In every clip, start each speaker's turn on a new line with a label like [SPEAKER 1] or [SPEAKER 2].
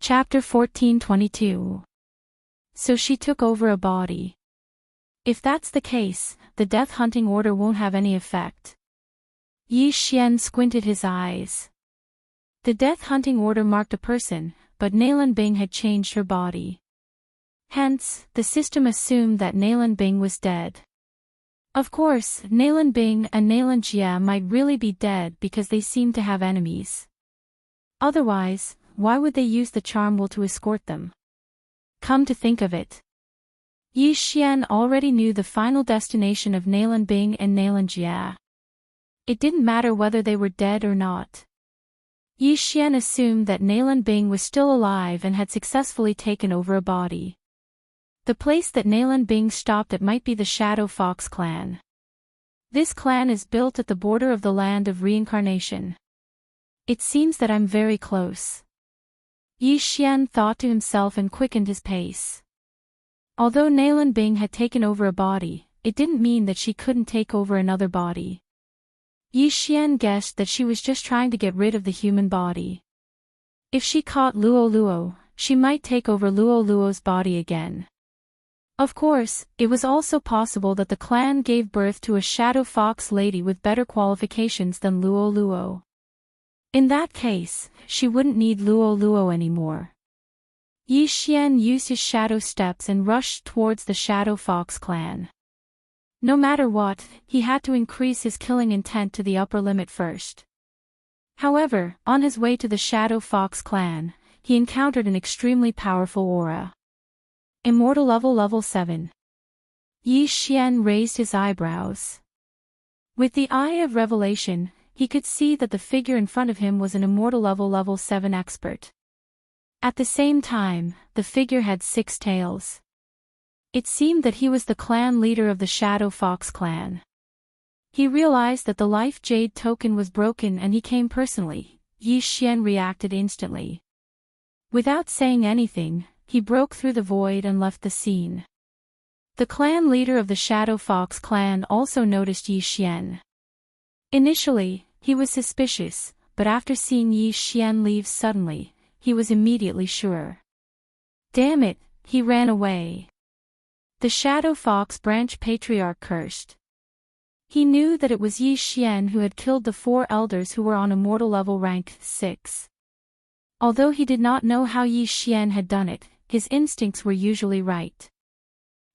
[SPEAKER 1] Chapter 1422. So she took over a body. If that's the case, the death hunting order won't have any effect. Yi Xian squinted his eyes. The death hunting order marked a person, but Nailan Bing had changed her body. Hence, the system assumed that Nailan Bing was dead. Of course, Nailan Bing and Nailan Jia might really be dead because they seemed to have enemies. Otherwise, why would they use the charm will to escort them? Come to think of it, Yi Xian already knew the final destination of Nailan Bing and Nailan Jia. It didn't matter whether they were dead or not. Yi Xian assumed that Nailan Bing was still alive and had successfully taken over a body. The place that Nailan Bing stopped at might be the Shadow Fox clan. This clan is built at the border of the land of reincarnation. It seems that I'm very close, Yi Xian thought to himself and quickened his pace. Although Nailan Bing had taken over a body, it didn't mean that she couldn't take over another body. Yi Xian guessed that she was just trying to get rid of the human body. If she caught Luo Luo, she might take over Luo Luo's body again. Of course, it was also possible that the clan gave birth to a Shadow Fox lady with better qualifications than Luo Luo. In that case, she wouldn't need Luo Luo anymore. Yi Xian used his shadow steps and rushed towards the Shadow Fox clan. No matter what, he had to increase his killing intent to the upper limit first. However, on his way to the Shadow Fox clan, he encountered an extremely powerful aura. Immortal level 7. Yi Xian raised his eyebrows. With the eye of revelation, he could see that the figure in front of him was an immortal level 7 expert. At the same time, the figure had 6 tails. It seemed that he was the clan leader of the Shadow Fox clan. He realized that the Life Jade token was broken and he came personally. Yi Xian reacted instantly. Without saying anything, he broke through the void and left the scene. The clan leader of the Shadow Fox clan also noticed Yi Xian. Initially, he was suspicious, but after seeing Yi Xian leave suddenly, he was immediately sure. Damn it, he ran away. The Shadow Fox branch patriarch cursed. He knew that it was Yi Xian who had killed the 4 elders who were on immortal level rank 6. Although he did not know how Yi Xian had done it, his instincts were usually right.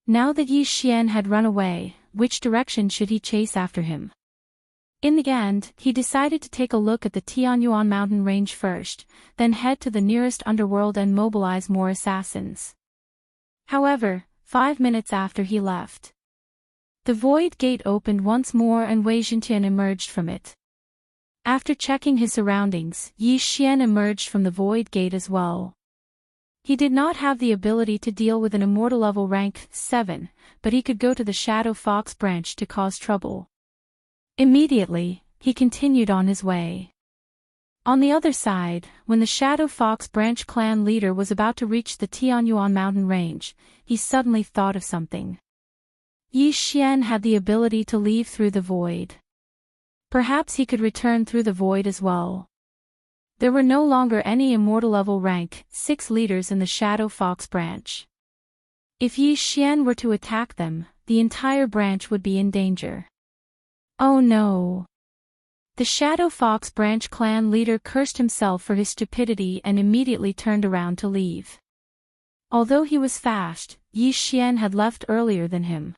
[SPEAKER 1] Now that Yi Xian had run away, which direction should he chase after him? In the end, he decided to take a look at the Tianyuan mountain range first, then head to the nearest underworld and mobilize more assassins. However, 5 minutes after he left, the void gate opened once more and Wei Jintian emerged from it. After checking his surroundings, Yi Xian emerged from the void gate as well. He did not have the ability to deal with an immortal level rank 7, but he could go to the Shadow Fox branch to cause trouble. Immediately, he continued on his way. On the other side, when the Shadow Fox branch clan leader was about to reach the Tianyuan mountain range, he suddenly thought of something. Yi Xian had the ability to leave through the void. Perhaps he could return through the void as well. There were no longer any immortal level rank 6 leaders in the Shadow Fox branch. If Yi Xian were to attack them, the entire branch would be in danger. Oh no! The Shadow Fox branch clan leader cursed himself for his stupidity and immediately turned around to leave. Although he was fast, Yi Xian had left earlier than him.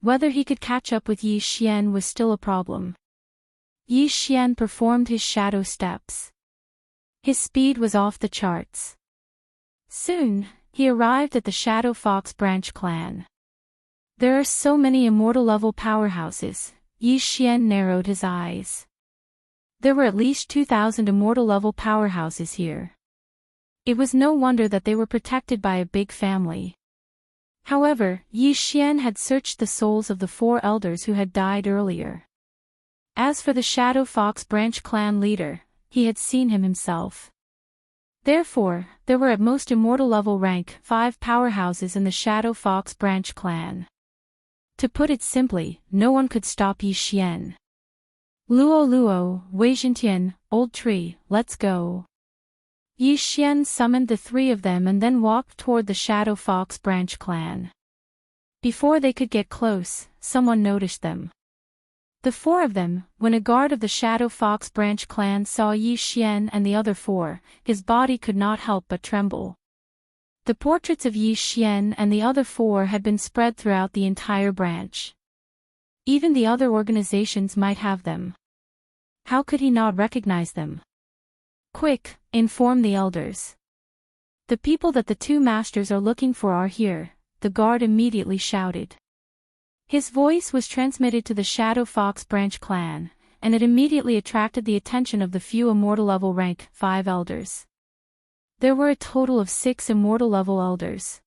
[SPEAKER 1] Whether he could catch up with Yi Xian was still a problem. Yi Xian performed his shadow steps. His speed was off the charts. Soon, he arrived at the Shadow Fox branch clan. There are so many immortal level powerhouses. Yi Xian narrowed his eyes. There were at least 2,000 immortal level powerhouses here. It was no wonder that they were protected by a big family. However, Yi Xian had searched the souls of the 4 elders who had died earlier. As for the Shadow Fox branch clan leader, he had seen him himself. Therefore, there were at most immortal level rank 5 powerhouses in the Shadow Fox branch clan. To put it simply, no one could stop Yi Xian. Luo Luo, Wei Jintian, Old Tree, let's go. Yi Xian summoned the three of them and then walked toward the Shadow Fox branch clan. Before they could get close, someone noticed them. The four of them, when a guard of the Shadow Fox branch clan saw Yi Xian and the other four, his body could not help but tremble. The portraits of Yi Xian and the other four had been spread throughout the entire branch. Even the other organizations might have them. How could he not recognize them? Quick, inform the elders. The people that the two masters are looking for are here, the guard immediately shouted. His voice was transmitted to the Shadow Fox branch clan, and it immediately attracted the attention of the few immortal level rank 5 elders. There were a total of 6 immortal level elders.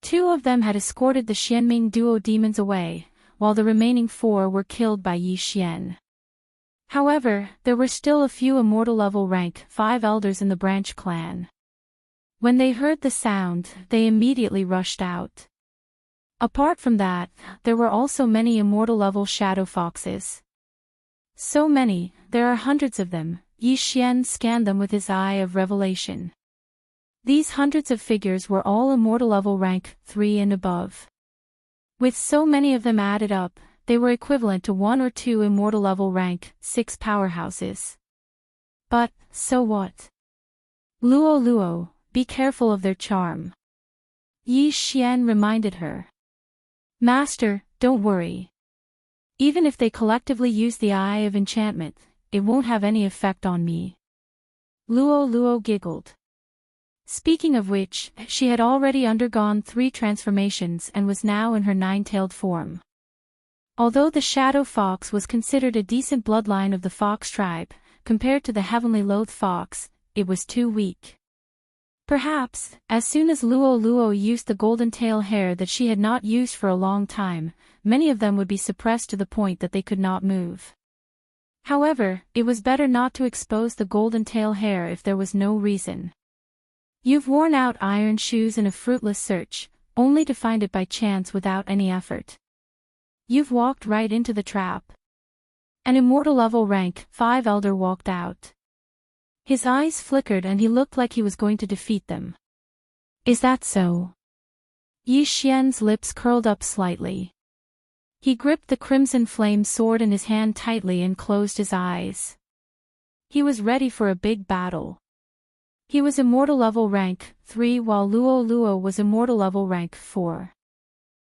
[SPEAKER 1] 2 of them had escorted the Xianming duo demons away, while the remaining 4 were killed by Yi Xian. However, there were still a few immortal level rank 5 elders in the branch clan. When they heard the sound, they immediately rushed out. Apart from that, there were also many immortal level shadow foxes. So many, there are hundreds of them. Yi Xian scanned them with his eye of revelation. These hundreds of figures were all immortal level rank 3 and above. With so many of them added up, they were equivalent to 1 or 2 immortal level rank 6 powerhouses. But, so what? Luo, be careful of their charm. Yi Xian reminded her. Master, don't worry. Even if they collectively use the Eye of Enchantment, it won't have any effect on me. Luo giggled. Speaking of which, she had already undergone 3 transformations and was now in her 9-tailed form. Although the Shadow Fox was considered a decent bloodline of the Fox tribe, compared to the Heavenly Loathed Fox, it was too weak. Perhaps, as soon as Luo used the golden tail hair that she had not used for a long time, many of them would be suppressed to the point that they could not move. However, it was better not to expose the golden tail hair if there was no reason. You've worn out iron shoes in a fruitless search, only to find it by chance without any effort. You've walked right into the trap. An immortal level rank 5 elder walked out. His eyes flickered and he looked like he was going to defeat them. Is that so? Yi Xian's lips curled up slightly. He gripped the crimson flame sword in his hand tightly and closed his eyes. He was ready for a big battle. He was immortal level rank 3 while Luo was immortal level rank 4.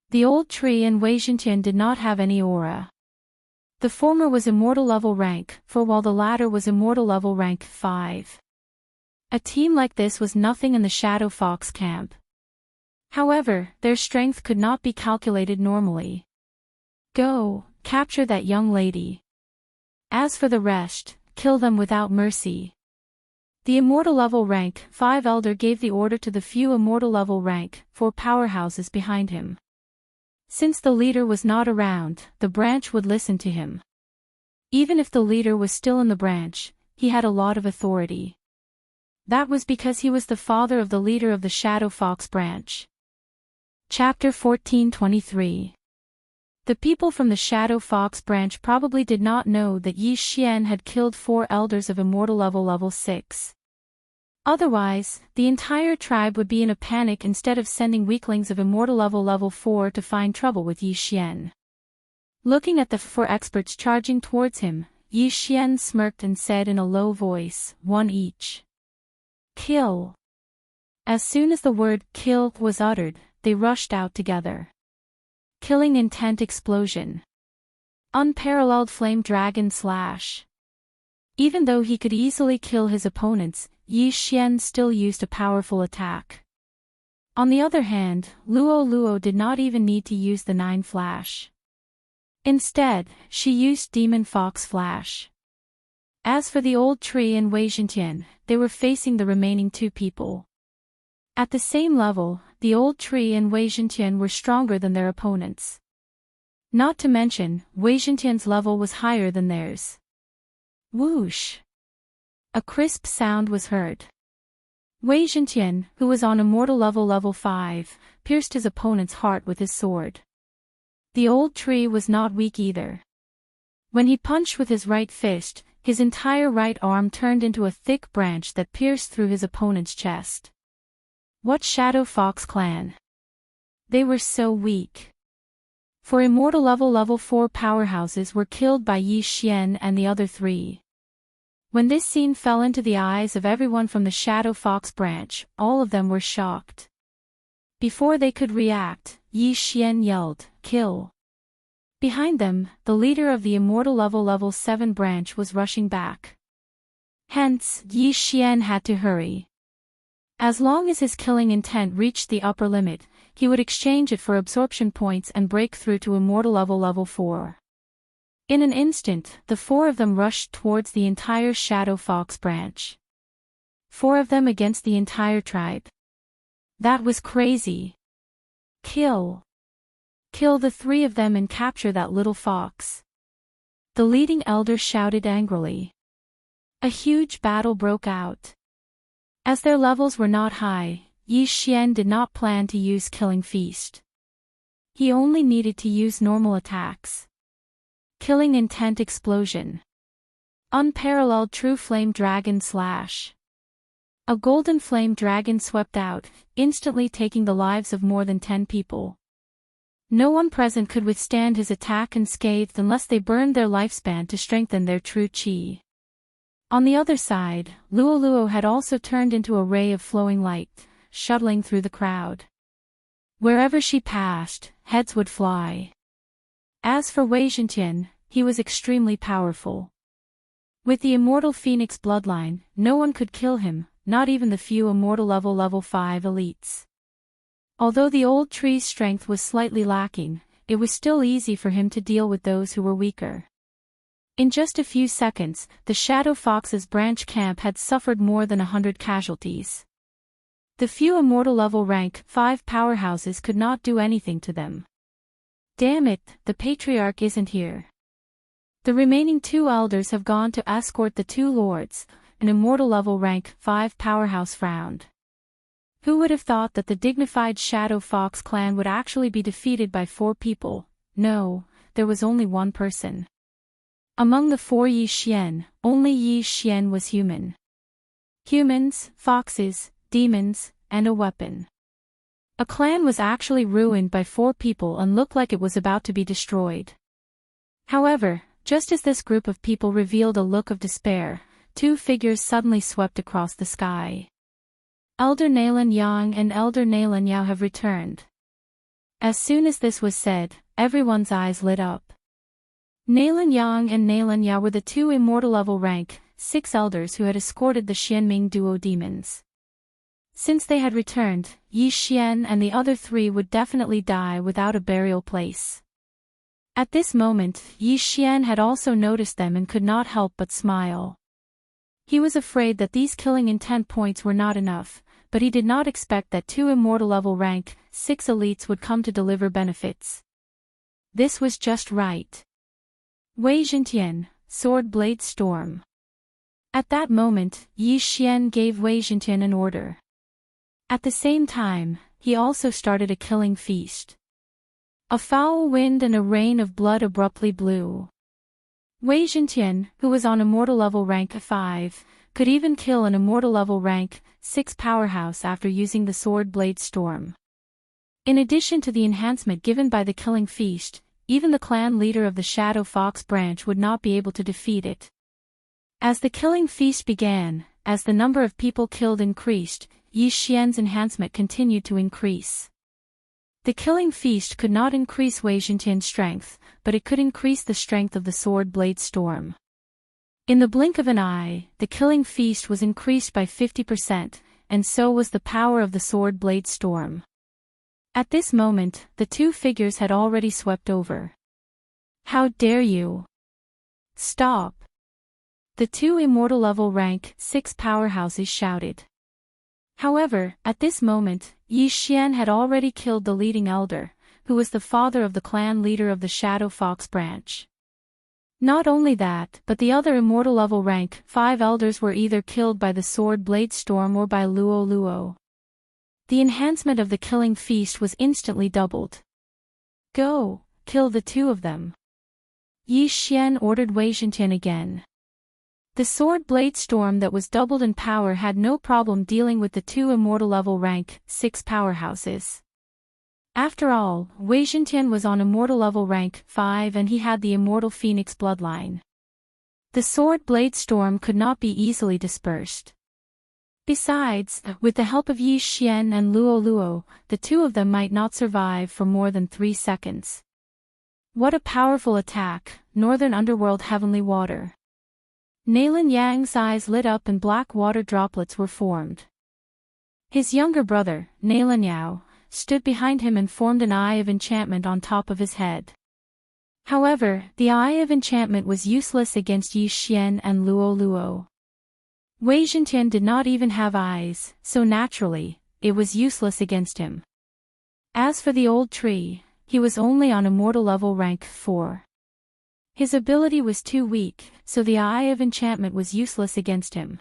[SPEAKER 1] The old tree and Wei Xintian did not have any aura. The former was immortal level rank 4 while the latter was immortal level rank 5. A team like this was nothing in the Shadow Fox camp. However, their strength could not be calculated normally. Go, capture that young lady. As for the rest, kill them without mercy. The immortal level rank 5 elder gave the order to the few immortal level rank 4 powerhouses behind him. Since the leader was not around, the branch would listen to him. Even if the leader was still in the branch, he had a lot of authority. That was because he was the father of the leader of the Shadow Fox branch. Chapter 14:23. The people from the Shadow Fox branch probably did not know that Yi Xian had killed 4 elders of immortal level 6. Otherwise, the entire tribe would be in a panic instead of sending weaklings of immortal level 4 to find trouble with Yi Xian. Looking at the 4 experts charging towards him, Yi Xian smirked and said in a low voice, 1 each. Kill. As soon as the word kill was uttered, they rushed out together. Killing intent explosion. Unparalleled flame dragon slash. Even though he could easily kill his opponents, Yi Xian still used a powerful attack. On the other hand, Luo did not even need to use the 9 flash. Instead, she used Demon Fox Flash. As for the old tree and Wei Xintian, they were facing the remaining 2 people. At the same level, the old tree and Wei Xintian were stronger than their opponents. Not to mention, Wei Xintian's level was higher than theirs. Whoosh! A crisp sound was heard. Wei Xintian, who was on immortal level 5, pierced his opponent's heart with his sword. The old tree was not weak either. When he punched with his right fist, his entire right arm turned into a thick branch that pierced through his opponent's chest. What Shadow Fox clan? They were so weak. For immortal level 4 powerhouses were killed by Yi Xian and the other three. When this scene fell into the eyes of everyone from the Shadow Fox branch, all of them were shocked. Before they could react, Yi Xian yelled, "Kill!" Behind them, the leader of the immortal level 7 branch was rushing back. Hence, Yi Xian had to hurry. As long as his killing intent reached the upper limit, he would exchange it for absorption points and break through to immortal level 4. In an instant, the 4 of them rushed towards the entire Shadow Fox branch. 4 of them against the entire tribe. That was crazy. Kill. Kill the 3 of them and capture that little fox. The leading elder shouted angrily. A huge battle broke out. As their levels were not high, Yi Xian did not plan to use Killing Feast. He only needed to use normal attacks. Killing Intent Explosion. Unparalleled True Flame Dragon Slash. A golden flame dragon swept out, instantly taking the lives of more than 10 people. No one present could withstand his attack unscathed unless they burned their lifespan to strengthen their true chi. On the other side, Luo had also turned into a ray of flowing light, shuttling through the crowd. Wherever she passed, heads would fly. As for Wei Zhentian, he was extremely powerful. With the immortal Phoenix bloodline, no one could kill him, not even the few immortal level 5 elites. Although the old tree's strength was slightly lacking, it was still easy for him to deal with those who were weaker. In just a few seconds, the Shadow Fox's branch camp had suffered more than 100 casualties. The few immortal level rank 5 powerhouses could not do anything to them. Damn it, the Patriarch isn't here. The remaining 2 elders have gone to escort the 2 lords, an immortal level rank 5 powerhouse frowned. Who would have thought that the dignified Shadow Fox clan would actually be defeated by 4 people? No, there was only one person. Among the 4 Yi Xian, only Yi Xian was human. Humans, foxes, demons, and a weapon. A clan was actually ruined by 4 people and looked like it was about to be destroyed. However, just as this group of people revealed a look of despair, 2 figures suddenly swept across the sky. Elder Nalan Yang and Elder Nalan Yao have returned. As soon as this was said, everyone's eyes lit up. Nalan Yang and Nalan Yao were the 2 immortal level rank 6 elders who had escorted the Xianming duo demons. Since they had returned, Yi Xian and the other 3 would definitely die without a burial place. At this moment, Yi Xian had also noticed them and could not help but smile. He was afraid that these killing intent points were not enough, but he did not expect that 2 immortal level rank 6 elites would come to deliver benefits. This was just right. Wei Zhentian, Sword Blade Storm. At that moment, Yi Xian gave Wei Zhentian an order. At the same time, he also started a killing feast. A foul wind and a rain of blood abruptly blew. Wei Zhentian, who was on immortal level rank 5, could even kill an immortal level rank 6 powerhouse after using the Sword Blade Storm. In addition to the enhancement given by the killing feast, even the clan leader of the Shadow Fox branch would not be able to defeat it. As the killing feast began, as the number of people killed increased, Yi Xian's enhancement continued to increase. The killing feast could not increase Wei Zhentian's strength, but it could increase the strength of the Sword Blade Storm. In the blink of an eye, the killing feast was increased by 50%, and so was the power of the Sword Blade Storm. At this moment, the 2 figures had already swept over. How dare you! Stop! The 2 immortal level rank 6 powerhouses shouted. However, at this moment, Yi Xian had already killed the leading elder, who was the father of the clan leader of the Shadow Fox branch. Not only that, but the other immortal level rank 5 elders were either killed by the Sword Blade Storm or by Luo. The enhancement of the killing feast was instantly doubled. Go, kill the 2 of them. Yi Xian ordered Wei Zhentian again. The sword blade storm that was doubled in power had no problem dealing with the two immortal level rank 6 powerhouses. After all, Wei Zhentian was on immortal level rank 5 and he had the immortal phoenix bloodline. The sword blade storm could not be easily dispersed. Besides, with the help of Yi Xian and Luo Luo, the two of them might not survive for more than 3 seconds. What a powerful attack, Northern Underworld Heavenly Water. Nailin Yang's eyes lit up and black water droplets were formed. His younger brother, Nailin Yao, stood behind him and formed an eye of enchantment on top of his head. However, the eye of enchantment was useless against Yi Xian and Luo Luo. Wei Zhentian did not even have eyes, so naturally, it was useless against him. As for the old tree, he was only on immortal level rank 4. His ability was too weak, so the eye of enchantment was useless against him.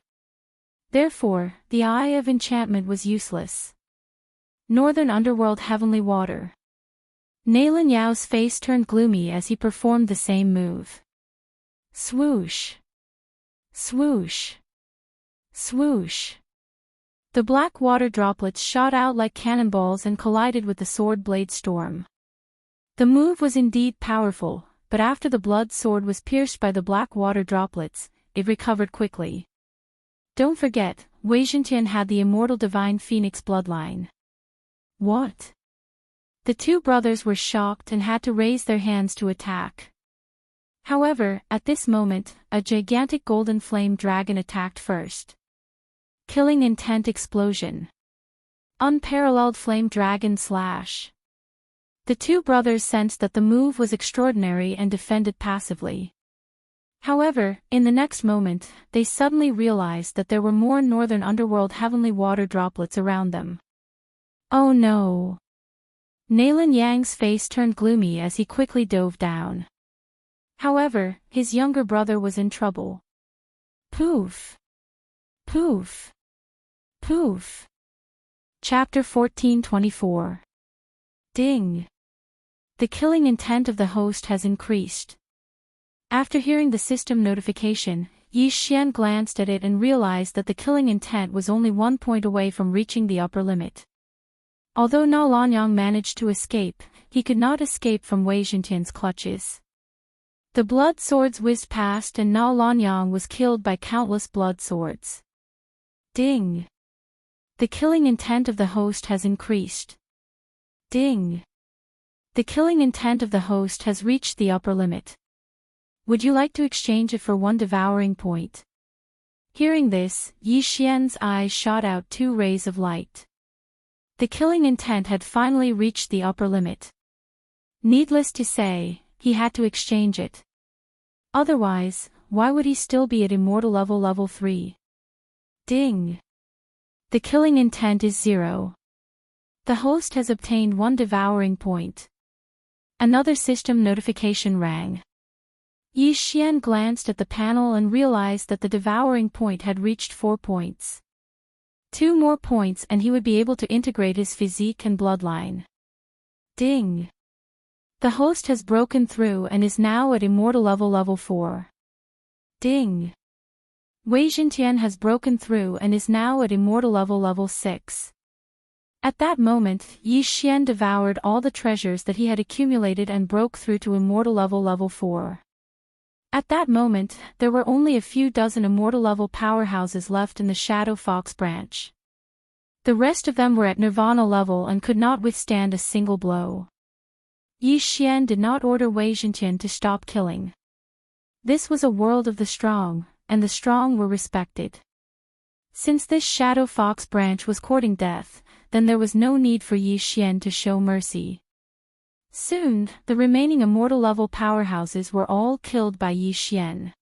[SPEAKER 1] Therefore, the eye of enchantment was useless. Northern Underworld Heavenly Water. Nailin Yao's face turned gloomy as he performed the same move. Swoosh! Swoosh! Swoosh! The black water droplets shot out like cannonballs and collided with the sword blade storm. The move was indeed powerful, but after the blood sword was pierced by the black water droplets, it recovered quickly. Don't forget, Wei Zhentian had the immortal divine phoenix bloodline. What? The two brothers were shocked and had to raise their hands to attack. However, at this moment, a gigantic golden flame dragon attacked first. Killing intent explosion. Unparalleled flame dragon slash. The two brothers sensed that the move was extraordinary and defended passively. However, in the next moment, they suddenly realized that there were more Northern Underworld Heavenly Water droplets around them. Oh no! Nailin Yang's face turned gloomy as he quickly dove down. However, his younger brother was in trouble. Poof! Poof! Poof! Chapter 1424. Ding! The killing intent of the host has increased. After hearing the system notification, Yi Xian glanced at it and realized that the killing intent was only 1 point away from reaching the upper limit. Although Na Lanyang managed to escape, he could not escape from Wei Zhentian's clutches. The blood swords whizzed past and Na Lanyang was killed by countless blood swords. Ding! The killing intent of the host has increased. Ding! The killing intent of the host has reached the upper limit. Would you like to exchange it for 1 devouring point? Hearing this, Yi Xian's eyes shot out 2 rays of light. The killing intent had finally reached the upper limit. Needless to say, he had to exchange it. Otherwise, why would he still be at immortal level 3? Ding! The killing intent is 0. The host has obtained 1 devouring point. Another system notification rang. Yi Xian glanced at the panel and realized that the devouring point had reached 4 points. 2 more points and he would be able to integrate his physique and bloodline. Ding! The host has broken through and is now at immortal level 4. Ding! Wei Zhentian has broken through and is now at immortal level 6. At that moment, Yi Xian devoured all the treasures that he had accumulated and broke through to immortal level 4. At that moment, there were only a few dozen immortal level powerhouses left in the Shadow Fox branch. The rest of them were at Nirvana level and could not withstand a single blow. Yi Xian did not order Wei Zhentian to stop killing. This was a world of the strong, and the strong were respected. Since this Shadow Fox branch was courting death, then there was no need for Yi Xian to show mercy. Soon, the remaining immortal level powerhouses were all killed by Yi Xian.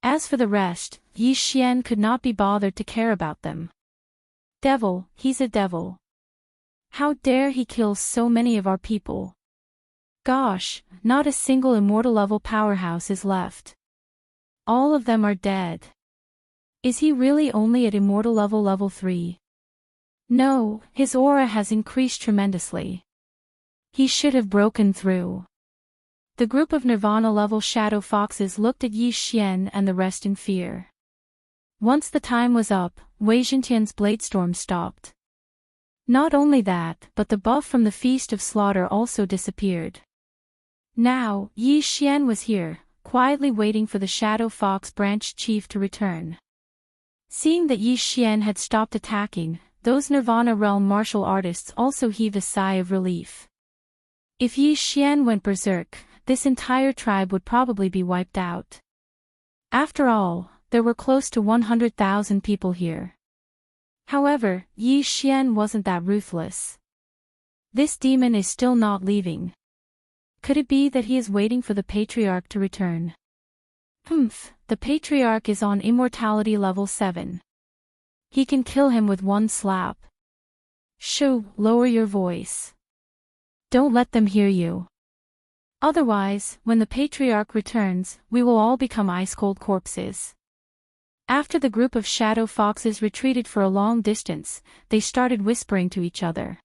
[SPEAKER 1] As for the rest, Yi Xian could not be bothered to care about them. Devil, he's a devil. How dare he kill so many of our people? Gosh, not a single immortal level powerhouse is left. All of them are dead. Is he really only at immortal level 3? No, his aura has increased tremendously. He should have broken through. The group of Nirvana-level shadow foxes looked at Yi Xian and the rest in fear. Once the time was up, Wei Zhentian's bladestorm stopped. Not only that, but the buff from the Feast of Slaughter also disappeared. Now, Yi Xian was here, quietly waiting for the Shadow Fox branch chief to return. Seeing that Yi Xian had stopped attacking, those Nirvana realm martial artists also heaved a sigh of relief. If Yi Xian went berserk, this entire tribe would probably be wiped out. After all, there were close to 100,000 people here. However, Yi Xian wasn't that ruthless. This demon is still not leaving. Could it be that he is waiting for the Patriarch to return? The Patriarch is on immortality level 7. He can kill him with one slap. Shoo, lower your voice. Don't let them hear you. Otherwise, when the Patriarch returns, we will all become ice-cold corpses. After the group of shadow foxes retreated for a long distance, they started whispering to each other.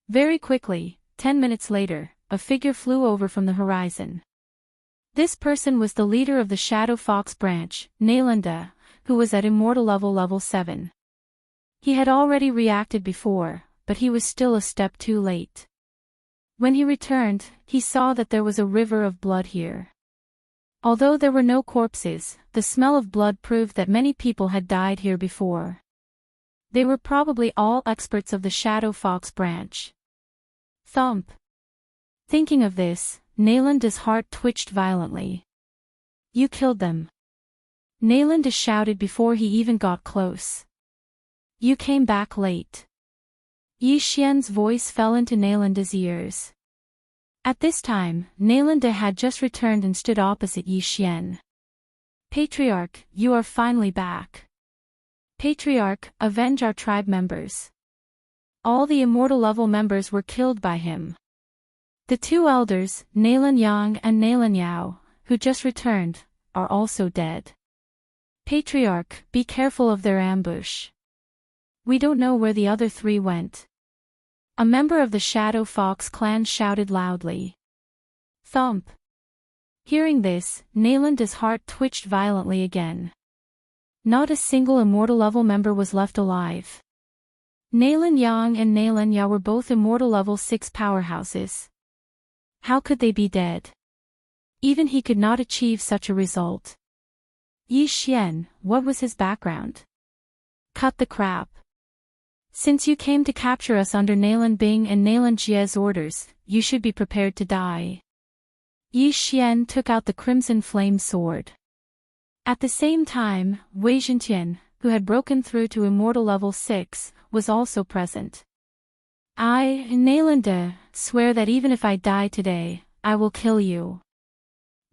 [SPEAKER 1] Very quickly, 10 minutes later, a figure flew over from the horizon. This person was the leader of the Shadow Fox branch, Nalanda, who was at immortal level 7. He had already reacted before, but he was still a step too late. When he returned, he saw that there was a river of blood here. Although there were no corpses, the smell of blood proved that many people had died here before. They were probably all experts of the Shadow Fox branch. Thump. Thinking of this, Nalanda's heart twitched violently. You killed them. Nalanda shouted before he even got close. You came back late. Yi Xian's voice fell into Nalanda's ears. At this time, Nalanda had just returned and stood opposite Yi Xian. Patriarch, you are finally back. Patriarch, avenge our tribe members. All the immortal level members were killed by him. The two elders, Nalan Yang and Nalan Yao, who just returned, are also dead. Patriarch, be careful of their ambush. We don't know where the other 3 went. A member of the Shadow Fox clan shouted loudly. Thump. Hearing this, Nalanda's heart twitched violently again. Not a single immortal level member was left alive. Nalan Yang and Nalan Yao were both immortal level 6 powerhouses. How could they be dead? Even he could not achieve such a result. Yi Xian, what was his background? Cut the crap. Since you came to capture us under Nalan Bing and Nalan Jie's orders, you should be prepared to die. Yi Xian took out the crimson flame sword. At the same time, Wei Zhentian, who had broken through to immortal level 6, was also present. I, Nalanda, swear that even if I die today, I will kill you.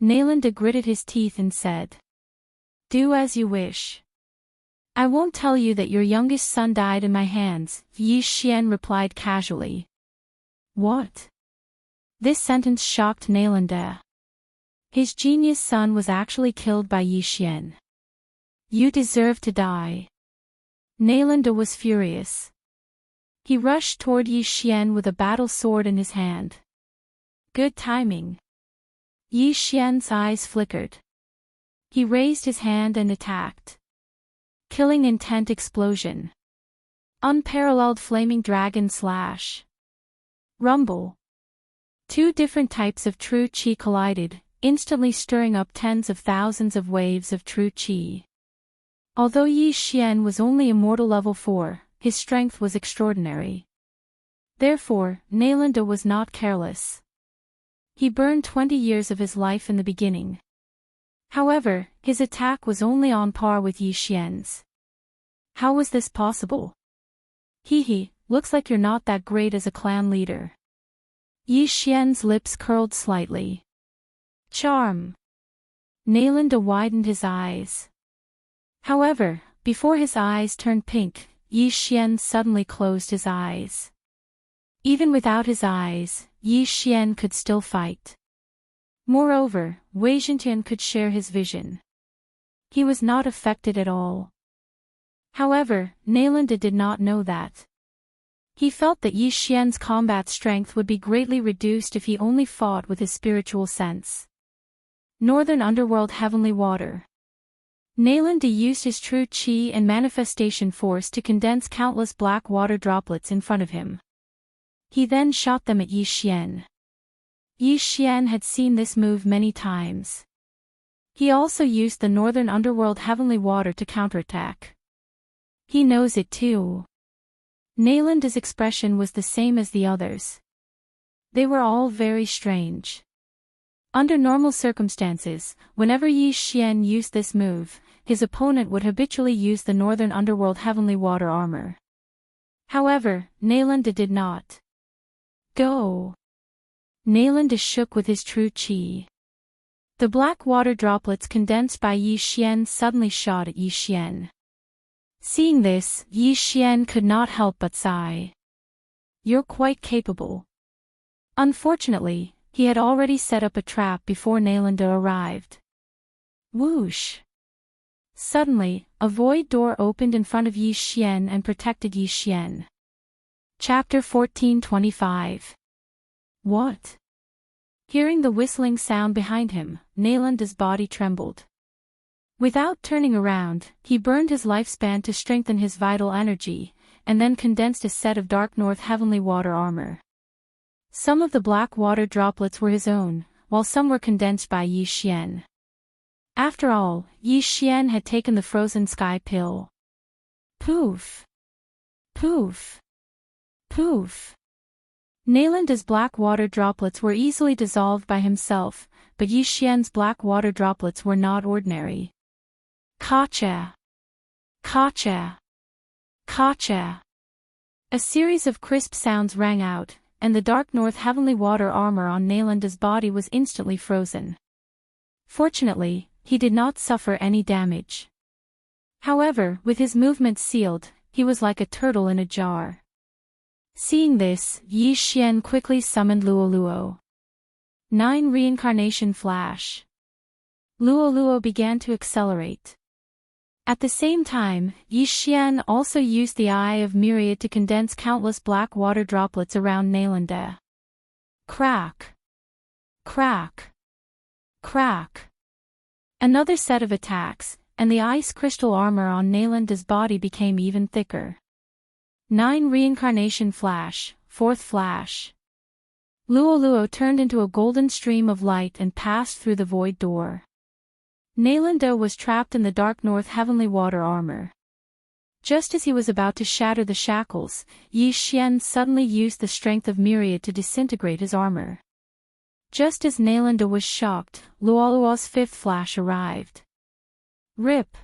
[SPEAKER 1] Nalanda gritted his teeth and said. Do as you wish. I won't tell you that your youngest son died in my hands, Yi Xian replied casually. What? This sentence shocked Nalanda. His genius son was actually killed by Yi Xian. You deserve to die. Nalanda was furious. He rushed toward Yi Xian with a battle sword in his hand. Good timing. Yi Xian's eyes flickered. He raised his hand and attacked. Killing intent explosion. Unparalleled flaming dragon slash. Rumble. 2 different types of true qi collided, instantly stirring up tens of thousands of waves of true qi. Although Yi Xian was only immortal level 4, his strength was extraordinary. Therefore, Nalanda was not careless. He burned 20 years of his life in the beginning. However, his attack was only on par with Yi Xian's. How was this possible? Looks like you're not that great as a clan leader. Yi Xian's lips curled slightly. Charm. Nalanda widened his eyes. However, before his eyes turned pink, Yi Xian suddenly closed his eyes. Even without his eyes, Yi Xian could still fight. Moreover, Wei Zhentian could share his vision. He was not affected at all. However, Nalanda did not know that. He felt that Yi Xian's combat strength would be greatly reduced if he only fought with his spiritual sense. Northern Underworld Heavenly Water. Nalanda used his true qi and manifestation force to condense countless black water droplets in front of him. He then shot them at Yi Xian. Yi Xian had seen this move many times. He also used the Northern Underworld Heavenly Water to counterattack. He knows it too. Nalanda's expression was the same as the others. They were all very strange. Under normal circumstances, whenever Yi Xian used this move, his opponent would habitually use the Northern Underworld Heavenly Water armor. However, Nalanda did not. Go! Nalanda shook with his true qi. The black water droplets condensed by Yi Xian suddenly shot at Yi Xian. Seeing this, Yi Xian could not help but sigh. You're quite capable. Unfortunately, he had already set up a trap before Nalanda arrived. Whoosh! Suddenly, a void door opened in front of Yi Xian and protected Yi Xian. Chapter 14:25. What? Hearing the whistling sound behind him, Nalanda's body trembled. Without turning around, he burned his lifespan to strengthen his vital energy, and then condensed a set of Dark North Heavenly Water armor. Some of the black water droplets were his own, while some were condensed by Yi Xian. After all, Yi Xian had taken the frozen sky pill. Poof! Poof! Poof! Nalanda's black water droplets were easily dissolved by himself, but Yi Xian's black water droplets were not ordinary. Kacha! Kacha! Kacha! A series of crisp sounds rang out, and the Dark North Heavenly Water armor on Nalanda's body was instantly frozen. Fortunately, he did not suffer any damage. However, with his movements sealed, he was like a turtle in a jar. Seeing this, Yi Xian quickly summoned Luoluo. 9 Reincarnation Flash. Luoluo began to accelerate. At the same time, Yi Xian also used the Eye of Myriad to condense countless black water droplets around Nalanda. Crack! Crack! Crack! Another set of attacks, and the ice crystal armor on Nalanda's body became even thicker. 9 Reincarnation Flash, 4th Flash. Luoluo turned into a golden stream of light and passed through the void door. Nalanda was trapped in the Dark North Heavenly Water armor. Just as he was about to shatter the shackles, Yi Xian suddenly used the strength of Myriad to disintegrate his armor. Just as Nalanda was shocked, Luoluo's 5th flash arrived. Rip!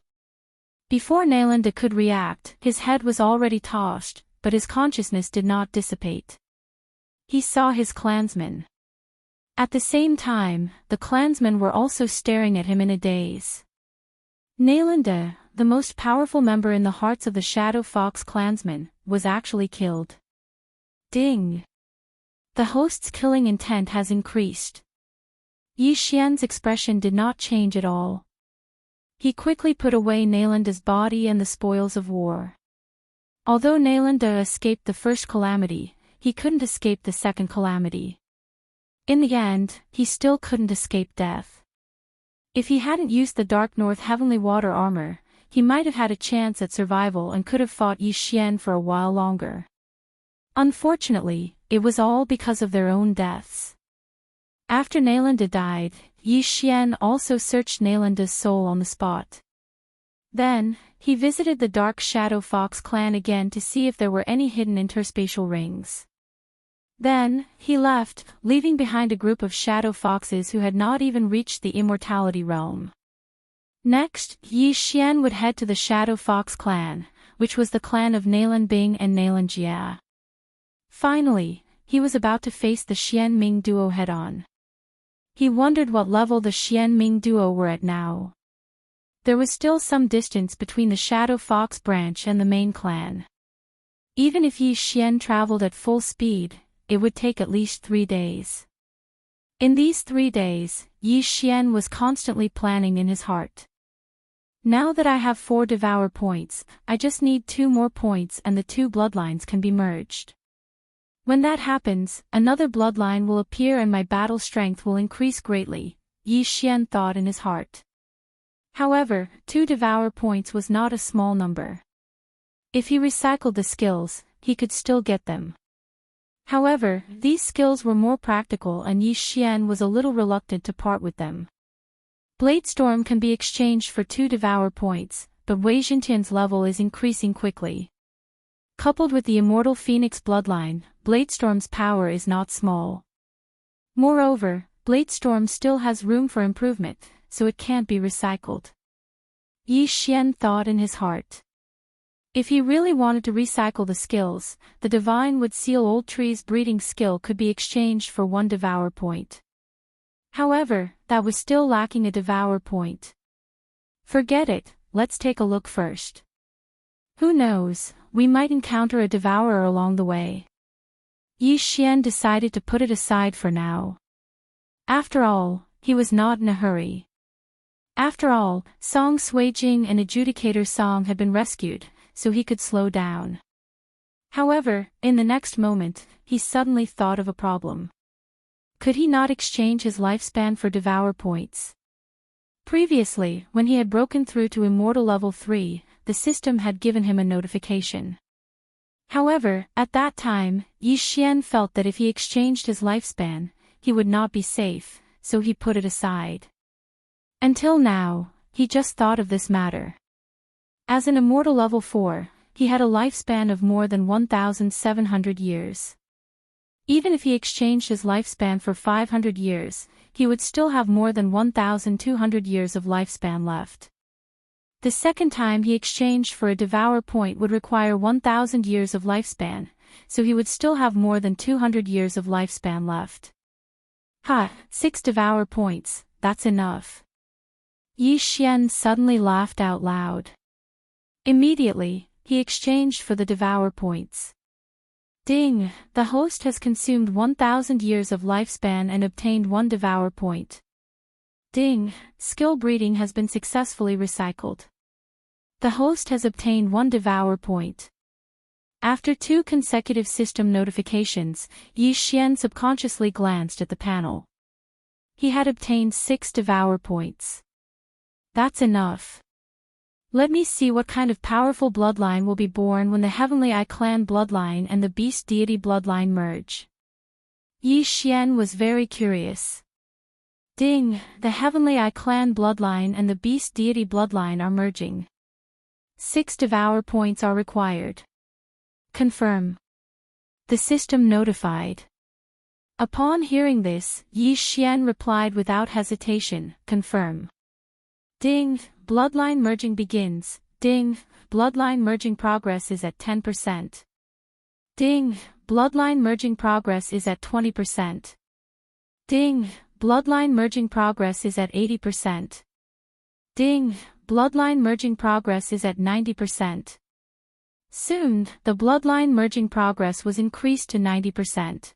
[SPEAKER 1] Before Nalanda could react, his head was already tossed, but his consciousness did not dissipate. He saw his clansmen. At the same time, the clansmen were also staring at him in a daze. Nalanda, the most powerful member in the hearts of the Shadow Fox clansmen, was actually killed. Ding! The host's killing intent has increased. Yi Xian's expression did not change at all. He quickly put away Nalanda's body and the spoils of war. Although Nalanda escaped the first calamity, he couldn't escape the second calamity. In the end, he still couldn't escape death. If he hadn't used the Dark North Heavenly Water armor, he might have had a chance at survival and could have fought Yi Xian for a while longer. Unfortunately, it was all because of their own deaths. After Nalanda died, Yi Xian also searched Nalanda's soul on the spot. Then, he visited the Dark Shadow Fox clan again to see if there were any hidden interspatial rings. Then, he left, leaving behind a group of shadow foxes who had not even reached the immortality realm. Next, Yi Xian would head to the Shadow Fox clan, which was the clan of Nalan Bing and Nalan Jia. Finally, he was about to face the Xian Ming duo head-on. He wondered what level the Xian Ming duo were at now. There was still some distance between the Shadow Fox branch and the main clan. Even if Yi Xian traveled at full speed, it would take at least 3 days. In these 3 days, Yi Xian was constantly planning in his heart. Now that I have 4 devour points, I just need 2 more points and the 2 bloodlines can be merged. When that happens, another bloodline will appear and my battle strength will increase greatly, Yi Xian thought in his heart. However, 2 devour points was not a small number. If he recycled the skills, he could still get them. However, these skills were more practical and Yi Xian was a little reluctant to part with them. Bladestorm can be exchanged for 2 devour points, but Wei Jintian's level is increasing quickly. Coupled with the immortal Phoenix bloodline, Bladestorm's power is not small. Moreover, Bladestorm still has room for improvement, so it can't be recycled. Yi Xian thought in his heart. If he really wanted to recycle the skills, the Divine Wood Seal Old Tree's breeding skill could be exchanged for 1 devour point. However, that was still lacking a devour point. Forget it, let's take a look first. Who knows, we might encounter a devourer along the way. Yi Xian decided to put it aside for now. After all, he was not in a hurry. After all, Song Suijing and Adjudicator Song had been rescued, so he could slow down. However, in the next moment, he suddenly thought of a problem. Could he not exchange his lifespan for devour points? Previously, when he had broken through to Immortal Level 3, the system had given him a notification. However, at that time, Yi Xian felt that if he exchanged his lifespan, he would not be safe, so he put it aside. Until now, he just thought of this matter. As an Immortal Level 4, he had a lifespan of more than 1,700 years. Even if he exchanged his lifespan for 500 years, he would still have more than 1,200 years of lifespan left. The second time he exchanged for a devour point would require 1,000 years of lifespan, so he would still have more than 200 years of lifespan left. 6 devour points, that's enough. Yi Xian suddenly laughed out loud. Immediately, he exchanged for the devour points. Ding, the host has consumed 1,000 years of lifespan and obtained 1 devour point. Ding, skill breeding has been successfully recycled. The host has obtained 1 devour point. After 2 consecutive system notifications, Yi Xian subconsciously glanced at the panel. He had obtained 6 devour points. That's enough. Let me see what kind of powerful bloodline will be born when the Heavenly Eye Clan bloodline and the Beast Deity bloodline merge. Yi Xian was very curious. Ding, the Heavenly Eye Clan bloodline and the Beast Deity bloodline are merging. 6 devour points are required. Confirm. The system notified. Upon hearing this, Yi Xian replied without hesitation, confirm. Ding, bloodline merging begins. Ding, bloodline merging progress is at 10%. Ding, bloodline merging progress is at 20%. Ding, bloodline merging progress is at 80%. Ding, bloodline merging progress is at 90%. Soon, the bloodline merging progress was increased to 90%.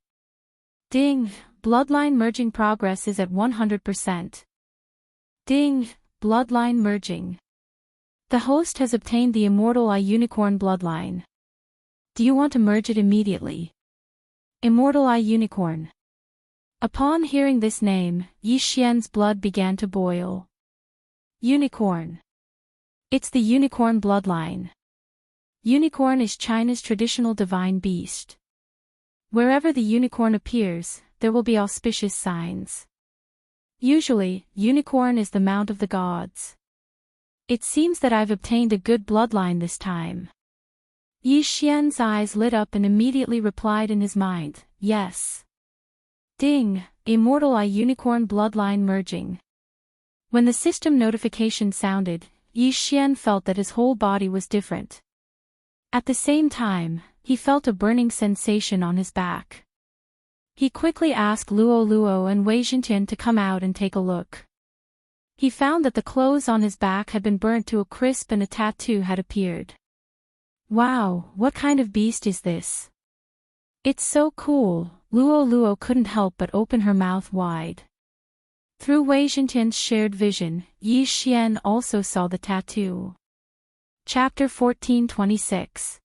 [SPEAKER 1] Ding, bloodline merging progress is at 100%. Ding, bloodline merging. The host has obtained the Immortal Eye Unicorn bloodline. Do you want to merge it immediately? Immortal Eye Unicorn. Upon hearing this name, Yi Xian's blood began to boil. Unicorn. It's the unicorn bloodline. Unicorn is China's traditional divine beast. Wherever the unicorn appears, there will be auspicious signs. Usually, unicorn is the mount of the gods. It seems that I've obtained a good bloodline this time. Yi Xian's eyes lit up and immediately replied in his mind, yes. Ding, Immortal Eye Unicorn bloodline merging. When the system notification sounded, Yi Xian felt that his whole body was different. At the same time, he felt a burning sensation on his back. He quickly asked Luo Luo and Wei Jintian to come out and take a look. He found that the clothes on his back had been burnt to a crisp and a tattoo had appeared. Wow, what kind of beast is this? It's so cool, Luo Luo couldn't help but open her mouth wide. Through Wei Jintian's shared vision, Yi Xian also saw the tattoo. Chapter 1426.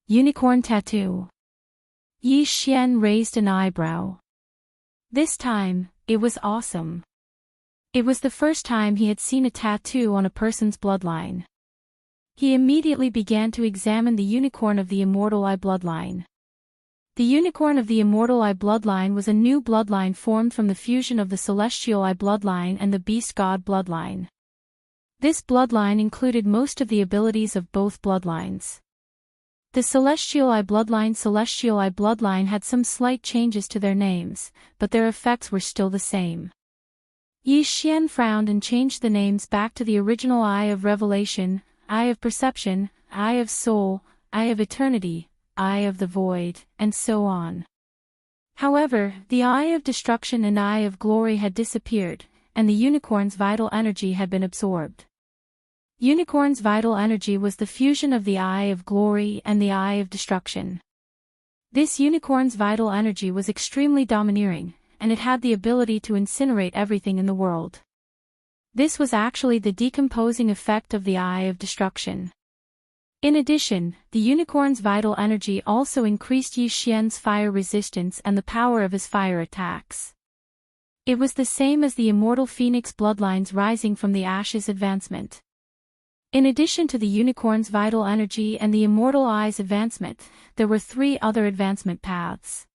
[SPEAKER 1] Unicorn Tattoo. Yi Xian raised an eyebrow. This time, it was awesome. It was the first time he had seen a tattoo on a person's bloodline. He immediately began to examine the unicorn of the Immortal Eye bloodline. The unicorn of the Immortal Eye bloodline was a new bloodline formed from the fusion of the Celestial Eye bloodline and the Beast God bloodline. This bloodline included most of the abilities of both bloodlines. The Celestial Eye bloodline had some slight changes to their names, but their effects were still the same. Yi Xian frowned and changed the names back to the original Eye of Revelation, Eye of Perception, Eye of Soul, Eye of Eternity, Eye of the Void, and so on. However, the Eye of Destruction and Eye of Glory had disappeared, and the unicorn's vital energy had been absorbed. Unicorn's vital energy was the fusion of the Eye of Glory and the Eye of Destruction. This unicorn's vital energy was extremely domineering, and it had the ability to incinerate everything in the world. This was actually the decomposing effect of the Eye of Destruction. In addition, the unicorn's vital energy also increased Yi Xian's fire resistance and the power of his fire attacks. It was the same as the Immortal Phoenix bloodline's Rising from the Ashes advancement. In addition to the unicorn's vital energy and the Immortal Eye's advancement, there were 3 other advancement paths.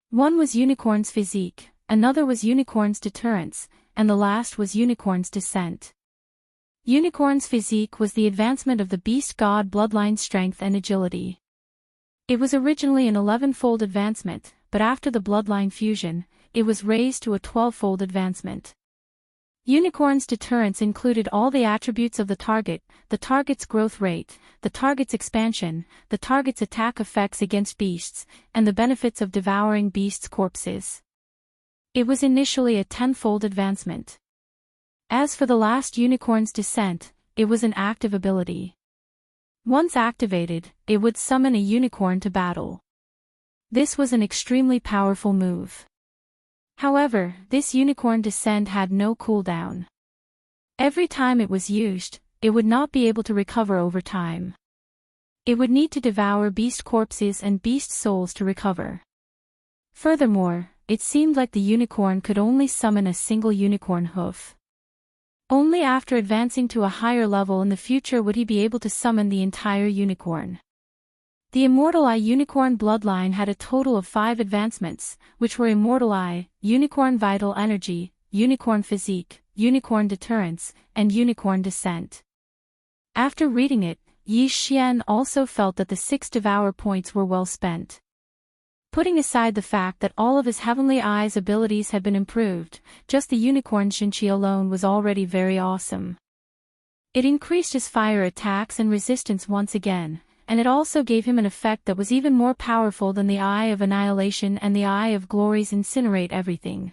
[SPEAKER 1] One was Unicorn's Physique, another was Unicorn's Deterrence, and the last was Unicorn's Descent. Unicorn's Physique was the advancement of the Beast God bloodline's strength and agility. It was originally an 11-fold advancement, but after the bloodline fusion, it was raised to a 12-fold advancement. Unicorn's Deterrence included all the attributes of the target's growth rate, the target's expansion, the target's attack effects against beasts, and the benefits of devouring beasts' corpses. It was initially a 10-fold advancement. As for the last Unicorn's Descent, it was an active ability. Once activated, it would summon a unicorn to battle. This was an extremely powerful move. However, this Unicorn Descent had no cooldown. Every time it was used, it would not be able to recover over time. It would need to devour beast corpses and beast souls to recover. Furthermore, it seemed like the unicorn could only summon a single unicorn hoof. Only after advancing to a higher level in the future would he be able to summon the entire unicorn. The Immortal Eye unicorn bloodline had a total of 5 advancements, which were Immortal Eye, Unicorn Vital Energy, Unicorn Physique, Unicorn Deterrence, and Unicorn Descent. After reading it, Yi Xian also felt that the 6 Devour points were well spent. Putting aside the fact that all of his Heavenly Eye's abilities had been improved, just the Unicorn Shinchi alone was already very awesome. It increased his fire attacks and resistance once again, and it also gave him an effect that was even more powerful than the Eye of Annihilation and the Eye of Glory's Incinerate Everything.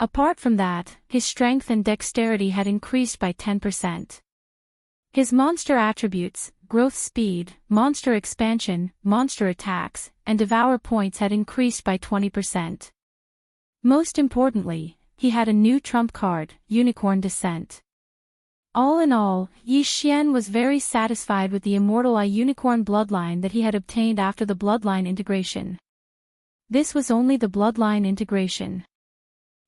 [SPEAKER 1] Apart from that, his strength and dexterity had increased by 10%. His monster attributes, growth speed, monster expansion, monster attacks, and devour points had increased by 20%. Most importantly, he had a new trump card, Unicorn Descent. All in all, Yi Xian was very satisfied with the Immortal Eye unicorn bloodline that he had obtained after the bloodline integration. This was only the bloodline integration.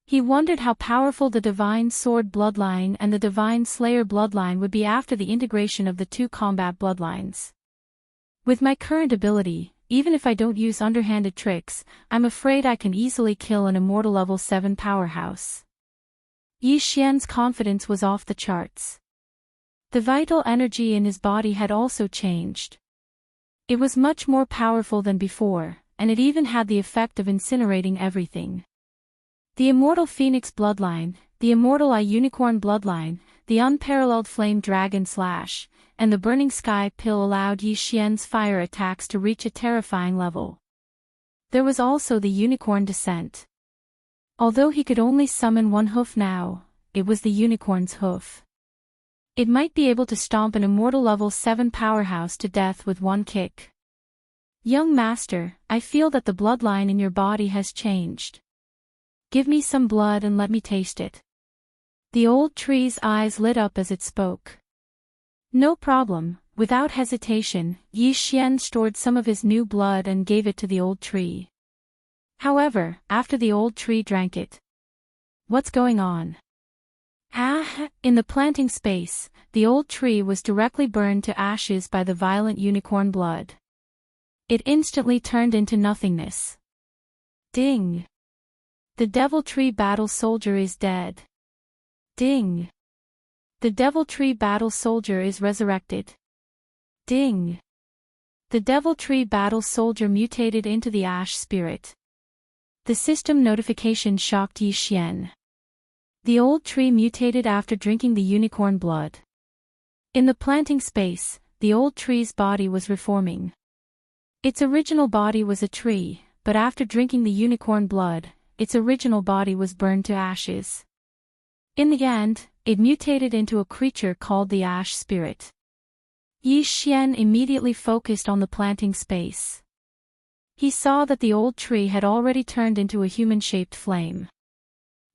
[SPEAKER 1] He wondered how powerful the Divine Sword bloodline and the Divine Slayer bloodline would be after the integration of the 2 combat bloodlines. With my current ability, even if I don't use underhanded tricks, I'm afraid I can easily kill an Immortal Level 7 powerhouse. Yi Xian's confidence was off the charts. The vital energy in his body had also changed. It was much more powerful than before, and it even had the effect of incinerating everything. The Immortal Phoenix bloodline, the Immortal Eye unicorn bloodline, the unparalleled Flame Dragon Slash, and the Burning Sky Pill allowed Yi Xian's fire attacks to reach a terrifying level. There was also the Unicorn Descent. Although he could only summon 1 hoof now, it was the unicorn's hoof. It might be able to stomp an Immortal Level 7 powerhouse to death with 1 kick. Young master, I feel that the bloodline in your body has changed. Give me some blood and let me taste it. The old tree's eyes lit up as it spoke. No problem, Without hesitation, Yi Xian stored some of his new blood and gave it to the old tree. However, after the old tree drank it. What's going on? In the planting space, the old tree was directly burned to ashes by the violent unicorn blood. It instantly turned into nothingness. Ding! The devil tree battle soldier is dead. Ding! The devil tree battle soldier is resurrected. Ding! The devil tree battle soldier mutated into the ash spirit. The system notification shocked Yi Xian. The old tree mutated after drinking the unicorn blood. In the planting space, the old tree's body was reforming. Its original body was a tree, but after drinking the unicorn blood, its original body was burned to ashes. In the end, it mutated into a creature called the ash spirit. Yi Xian immediately focused on the planting space. He saw that the old tree had already turned into a human-shaped flame.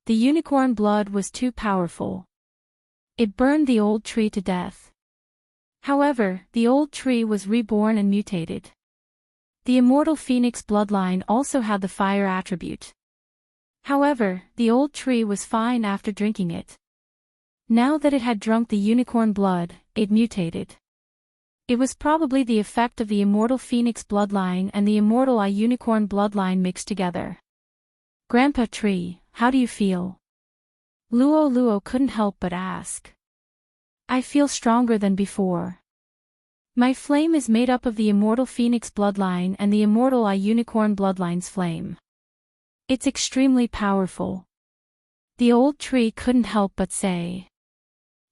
[SPEAKER 1] The unicorn blood was too powerful. It burned the old tree to death. However, the old tree was reborn and mutated. The immortal phoenix bloodline also had the fire attribute. However, the old tree was fine after drinking it. Now that it had drunk the unicorn blood, it mutated. It was probably the effect of the immortal phoenix bloodline and the immortal unicorn bloodline mixed together. Grandpa Tree, how do you feel? Luo couldn't help but ask. I feel stronger than before. My flame is made up of the immortal phoenix bloodline and the immortal unicorn bloodline's flame. It's extremely powerful. The old tree couldn't help but say.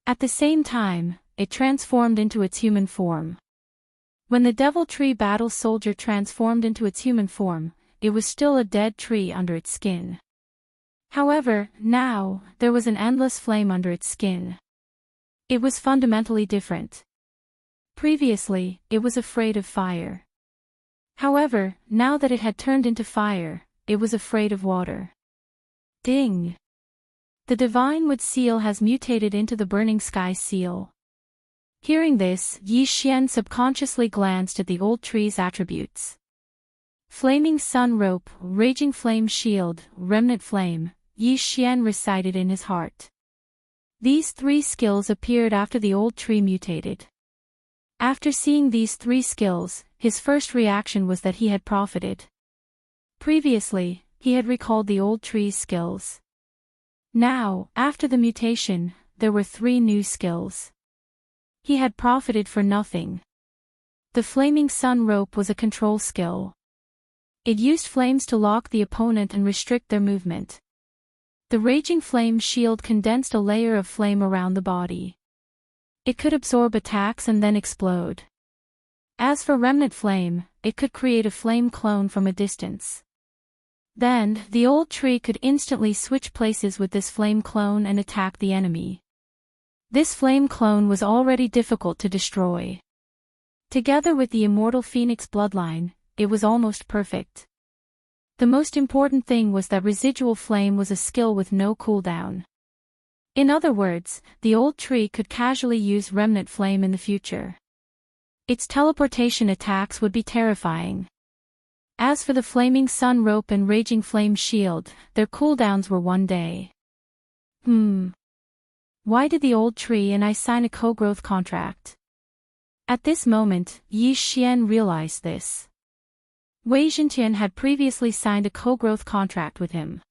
[SPEAKER 1] At the same time, it transformed into its human form. When the devil tree battle soldier transformed into its human form, it was still a dead tree under its skin. However, now, there was an endless flame under its skin. It was fundamentally different. Previously, it was afraid of fire. However, now that it had turned into fire, it was afraid of water. Ding! The Divine Wood seal has mutated into the Burning Sky seal. Hearing this, Yi Xian subconsciously glanced at the old tree's attributes. Flaming Sun Rope, Raging Flame Shield, Remnant Flame, Yi Xian recited in his heart. These three skills appeared after the old tree mutated. After seeing these three skills, his first reaction was that he had profited. Previously, he had recalled the old tree's skills. Now, after the mutation, there were three new skills. He had profited for nothing. The Flaming Sun Rope was a control skill. It used flames to lock the opponent and restrict their movement. The Raging Flame Shield condensed a layer of flame around the body. It could absorb attacks and then explode. As for Remnant Flame, it could create a flame clone from a distance. Then, the old tree could instantly switch places with this flame clone and attack the enemy. This flame clone was already difficult to destroy. Together with the immortal phoenix bloodline, it was almost perfect. The most important thing was that residual flame was a skill with no cooldown. In other words, the old tree could casually use remnant flame in the future. Its teleportation attacks would be terrifying. As for the Flaming Sun Rope and Raging Flame Shield, their cooldowns were 1 day. Why did the old tree and I sign a co-growth contract? At this moment, Yi Xian realized this. Wei Zhentian had previously signed a co-growth contract with him.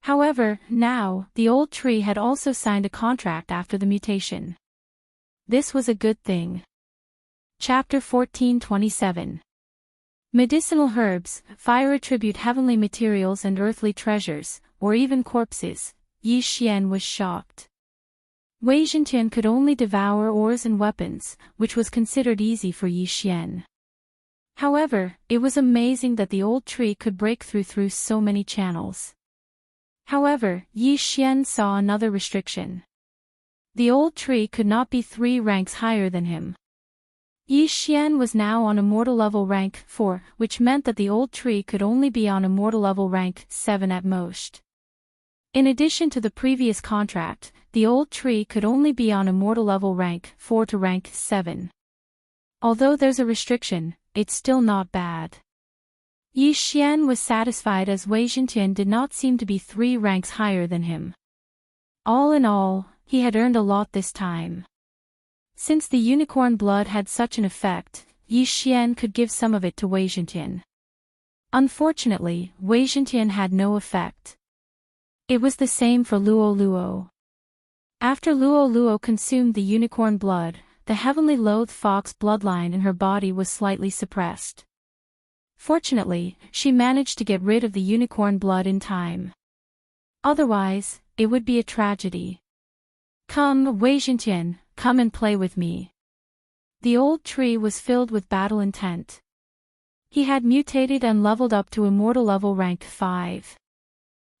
[SPEAKER 1] However, now, the old tree had also signed a contract after the mutation. This was a good thing. Chapter 14:27. Medicinal herbs, fire attribute heavenly materials and earthly treasures, or even corpses. Yi Xian was shocked. Wei Zhentian could only devour ores and weapons, which was considered easy for Yi Xian. However, it was amazing that the old tree could break through so many channels. However, Yi Xian saw another restriction. The old tree could not be 3 ranks higher than him. Yi Xian was now on immortal level rank 4, which meant that the old tree could only be on immortal level rank 7 at most. In addition to the previous contract, the old tree could only be on immortal level rank 4 to rank 7. Although there's a restriction, it's still not bad. Yi Xian was satisfied as Wei Zhentian did not seem to be 3 ranks higher than him. All in all, he had earned a lot this time. Since the unicorn blood had such an effect, Yi Xian could give some of it to Wei Zhentian. Unfortunately, Wei Zhentian had no effect. It was the same for Luo Luo. After Luo Luo consumed the unicorn blood, the heavenly loathed fox bloodline in her body was slightly suppressed. Fortunately, she managed to get rid of the unicorn blood in time. Otherwise, it would be a tragedy. Come, Wei Zhentian, come and play with me. The old tree was filled with battle intent. He had mutated and leveled up to immortal level rank 5.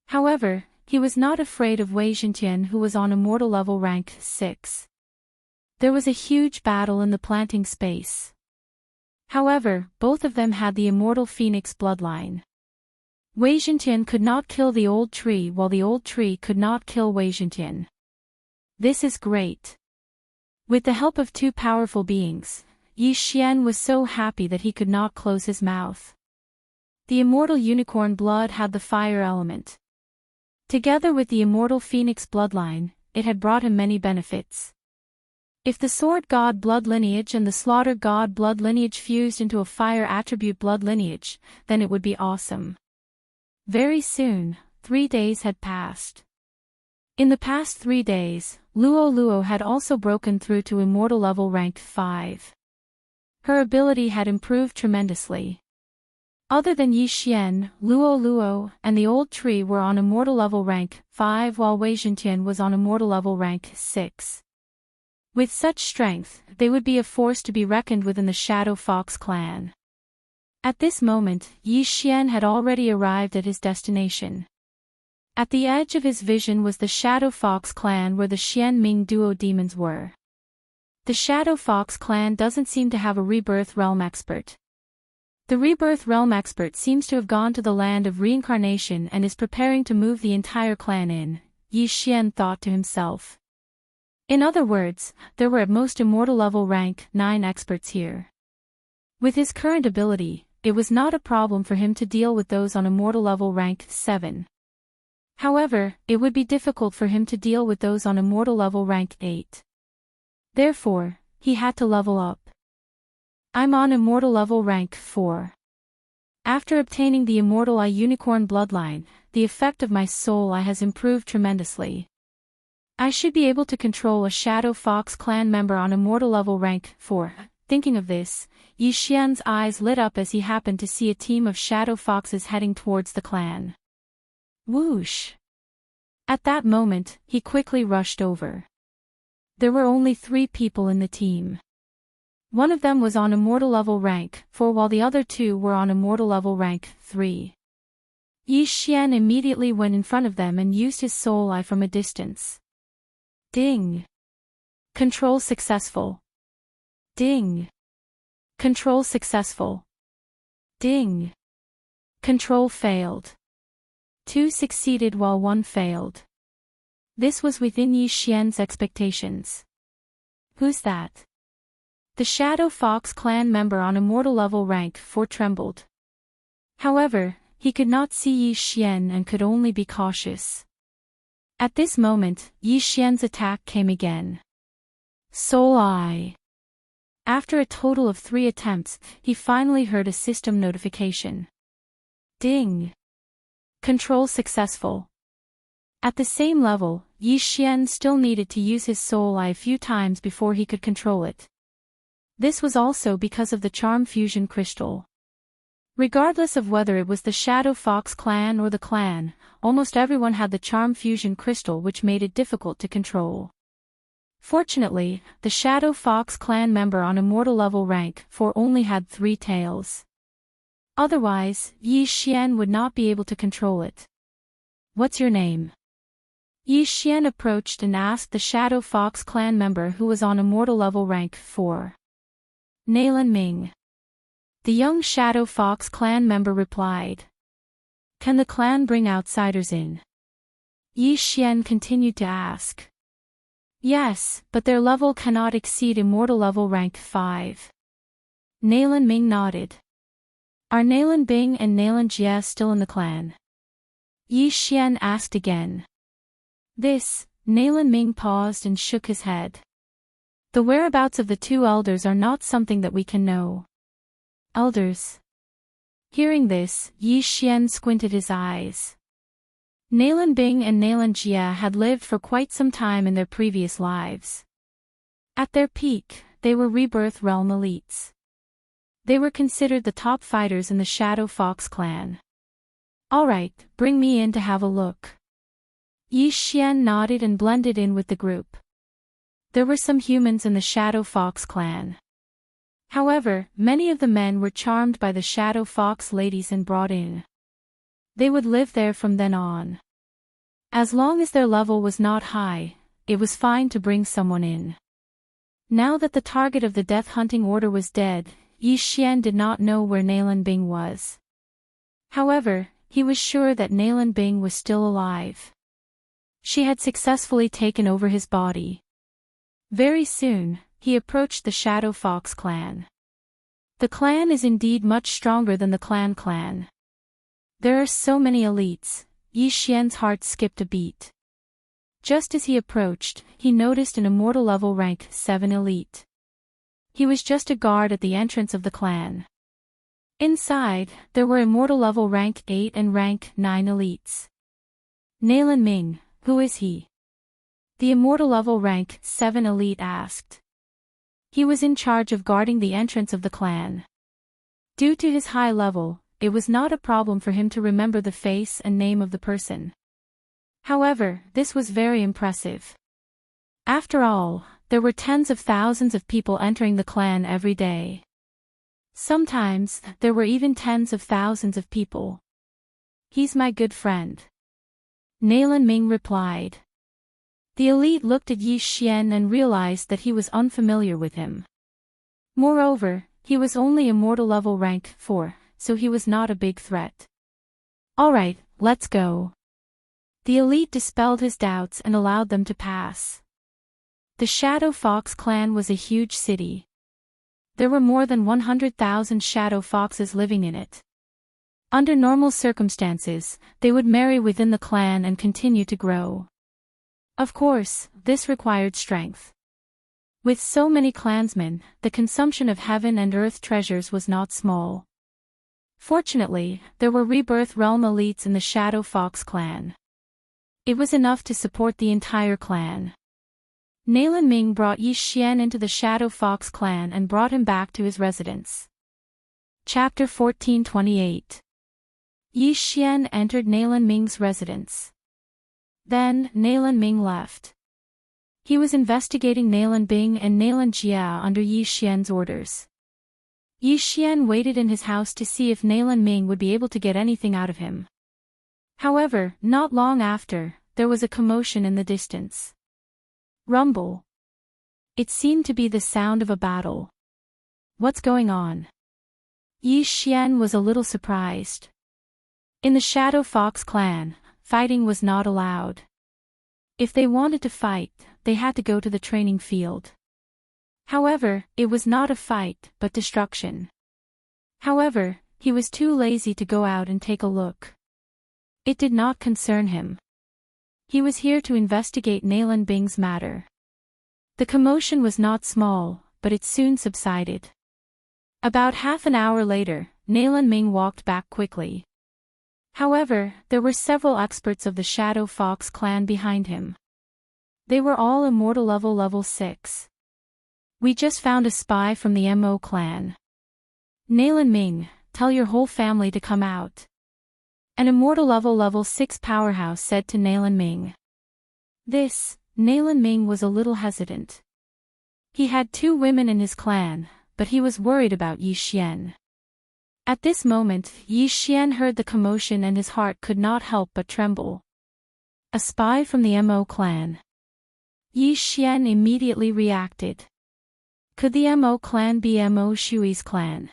[SPEAKER 1] However, he was not afraid of Wei Zhentian, who was on immortal level rank 6. There was a huge battle in the planting space. However, both of them had the immortal phoenix bloodline. Wei Zhentian could not kill the old tree while the old tree could not kill Wei Zhentian. This is great. With the help of 2 powerful beings, Yi Xian was so happy that he could not close his mouth. The immortal unicorn blood had the fire element. Together with the immortal phoenix bloodline, it had brought him many benefits. If the sword god blood lineage and the slaughter god blood lineage fused into a fire attribute blood lineage, then it would be awesome. Very soon, 3 days had passed. In the past 3 days, Luo Luo had also broken through to immortal level rank 5. Her ability had improved tremendously. Other than Yi Xian, Luo Luo, and the old tree were on immortal level rank 5 while Wei Zhentian was on immortal level rank 6. With such strength, they would be a force to be reckoned with in the Shadow Fox clan. At this moment, Yi Xian had already arrived at his destination. At the edge of his vision was the Shadow Fox clan where the Xian Ming duo demons were. The Shadow Fox clan doesn't seem to have a Rebirth Realm expert. The Rebirth Realm expert seems to have gone to the land of reincarnation and is preparing to move the entire clan in, Yi Xian thought to himself. In other words, there were at most immortal level rank 9 experts here. With his current ability, it was not a problem for him to deal with those on immortal level rank 7. However, it would be difficult for him to deal with those on immortal level rank 8. Therefore, he had to level up. I'm on immortal level rank 4. After obtaining the immortal eye unicorn bloodline, the effect of my soul eye has improved tremendously. I should be able to control a Shadow Fox clan member on immortal level rank 4. Thinking of this, Yi Xian's eyes lit up as he happened to see a team of Shadow Foxes heading towards the clan. Whoosh! At that moment, he quickly rushed over. There were only 3 people in the team. One of them was on immortal level rank 4 while the other 2 were on immortal level rank 3. Yi Xian immediately went in front of them and used his soul eye from a distance. Ding! Control successful. Ding! Control successful. Ding! Control failed. 2 succeeded while 1 failed. This was within Yi Xian's expectations. Who's that? The Shadow Fox clan member on immortal level rank 4 trembled. However, he could not see Yi Xian and could only be cautious. At this moment, Yi Xian's attack came again. Soul Eye. After a total of 3 attempts, he finally heard a system notification. Ding! Control successful. At the same level, Yi Xian still needed to use his soul eye a few times before he could control it. This was also because of the charm fusion crystal. Regardless of whether it was the Shadow Fox clan or the clan, almost everyone had the charm fusion crystal, which made it difficult to control. Fortunately, the Shadow Fox clan member on immortal level rank 4 only had 3 tails. Otherwise, Yi Xian would not be able to control it. What's your name? Yi Xian approached and asked the Shadow Fox clan member who was on immortal level rank 4. Nailan Ming. The young Shadow Fox clan member replied. Can the clan bring outsiders in? Yi Xian continued to ask. Yes, but their level cannot exceed immortal level rank 5. Nalan Ming nodded. Are Nalan Bing and Nalan Jia still in the clan? Yi Xian asked again. Nalan Ming paused and shook his head. The whereabouts of the two elders are not something that we can know. Elders? Hearing this, Yi Xian squinted his eyes. Nalan Bing and Nalan Jia had lived for quite some time in their previous lives. At their peak, they were Rebirth Realm elites. They were considered the top fighters in the Shadow Fox clan. Alright, bring me in to have a look. Yi Xian nodded and blended in with the group. There were some humans in the Shadow Fox clan. However, many of the men were charmed by the Shadow Fox ladies and brought in. They would live there from then on. As long as their level was not high, it was fine to bring someone in. Now that the target of the death hunting order was dead, Yi Xian did not know where Nalan Bing was. However, he was sure that Nalan Bing was still alive. She had successfully taken over his body. Very soon, he approached the Shadow Fox clan. The clan is indeed much stronger than the clan. There are so many elites, Yi Xian's heart skipped a beat. Just as he approached, he noticed an immortal level rank 7 elite. He was just a guard at the entrance of the clan. Inside, there were immortal level rank 8 and rank 9 elites. Nalan Ming, who is he? The immortal level rank 7 elite asked. He was in charge of guarding the entrance of the clan. Due to his high level, it was not a problem for him to remember the face and name of the person. However, this was very impressive. After all, there were tens of thousands of people entering the clan every day. Sometimes, there were even tens of thousands of people. He's my good friend. Nalan Ming replied. The elite looked at Yi Xian and realized that he was unfamiliar with him. Moreover, he was only immortal level rank 4, so he was not a big threat. Alright, let's go. The elite dispelled his doubts and allowed them to pass. The Shadow Fox clan was a huge city. There were more than 100,000 Shadow Foxes living in it. Under normal circumstances, they would marry within the clan and continue to grow. Of course, this required strength. With so many clansmen, the consumption of heaven and earth treasures was not small. Fortunately, there were Rebirth Realm elites in the Shadow Fox clan. It was enough to support the entire clan. Nalan Ming brought Yi Xian into the Shadow Fox clan and brought him back to his residence. Chapter 1428. Yi Xian entered Nalan Ming's residence. Then, Nalan Ming left. He was investigating Nalan Bing and Nalan Jia under Yi Xian's orders. Yi Xian waited in his house to see if Nalan Ming would be able to get anything out of him. However, not long after, there was a commotion in the distance. Rumble. It seemed to be the sound of a battle. What's going on? Yi Xian was a little surprised. In the Shadow Fox clan, fighting was not allowed. If they wanted to fight, they had to go to the training field. However, it was not a fight, but destruction. However, he was too lazy to go out and take a look. It did not concern him. He was here to investigate Nalan Bing's matter. The commotion was not small, but it soon subsided. About half an hour later, Nalan Ming walked back quickly. However, there were several experts of the Shadow Fox clan behind him. They were all immortal level 6. We just found a spy from the Mo clan. Nalan Ming, tell your whole family to come out. An immortal level 6 powerhouse said to Nalan Ming. Nalan Ming was a little hesitant. He had 2 women in his clan, but he was worried about Yi Xian. At this moment, Yi Xian heard the commotion and his heart could not help but tremble. A spy from the Mo clan. Yi Xian immediately reacted. Could the Mo clan be Mo Shui's clan?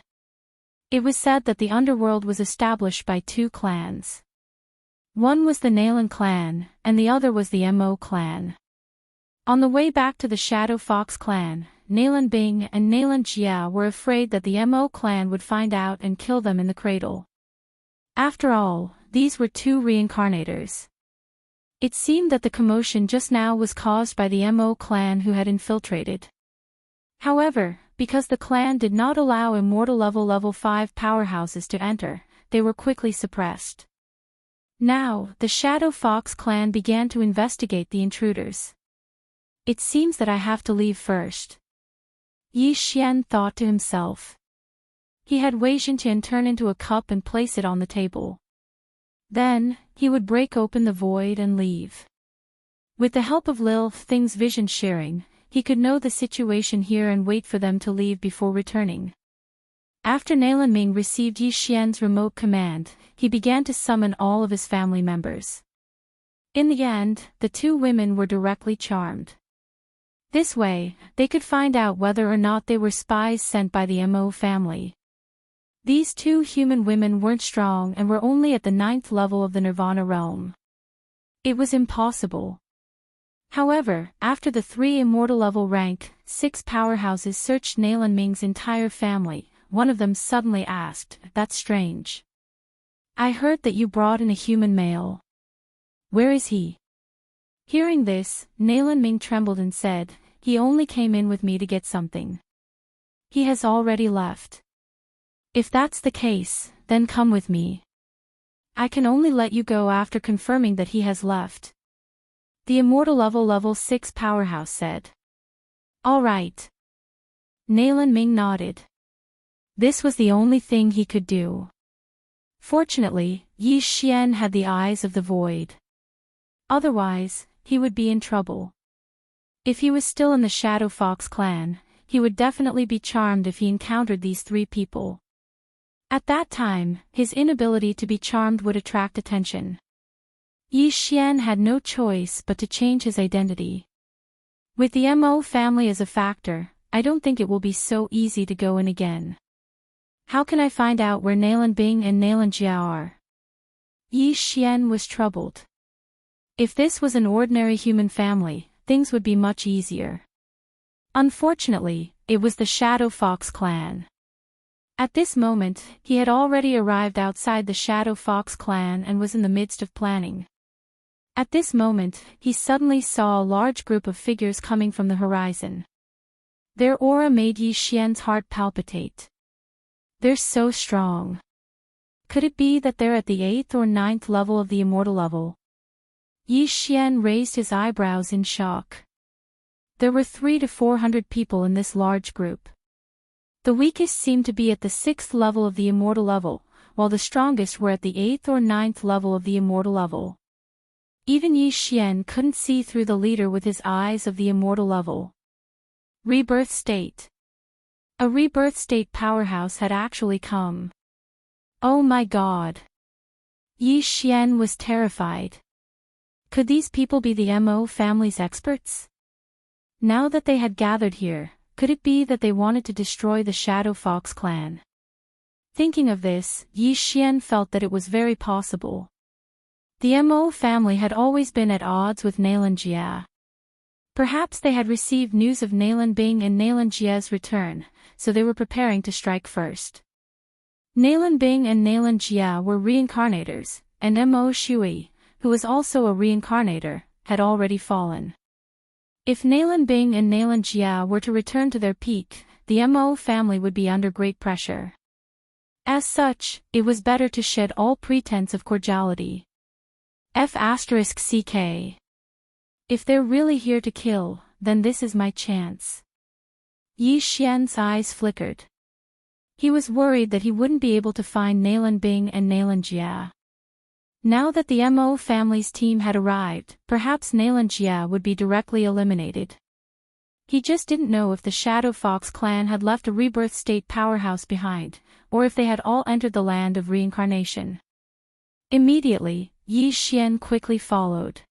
[SPEAKER 1] It was said that the underworld was established by 2 clans. One was the Nalan clan, and the other was the Mo clan. On the way back to the Shadow Fox clan, Nalan Bing and Nalan Jia were afraid that the Mo clan would find out and kill them in the cradle. After all, these were two reincarnators. It seemed that the commotion just now was caused by the Mo clan who had infiltrated. However, because the clan did not allow immortal level 5 powerhouses to enter, they were quickly suppressed. Now, the Shadow Fox clan began to investigate the intruders. It seems that I have to leave first. Yi Xian thought to himself. He had Wei Zhentian turn into a cup and place it on the table. Then, he would break open the void and leave. With the help of Lil Thing's vision sharing, he could know the situation here and wait for them to leave before returning. After Nalan Ming received Yi Xian's remote command, he began to summon all of his family members. In the end, the two women were directly charmed. This way, they could find out whether or not they were spies sent by the Mo family. These two human women weren't strong and were only at the 9th level of the Nirvana realm. It was impossible. However, after the 3 immortal level rank 6 powerhouses searched Nalan Ming's entire family, one of them suddenly asked, "That's strange. I heard that you brought in a human male. Where is he?" Hearing this, Nalan Ming trembled and said, "He only came in with me to get something. He has already left. If that's the case, then come with me. I can only let you go after confirming that he has left." The immortal level 6 powerhouse said. "All right." Nalan Ming nodded. This was the only thing he could do. Fortunately, Yi Xian had the eyes of the void. Otherwise, he would be in trouble. If he was still in the Shadow Fox clan, he would definitely be charmed if he encountered these 3 people. At that time, his inability to be charmed would attract attention. Yi Xian had no choice but to change his identity. With the Mo family as a factor, I don't think it will be so easy to go in again. How can I find out where Nalan Bing and Nalan Jia are? Yi Xian was troubled. If this was an ordinary human family, things would be much easier. Unfortunately, it was the Shadow Fox clan. At this moment, he had already arrived outside the Shadow Fox clan and was in the midst of planning. At this moment, he suddenly saw a large group of figures coming from the horizon. Their aura made Yi Xian's heart palpitate. They're so strong. Could it be that they're at the 8th or 9th level of the immortal level? Yi Xian raised his eyebrows in shock. There were 300 to 400 people in this large group. The weakest seemed to be at the 6th level of the immortal level, while the strongest were at the 8th or 9th level of the immortal level. Even Yi Xian couldn't see through the leader with his eyes of the immortal level. Rebirth state. A rebirth state powerhouse had actually come. Oh my god. Yi Xian was terrified. Could these people be the Mo family's experts? Now that they had gathered here, could it be that they wanted to destroy the Shadow Fox clan? Thinking of this, Yi Xian felt that it was very possible. The Mo family had always been at odds with Nalan Jia. Perhaps they had received news of Nalan Bing and Nalan Jia's return, so they were preparing to strike first. Nalan Bing and Nalan Jia were reincarnators, and Mo Shui, who was also a reincarnator, had already fallen. If Nalan Bing and Nalan Jia were to return to their peak, the Mo family would be under great pressure. As such, it was better to shed all pretense of cordiality. F***ck. If they're really here to kill, then this is my chance. Yi Xian's eyes flickered. He was worried that he wouldn't be able to find Nalan Bing and Nalan Jia. Now that the Mo family's team had arrived, perhaps Nalan Jia would be directly eliminated. He just didn't know if the Shadow Fox clan had left a rebirth state powerhouse behind, or if they had all entered the land of reincarnation. Immediately, Yi Xian quickly followed.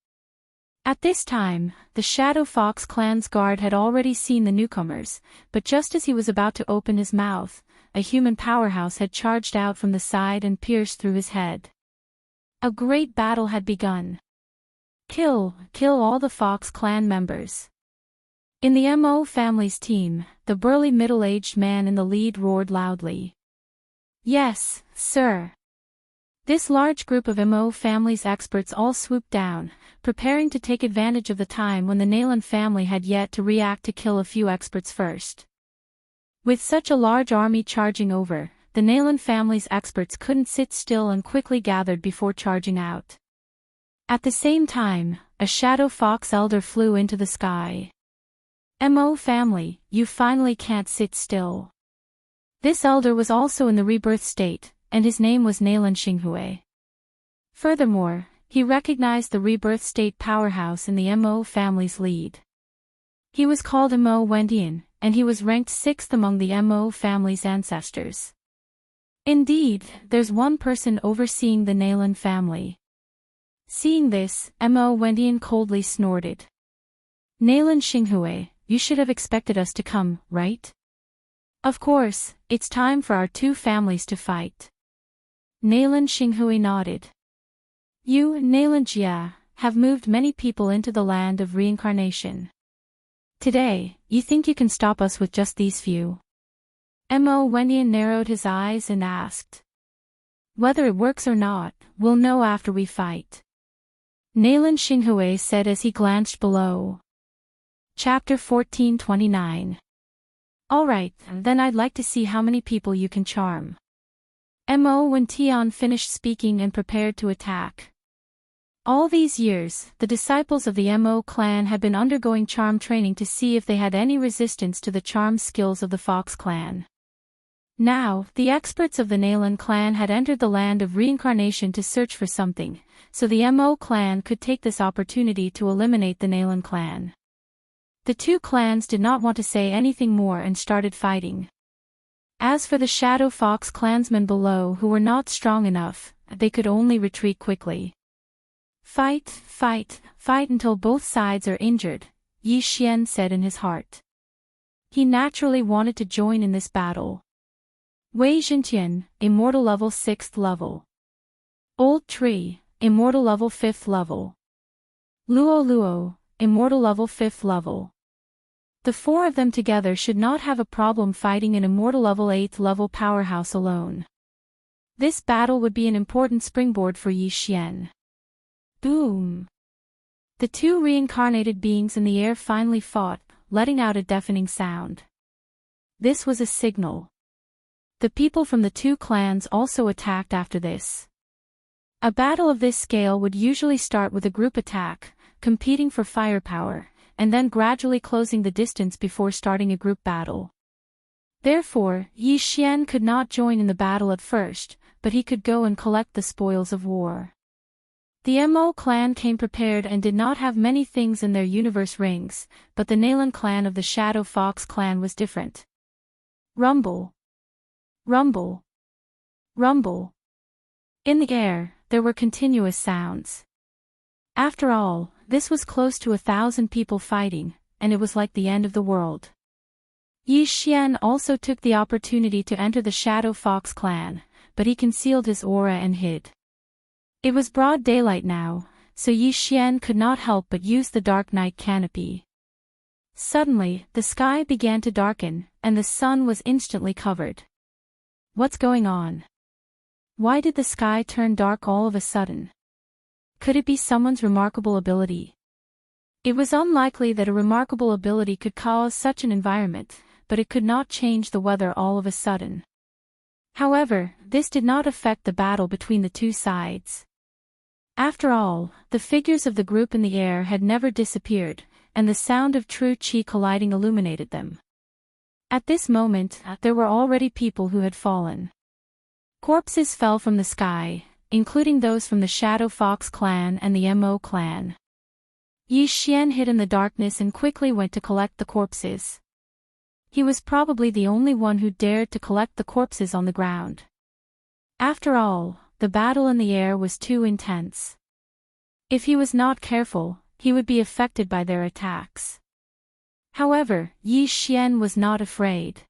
[SPEAKER 1] At this time, the Shadow Fox clan's guard had already seen the newcomers, but just as he was about to open his mouth, a human powerhouse had charged out from the side and pierced through his head. A great battle had begun. Kill all the Fox clan members. In the Mo family's team, the burly middle-aged man in the lead roared loudly. Yes, sir. This large group of Mo family's experts all swooped down, preparing to take advantage of the time when the Nalan family had yet to react to kill a few experts first. With such a large army charging over, the Nalan family's experts couldn't sit still and quickly gathered before charging out. At the same time, a shadow fox elder flew into the sky. Mo family, you finally can't sit still. This elder was also in the rebirth state, and his name was Nalan Xinghue. Furthermore, he recognized the rebirth state powerhouse in the Mo family's lead. He was called Mo Wendian, and he was ranked 6th among the Mo family's ancestors. Indeed, there's one person overseeing the Nalan family. Seeing this, Mo Wendian coldly snorted. Nalan Xinghue, you should have expected us to come, right? Of course, it's time for our two families to fight. Nalan Xinghue nodded. You, Nalan Jia, have moved many people into the land of reincarnation. Today, you think you can stop us with just these few? Mo Wendian narrowed his eyes and asked. Whether it works or not, we'll know after we fight. Nalan Xinghue said as he glanced below. Chapter 1429. Alright, then I'd like to see how many people you can charm. Mo Wendian finished speaking and prepared to attack. All these years, the disciples of the Mo clan had been undergoing charm training to see if they had any resistance to the charm skills of the Fox clan. Now, the experts of the Nalan clan had entered the land of reincarnation to search for something, so the Mo clan could take this opportunity to eliminate the Nalan clan. The two clans did not want to say anything more and started fighting. As for the Shadow Fox clansmen below who were not strong enough, they could only retreat quickly. Fight, fight, fight until both sides are injured, Yi Xian said in his heart. He naturally wanted to join in this battle. Wei Xintian, Immortal level 6th level. Old Tree, Immortal level 5th level. Luo Luo, Immortal level 5th level. The four of them together should not have a problem fighting an Immortal level 8th level powerhouse alone. This battle would be an important springboard for Yi Xian. Boom! The two reincarnated beings in the air finally fought, letting out a deafening sound. This was a signal. The people from the two clans also attacked after this. A battle of this scale would usually start with a group attack, competing for firepower, and then gradually closing the distance before starting a group battle. Therefore, Yi Xian could not join in the battle at first, but he could go and collect the spoils of war. The Mo clan came prepared and did not have many things in their universe rings, but the Nalan clan of the Shadow Fox clan was different. Rumble. Rumble. Rumble. In the air, there were continuous sounds. After all, this was close to 1,000 people fighting, and it was like the end of the world. Yi Xian also took the opportunity to enter the Shadow Fox clan, but he concealed his aura and hid. It was broad daylight now, so Yi Xian could not help but use the dark night canopy. Suddenly, the sky began to darken, and the sun was instantly covered. What's going on? Why did the sky turn dark all of a sudden? Could it be someone's remarkable ability? It was unlikely that a remarkable ability could cause such an environment, but it could not change the weather all of a sudden. However, this did not affect the battle between the two sides. After all, the figures of the group in the air had never disappeared, and the sound of true chi colliding illuminated them. At this moment, there were already people who had fallen. Corpses fell from the sky, including those from the Shadow Fox clan and the Mo clan. Yi Xian hid in the darkness and quickly went to collect the corpses. He was probably the only one who dared to collect the corpses on the ground. After all, the battle in the air was too intense. If he was not careful, he would be affected by their attacks. However, Yi Xian was not afraid.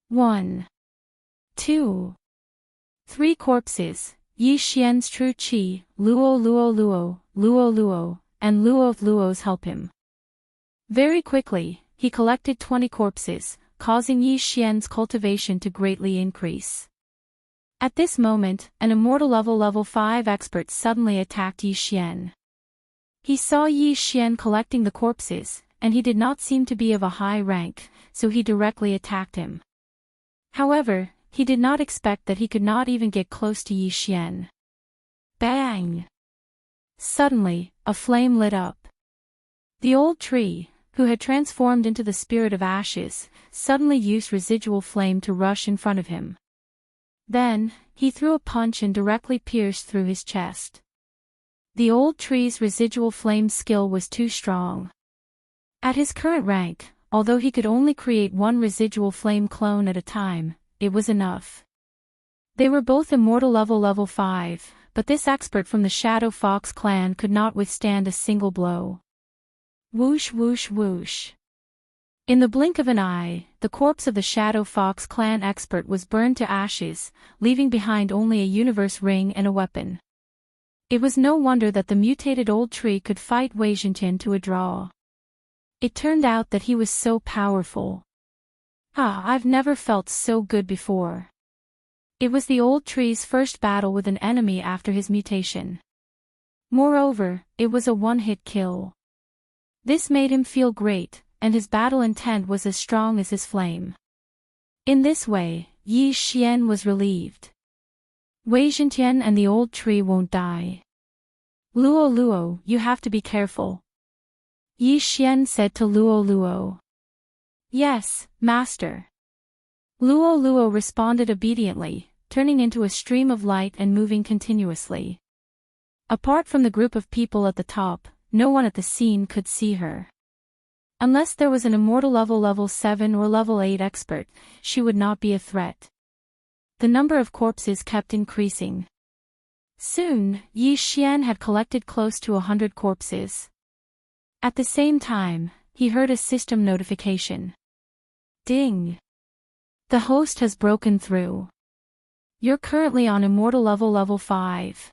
[SPEAKER 1] 1, 2, 3 corpses, Yi Xian's true chi, Luo Luo Luo, Luo Luo, and Luo of Luos help him. Very quickly, he collected 20 corpses, causing Yi Xian's cultivation to greatly increase. At this moment, an immortal level 5 expert suddenly attacked Yi Xian. He saw Yi Xian collecting the corpses, and he did not seem to be of a high rank, so he directly attacked him. However, he did not expect that he could not even get close to Yi Xian. Bang! Suddenly, a flame lit up. The old tree, who had transformed into the spirit of ashes, suddenly used residual flame to rush in front of him. Then, he threw a punch and directly pierced through his chest. The old tree's residual flame skill was too strong. At his current rank, although he could only create one residual flame clone at a time, it was enough. They were both immortal level 5, but this expert from the Shadow Fox clan could not withstand a single blow. Whoosh whoosh whoosh. In the blink of an eye, the corpse of the Shadow Fox clan expert was burned to ashes, leaving behind only a universe ring and a weapon. It was no wonder that the mutated old tree could fight Wei Zhentian to a draw. It turned out that he was so powerful. I've never felt so good before. It was the old tree's first battle with an enemy after his mutation. Moreover, it was a one-hit kill. This made him feel great, and his battle intent was as strong as his flame. In this way, Yi Xian was relieved. Wei Zhentian and the old tree won't die. Luo Luo, you have to be careful. Yi Xian said to Luo Luo. Yes, master. Luo Luo responded obediently, turning into a stream of light and moving continuously. Apart from the group of people at the top, no one at the scene could see her. Unless there was an immortal level 7 or level 8 expert, she would not be a threat. The number of corpses kept increasing. Soon, Yi Xian had collected close to 100 corpses. At the same time, he heard a system notification. Ding! The host has broken through. You're currently on immortal level 5.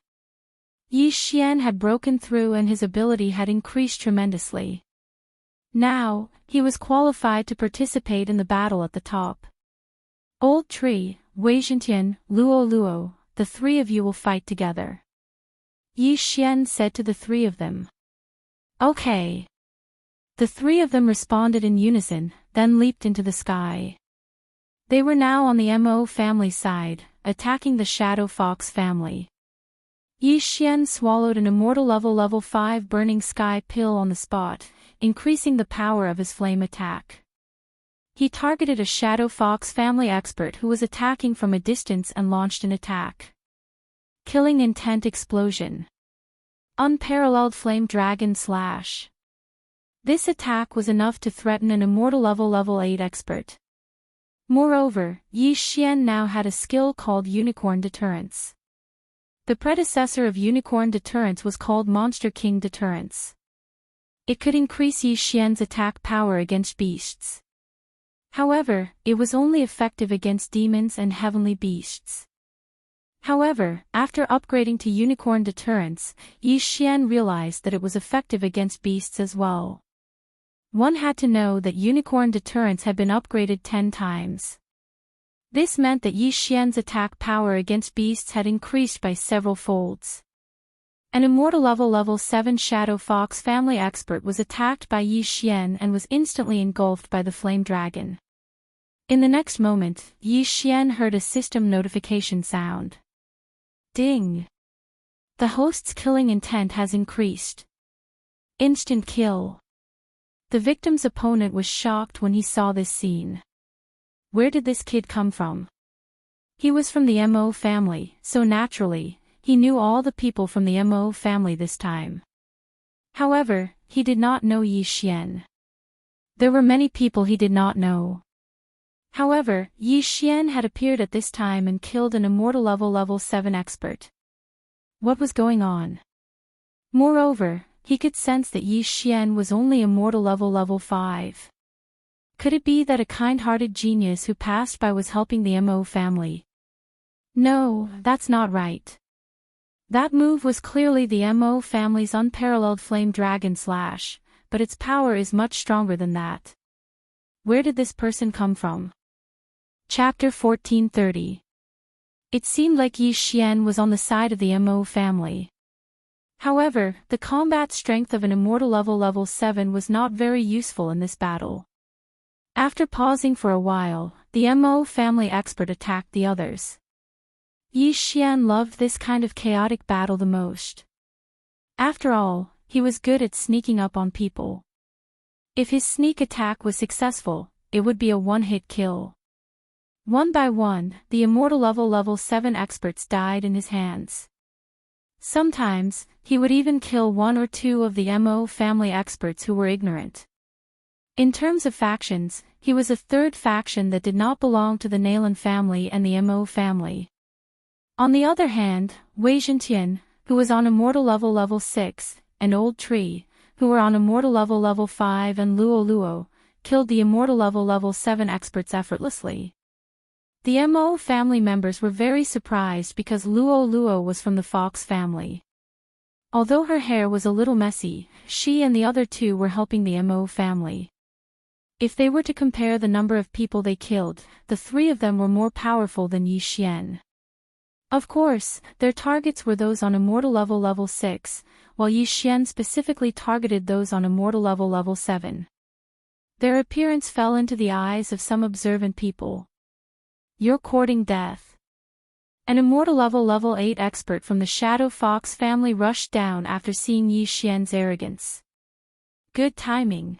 [SPEAKER 1] Yi Xian had broken through and his ability had increased tremendously. Now, he was qualified to participate in the battle at the top. Old Tree, Wei Zhentian, Luo Luo, the three of you will fight together. Yi Xian said to the three of them. Okay. The three of them responded in unison, then leaped into the sky. They were now on the Mo family side, attacking the Shadow Fox family. Yi Xian swallowed an immortal level 5 burning sky pill on the spot, increasing the power of his flame attack. He targeted a Shadow Fox family expert who was attacking from a distance and launched an attack. Killing intent explosion. Unparalleled flame dragon slash. This attack was enough to threaten an immortal level 8 expert. Moreover, Yi Xian now had a skill called Unicorn Deterrence. The predecessor of Unicorn Deterrence was called Monster King Deterrence. It could increase Yi Xian's attack power against beasts. However, it was only effective against demons and heavenly beasts. However, after upgrading to Unicorn Deterrence, Yi Xian realized that it was effective against beasts as well. One had to know that Unicorn Deterrence had been upgraded 10 times. This meant that Yi Xian's attack power against beasts had increased by several folds. An immortal level 7 Shadow Fox family expert was attacked by Yi Xian and was instantly engulfed by the flame dragon. In the next moment, Yi Xian heard a system notification sound. Ding! The host's killing intent has increased. Instant kill. The victim's opponent was shocked when he saw this scene. Where did this kid come from? He was from the Mo family, so naturally, he knew all the people from the Mo family this time. However, he did not know Yi Xian. There were many people he did not know. However, Yi Xian had appeared at this time and killed an immortal level 7 expert. What was going on? Moreover, he could sense that Yi Xian was only immortal level 5. Could it be that a kind-hearted genius who passed by was helping the Mo family? No, that's not right. That move was clearly the Mo family's unparalleled flame dragon slash, but its power is much stronger than that. Where did this person come from? Chapter 1430. It seemed like Yi Xian was on the side of the Mo family. However, the combat strength of an immortal level 7 was not very useful in this battle. After pausing for a while, the Mo family expert attacked the others. Yi Xian loved this kind of chaotic battle the most. After all, he was good at sneaking up on people. If his sneak attack was successful, it would be a one-hit kill. One by one, the immortal level 7 experts died in his hands. Sometimes, he would even kill one or two of the Mo family experts who were ignorant. In terms of factions, he was a third faction that did not belong to the Nalan family and the Mo family. On the other hand, Wei Zhentian, who was on immortal level 6, and Old Tree, who were on immortal level 5, and Luo, killed the immortal level 7 experts effortlessly. The Mo family members were very surprised because Luo was from the Fox family. Although her hair was a little messy, she and the other two were helping the Mo family. If they were to compare the number of people they killed, the three of them were more powerful than Yi Xian. Of course, their targets were those on immortal level 6, while Yi Xian specifically targeted those on immortal level 7. Their appearance fell into the eyes of some observant people. You're courting death. An immortal level 8 expert from the Shadow Fox family rushed down after seeing Yi Xian's arrogance. Good timing.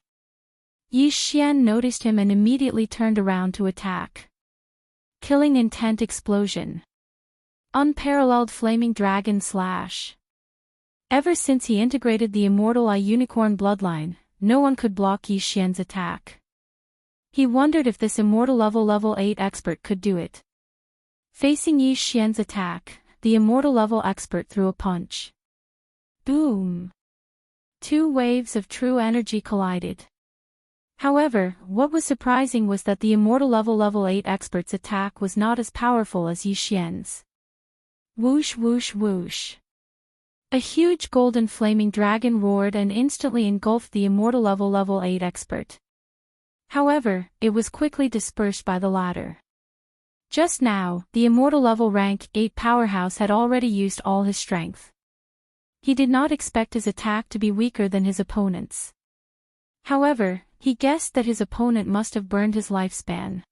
[SPEAKER 1] Yi Xian noticed him and immediately turned around to attack. Killing intent explosion. Unparalleled flaming dragon slash. Ever since he integrated the immortal unicorn bloodline, no one could block Yi Xian's attack. He wondered if this immortal level 8 expert could do it. Facing Yi Xian's attack, the immortal level expert threw a punch. Boom! Two waves of true energy collided. However, what was surprising was that the immortal level 8 expert's attack was not as powerful as Yi Xian's. Whoosh whoosh whoosh. A huge golden flaming dragon roared and instantly engulfed the immortal level 8 expert. However, it was quickly dispersed by the latter. Just now, the immortal level rank 8 powerhouse had already used all his strength. He did not expect his attack to be weaker than his opponent's. However, he guessed that his opponent must have burned his lifespan.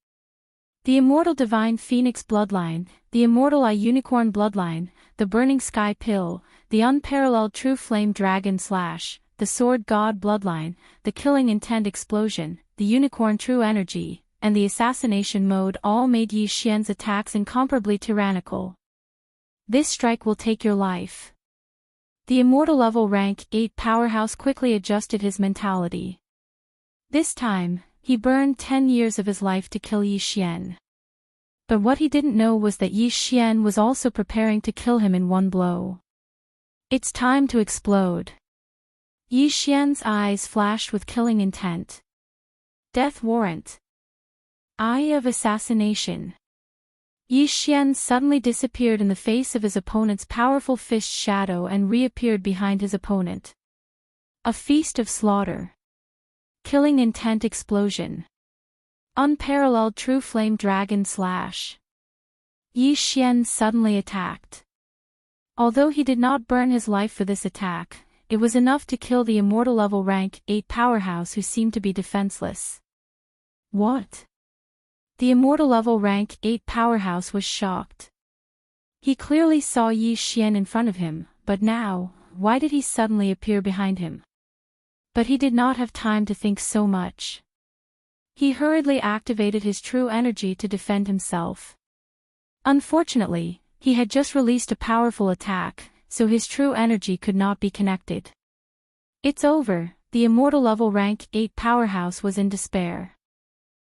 [SPEAKER 1] The immortal divine phoenix bloodline, the immortal unicorn bloodline, the burning sky pill, the unparalleled true flame dragon slash, the sword god bloodline, the killing intent explosion, the unicorn true energy, and the assassination mode all made Yi Xian's attacks incomparably tyrannical. This strike will take your life. The immortal level rank 8 powerhouse quickly adjusted his mentality. This time, he burned 10 years of his life to kill Yi Xian. But what he didn't know was that Yi Xian was also preparing to kill him in one blow. It's time to explode. Yi Xian's eyes flashed with killing intent. Death warrant. Eye of assassination. Yi Xian suddenly disappeared in the face of his opponent's powerful fist shadow and reappeared behind his opponent. A feast of slaughter. Killing intent explosion. Unparalleled true flame dragon slash. Yi Xian suddenly attacked. Although he did not burn his life for this attack, it was enough to kill the immortal level rank 8 powerhouse who seemed to be defenseless. What? The immortal level rank 8 powerhouse was shocked. He clearly saw Yi Xian in front of him, but now, why did he suddenly appear behind him? But he did not have time to think so much. He hurriedly activated his true energy to defend himself. Unfortunately, he had just released a powerful attack, so his true energy could not be connected. It's over, the immortal level rank 8 powerhouse was in despair.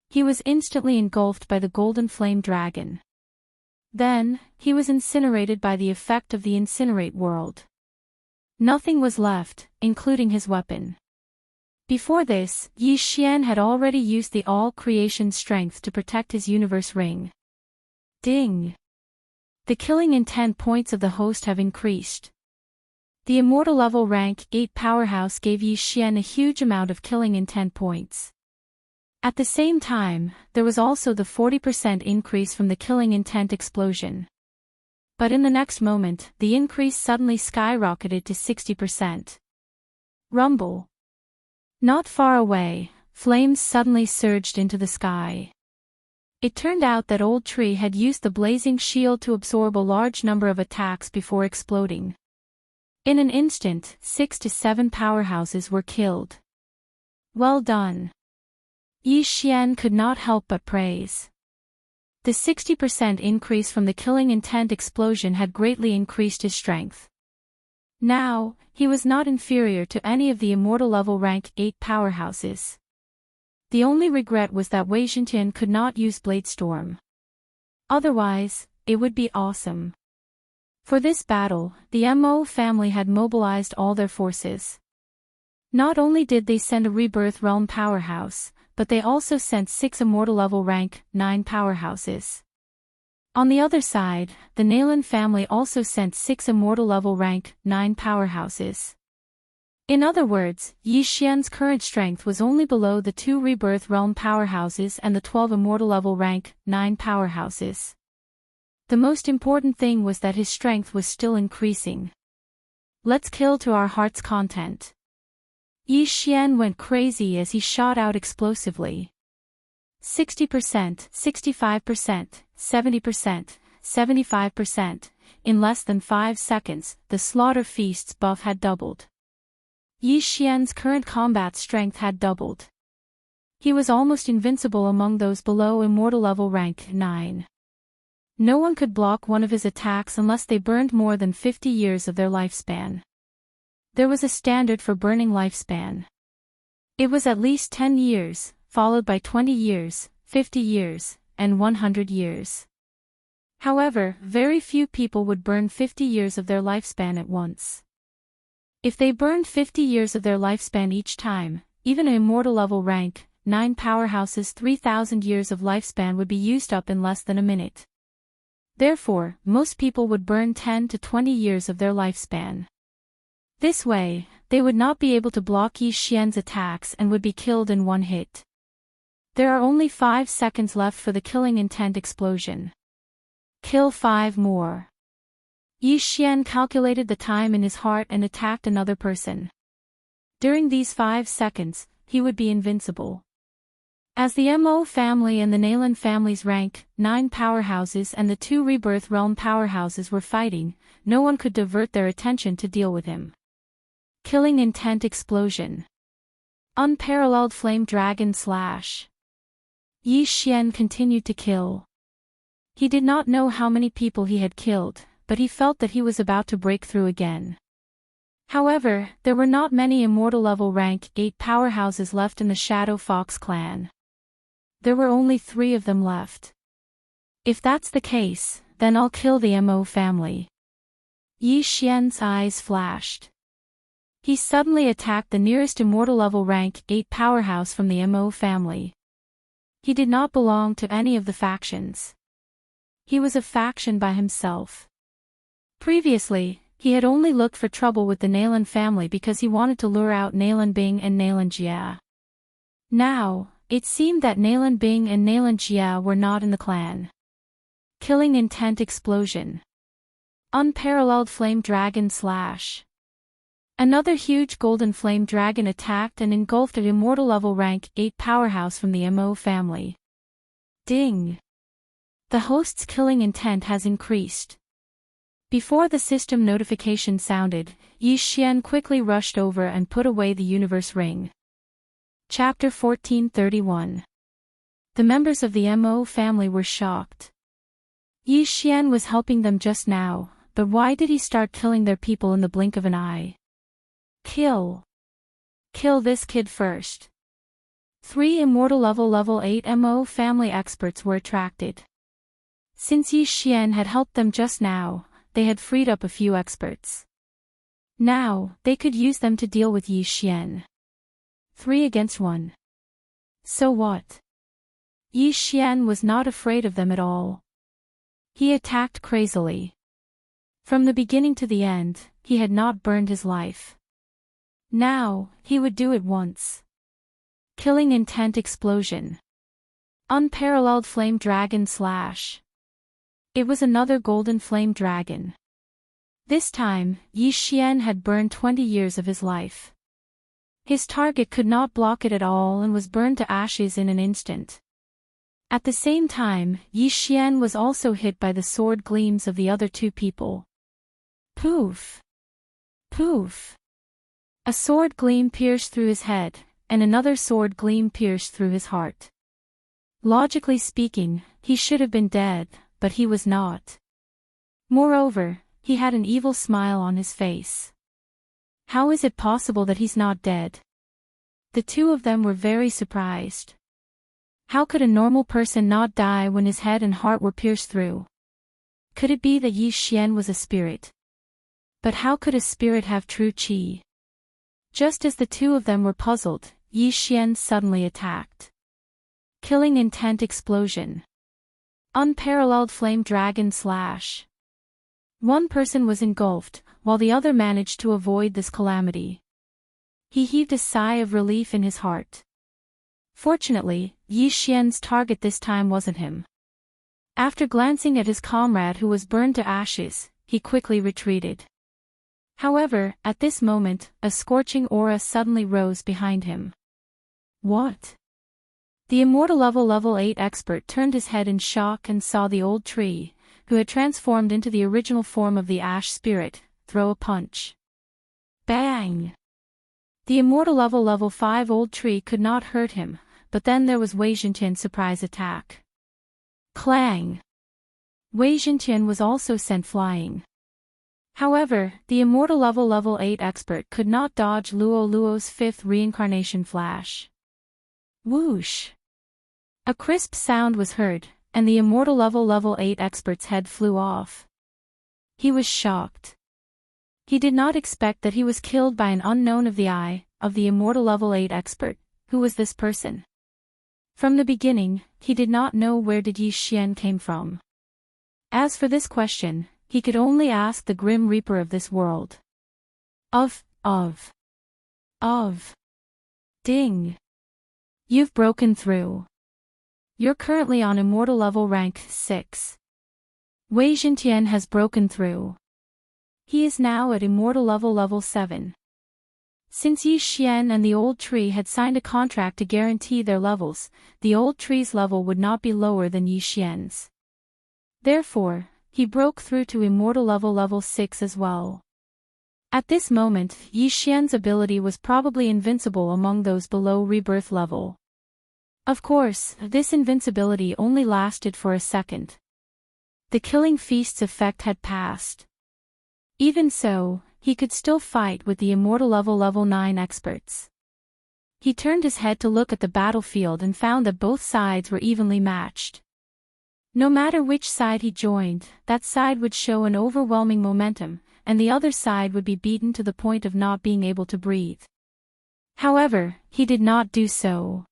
[SPEAKER 1] He was instantly engulfed by the golden flame dragon. Then, he was incinerated by the effect of the incinerate world. Nothing was left, including his weapon. Before this, Yi Xian had already used the all-creation strength to protect his universe ring. Ding! The killing intent points of the host have increased. The immortal level rank 8 powerhouse gave Yi Xian a huge amount of killing intent points. At the same time, there was also the 40% increase from the killing intent explosion. But in the next moment, the increase suddenly skyrocketed to 60%. Rumble. Not far away, flames suddenly surged into the sky. It turned out that Old Tree had used the blazing shield to absorb a large number of attacks before exploding. In an instant, 6 to 7 powerhouses were killed. Well done. Yi Xian could not help but praise. The 60% increase from the killing intent explosion had greatly increased his strength. Now, he was not inferior to any of the immortal level rank 8 powerhouses. The only regret was that Wei Zhentian could not use Blade Storm. Otherwise, it would be awesome. For this battle, the Mo family had mobilized all their forces. Not only did they send a Rebirth Realm powerhouse, but they also sent 6 immortal level rank 9 powerhouses. On the other side, the Nalan family also sent 6 immortal level rank 9 powerhouses. In other words, Yi Xian's current strength was only below the 2 Rebirth Realm powerhouses and the 12 immortal level rank 9 powerhouses. The most important thing was that his strength was still increasing. Let's kill to our heart's content. Yi Xian went crazy as he shot out explosively. 60%, 65%, 70%, 75%. In less than 5 seconds, the Slaughter Feast's buff had doubled. Yi Xian's current combat strength had doubled. He was almost invincible among those below immortal level rank 9. No one could block one of his attacks unless they burned more than 50 years of their lifespan. There was a standard for burning lifespan. It was at least 10 years, followed by 20 years, 50 years, and 100 years. However, very few people would burn 50 years of their lifespan at once. If they burned 50 years of their lifespan each time, even an immortal level rank 9 powerhouse's 3,000 years of lifespan would be used up in less than a minute. Therefore, most people would burn 10 to 20 years of their lifespan. This way, they would not be able to block Yi Xian's attacks and would be killed in one hit. There are only 5 seconds left for the killing intent explosion. Kill 5 more. Yi Xian calculated the time in his heart and attacked another person. During these 5 seconds, he would be invincible. As the Mo family and the Nalan family's rank 9 powerhouses and the 2 Rebirth Realm powerhouses were fighting, no one could divert their attention to deal with him. Killing intent explosion. Unparalleled flame dragon slash. Yi Xian continued to kill. He did not know how many people he had killed, but he felt that he was about to break through again. However, there were not many immortal level rank 8 powerhouses left in the Shadow Fox clan. There were only 3 of them left. If that's the case, then I'll kill the Mo family. Yi Xian's eyes flashed. He suddenly attacked the nearest immortal level rank 8 powerhouse from the Mo family. He did not belong to any of the factions. He was a faction by himself. Previously, he had only looked for trouble with the Nalan family because he wanted to lure out Nalan Bing and Nalan Jia. Now, it seemed that Nalan Bing and Nalan Jia were not in the clan. Killing intent explosion. Unparalleled flame dragon slash. Another huge golden flame dragon attacked and engulfed an immortal level rank 8 powerhouse from the Mo family. Ding! The host's killing intent has increased. Before the system notification sounded, Yi Xian quickly rushed over and put away the universe ring. Chapter 1431. The members of the Mo family were shocked. Yi Xian was helping them just now, but why did he start killing their people in the blink of an eye? Kill. Kill this kid first. 3 immortal level 8 Mo family experts were attracted. Since Yi Xian had helped them just now, they had freed up a few experts. Now, they could use them to deal with Yi Xian. 3 against 1. So what? Yi Xian was not afraid of them at all. He attacked crazily. From the beginning to the end, he had not burned his life. Now, he would do it once. Killing intent explosion. Unparalleled flame dragon slash. It was another golden flame dragon. This time, Yi Xian had burned 20 years of his life. His target could not block it at all and was burned to ashes in an instant. At the same time, Yi Xian was also hit by the sword gleams of the other two people. Poof! Poof! A sword gleam pierced through his head, and another sword gleam pierced through his heart. Logically speaking, he should have been dead, but he was not. Moreover, he had an evil smile on his face. How is it possible that he's not dead? The two of them were very surprised. How could a normal person not die when his head and heart were pierced through? Could it be that Yi Xian was a spirit? But how could a spirit have true qi? Just as the two of them were puzzled, Yi Xian suddenly attacked. Killing intent explosion. Unparalleled flame dragon slash. One person was engulfed, while the other managed to avoid this calamity. He heaved a sigh of relief in his heart. Fortunately, Yi Xian's target this time wasn't him. After glancing at his comrade who was burned to ashes, he quickly retreated. However, at this moment, a scorching aura suddenly rose behind him. What? The immortal level 8 expert turned his head in shock and saw the old tree, who had transformed into the original form of the ash spirit, throw a punch. Bang! The immortal level 5 old tree could not hurt him, but then there was Wei Zhentian's surprise attack. Clang! Wei Zhentian was also sent flying. However, the immortal level 8 expert could not dodge Luo's fifth reincarnation flash. Whoosh! A crisp sound was heard, and the immortal level 8 expert's head flew off. He was shocked. He did not expect that he was killed by an unknown of the eye, of the immortal level 8 expert. Who was this person? From the beginning, he did not know where did Yi Xian came from. As for this question, he could only ask the Grim Reaper of this world. Of. Ding. You've broken through. You're currently on immortal level rank 6. Wei Zhentian has broken through. He is now at immortal level 7. Since Yi Xian and the old tree had signed a contract to guarantee their levels, the old tree's level would not be lower than Yi Xian's. Therefore, he broke through to immortal level 6 as well. At this moment, Yi Xian's ability was probably invincible among those below rebirth level. Of course, this invincibility only lasted for a second. The killing feast's effect had passed. Even so, he could still fight with the immortal level 9 experts. He turned his head to look at the battlefield and found that both sides were evenly matched. No matter which side he joined, that side would show an overwhelming momentum, and the other side would be beaten to the point of not being able to breathe. However, he did not do so.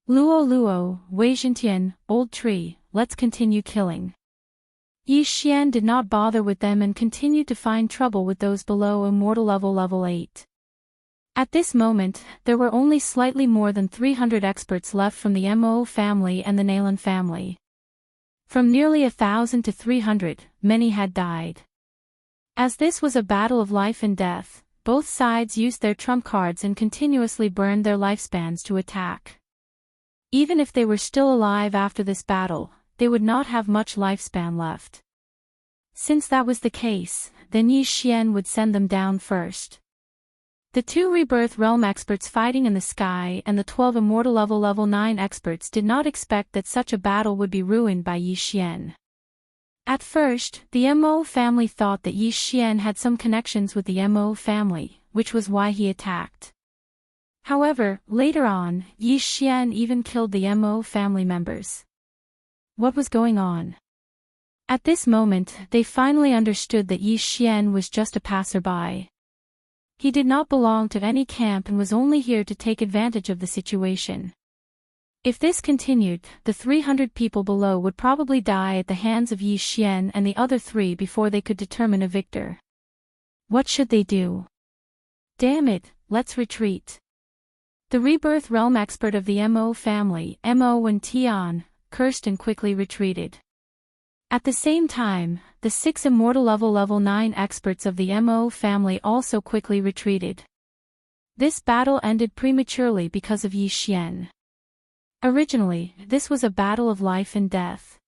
[SPEAKER 1] Luo, Wei Zhentian, old tree, let's continue killing. Yi Xian did not bother with them and continued to find trouble with those below immortal level 8. At this moment, there were only slightly more than 300 experts left from the Mo family and the Nalan family. From nearly 1,000 to 300, many had died. As this was a battle of life and death, both sides used their trump cards and continuously burned their lifespans to attack. Even if they were still alive after this battle, they would not have much lifespan left. Since that was the case, then Yi Xian would send them down first. The 2 Rebirth Realm experts fighting in the sky and the 12 Immortal level 9 experts did not expect that such a battle would be ruined by Yi Xian. At first, the Mo family thought that Yi Xian had some connections with the Mo family, which was why he attacked. However, later on, Yi Xian even killed the Mo family members. What was going on? At this moment, they finally understood that Yi Xian was just a passerby. He did not belong to any camp and was only here to take advantage of the situation. If this continued, the 300 people below would probably die at the hands of Yi Xian and the other three before they could determine a victor. What should they do? Damn it, let's retreat. The Rebirth Realm expert of the Mo family, Mo and Tian, cursed and quickly retreated. At the same time, the 6 immortal level 9 experts of the Mo family also quickly retreated. This battle ended prematurely because of Yi Xian. Originally, this was a battle of life and death.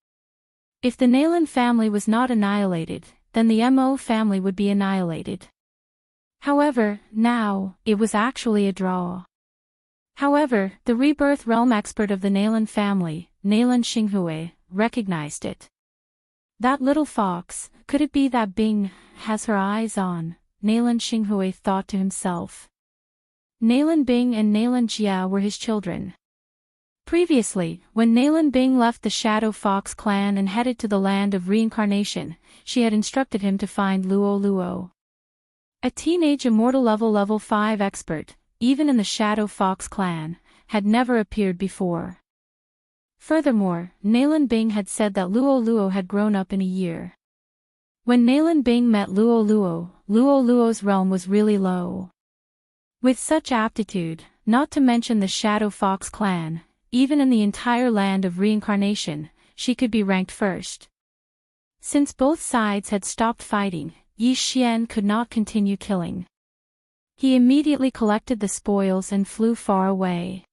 [SPEAKER 1] If the Nalan family was not annihilated, then the Mo family would be annihilated. However, now, it was actually a draw. However, the Rebirth Realm expert of the Nalan family, Nalan Xinghui, recognized it. That little fox, could it be that Bing has her eyes on? Nalan Xinghui thought to himself. Nalan Bing and Nalan Jia were his children. Previously, when Nalan Bing left the Shadow Fox clan and headed to the land of reincarnation, she had instructed him to find Luo Luo. A teenage immortal level 5 expert, even in the Shadow Fox clan, had never appeared before. Furthermore, Nalan Bing had said that Luo Luo had grown up in a year. When Nalan Bing met Luo Luo's realm was really low. With such aptitude, not to mention the Shadow Fox clan, even in the entire land of reincarnation, she could be ranked first. Since both sides had stopped fighting, Yi Xian could not continue killing. He immediately collected the spoils and flew far away.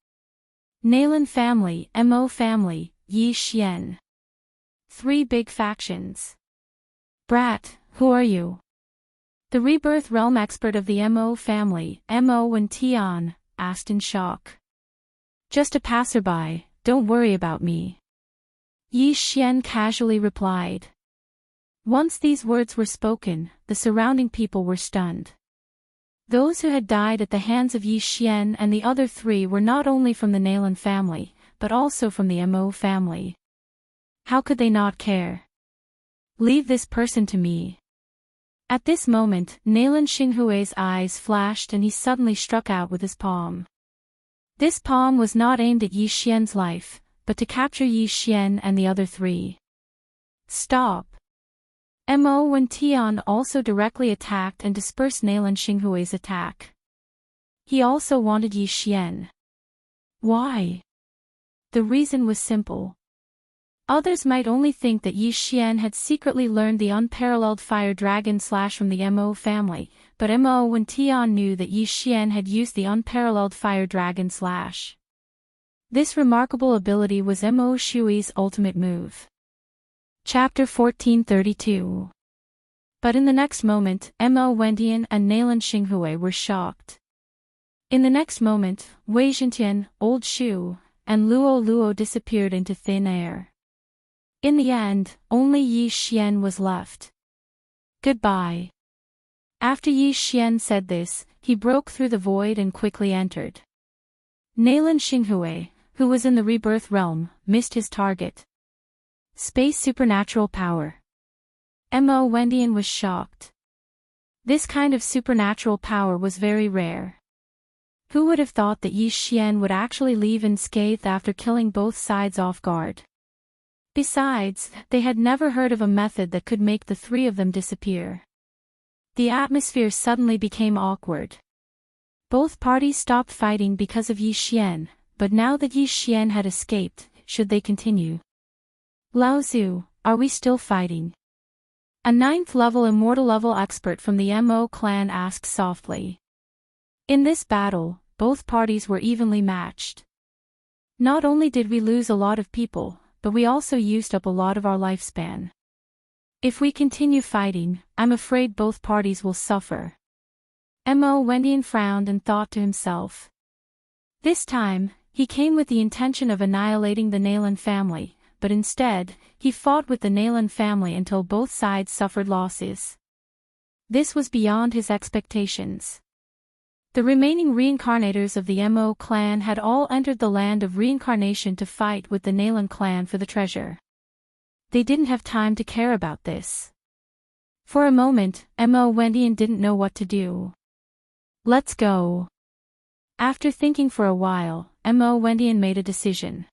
[SPEAKER 1] Nalan family, Mo family, Yi Xian. 3 big factions. Brat, who are you? The Rebirth Realm expert of the Mo family, Mo and Tian, asked in shock. Just a passerby, don't worry about me. Yi Xian casually replied. Once these words were spoken, the surrounding people were stunned. Those who had died at the hands of Yi Xian and the other 3 were not only from the Nalan family, but also from the Mo family. How could they not care? Leave this person to me. At this moment, Nalan Xinghui's eyes flashed and he suddenly struck out with his palm. This palm was not aimed at Yi Xian's life, but to capture Yi Xian and the other 3. Stop! Mo and Tian also directly attacked and dispersed Nalan Xinghui's attack. He also wanted Yi Xian. Why? The reason was simple. Others might only think that Yi Xian had secretly learned the unparalleled fire dragon slash from the Mo family, but Mo and Tian knew that Yi Xian had used the unparalleled fire dragon slash. This remarkable ability was Mo Shui's ultimate move. Chapter 1432. But in the next moment, Mo Wendian and Nalan Xinghui were shocked. In the next moment, Wei Zhentian, Old Shu, and Luo Luo disappeared into thin air. In the end, only Yi Xian was left. Goodbye. After Yi Xian said this, he broke through the void and quickly entered. Nalan Xinghui, who was in the Rebirth realm, missed his target. Space supernatural power. Mo Wendian was shocked. This kind of supernatural power was very rare. Who would have thought that Yi Xian would actually leave unscathed after killing both sides off guard? Besides, they had never heard of a method that could make the 3 of them disappear. The atmosphere suddenly became awkward. Both parties stopped fighting because of Yi Xian, but now that Yi Xian had escaped, should they continue? Lao Zhu, are we still fighting? A 9th level immortal level expert from the Mo clan asked softly. In this battle, both parties were evenly matched. Not only did we lose a lot of people, but we also used up a lot of our lifespan. If we continue fighting, I'm afraid both parties will suffer. Mo Wendian frowned and thought to himself. This time, he came with the intention of annihilating the Nalan family, but instead, he fought with the Nalan family until both sides suffered losses. This was beyond his expectations. The remaining reincarnators of the Mo clan had all entered the land of reincarnation to fight with the Nalan clan for the treasure. They didn't have time to care about this. For a moment, Mo Wendian didn't know what to do. Let's go. After thinking for a while, Mo Wendian made a decision.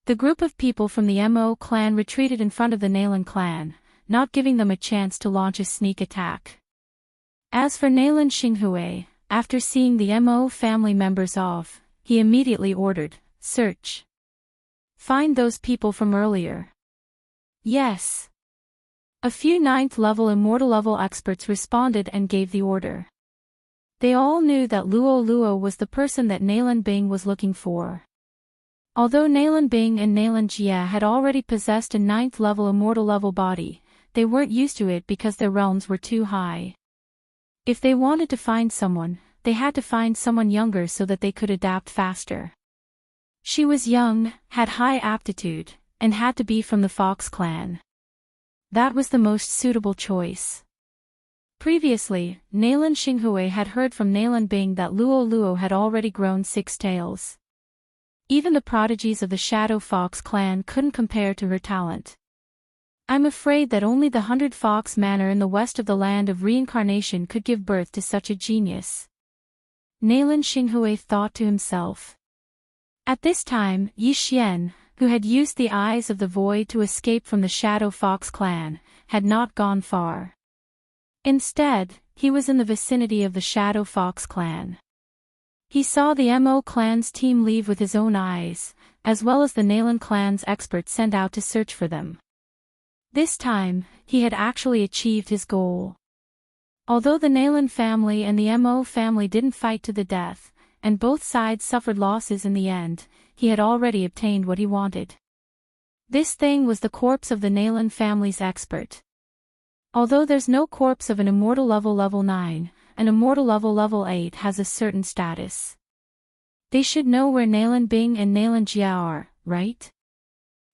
[SPEAKER 1] The group of people from the Mo clan retreated in front of the Nalan clan, not giving them a chance to launch a sneak attack. As for Nalan Xinghui, after seeing the Mo family members off, he immediately ordered, "Search. Find those people from earlier." Yes. A few 9th level immortal level experts responded and gave the order. They all knew that Luo Luo was the person that Nalan Bing was looking for. Although Nalan Bing and Nalan Jia had already possessed a 9th level immortal level body, they weren't used to it because their realms were too high. If they wanted to find someone, they had to find someone younger so that they could adapt faster. She was young, had high aptitude, and had to be from the Fox clan. That was the most suitable choice. Previously, Nalan Xinghui had heard from Nalan Bing that Luo Luo had already grown 6 tails. Even the prodigies of the Shadow Fox clan couldn't compare to her talent. I'm afraid that only the 100 Fox Manor in the west of the land of reincarnation could give birth to such a genius. Nalan Xinghui thought to himself. At this time, Yi Xian, who had used the eyes of the void to escape from the Shadow Fox clan, had not gone far. Instead, he was in the vicinity of the Shadow Fox clan. He saw the Mo clan's team leave with his own eyes, as well as the Nalan clan's experts sent out to search for them. This time, he had actually achieved his goal. Although the Nalan family and the Mo family didn't fight to the death, and both sides suffered losses in the end, he had already obtained what he wanted. This thing was the corpse of the Nalan family's expert. Although there's no corpse of an immortal level 9, an immortal level 8 has a certain status. They should know where Nalan Bing and Nalan Jia are, right?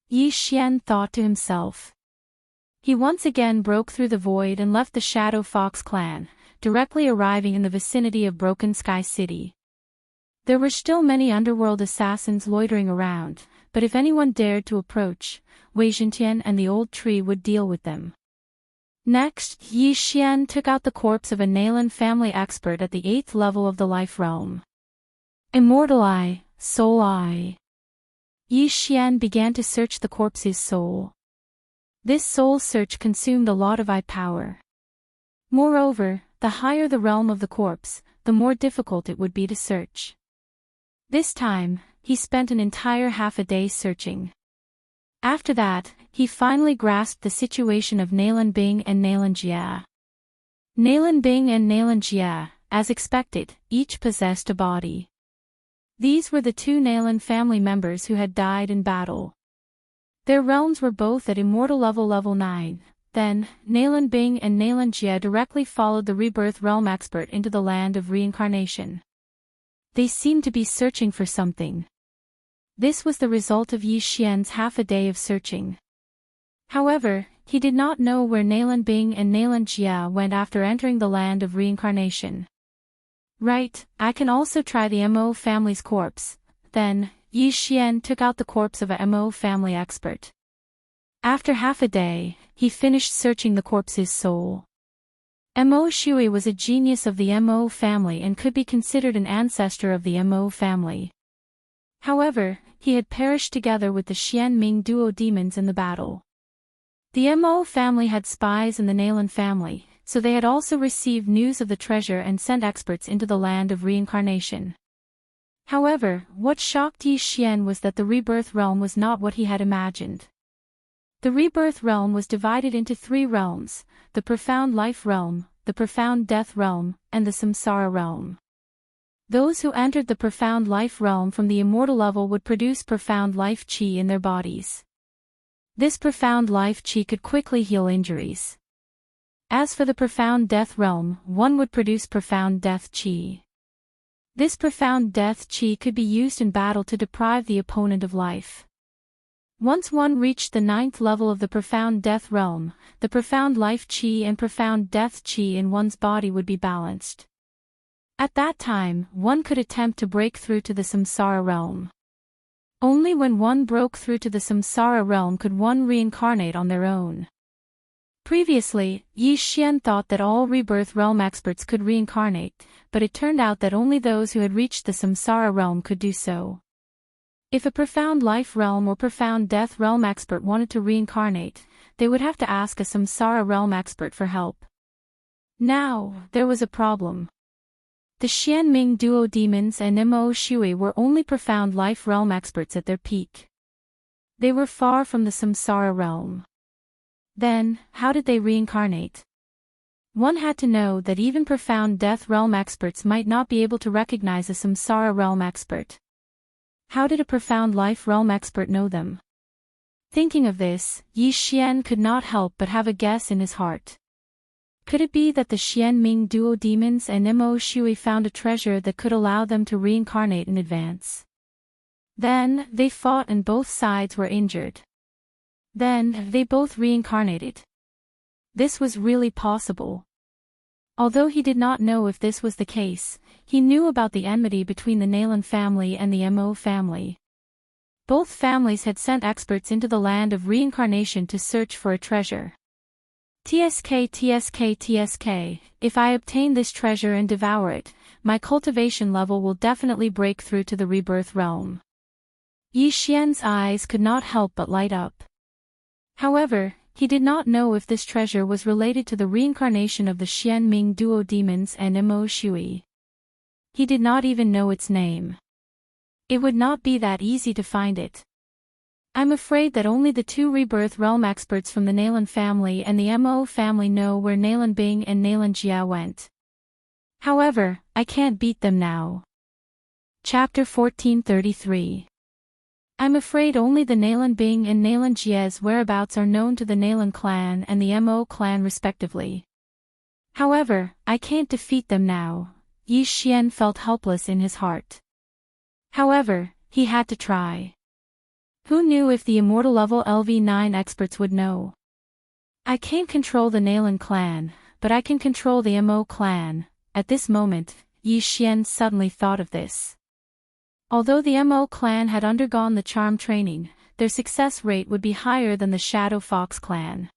[SPEAKER 1] Yi Xian thought to himself. He once again broke through the void and left the Shadow Fox clan, directly arriving in the vicinity of Broken Sky City. There were still many underworld assassins loitering around, but if anyone dared to approach, Wei Zhentian and the old tree would deal with them. Next, Yi Xian took out the corpse of a Nalan family expert at the 8th level of the life realm. Immortal Eye, Soul Eye. Yi Xian began to search the corpse's soul. This soul search consumed a lot of eye power. Moreover, the higher the realm of the corpse, the more difficult it would be to search. This time, he spent an entire half a day searching. After that, he finally grasped the situation of Nalan Bing and Nalan Jia. Nalan Bing and Nalan Jia, as expected, each possessed a body. These were the 2 Nalan family members who had died in battle. Their realms were both at immortal level 9, then, Nalan Bing and Nalan Jia directly followed the rebirth realm expert into the land of reincarnation. They seemed to be searching for something. This was the result of Yi Xian's half a day of searching. However, he did not know where Nalan Bing and Nalan Jia went after entering the land of reincarnation. Right, I can also try the Mo family's corpse. Then, Yi Xian took out the corpse of a Mo family expert. After half a day, he finished searching the corpse's soul. Mo Shui was a genius of the Mo family and could be considered an ancestor of the Mo family. However, he had perished together with the Xian Ming duo demons in the battle. The Mo family had spies in the Nalan family, so they had also received news of the treasure and sent experts into the land of reincarnation. However, what shocked Yi Xian was that the rebirth realm was not what he had imagined. The rebirth realm was divided into 3 realms, the profound life realm, the profound death realm, and the samsara realm. Those who entered the profound life realm from the immortal level would produce profound life qi in their bodies. This profound life qi could quickly heal injuries. As for the profound death realm, one would produce profound death qi. This profound death qi could be used in battle to deprive the opponent of life. Once one reached the 9th level of the profound death realm, the profound life qi and profound death qi in one's body would be balanced. At that time, one could attempt to break through to the samsara realm. Only when one broke through to the samsara realm could one reincarnate on their own. Previously, Yi Xian thought that all rebirth realm experts could reincarnate, but it turned out that only those who had reached the samsara realm could do so. If a profound life realm or profound death realm expert wanted to reincarnate, they would have to ask a samsara realm expert for help. Now, there was a problem. The Xianming duo demons and Mo Shui were only profound life realm experts at their peak. They were far from the samsara realm. Then, how did they reincarnate? One had to know that even profound death realm experts might not be able to recognize a samsara realm expert. How did a profound life realm expert know them? Thinking of this, Yi Xian could not help but have a guess in his heart. Could it be that the Xianming duo demons and Mo Shui found a treasure that could allow them to reincarnate in advance? Then, they fought and both sides were injured. Then, they both reincarnated. This was really possible. Although he did not know if this was the case, he knew about the enmity between the Nalan family and the Mo family. Both families had sent experts into the land of reincarnation to search for a treasure. TSK, if I obtain this treasure and devour it, my cultivation level will definitely break through to the rebirth realm. Yi Xian's eyes could not help but light up. However, he did not know if this treasure was related to the reincarnation of the Xianming duo demons and Mo Shui. He did not even know its name. It would not be that easy to find it. I'm afraid that only the two rebirth realm experts from the Nalan family and the Mo family know where Nalan Bing and Nalan Jia went. However, I can't beat them now. Chapter 1433. I'm afraid only the Nalan Bing and Nalan Jia's whereabouts are known to the Nalan clan and the Mo clan respectively. However, I can't defeat them now. Yi Xian felt helpless in his heart. However, he had to try. Who knew if the immortal level LV9 experts would know? I can't control the Nalan clan, but I can control the Mo clan. At this moment, Yi Xian suddenly thought of this. Although the Mo clan had undergone the charm training, their success rate would be higher than the Shadow Fox clan.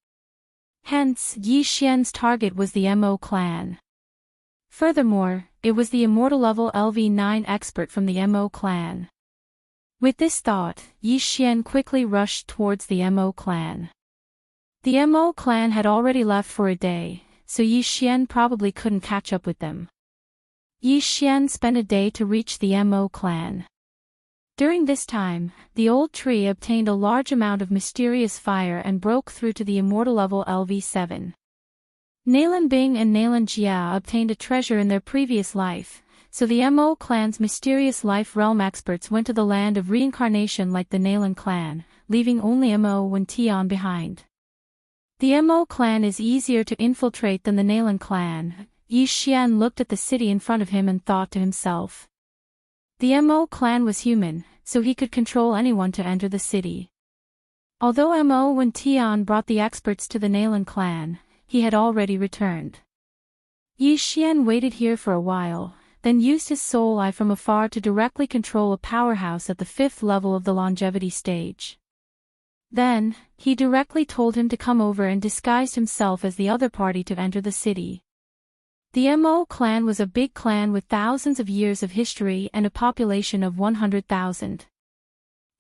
[SPEAKER 1] Hence, Yi Xian's target was the Mo clan. Furthermore, it was the immortal level LV9 expert from the Mo clan. With this thought, Yi Xian quickly rushed towards the Mo clan. The Mo clan had already left for a day, so Yi Xian probably couldn't catch up with them. Yi Xian spent a day to reach the Mo clan. During this time, the old tree obtained a large amount of mysterious fire and broke through to the immortal level LV7. Nalan Bing and Nalan Jia obtained a treasure in their previous life, so the Mo clan's mysterious life realm experts went to the land of reincarnation like the Nalan clan, leaving only Mo Wen Tian behind. The Mo clan is easier to infiltrate than the Nalan clan. Yi Xian looked at the city in front of him and thought to himself. The Mo clan was human, so he could control anyone to enter the city. Although Mo Wen Tian brought the experts to the Nalan clan, he had already returned. Yi Xian waited here for a while, then used his soul eye from afar to directly control a powerhouse at the 5th level of the longevity stage. Then, he directly told him to come over and disguised himself as the other party to enter the city. The Mo clan was a big clan with thousands of years of history and a population of 100,000.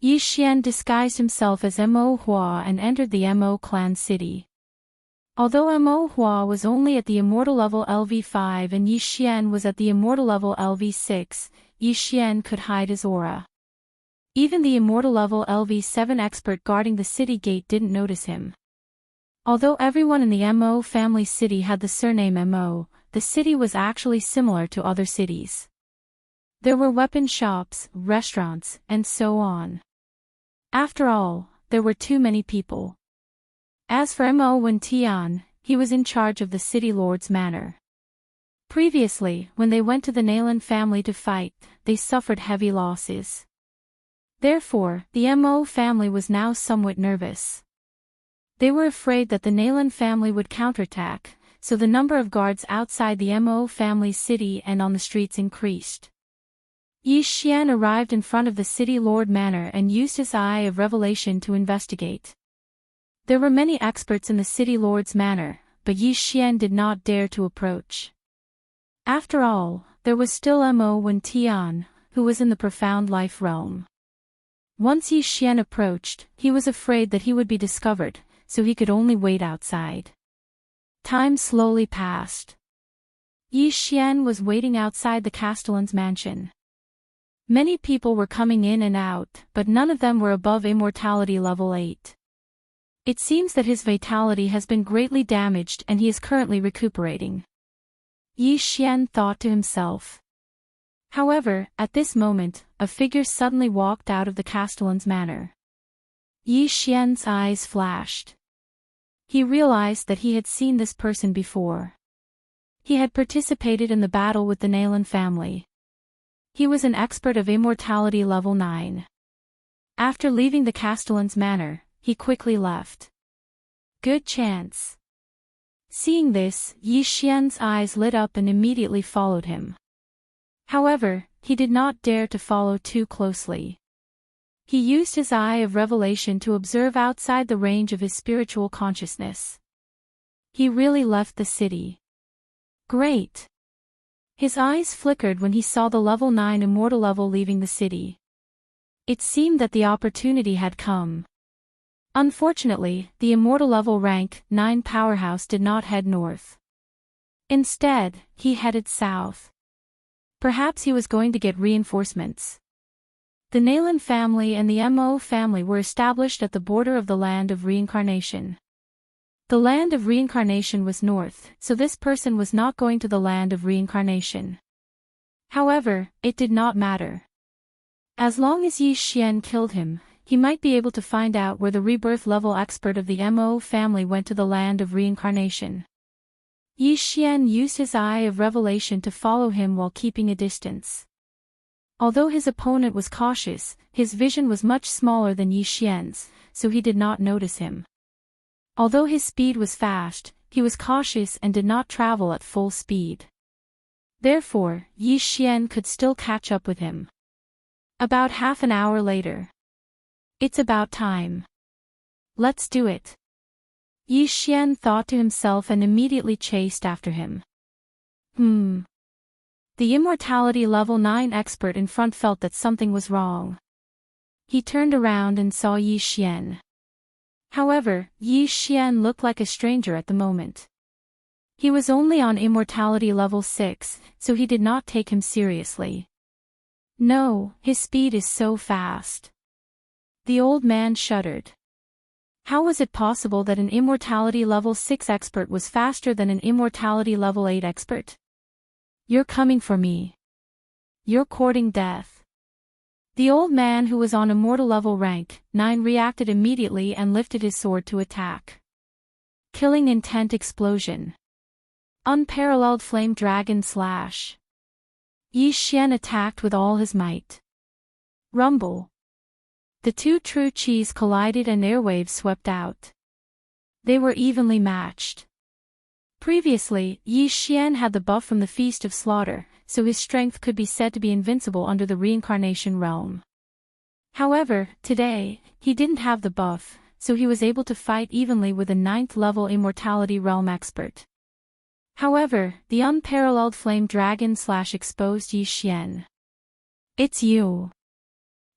[SPEAKER 1] Yi Xian disguised himself as Mo Hua and entered the Mo clan city. Although Mo Hua was only at the immortal level LV5 and Yi Xian was at the immortal level LV6, Yi Xian could hide his aura. Even the immortal level LV7 expert guarding the city gate didn't notice him. Although everyone in the Mo family city had the surname Mo, the city was actually similar to other cities. There were weapon shops, restaurants, and so on. After all, there were too many people. As for Mo Wen Tian, he was in charge of the city lord's manor. Previously, when they went to the Nalan family to fight, they suffered heavy losses. Therefore, the Mo family was now somewhat nervous. They were afraid that the Nalan family would counterattack, so the number of guards outside the Mo family's city and on the streets increased. Yi Xian arrived in front of the city lord manor and used his eye of revelation to investigate. There were many experts in the city lord's manor, but Yi Xian did not dare to approach. After all, there was still Mo Wen Tian, who was in the profound life realm. Once Yi Xian approached, he was afraid that he would be discovered, so he could only wait outside. Time slowly passed. Yi Xian was waiting outside the castellan's mansion. Many people were coming in and out, but none of them were above immortality level 8. It seems that his vitality has been greatly damaged and he is currently recuperating. Yi Xian thought to himself. However, at this moment, a figure suddenly walked out of the castellan's manor. Yi Xian's eyes flashed. He realized that he had seen this person before. He had participated in the battle with the Nalan family. He was an expert of immortality level 9. After leaving the castellan's manor, he quickly left. Good chance. Seeing this, Yi Xian's eyes lit up and immediately followed him. However, he did not dare to follow too closely. He used his eye of revelation to observe outside the range of his spiritual consciousness. He really left the city. Great! His eyes flickered when he saw the level 9 immortal level leaving the city. It seemed that the opportunity had come. Unfortunately, the immortal level rank 9 powerhouse did not head north. Instead, he headed south. Perhaps he was going to get reinforcements. The Nalan family and the Mo family were established at the border of the land of reincarnation. The land of reincarnation was north, so this person was not going to the land of reincarnation. However, it did not matter. As long as Yi Xian killed him, he might be able to find out where the rebirth level expert of the Mo family went to the land of reincarnation. Yi Xian used his eye of revelation to follow him while keeping a distance. Although his opponent was cautious, his vision was much smaller than Yi Xian's, so he did not notice him. Although his speed was fast, he was cautious and did not travel at full speed. Therefore, Yi Xian could still catch up with him. About half an hour later. It's about time. Let's do it. Yi Xian thought to himself and immediately chased after him. The immortality level 9 expert in front felt that something was wrong. He turned around and saw Yi Xian. However, Yi Xian looked like a stranger at the moment. He was only on immortality level 6, so he did not take him seriously. No, his speed is so fast. The old man shuddered. How was it possible that an immortality level 6 expert was faster than an immortality level 8 expert? You're coming for me. You're courting death. The old man who was on immortal level rank 9 reacted immediately and lifted his sword to attack. Killing intent explosion. Unparalleled flame dragon slash. Yi Xian attacked with all his might. Rumble. The two true qis collided and airwaves swept out. They were evenly matched. Previously, Yi Xian had the buff from the Feast of Slaughter, so his strength could be said to be invincible under the reincarnation realm. However, today, he didn't have the buff, so he was able to fight evenly with a 9th level immortality realm expert. However, the unparalleled flame dragon slash exposed Yi Xian. It's you.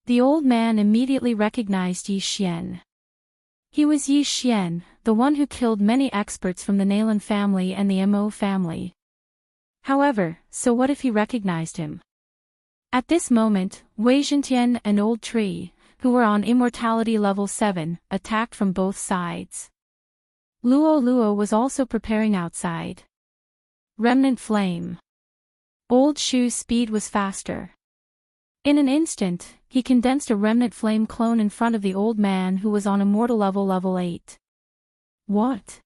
[SPEAKER 1] The old man immediately recognized Yi Xian. He was Yi Xian, the one who killed many experts from the Nalan family and the Mo family. However, so what if he recognized him? At this moment, Wei Zhentian and Old Tree, who were on immortality level 7, attacked from both sides. Luo was also preparing outside. Remnant flame. Old Shu's speed was faster. In an instant, he condensed a remnant flame clone in front of the old man who was on immortal level 8. What?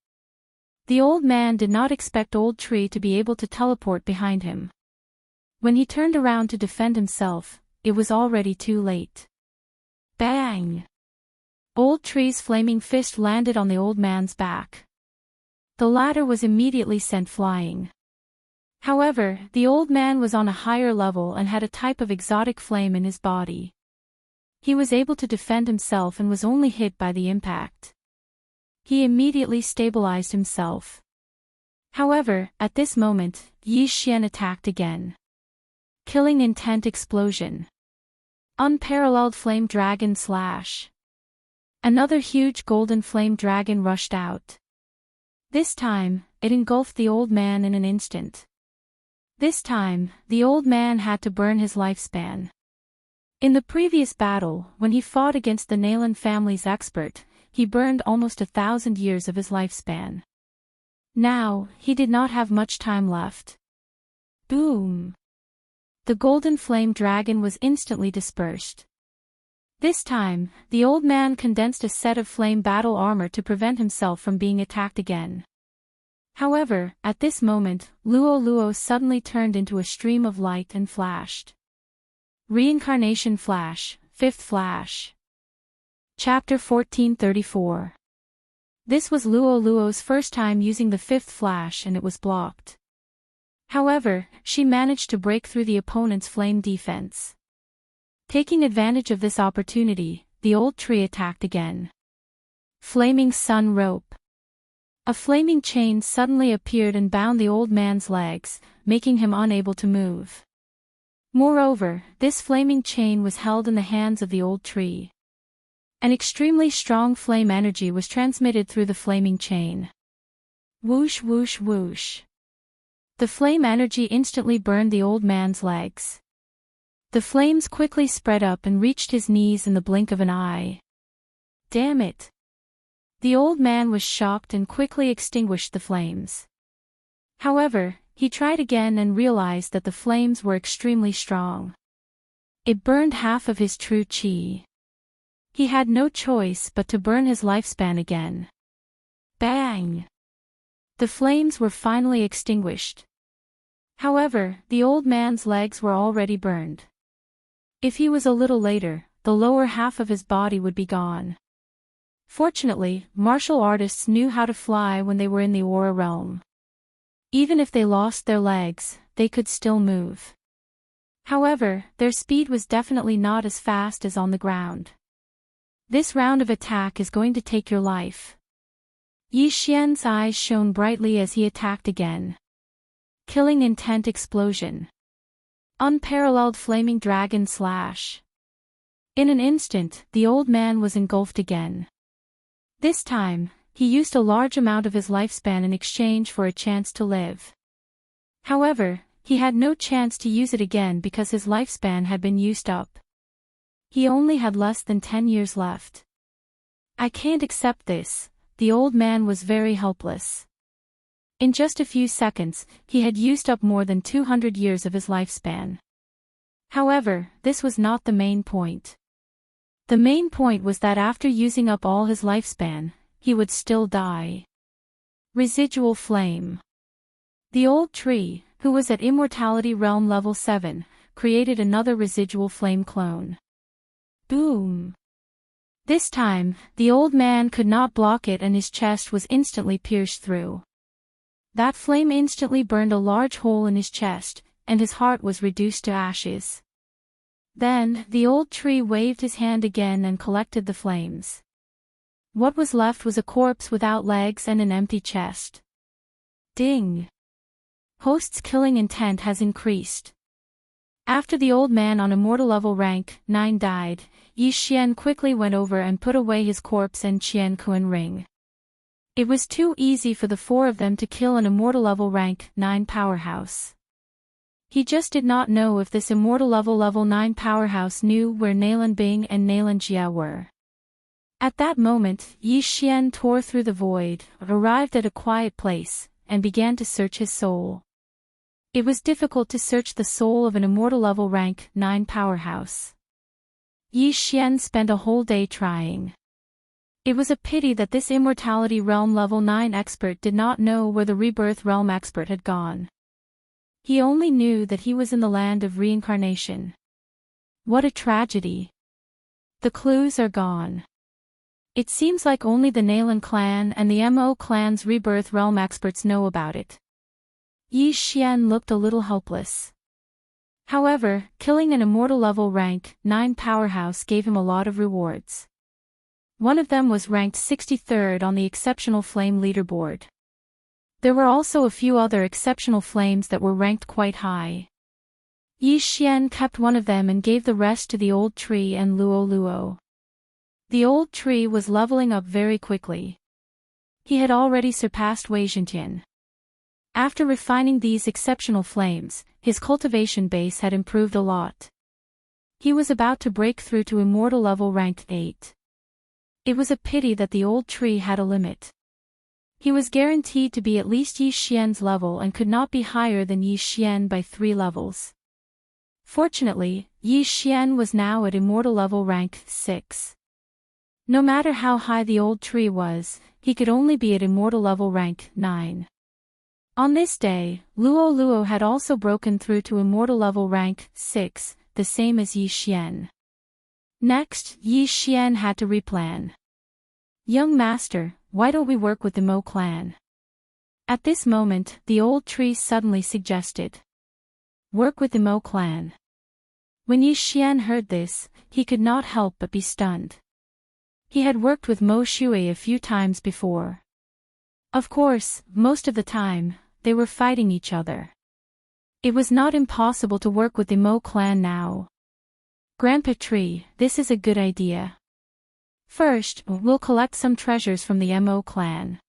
[SPEAKER 1] The old man did not expect Old Tree to be able to teleport behind him. When he turned around to defend himself, it was already too late. Bang! Old Tree's flaming fist landed on the old man's back. The latter was immediately sent flying. However, the old man was on a higher level and had a type of exotic flame in his body. He was able to defend himself and was only hit by the impact. He immediately stabilized himself. However, at this moment, Yi Xian attacked again. Killing intent explosion. Unparalleled flame dragon slash. Another huge golden flame dragon rushed out. This time, it engulfed the old man in an instant. This time, the old man had to burn his lifespan. In the previous battle, when he fought against the Nalan family's expert, he burned almost 1,000 years of his lifespan. Now, he did not have much time left. Boom! The golden flame dragon was instantly dispersed. This time, the old man condensed a set of flame battle armor to prevent himself from being attacked again. However, at this moment, Luo Luo suddenly turned into a stream of light and flashed. Reincarnation Flash, 5th Flash. Chapter 1434. This was Luo Luo's first time using the 5th Flash and it was blocked. However, she managed to break through the opponent's flame defense. Taking advantage of this opportunity, the old tree attacked again. Flaming Sun Rope. A flaming chain suddenly appeared and bound the old man's legs, making him unable to move. Moreover, this flaming chain was held in the hands of the old tree. An extremely strong flame energy was transmitted through the flaming chain. Whoosh whoosh whoosh. The flame energy instantly burned the old man's legs. The flames quickly spread up and reached his knees in the blink of an eye. Damn it! The old man was shocked and quickly extinguished the flames. However, he tried again and realized that the flames were extremely strong. It burned half of his true chi. He had no choice but to burn his lifespan again. Bang! The flames were finally extinguished. However, the old man's legs were already burned. If he was a little later, the lower half of his body would be gone. Fortunately, martial artists knew how to fly when they were in the aura realm. Even if they lost their legs, they could still move. However, their speed was definitely not as fast as on the ground. This round of attack is going to take your life. Yi Xian's eyes shone brightly as he attacked again. Killing Intent Explosion. Unparalleled Flaming Dragon Slash. In an instant, the old man was engulfed again. This time, he used a large amount of his lifespan in exchange for a chance to live. However, he had no chance to use it again because his lifespan had been used up. He only had less than 10 years left. I can't accept this. The old man was very helpless. In just a few seconds, he had used up more than 200 years of his lifespan. However, this was not the main point. The main point was that after using up all his lifespan, he would still die. Residual Flame. The old tree, who was at Immortality Realm level 7, created another residual flame clone. Boom! This time, the old man could not block it and his chest was instantly pierced through. That flame instantly burned a large hole in his chest, and his heart was reduced to ashes. Then, the old tree waved his hand again and collected the flames. What was left was a corpse without legs and an empty chest. Ding! Host's killing intent has increased. After the old man on immortal level rank 9 died, Yi Xian quickly went over and put away his corpse and Qian Kuan ring. It was too easy for the four of them to kill an immortal level rank 9 powerhouse. He just did not know if this immortal level 9 powerhouse knew where Nalan Bing and Nalan Jia were. At that moment, Yi Xian tore through the void, arrived at a quiet place, and began to search his soul. It was difficult to search the soul of an immortal level rank 9 powerhouse. Yi Xian spent a whole day trying. It was a pity that this Immortality Realm level 9 expert did not know where the Rebirth Realm expert had gone. He only knew that he was in the land of reincarnation. What a tragedy. The clues are gone. It seems like only the Nalan clan and the Mo clan's Rebirth Realm experts know about it. Yi Xian looked a little helpless. However, killing an immortal level rank 9 powerhouse gave him a lot of rewards. One of them was ranked 63rd on the Exceptional Flame leaderboard. There were also a few other exceptional flames that were ranked quite high. Yi Xian kept one of them and gave the rest to the old tree and Luo Luo. The old tree was leveling up very quickly. He had already surpassed Wei Zhentian. After refining these exceptional flames, his cultivation base had improved a lot. He was about to break through to immortal level ranked 8. It was a pity that the old tree had a limit. He was guaranteed to be at least Yi Xian's level and could not be higher than Yi Xian by 3 levels. Fortunately, Yi Xian was now at immortal level rank 6. No matter how high the old tree was, he could only be at immortal level rank 9. On this day, Luo Luo had also broken through to immortal level rank 6, the same as Yi Xian. Next, Yi Xian had to replan. Young master, why don't we work with the Mo clan? At this moment, the old tree suddenly suggested. Work with the Mo clan. When Yi Xian heard this, he could not help but be stunned. He had worked with Mo Shui a few times before. Of course, most of the time, they were fighting each other. It was not impossible to work with the Mo clan now. Grandpa Tree, this is a good idea. First, we'll collect some treasures from the Mo clan.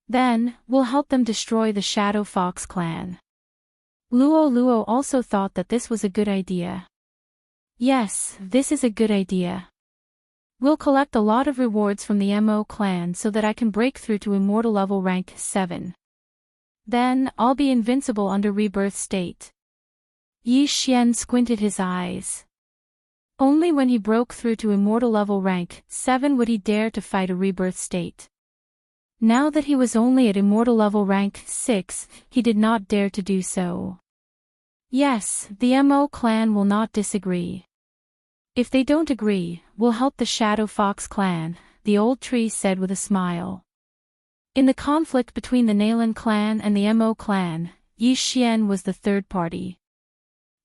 [SPEAKER 1] Then, we'll help them destroy the Shadow Fox clan. Luo Luo also thought that this was a good idea. Yes, this is a good idea. We'll collect a lot of rewards from the Mo clan so that I can break through to immortal level rank 7. Then, I'll be invincible under rebirth state. Yi Xian squinted his eyes. Only when he broke through to immortal level rank 7 would he dare to fight a rebirth state. Now that he was only at immortal level rank 6, he did not dare to do so. Yes, the Mo clan will not disagree. If they don't agree, we'll help the Shadow Fox clan, the old tree said with a smile. In the conflict between the Nalan clan and the Mo clan, Yi Xian was the third party.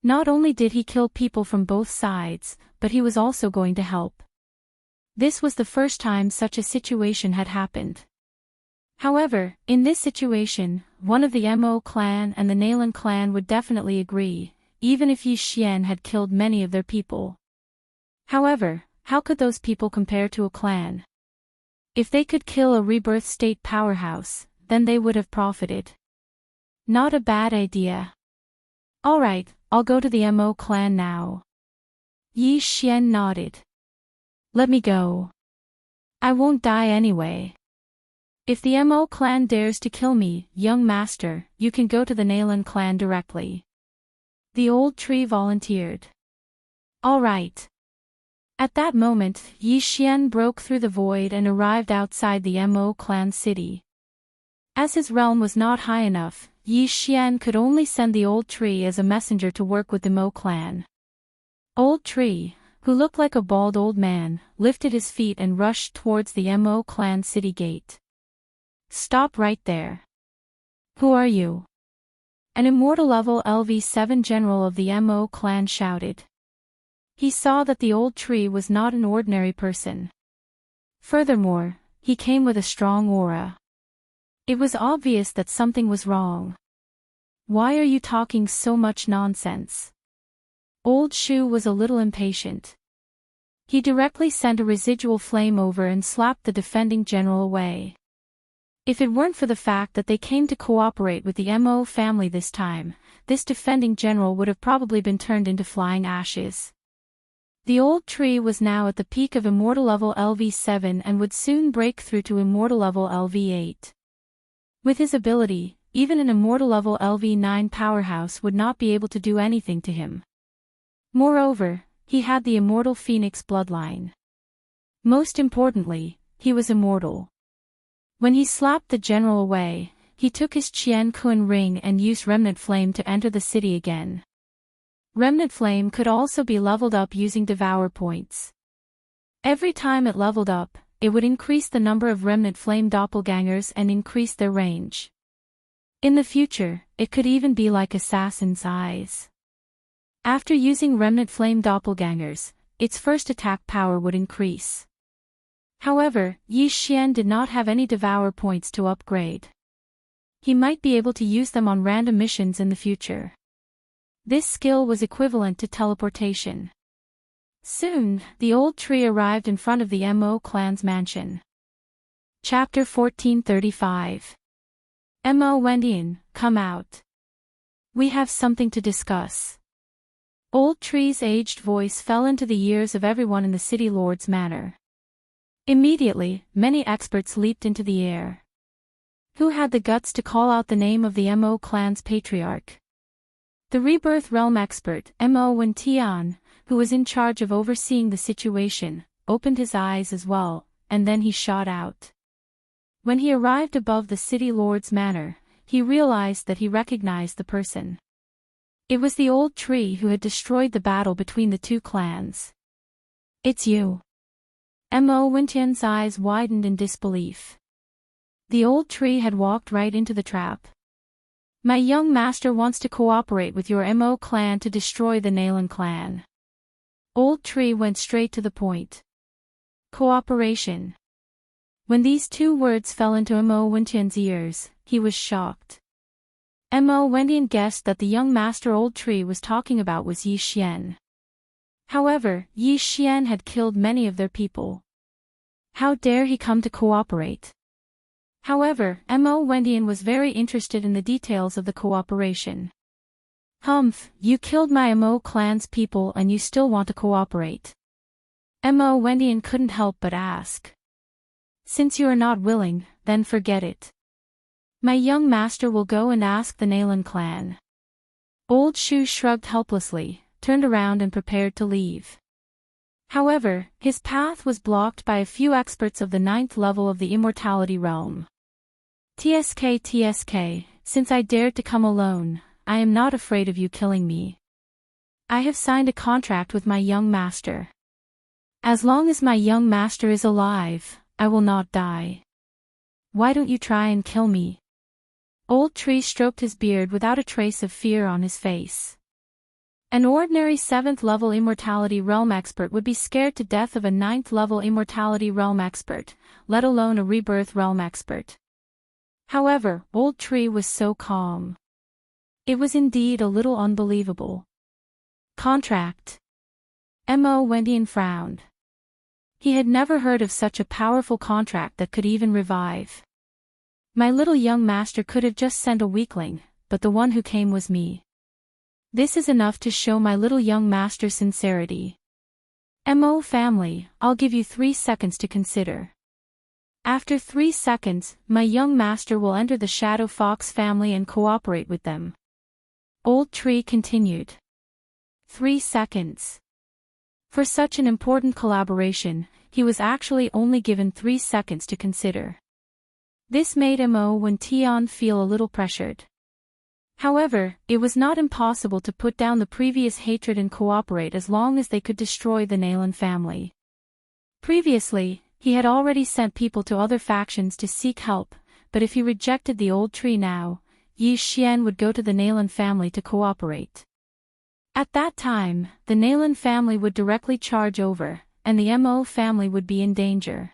[SPEAKER 1] Not only did he kill people from both sides, but he was also going to help. This was the first time such a situation had happened. However, in this situation, one of the Mo clan and the Nalan clan would definitely agree, even if Yi Xian had killed many of their people. However, how could those people compare to a clan? If they could kill a rebirth state powerhouse, then they would have profited. Not a bad idea. Alright, I'll go to the Mo clan now. Yi Xian nodded. Let me go. I won't die anyway. If the Mo clan dares to kill me, young master, you can go to the Nalan clan directly. The old tree volunteered. Alright. At that moment, Yi Xian broke through the void and arrived outside the Mo clan city. As his realm was not high enough, Yi Xian could only send the old tree as a messenger to work with the Mo clan. Old tree, who looked like a bald old man, lifted his feet and rushed towards the Mo clan city gate. Stop right there. Who are you? An immortal level LV7 general of the Mo clan shouted. He saw that the old tree was not an ordinary person. Furthermore, he came with a strong aura. It was obvious that something was wrong. Why are you talking so much nonsense? Old Shu was a little impatient. He directly sent a residual flame over and slapped the defending general away. If it weren't for the fact that they came to cooperate with the Mo family this time, this defending general would have probably been turned into flying ashes. The old tree was now at the peak of immortal level LV7 and would soon break through to immortal level LV8. With his ability, even an immortal level LV9 powerhouse would not be able to do anything to him. Moreover, he had the immortal phoenix bloodline. Most importantly, he was immortal. When he slapped the general away, he took his Qian Kun ring and used Remnant Flame to enter the city again. Remnant Flame could also be leveled up using Devour points. Every time it leveled up, it would increase the number of Remnant Flame doppelgangers and increase their range. In the future, it could even be like Assassin's Eyes. After using Remnant Flame doppelgangers, its first attack power would increase. However, Yi Xian did not have any Devour points to upgrade. He might be able to use them on random missions in the future. This skill was equivalent to teleportation. Soon, the old tree arrived in front of the Mo clan's mansion. Chapter 1435. Mo Wendian, come out. We have something to discuss. Old tree's aged voice fell into the ears of everyone in the city lord's manor. Immediately, many experts leaped into the air. Who had the guts to call out the name of the Mo clan's patriarch? The Rebirth Realm expert, Mo Wendian, who was in charge of overseeing the situation, opened his eyes as well, and then he shot out. When he arrived above the city lord's manor, he realized that he recognized the person. It was the old tree who had destroyed the battle between the two clans. It's you. Mo Wendian's eyes widened in disbelief. The old tree had walked right into the trap. My young master wants to cooperate with your Mo clan to destroy the Nalan clan. Old tree went straight to the point. Cooperation. When these two words fell into Mo Wendian's ears, he was shocked. Mo Wendian guessed that the young master old tree was talking about was Yi Xian. However, Yi Xian had killed many of their people. How dare he come to cooperate? However, Mo Wendian was very interested in the details of the cooperation. Humph, you killed my Mo clan's people and you still want to cooperate. Mo Wendian couldn't help but ask. Since you are not willing, then forget it. My young master will go and ask the Nalan clan. Old Shu shrugged helplessly, turned around and prepared to leave. However, his path was blocked by a few experts of the 9th level of the Immortality Realm. TSK, since I dared to come alone, I am not afraid of you killing me. I have signed a contract with my young master. As long as my young master is alive, I will not die. Why don't you try and kill me? Old tree stroked his beard without a trace of fear on his face. An ordinary 7th level Immortality Realm expert would be scared to death of a 9th level Immortality Realm expert, let alone a Rebirth Realm expert. However, old tree was so calm. It was indeed a little unbelievable. Contract. Mo Wendian frowned. He had never heard of such a powerful contract that could even revive. My little young master could have just sent a weakling, but the one who came was me. This is enough to show my little young master's sincerity. Mo family, I'll give you 3 seconds to consider. After 3 seconds, my young master will enter the Shadow Fox family and cooperate with them. Old tree continued. 3 seconds. For such an important collaboration, he was actually only given 3 seconds to consider. This made Mo Wendian feel a little pressured. However, it was not impossible to put down the previous hatred and cooperate as long as they could destroy the Nalan family. Previously, he had already sent people to other factions to seek help, but if he rejected the old tree now, Yi Xian would go to the Nalan family to cooperate. At that time, the Nalan family would directly charge over, and the Mo family would be in danger.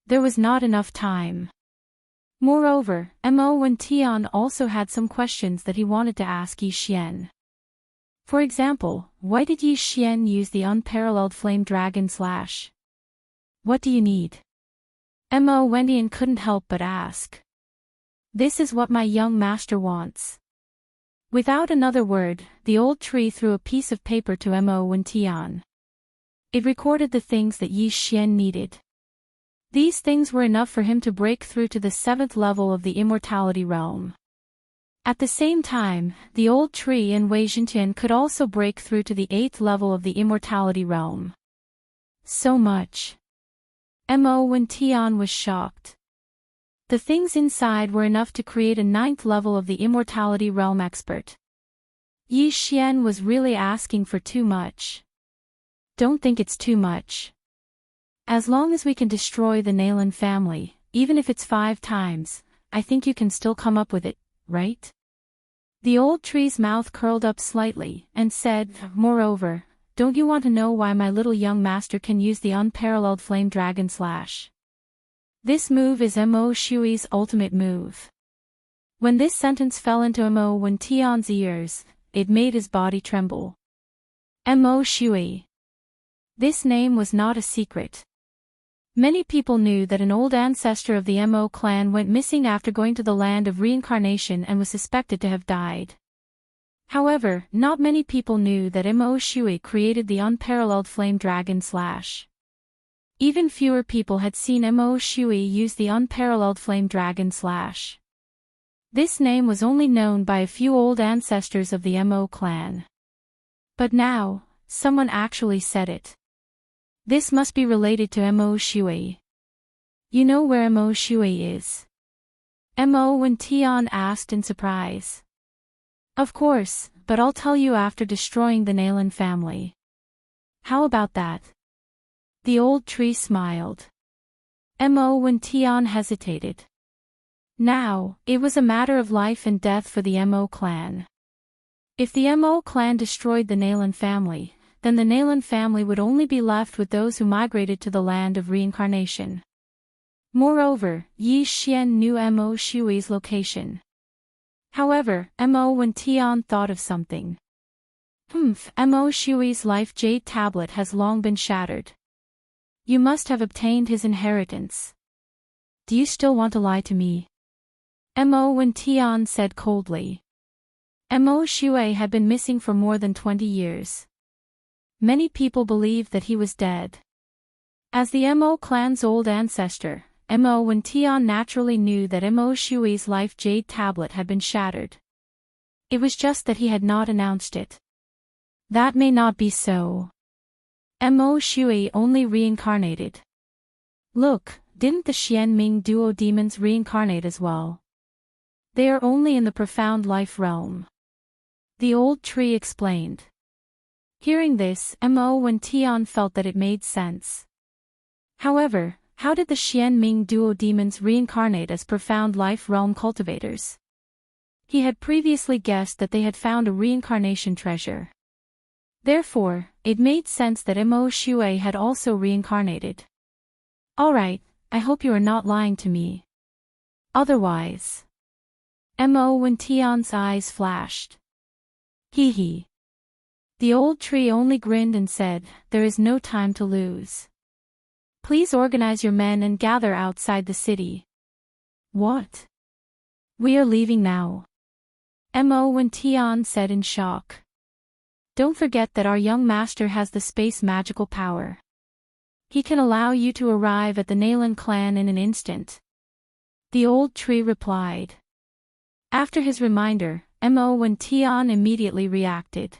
[SPEAKER 1] There was not enough time. Moreover, Mo Wendian also had some questions that he wanted to ask Yi Xian. For example, why did Yi Xian use the unparalleled flame dragon slash? What do you need? Mo Wendian couldn't help but ask. This is what my young master wants. Without another word, the old tree threw a piece of paper to Mo Wendian. It recorded the things that Yi Xian needed. These things were enough for him to break through to the 7th level of the Immortality Realm. At the same time, the old tree and Wei Jintian could also break through to the 8th level of the Immortality Realm. So much. Mo Wendian was shocked. The things inside were enough to create a 9th level of the Immortality Realm expert. Yi Xian was really asking for too much. Don't think it's too much. As long as we can destroy the Nalan family, even if it's 5 times, I think you can still come up with it, right? The old tree's mouth curled up slightly, and said, moreover, don't you want to know why my little young master can use the unparalleled flame dragon slash? This move is Mo Shui's ultimate move. When this sentence fell into Mo Wendian's ears, it made his body tremble. Mo Shui. This name was not a secret. Many people knew that an old ancestor of the Mo clan went missing after going to the land of reincarnation and was suspected to have died. However, not many people knew that Mo Shui created the unparalleled flame dragon slash. Even fewer people had seen Mo Shui use the unparalleled flame dragon slash. This name was only known by a few old ancestors of the Mo clan. But now, someone actually said it. This must be related to Mo Shui. You know where Mo Shui is? Mo Wentian asked in surprise. Of course, but I'll tell you after destroying the Nalan family. How about that? The old tree smiled. Mo Wentian hesitated. Now, it was a matter of life and death for the Mo clan. If the Mo clan destroyed the Nalan family, then the Nalan family would only be left with those who migrated to the land of reincarnation. Moreover, Yi Xian knew Mo Shui's location. However, Mo Wentian thought of something. Mo Shui's life jade tablet has long been shattered. You must have obtained his inheritance. Do you still want to lie to me? Mo Wentian said coldly. Mo Shui had been missing for more than 20 years. Many people believed that he was dead. As the Mo clan's old ancestor, Mo Wentian naturally knew that Mo Shui's life jade tablet had been shattered. It was just that he had not announced it. That may not be so. Mo Shui only reincarnated. Look, didn't the Xianming duo demons reincarnate as well? They are only in the profound life realm. The old tree explained. Hearing this, Mo Wentian felt that it made sense. However, how did the Xianming duo demons reincarnate as profound life realm cultivators? He had previously guessed that they had found a reincarnation treasure. Therefore, it made sense that Mo Shui had also reincarnated. Alright, I hope you are not lying to me. Otherwise. Mo Wentian's eyes flashed. Hee hee. The old tree only grinned and said, there is no time to lose. Please organize your men and gather outside the city. What? We are leaving now. Mo Wentian said in shock. Don't forget that our young master has the space magical power. He can allow you to arrive at the Nalan clan in an instant. The old tree replied. After his reminder, Mo Wentian immediately reacted.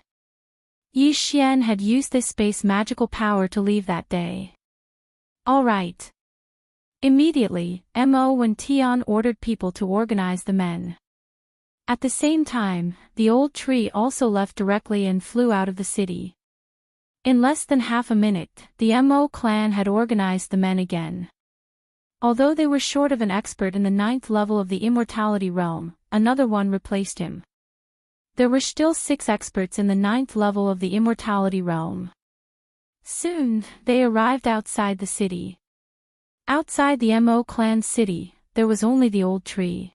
[SPEAKER 1] Yi Xian had used this space magical power to leave that day. All right. Immediately, Mo Wentian ordered people to organize the men. At the same time, the old tree also left directly and flew out of the city. In less than half a minute, the Mo clan had organized the men again. Although they were short of an expert in the 9th level of the immortality realm, another one replaced him. There were still 6 experts in the 9th level of the immortality realm. Soon, they arrived outside the city. Outside the Mo clan city, there was only the old tree.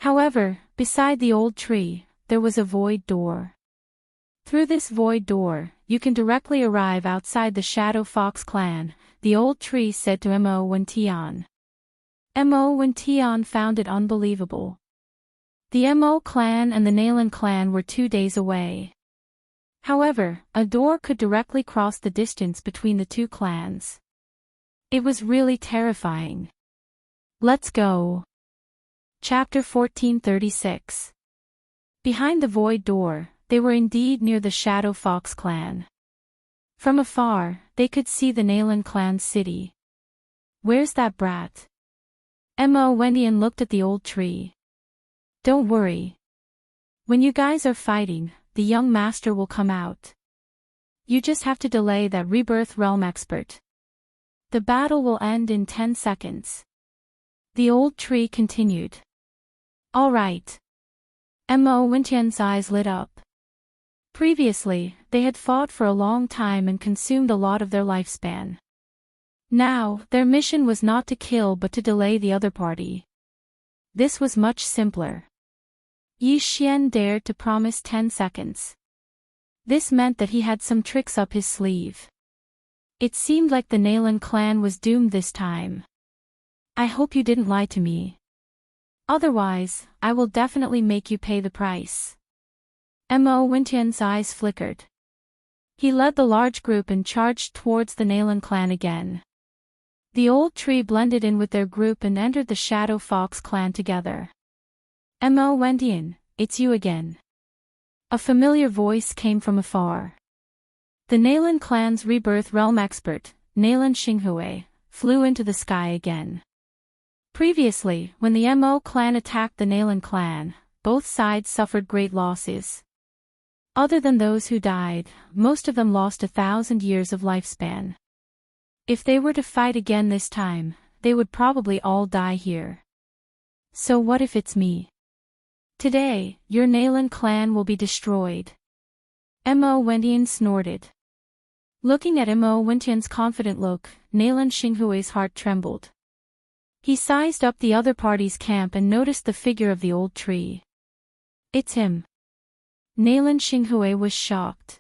[SPEAKER 1] However, beside the old tree, there was a void door. Through this void door, you can directly arrive outside the Shadow Fox clan, the old tree said to Mo Wentian. Mo Wentian found it unbelievable. The Mo clan and the Nalan clan were 2 days away. However, a door could directly cross the distance between the 2 clans. It was really terrifying. Let's go. Chapter 1436. Behind the void door, they were indeed near the Shadow Fox clan. From afar, they could see the Nalan clan's city. Where's that brat? Mo Wendian looked at the old tree. Don't worry. When you guys are fighting, the young master will come out. You just have to delay that rebirth realm expert. The battle will end in 10 seconds. The old tree continued. All right. Mo Wendian's eyes lit up. Previously, they had fought for a long time and consumed a lot of their lifespan. Now, their mission was not to kill but to delay the other party. This was much simpler. Yi Xian dared to promise 10 seconds. This meant that he had some tricks up his sleeve. It seemed like the Nalan clan was doomed this time. I hope you didn't lie to me. Otherwise, I will definitely make you pay the price. Mo Wintian's eyes flickered. He led the large group and charged towards the Nalan clan again. The old tree blended in with their group and entered the Shadow Fox clan together. Mo Wintian, it's you again. A familiar voice came from afar. The Nalan clan's rebirth realm expert, Nalan Xinghui, flew into the sky again. Previously, when the Mo clan attacked the Nalan clan, both sides suffered great losses. Other than those who died, most of them lost 1,000 years of lifespan. If they were to fight again this time, they would probably all die here. So what if it's me? Today, your Nalan clan will be destroyed. Mo Wintian snorted. Looking at Mo Wintian's confident look, Nalan Xinghui's heart trembled. He sized up the other party's camp and noticed the figure of the old tree. It's him. Nalan Xinghui was shocked.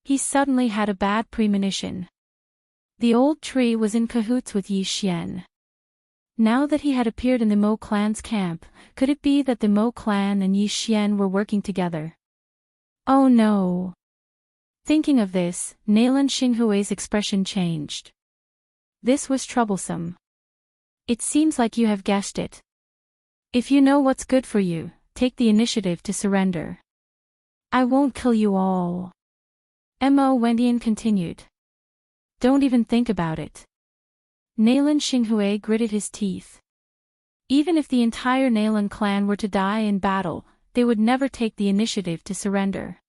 [SPEAKER 1] He suddenly had a bad premonition. The old tree was in cahoots with Yi Xian. Now that he had appeared in the Mo clan's camp, could it be that the Mo clan and Yi Xian were working together? Oh no! Thinking of this, Nalan Xinghui's expression changed. This was troublesome. It seems like you have guessed it. If you know what's good for you, take the initiative to surrender. I won't kill you all. Mo Wintian continued. Don't even think about it. Nalan Xinghui gritted his teeth. Even if the entire Nalan clan were to die in battle, they would never take the initiative to surrender.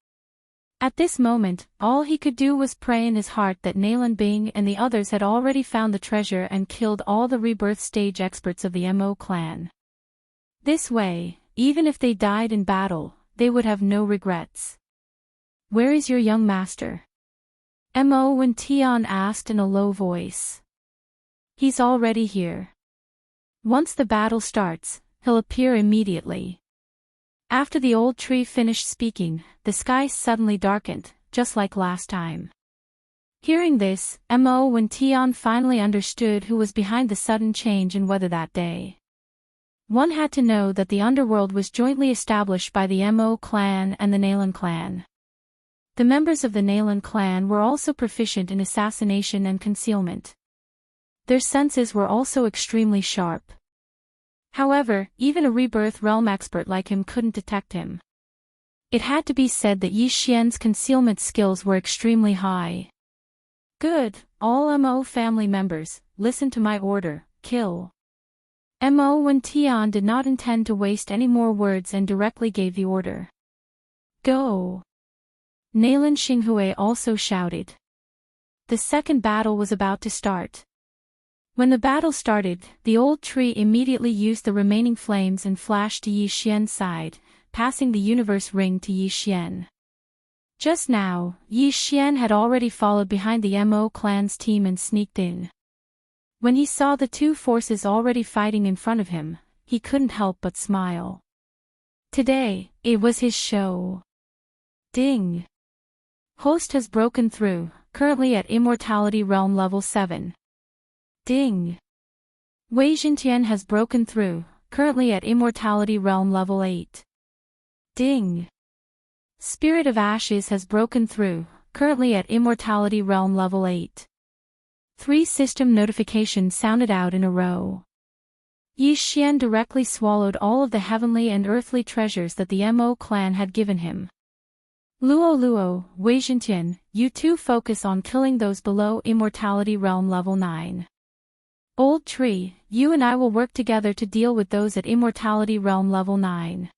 [SPEAKER 1] At this moment, all he could do was pray in his heart that Nalan Bing and the others had already found the treasure and killed all the rebirth stage experts of the Mo clan. This way, even if they died in battle, they would have no regrets. Where is your young master? Mo Wintian asked in a low voice. He's already here. Once the battle starts, he'll appear immediately. After the old tree finished speaking, the sky suddenly darkened, just like last time. Hearing this, Mo Wintian finally understood who was behind the sudden change in weather that day. One had to know that the underworld was jointly established by the Mo clan and the Nalan clan. The members of the Nalan clan were also proficient in assassination and concealment. Their senses were also extremely sharp. However, even a rebirth realm expert like him couldn't detect him. It had to be said that Yi Xian's concealment skills were extremely high. Good, all Mo family members, listen to my order, kill. Mo Wintian did not intend to waste any more words and directly gave the order. Go. Nalan Xinghui also shouted. The second battle was about to start. When the battle started, the old tree immediately used the remaining flames and flashed to Yi Xian's side, passing the universe ring to Yi Xian. Just now, Yi Xian had already followed behind the Mo clan's team and sneaked in. When he saw the two forces already fighting in front of him, he couldn't help but smile. Today, it was his show. Ding! Host has broken through, currently at Immortality Realm Level 7. Ding! Wei Jintian has broken through, currently at Immortality Realm Level 8. Ding! Spirit of Ashes has broken through, currently at Immortality Realm Level 8. 3 system notifications sounded out in a row. Yi Xian directly swallowed all of the heavenly and earthly treasures that the Mo clan had given him. Luo, Wei Jintian, you two focus on killing those below Immortality Realm Level 9. Old Tree, you and I will work together to deal with those at Immortality Realm Level 9.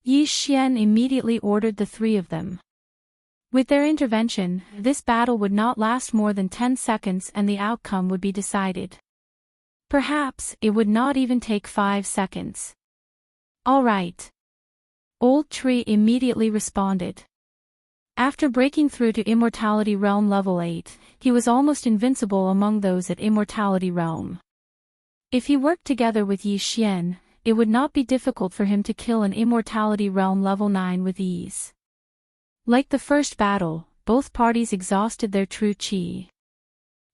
[SPEAKER 1] Yi Xian immediately ordered the 3 of them. With their intervention, this battle would not last more than 10 seconds and the outcome would be decided. Perhaps, it would not even take 5 seconds. All right. Old Tree immediately responded. After breaking through to Immortality Realm Level 8, he was almost invincible among those at Immortality Realm. If he worked together with Yi Xian, it would not be difficult for him to kill an Immortality Realm level 9 with ease. Like the first battle, both parties exhausted their true chi.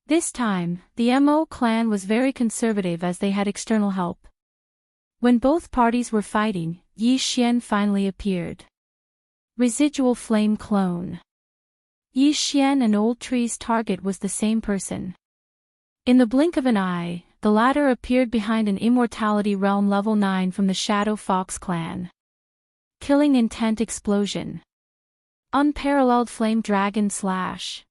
[SPEAKER 1] This time, the Mo clan was very conservative as they had external help. When both parties were fighting, Yi Xian finally appeared. Residual Flame Clone. Yi Xian and Old Tree's target was the same person. In the blink of an eye, the latter appeared behind an Immortality Realm level 9 from the Shadow Fox clan. Killing Intent Explosion. Unparalleled Flame Dragon Slash.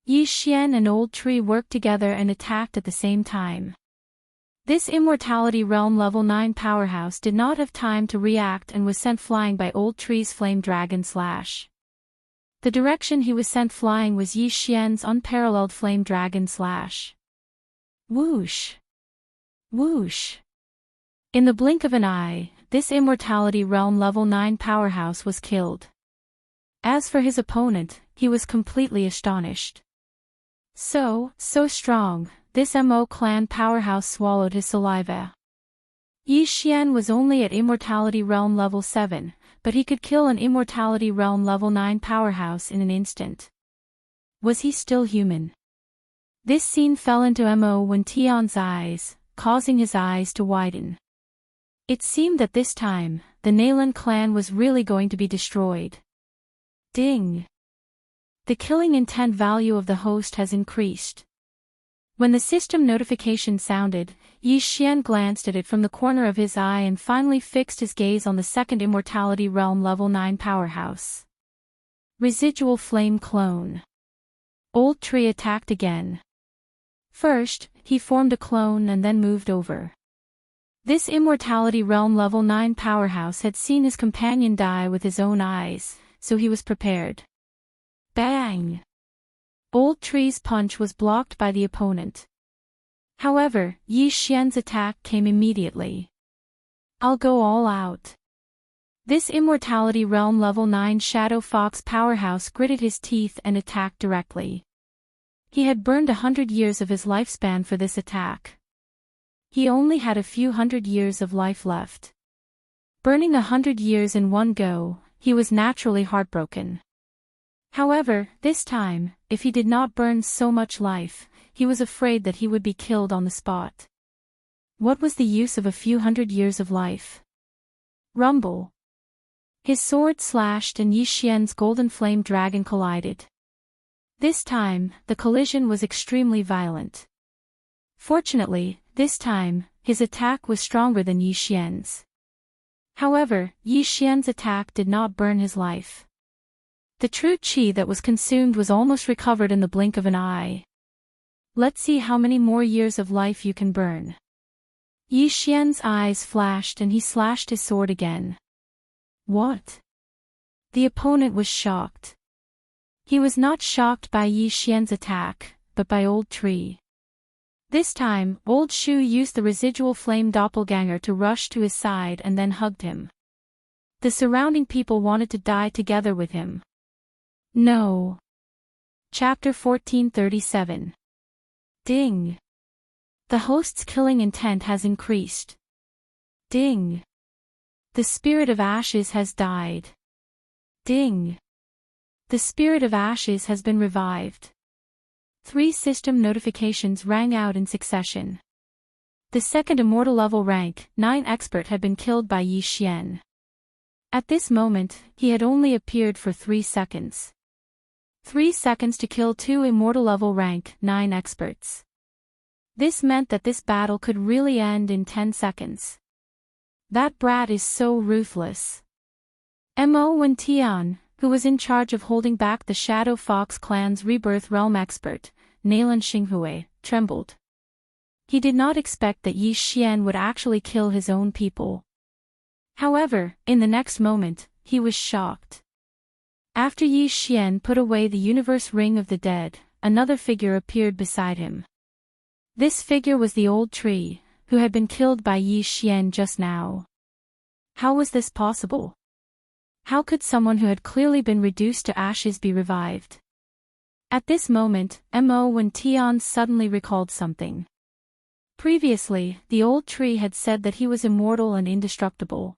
[SPEAKER 1] Yi Xian and Old Tree worked together and attacked at the same time. This Immortality Realm level 9 powerhouse did not have time to react and was sent flying by Old Tree's Flame Dragon Slash. The direction he was sent flying was Yi Xian's unparalleled Flame Dragon Slash. Whoosh! Whoosh! In the blink of an eye, this Immortality Realm level 9 powerhouse was killed. As for his opponent, he was completely astonished. So strong, this Mo clan powerhouse swallowed his saliva. Yi Xian was only at Immortality Realm level 7, but he could kill an Immortality Realm level 9 powerhouse in an instant. Was he still human? This scene fell into Mo Wen Tian's eyes, causing his eyes to widen. It seemed that this time, the Naylan clan was really going to be destroyed. Ding! The killing intent value of the host has increased. When the system notification sounded, Yi Xian glanced at it from the corner of his eye and finally fixed his gaze on the second Immortality Realm level 9 powerhouse. Residual Flame Clone. Old Tree attacked again. First, he formed a clone and then moved over. This Immortality Realm level 9 powerhouse had seen his companion die with his own eyes, so he was prepared. Bang! Old Tree's punch was blocked by the opponent. However, Yi Xian's attack came immediately. I'll go all out. This Immortality Realm level 9 Shadow Fox powerhouse gritted his teeth and attacked directly. He had burned 100 years of his lifespan for this attack. He only had a few hundred years of life left. Burning 100 years in one go, he was naturally heartbroken. However, this time, if he did not burn so much life, he was afraid that he would be killed on the spot. What was the use of a few hundred years of life? Rumble. His sword slashed and Yi Xian's golden flame dragon collided. This time, the collision was extremely violent. Fortunately, this time, his attack was stronger than Yi Xian's. However, Yi Xian's attack did not burn his life. The true chi that was consumed was almost recovered in the blink of an eye. Let's see how many more years of life you can burn. Yi Xian's eyes flashed and he slashed his sword again. What? The opponent was shocked. He was not shocked by Yi Xian's attack, but by Old Tree. This time, Old Shu used the residual flame doppelganger to rush to his side and then hugged him. The surrounding people wanted to die together with him. No. Chapter 1437. Ding. The host's killing intent has increased. Ding. The spirit of ashes has died. Ding. The spirit of ashes has been revived. 3 system notifications rang out in succession. The second immortal level rank, 9 expert had been killed by Yi Xian. At this moment, he had only appeared for 3 seconds. 3 seconds to kill 2 immortal level rank, 9 experts. This meant that this battle could really end in 10 seconds. That brat is so ruthless. Mo Wen Tian, who was in charge of holding back the Shadow Fox clan's Rebirth Realm expert, Naylan Xinghui, trembled. He did not expect that Yi Xian would actually kill his own people. However, in the next moment, he was shocked. After Yi Xian put away the universe ring of the dead, another figure appeared beside him. This figure was the Old Tree, who had been killed by Yi Xian just now. How was this possible? How could someone who had clearly been reduced to ashes be revived? At this moment, Mo Wen Tian suddenly recalled something. Previously, the old tree had said that he was immortal and indestructible.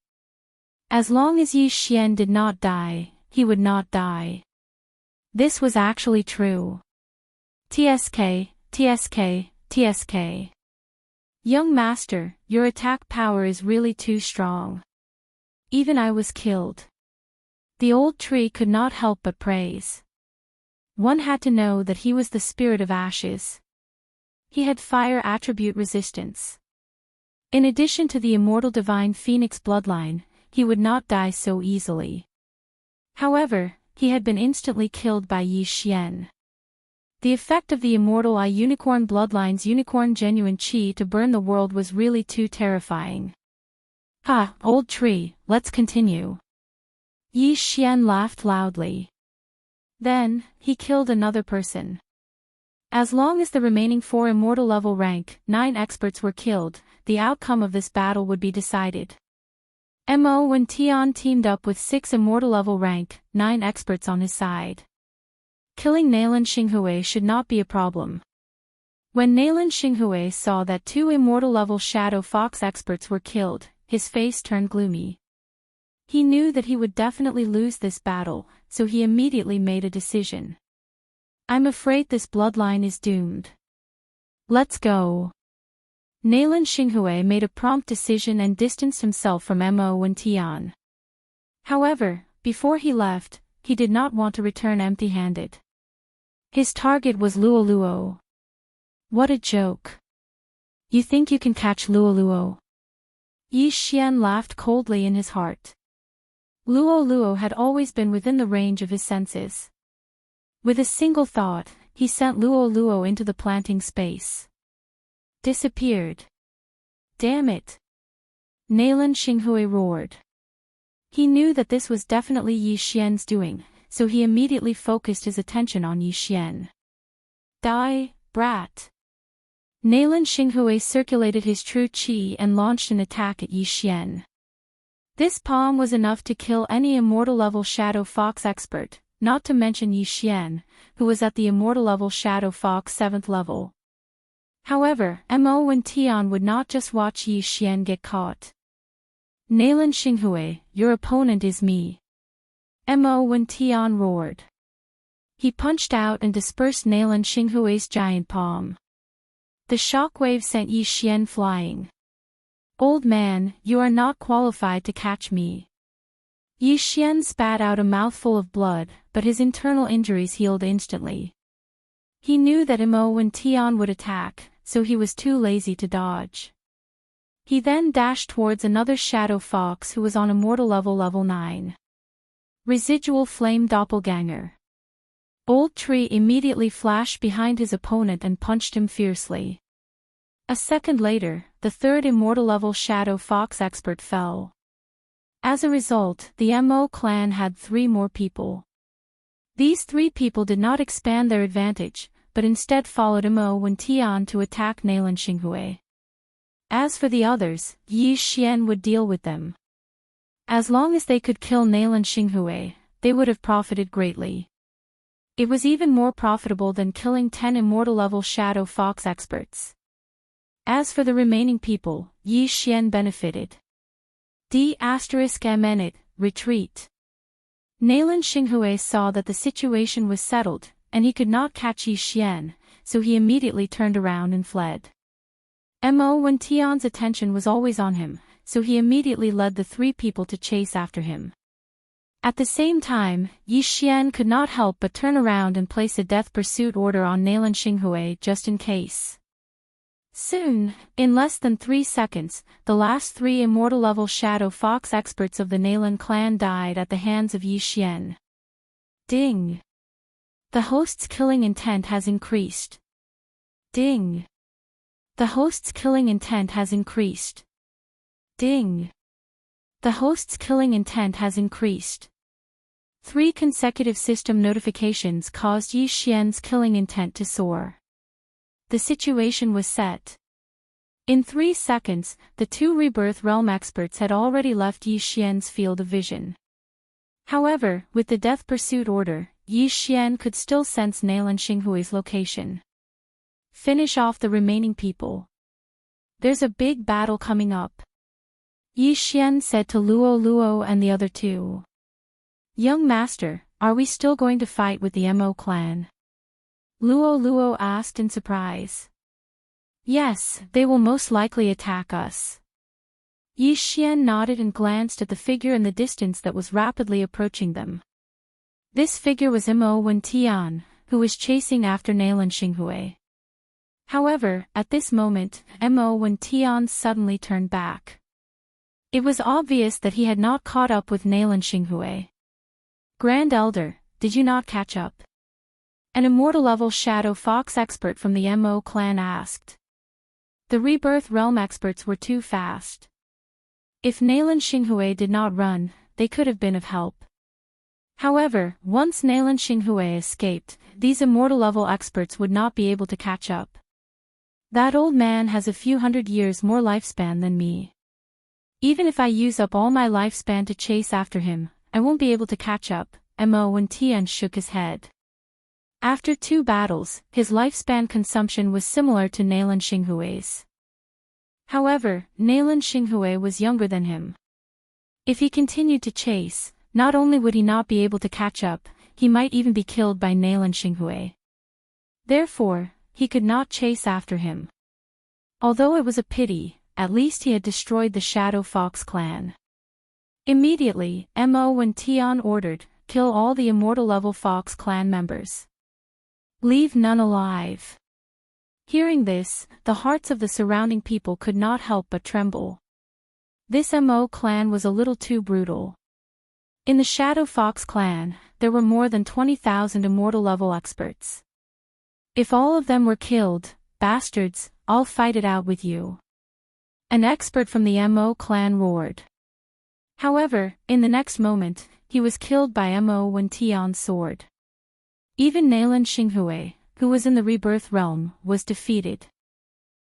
[SPEAKER 1] As long as Yi Xian did not die, he would not die. This was actually true. TSK, TSK, TSK. Young master, your attack power is really too strong. Even I was killed. The old tree could not help but praise. One had to know that he was the spirit of ashes. He had fire attribute resistance. In addition to the immortal divine phoenix bloodline, he would not die so easily. However, he had been instantly killed by Yi Xian. The effect of the immortal I unicorn bloodline's unicorn genuine qi to burn the world was really too terrifying. Ha, old tree, let's continue. Yi Xian laughed loudly. Then, he killed another person. As long as the remaining 4 immortal level rank 9 experts were killed, the outcome of this battle would be decided. Mo Wen Tian teamed up with 6 immortal level rank 9 experts on his side. Killing Nalan Xinghui should not be a problem. When Nalan Xinghui saw that 2 immortal level Shadow Fox experts were killed, his face turned gloomy. He knew that he would definitely lose this battle, so he immediately made a decision. I'm afraid this bloodline is doomed. Let's go. Nalan Xinghui made a prompt decision and distanced himself from Mo Wen Tian. However, before he left, he did not want to return empty-handed. His target was Luo Luo. What a joke. You think you can catch Luo Luo? Yi Xian laughed coldly in his heart. Luo Luo had always been within the range of his senses. With a single thought, he sent Luo Luo into the planting space. Disappeared. Damn it! Nalan Xinghui roared. He knew that this was definitely Yi Xian's doing, so he immediately focused his attention on Yi Xian. Die, brat! Nalan Xinghui circulated his true qi and launched an attack at Yi Xian. This palm was enough to kill any immortal level Shadow Fox expert, not to mention Yi Xian, who was at the immortal level Shadow Fox 7th level. However, Mo Wen Tian would not just watch Yi Xian get caught. Nalan Xinghui, your opponent is me. Mo Wen Tian roared. He punched out and dispersed Nalan Xinghui's giant palm. The shockwave sent Yi Xian flying. Old man, you are not qualified to catch me. Yi Xian spat out a mouthful of blood, but his internal injuries healed instantly. He knew that Mo Wen Tian would attack, so he was too lazy to dodge. He then dashed towards another Shadow Fox who was on immortal level 9. Residual Flame Doppelganger. Old Tree immediately flashed behind his opponent and punched him fiercely. A second later, the 3rd immortal level Shadow Fox expert fell. As a result, the Mo clan had 3 more people. These 3 people did not expand their advantage, but instead followed Mo Wen Tian to attack Nalan Xinghui. As for the others, Yi Xian would deal with them. As long as they could kill Nalan Xinghui, they would have profited greatly. It was even more profitable than killing 10 immortal level Shadow Fox experts. As for the remaining people, Yi Xian benefited. D***, retreat. Nalan Xinghui saw that the situation was settled, and he could not catch Yi Xian, so he immediately turned around and fled. Mo Wen Tian's attention was always on him, so he immediately led the 3 people to chase after him. At the same time, Yi Xian could not help but turn around and place a death pursuit order on Nalan Xinghui just in case. Soon, in less than 3 seconds, the last 3 immortal level Shadow Fox experts of the Nalan clan died at the hands of Yi Xian. Ding! The host's killing intent has increased. Ding! The host's killing intent has increased. Ding! The host's killing intent has increased. 3 consecutive system notifications caused Yi Xian's killing intent to soar. The situation was set. In 3 seconds, the 2 Rebirth Realm experts had already left Yi Xian's field of vision. However, with the death pursuit order, Yi Xian could still sense Nalan Xinghui's location. Finish off the remaining people. there's a big battle coming up. Yi Xian said to Luo Luo and the other two. Young master, are we still going to fight with the Mo clan? Luo Luo asked in surprise. Yes, they will most likely attack us. Yi Xian nodded and glanced at the figure in the distance that was rapidly approaching them. This figure was Mo Wentian, who was chasing after Nalan Xinghui. However, at this moment, Mo Wentian suddenly turned back. It was obvious that he had not caught up with Nalan Xinghui. Grand Elder, did you not catch up? An immortal-level Shadow Fox expert from the Mo clan asked. The Rebirth Realm experts were too fast. If Nalan Xinghui did not run, they could have been of help. However, once Nalan Xinghui escaped, these immortal-level experts would not be able to catch up. That old man has a few hundred years more lifespan than me. Even if I use up all my lifespan to chase after him, I won't be able to catch up. Mo Wentian shook his head. After 2 battles, his lifespan consumption was similar to Nalan Xinghui's. However, Nalan Xinghui was younger than him. If he continued to chase, not only would he not be able to catch up, he might even be killed by Nalan Xinghui. Therefore, he could not chase after him. Although it was a pity, at least he had destroyed the Shadow Fox clan. Immediately, Mo Wentian ordered, kill all the immortal-level Fox clan members. Leave none alive. Hearing this, the hearts of the surrounding people could not help but tremble. This Mo clan was a little too brutal. In the Shadow Fox clan, there were more than 20,000 immortal-level experts. If all of them were killed, bastards, I'll fight it out with you. An expert from the Mo clan roared. However, in the next moment, he was killed by Mo Wentian's sword. Even Nalan Xinghui, who was in the Rebirth Realm, was defeated.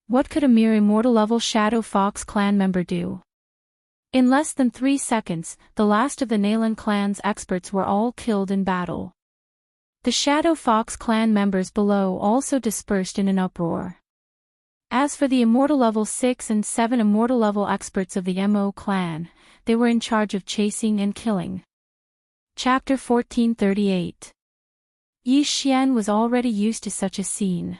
[SPEAKER 1] What could a mere immortal-level Shadow Fox clan member do? In less than 3 seconds, the last of the Nalan clan's experts were all killed in battle. The Shadow Fox clan members below also dispersed in an uproar. As for the Immortal Level 6 and 7 Immortal Level experts of the Mo clan, they were in charge of chasing and killing. Chapter 1438. Yi Xian was already used to such a scene.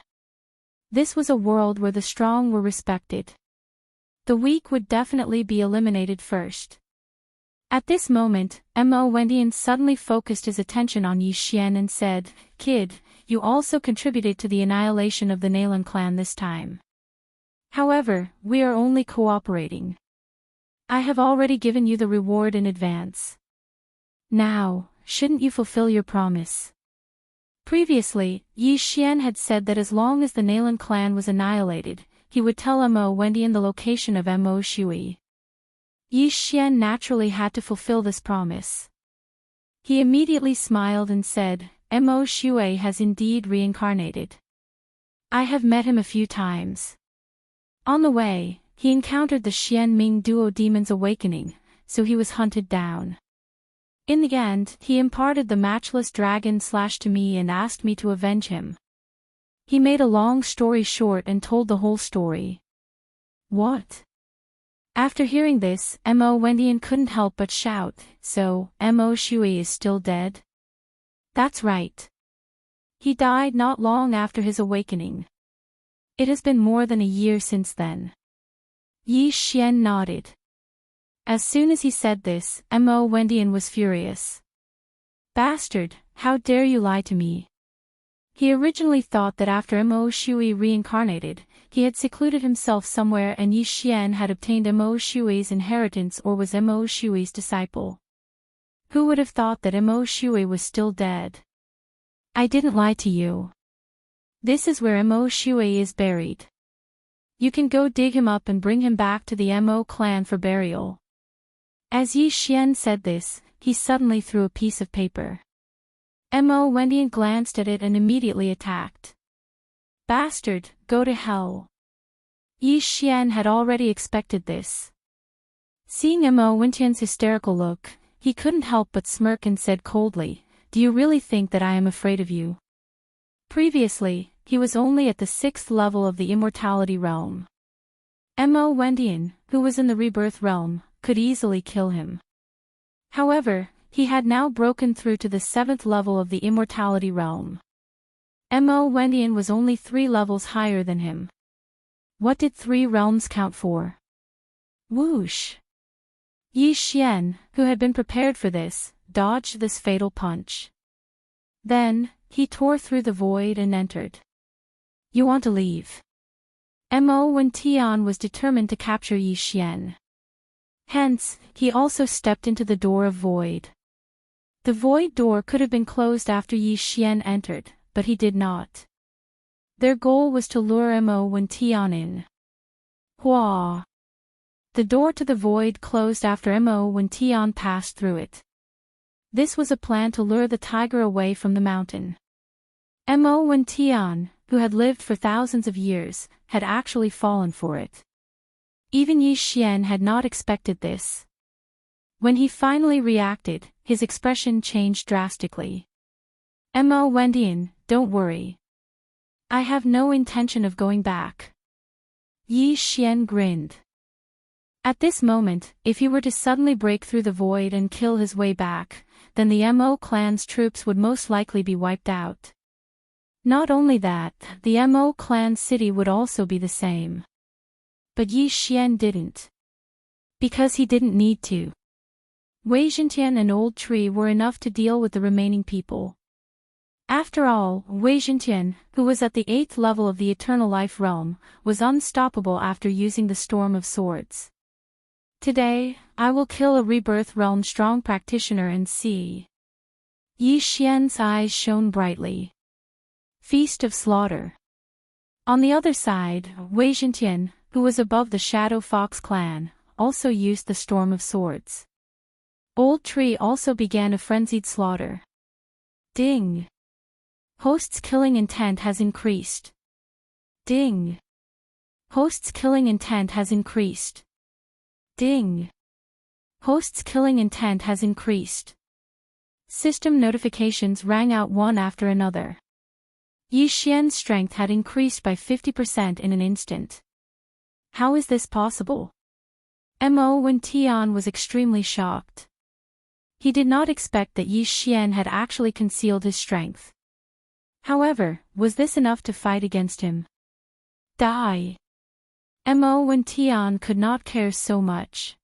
[SPEAKER 1] This was a world where the strong were respected. The weak would definitely be eliminated first. At this moment, Mo Wentian suddenly focused his attention on Yi Xian and said, "Kid, you also contributed to the annihilation of the Nalan clan this time. However, we are only cooperating. I have already given you the reward in advance. Now, shouldn't you fulfill your promise?" Previously, Yi Xian had said that as long as the Nalan clan was annihilated, he would tell Mo Wentian the location of Mo Shui. Yi Xian naturally had to fulfill this promise. He immediately smiled and said, "Mo Shui has indeed reincarnated. I have met him a few times." On the way, he encountered the Xian Ming Duo Demon's awakening, so he was hunted down. In the end, he imparted the matchless dragon slash to me and asked me to avenge him. He made a long story short and told the whole story. What? After hearing this, Mo Wentian couldn't help but shout, "So, Mo Shui is still dead?" That's right. He died not long after his awakening. It has been more than a year since then. Yi Xian nodded. As soon as he said this, Mo Wentian was furious. "Bastard, how dare you lie to me?" He originally thought that after Mo Shui reincarnated, he had secluded himself somewhere and Yi Xian had obtained Mo Shui's inheritance or was Mo Shui's disciple. Who would have thought that Mo Shui was still dead? I didn't lie to you. This is where Mo Shui is buried. You can go dig him up and bring him back to the Mo clan for burial. As Yi Xian said this, he suddenly threw a piece of paper. Mo Wentian glanced at it and immediately attacked. Bastard, go to hell. Yi Xian had already expected this. Seeing Mo Wentian's hysterical look, he couldn't help but smirk and said coldly, "Do you really think that I am afraid of you?" Previously, he was only at the 6th level of the immortality realm. Mo Wendian, who was in the rebirth realm, could easily kill him. However, he had now broken through to the 7th level of the immortality realm. Mo Wendian was only 3 levels higher than him. What did 3 realms count for? Whoosh! Yi Xian, who had been prepared for this, dodged this fatal punch. Then, he tore through the void and entered. You want to leave? Mo Wendian was determined to capture Yi Xian. Hence, he also stepped into the door of void. The void door could have been closed after Yi Xian entered, but he did not. Their goal was to lure Mo Wendian in. Hua! The door to the void closed after Mo Wendian passed through it. This was a plan to lure the tiger away from the mountain. Mo Wendian, who had lived for thousands of years, had actually fallen for it. Even Yi Xian had not expected this. When he finally reacted, his expression changed drastically. Mo Wendian, don't worry. I have no intention of going back. Yi Xian grinned. At this moment, if he were to suddenly break through the void and kill his way back, then the Mo clan's troops would most likely be wiped out. Not only that, the Mo clan city would also be the same. But Yi Xian didn't. Because he didn't need to. Wei Jintian and Old Tree were enough to deal with the remaining people. After all, Wei Jintian, who was at the 8th level of the Eternal Life realm, was unstoppable after using the Storm of Swords. Today, I will kill a rebirth realm strong practitioner and see. Yi Xian's eyes shone brightly. Feast of Slaughter. On the other side, Wei Jintian, who was above the Shadow Fox clan, also used the Storm of Swords. Old Tree also began a frenzied slaughter. Ding! Host's killing intent has increased. Ding! Host's killing intent has increased. Ding! Host's killing intent has increased. System notifications rang out one after another. Yi Xian's strength had increased by 50% in an instant. How is this possible? Mo Wendian was extremely shocked. He did not expect that Yi Xian had actually concealed his strength. However, was this enough to fight against him? Die! Mo Wendian could not care so much.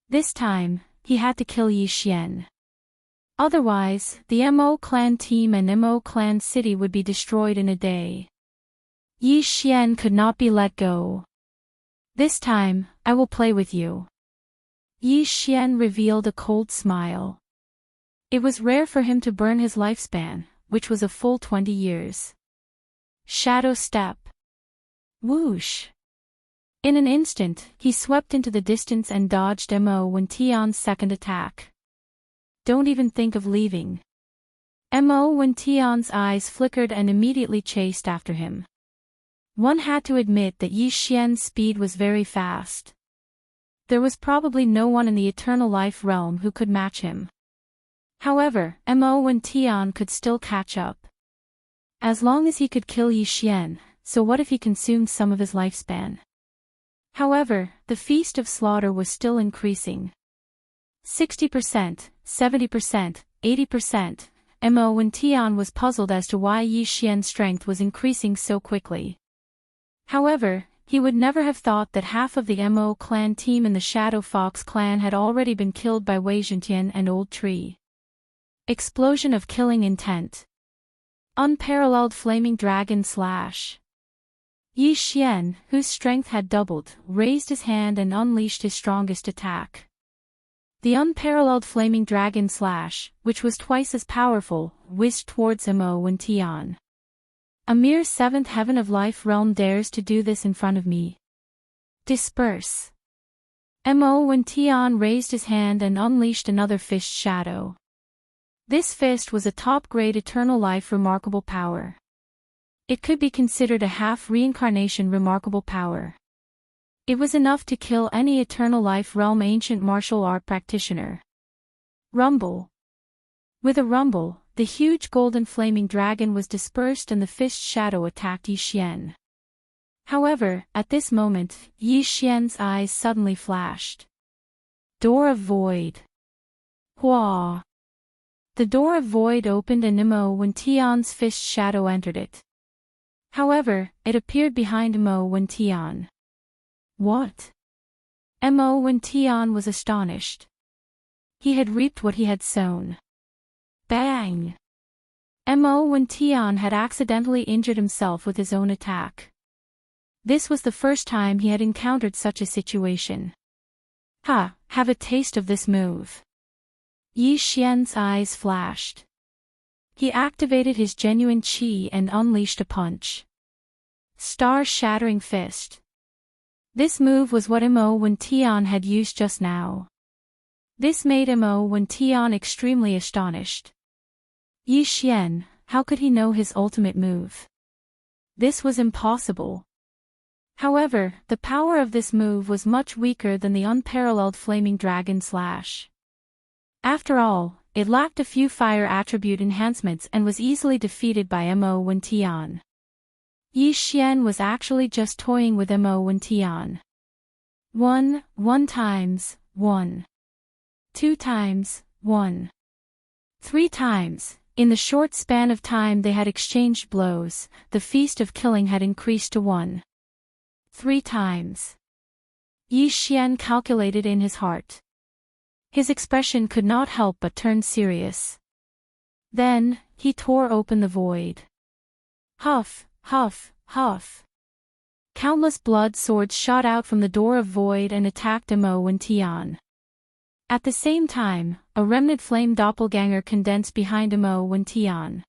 [SPEAKER 1] This time, he had to kill Yi Xian. Otherwise, the Mo clan team and Mo clan city would be destroyed in a day. Yi Xian could not be let go. This time, I will play with you. Yi Xian revealed a cold smile. It was rare for him to burn his lifespan, which was a full 20 years. Shadow Step. Whoosh! In an instant, he swept into the distance and dodged Mo Wendian's second attack. Don't even think of leaving. Mo Wendian's eyes flickered and immediately chased after him. One had to admit that Yi Xian's speed was very fast. There was probably no one in the Eternal Life realm who could match him. However, Mo Wendian could still catch up. As long as he could kill Yi Xian, so what if he consumed some of his lifespan? However, the feast of slaughter was still increasing. 60%, 70%, 80%, Mo Wendian was puzzled as to why Yi Xian's strength was increasing so quickly. However, he would never have thought that half of the Mo clan team in the Shadow Fox clan had already been killed by Wei Jintian and Old Tree. Explosion of killing intent. Unparalleled flaming dragon slash. Yi Xian, whose strength had doubled, raised his hand and unleashed his strongest attack. The unparalleled flaming dragon slash, which was twice as powerful, whisked towards Mo Wendian. A mere 7th heaven of life realm dares to do this in front of me. Disperse. Mo Wendian raised his hand and unleashed another fist shadow. This fist was a top-grade Eternal Life remarkable power. It could be considered a half-reincarnation remarkable power. It was enough to kill any Eternal Life realm ancient martial art practitioner. Rumble. With a rumble, the huge golden flaming dragon was dispersed and the fist shadow attacked Yi Xian. However, at this moment, Yi Xian's eyes suddenly flashed. Door of Void. Hua. The door of void opened and Mo Wentian's fist shadow entered it. However, it appeared behind Mo Wentian. What? Mo Wentian was astonished. He had reaped what he had sown. Bang! Mo Wentian had accidentally injured himself with his own attack. This was the first time he had encountered such a situation. Ha, have a taste of this move. Yi Xian's eyes flashed. He activated his genuine qi and unleashed a punch. Star-shattering fist. This move was what Mo Wentian had used just now. This made Mo Wentian extremely astonished. Yi Xian, how could he know his ultimate move? This was impossible. However, the power of this move was much weaker than the unparalleled Flaming Dragon Slash. After all, it lacked a few fire attribute enhancements and was easily defeated by Mo Wentian. Yi Xian was actually just toying with Mo Wentian. 1 times, 1. 2 times, 1. 3 times, in the short span of time they had exchanged blows, the feast of killing had increased to 1. 3 times. Yi Xian calculated in his heart. His expression could not help but turn serious. Then, he tore open the void. Huff, huff, huff. Countless blood swords shot out from the door of void and attacked Mo Wentian. At the same time, a remnant flame doppelganger condensed behind Mo Wentian.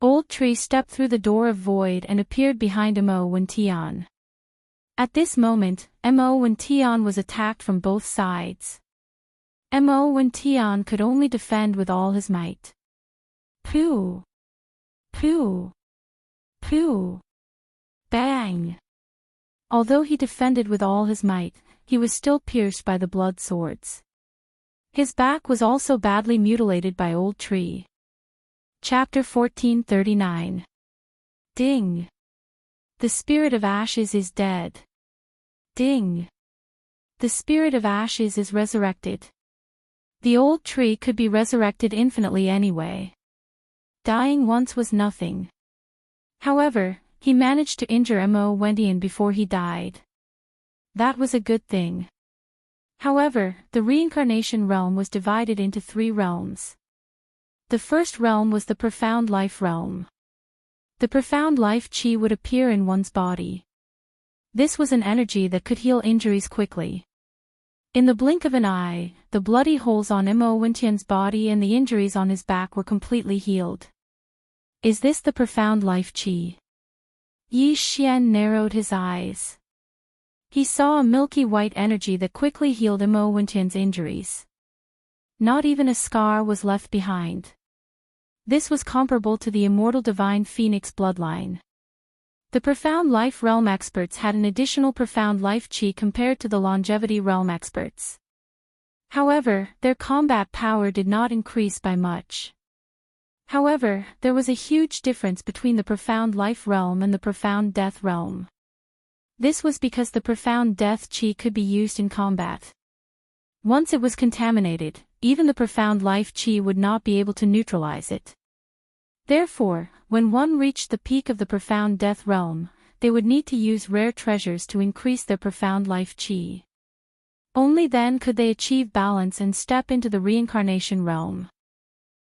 [SPEAKER 1] Old Tree stepped through the door of void and appeared behind Mo Wentian. At this moment, Mo Wentian was attacked from both sides. Mo Wentian could only defend with all his might. Pooh! Pooh! Pooh! Bang! Although he defended with all his might, he was still pierced by the blood swords. His back was also badly mutilated by Old Tree. Chapter 1439. Ding! The Spirit of Ashes is dead. Ding! The Spirit of Ashes is resurrected. The Old Tree could be resurrected infinitely anyway. Dying once was nothing. However, he managed to injure Mo Wentian before he died. That was a good thing. However, the reincarnation realm was divided into 3 realms. The first realm was the profound life realm. The profound life chi would appear in one's body. This was an energy that could heal injuries quickly. In the blink of an eye, the bloody holes on Mo Wentian's body and the injuries on his back were completely healed. Is this the profound life chi? Yi Xian narrowed his eyes. He saw a milky white energy that quickly healed Mo Wentian's injuries. Not even a scar was left behind. This was comparable to the immortal divine phoenix bloodline. The profound life realm experts had an additional profound life chi compared to the longevity realm experts. However, their combat power did not increase by much. However, there was a huge difference between the profound life realm and the profound death realm. This was because the profound death chi could be used in combat. Once it was contaminated, even the profound life chi would not be able to neutralize it. Therefore, when one reached the peak of the profound death realm, they would need to use rare treasures to increase their profound life chi. Only then could they achieve balance and step into the reincarnation realm.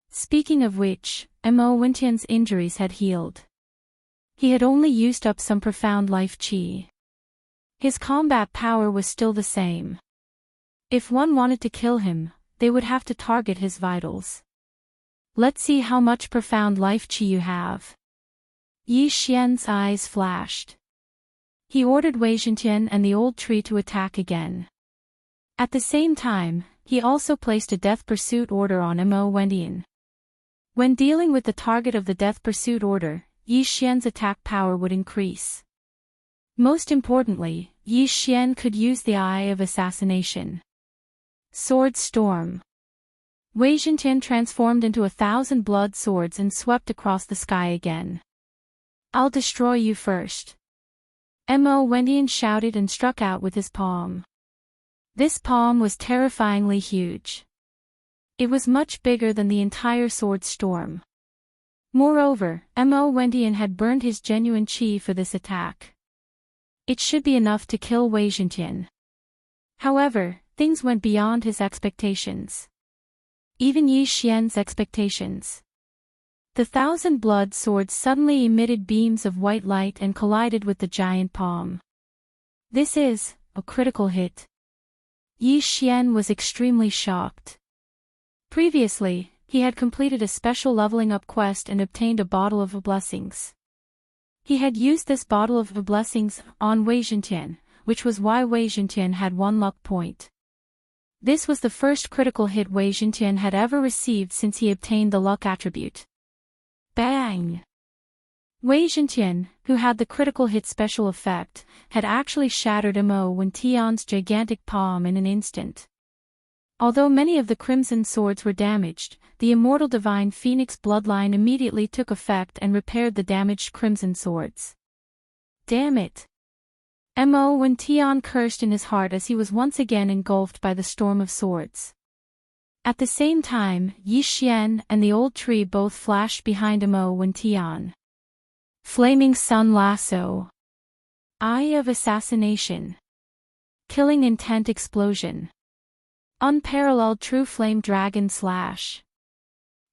[SPEAKER 1] Speaking of which, Mo Wentian's injuries had healed. He had only used up some profound life chi. His combat power was still the same. If one wanted to kill him, they would have to target his vitals. Let's see how much profound life chi you have. Yi Xian's eyes flashed. He ordered Wei Zhentian and the Old Tree to attack again. At the same time, he also placed a death pursuit order on Mo Wentian. When dealing with the target of the death pursuit order, Yi Xian's attack power would increase. Most importantly, Yi Xian could use the Eye of Assassination. Sword Storm. Wei Zhentian transformed into 1,000 blood swords and swept across the sky again. I'll destroy you first. Mo Wendian shouted and struck out with his palm. This palm was terrifyingly huge. It was much bigger than the entire sword storm. Moreover, Mo Wendian had burned his genuine chi for this attack. It should be enough to kill Wei Zhentian. However, things went beyond his expectations. Even Yi Xian's expectations. The thousand blood swords suddenly emitted beams of white light and collided with the giant palm. This is a critical hit. Yi Xian was extremely shocked. Previously, he had completed a special leveling up quest and obtained a bottle of blessings. He had used this bottle of blessings on Wei Zhentian, which was why Wei Zhentian had 1 luck point. This was the first critical hit Wei Zhentian had ever received since he obtained the luck attribute. Bang! Wei Zhentian, who had the critical hit special effect, had actually shattered Mo Wendian's gigantic palm in an instant. Although many of the crimson swords were damaged, the immortal divine phoenix bloodline immediately took effect and repaired the damaged crimson swords. Damn it! Mo Wendian cursed in his heart as he was once again engulfed by the storm of swords. At the same time, Yi Xian and the old tree both flashed behind Mo Wendian. Flaming Sun Lasso. Eye of Assassination. Killing Intent Explosion. Unparalleled True Flame Dragon Slash.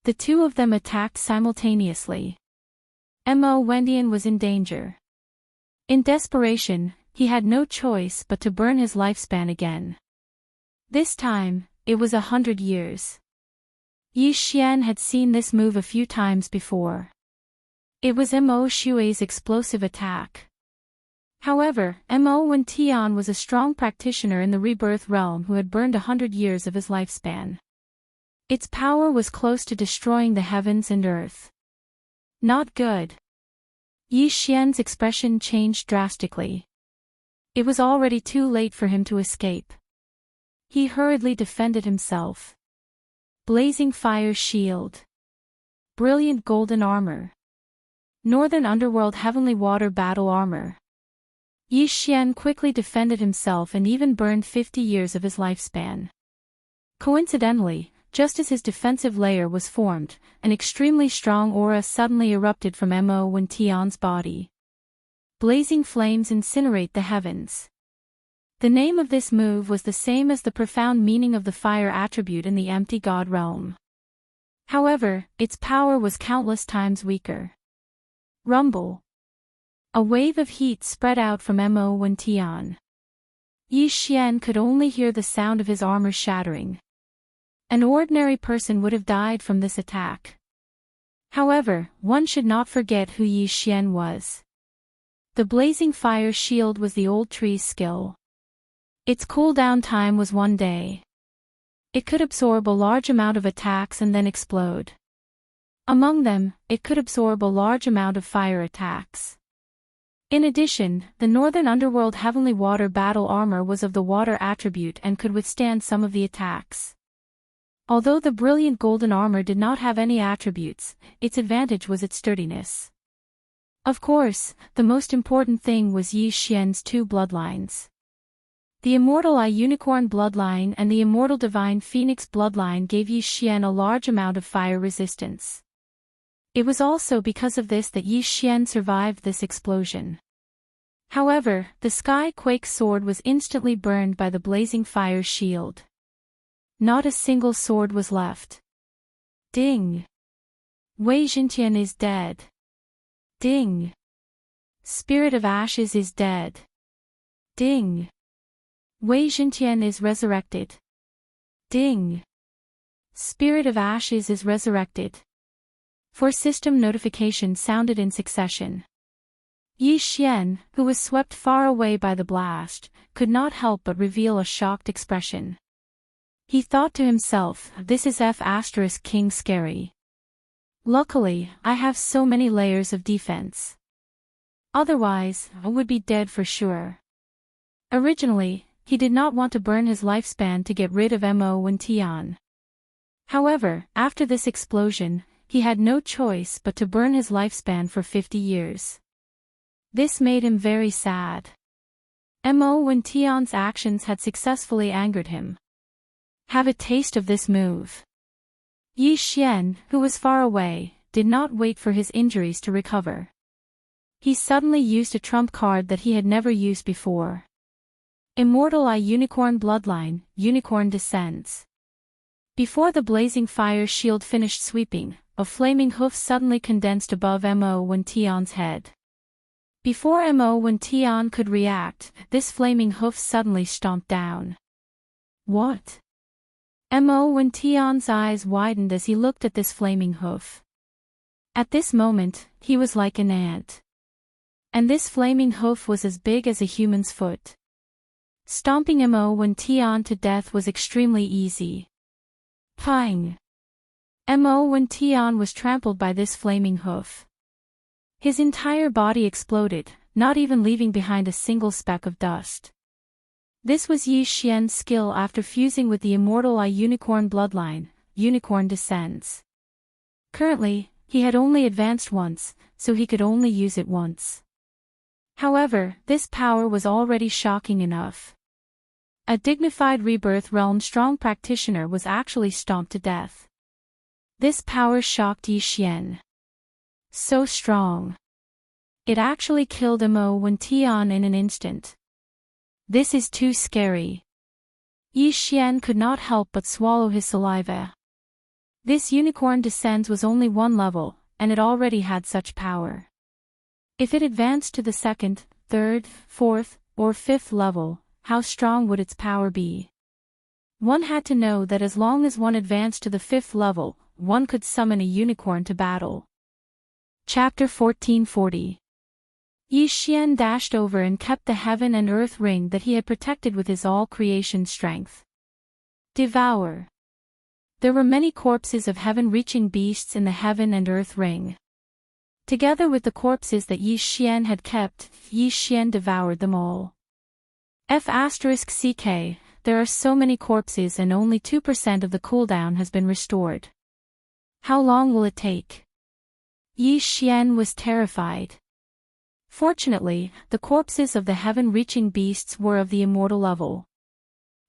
[SPEAKER 1] The two of them attacked simultaneously. Mo Wendian was in danger. In desperation, he had no choice but to burn his lifespan again. This time, it was 100 years. Yi Xian had seen this move a few times before. It was Mo Xue's explosive attack. However, Mo Wendian was a strong practitioner in the rebirth realm who had burned 100 years of his lifespan. Its power was close to destroying the heavens and earth. Not good. Yi Xian's expression changed drastically. It was already too late for him to escape. He hurriedly defended himself. Blazing Fire Shield. Brilliant Golden Armor. Northern Underworld Heavenly Water Battle Armor. Yi Xian quickly defended himself and even burned 50 years of his lifespan. Coincidentally, just as his defensive layer was formed, an extremely strong aura suddenly erupted from Mo Wendian's body. Blazing flames incinerate the heavens. The name of this move was the same as the profound meaning of the fire attribute in the empty god realm. However, its power was countless times weaker. Rumble. A wave of heat spread out from Mo Wendian. Yi Xian could only hear the sound of his armor shattering. An ordinary person would have died from this attack. However, one should not forget who Yi Xian was. The blazing fire shield was the old tree's skill. Its cooldown time was 1 day. It could absorb a large amount of attacks and then explode. Among them, it could absorb a large amount of fire attacks. In addition, the Northern Underworld Heavenly Water Battle Armor was of the water attribute and could withstand some of the attacks. Although the brilliant golden armor did not have any attributes, its advantage was its sturdiness. Of course, the most important thing was Yi Xian's 2 bloodlines. The Immortal Eye Unicorn bloodline and the Immortal Divine Phoenix bloodline gave Yi Xian a large amount of fire resistance. It was also because of this that Yi Xian survived this explosion. However, the Sky Quake sword was instantly burned by the blazing fire shield. Not a single sword was left. Ding! Wei Zhentian is dead. Ding! Spirit of Ashes is dead. Ding! Wei Zhentian is resurrected. Ding! Spirit of Ashes is resurrected. 4 system notifications sounded in succession. Yi Xian, who was swept far away by the blast, could not help but reveal a shocked expression. He thought to himself, this is King scary. Luckily, I have so many layers of defense. Otherwise, I would be dead for sure. Originally, he did not want to burn his lifespan to get rid of Mo Wendian. However, after this explosion, he had no choice but to burn his lifespan for 50 years. This made him very sad. Mo Wen Tian's actions had successfully angered him. Have a taste of this move. Yi Xian, who was far away, did not wait for his injuries to recover. He suddenly used a trump card that he had never used before. Immortal Eye Unicorn Bloodline, Unicorn Descends. Before the blazing fire shield finished sweeping, a flaming hoof suddenly condensed above Mo Wen Tian's head. Before Mo Wen Tian could react, this flaming hoof suddenly stomped down. What? Mo Wen Tian's eyes widened as he looked at this flaming hoof. At this moment, he was like an ant. And this flaming hoof was as big as a human's foot. Stomping Mo Wen Tian to death was extremely easy. Pang! Mo Wen Tian was trampled by this flaming hoof. His entire body exploded, not even leaving behind a single speck of dust. This was Yi Xian's skill after fusing with the Immortal Eye Unicorn Bloodline, Unicorn Descends. Currently, he had only advanced once, so he could only use it once. However, this power was already shocking enough. A dignified Rebirth Realm strong practitioner was actually stomped to death. This power shocked Yi Xian. So strong. It actually killed Mo Wen Tian in an instant. This is too scary. Yi Xian could not help but swallow his saliva. This Unicorn Descends was only one level, and it already had such power. If it advanced to the second, third, fourth, or fifth level, how strong would its power be? One had to know that as long as one advanced to the fifth level, one could summon a unicorn to battle. Chapter 1440. Yi Xian dashed over and kept the heaven and earth ring that he had protected with his all-creation strength. Devour. There were many corpses of heaven-reaching beasts in the heaven and earth ring. Together with the corpses that Yi Xian had kept, Yi Xian devoured them all. F***ck, there are so many corpses and only 2% of the cooldown has been restored. How long will it take? Yi Xian was terrified. Fortunately, the corpses of the heaven-reaching beasts were of the immortal level.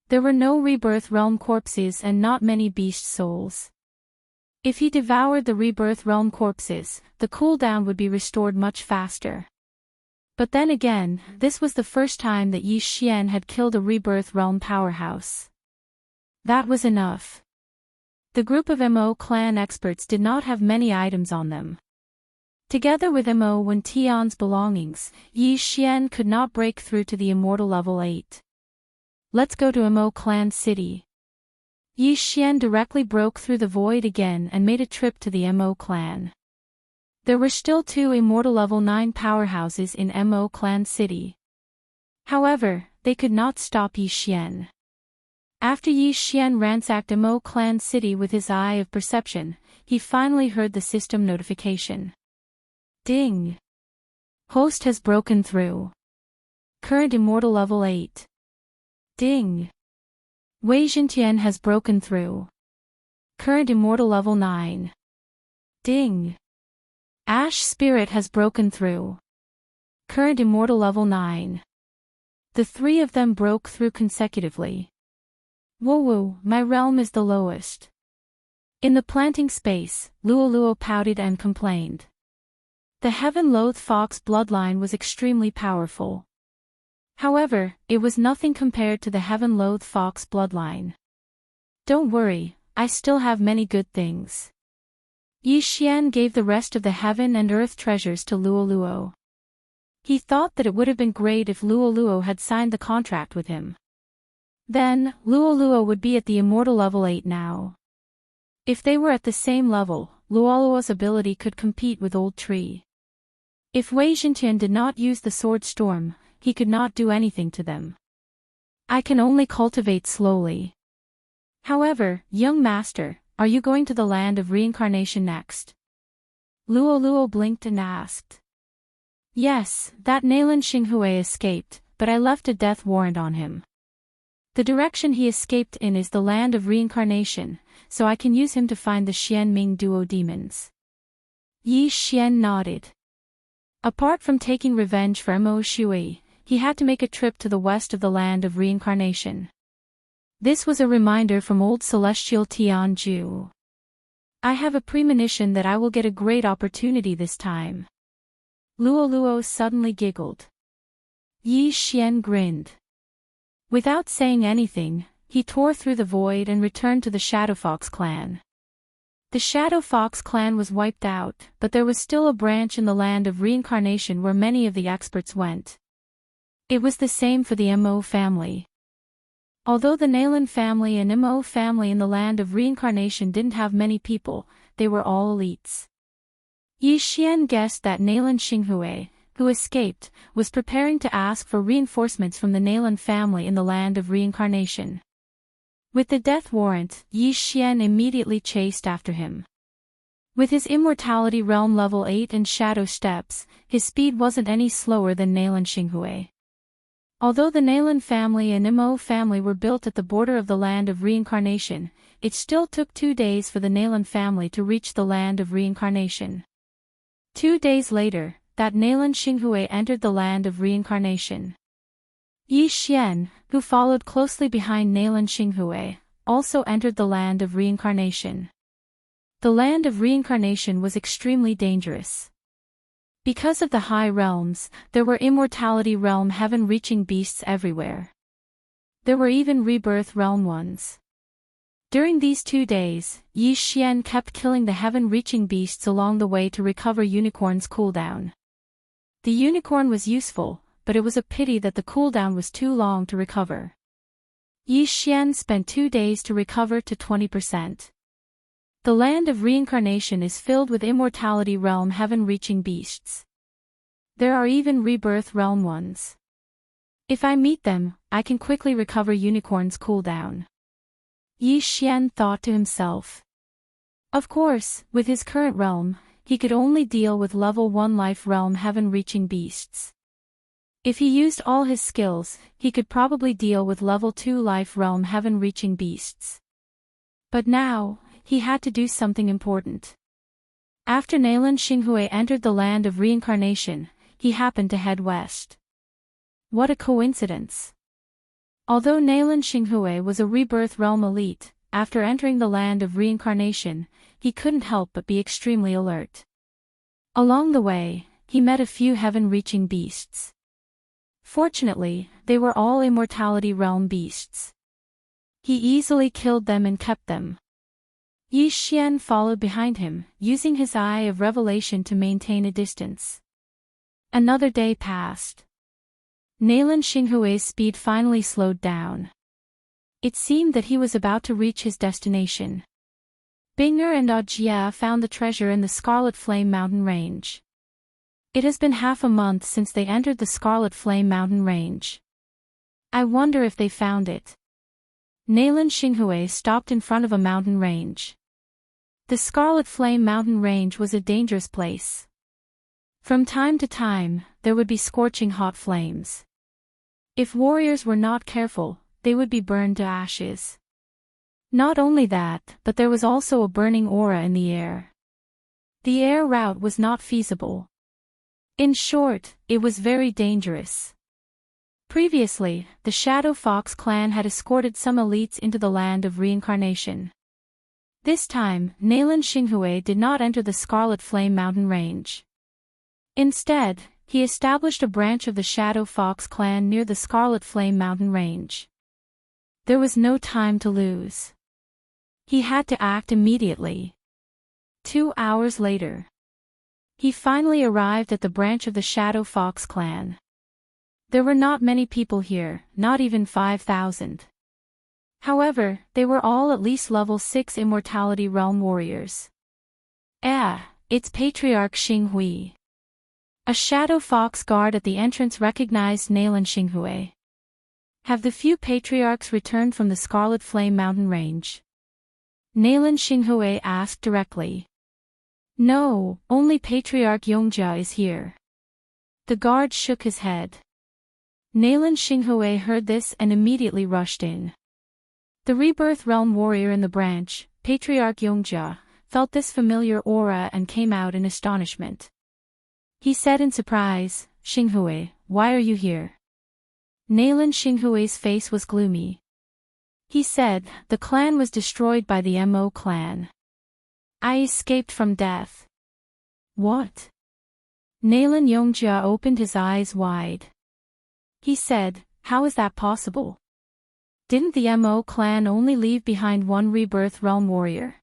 [SPEAKER 1] There were no Rebirth Realm corpses and not many beast souls. If he devoured the Rebirth Realm corpses, the cooldown would be restored much faster. But then again, this was the first time that Yi Xian had killed a Rebirth Realm powerhouse. That was enough. The group of Mo clan experts did not have many items on them. Together with Mo Wen Tian's belongings, Yi Xian could not break through to the immortal level 8. Let's go to Mo clan city. Yi Xian directly broke through the void again and made a trip to the Mo clan. There were still 2 immortal level 9 powerhouses in Mo clan city. However, they could not stop Yi Xian. After Yi Xian ransacked Mo clan city with his eye of perception, he finally heard the system notification. Ding! Host has broken through. Current immortal level 8. Ding! Wei Jintian has broken through. Current immortal level 9. Ding! Ash Spirit has broken through. Current immortal level 9. The 3 of them broke through consecutively. Whoa, my realm is the lowest. In the planting space, Luoluo pouted and complained. The Heaven-Loathed Fox bloodline was extremely powerful. However, it was nothing compared to the Heaven-Loathed Fox bloodline. Don't worry, I still have many good things. Yi Xian gave the rest of the heaven and earth treasures to Luoluo. He thought that it would have been great if Luoluo had signed the contract with him. Then, Luoluo would be at the immortal level 8 now. If they were at the same level, Luoluo's ability could compete with Old Tree. If Wei Jintian did not use the Sword Storm, he could not do anything to them. I can only cultivate slowly. However, young master, are you going to the land of reincarnation next? Luoluo blinked and asked. Yes, that Nalan Xinghui escaped, but I left a death warrant on him. The direction he escaped in is the land of reincarnation, so I can use him to find the Xianming duo demons. Yi Xian nodded. Apart from taking revenge for Mo Shui, he had to make a trip to the west of the land of reincarnation. This was a reminder from old celestial Tianju. I have a premonition that I will get a great opportunity this time. Luo Luo suddenly giggled. Yi Xian grinned. Without saying anything, he tore through the void and returned to the Shadow Fox clan. The Shadow Fox clan was wiped out, but there was still a branch in the land of reincarnation where many of the experts went. It was the same for the Mo family. Although the Nalan family and Mo family in the land of reincarnation didn't have many people, they were all elites. Yi Xian guessed that Nalan Xinghui, who escaped, was preparing to ask for reinforcements from the Nalan family in the land of reincarnation. With the death warrant, Yi Xian immediately chased after him. With his Immortality Realm level 8 and Shadow Steps, his speed wasn't any slower than Nalan Xinghui. Although the Nalan family and Mo family were built at the border of the land of reincarnation, it still took 2 days for the Nalan family to reach the land of reincarnation. 2 days later, that Nalan Xinghui entered the land of reincarnation. Yi Xian, who followed closely behind Nalan Xinghui, also entered the land of reincarnation. The land of reincarnation was extremely dangerous. Because of the high realms, there were Immortality Realm heaven-reaching beasts everywhere. There were even Rebirth Realm ones. During these 2 days, Yi Xian kept killing the heaven-reaching beasts along the way to recover Unicorn's cooldown. The Unicorn was useful, but it was a pity that the cooldown was too long to recover. Yi Xian spent 2 days to recover to 20%. The land of reincarnation is filled with Immortality Realm heaven-reaching beasts. There are even Rebirth Realm ones. If I meet them, I can quickly recover Unicorn's cooldown. Yi Xian thought to himself. Of course, with his current realm, he could only deal with level 1 life realm heaven-reaching beasts. If he used all his skills, he could probably deal with level 2 life realm heaven-reaching beasts. But now, he had to do something important. After Nalan Xinghui entered the land of reincarnation, he happened to head west. What a coincidence! Although Nalan Xinghui was a Rebirth Realm elite, after entering the land of reincarnation, he couldn't help but be extremely alert. Along the way, he met a few heaven-reaching beasts. Fortunately, they were all Immortality Realm beasts. He easily killed them and kept them. Yi Xian followed behind him, using his Eye of Revelation to maintain a distance. Another day passed. Nalan Xinghui's speed finally slowed down. It seemed that he was about to reach his destination. Binger and Ajia found the treasure in the Scarlet Flame Mountain Range. It has been half a month since they entered the Scarlet Flame Mountain Range. I wonder if they found it. Nalan Xinghui stopped in front of a mountain range. The Scarlet Flame Mountain Range was a dangerous place. From time to time, there would be scorching hot flames. If warriors were not careful, they would be burned to ashes. Not only that, but there was also a burning aura in the air. The air route was not feasible. In short, it was very dangerous. Previously, the Shadow Fox clan had escorted some elites into the land of reincarnation. This time, Nalan Xinghui did not enter the Scarlet Flame Mountain Range. Instead, he established a branch of the Shadow Fox clan near the Scarlet Flame Mountain Range. There was no time to lose. He had to act immediately. 2 hours later, he finally arrived at the branch of the Shadow Fox clan. There were not many people here, not even 5,000. However, they were all at least level 6 Immortality Realm warriors. It's Patriarch Xinghui. A Shadow Fox guard at the entrance recognized Nalan Xinghui. Have the few patriarchs returned from the Scarlet Flame Mountain Range? Nalan Xinghui asked directly. No, only Patriarch Yongjia is here. The guard shook his head. Nalan Xinghui heard this and immediately rushed in. The Rebirth Realm warrior in the branch, Patriarch Yongjia, felt this familiar aura and came out in astonishment. He said in surprise, Xinghui, why are you here? Nalan Xinghui's face was gloomy. He said, the clan was destroyed by the Mo clan. I escaped from death. What? Nalan Yongjia opened his eyes wide. He said, how is that possible? Didn't the Mo clan only leave behind one rebirth realm warrior?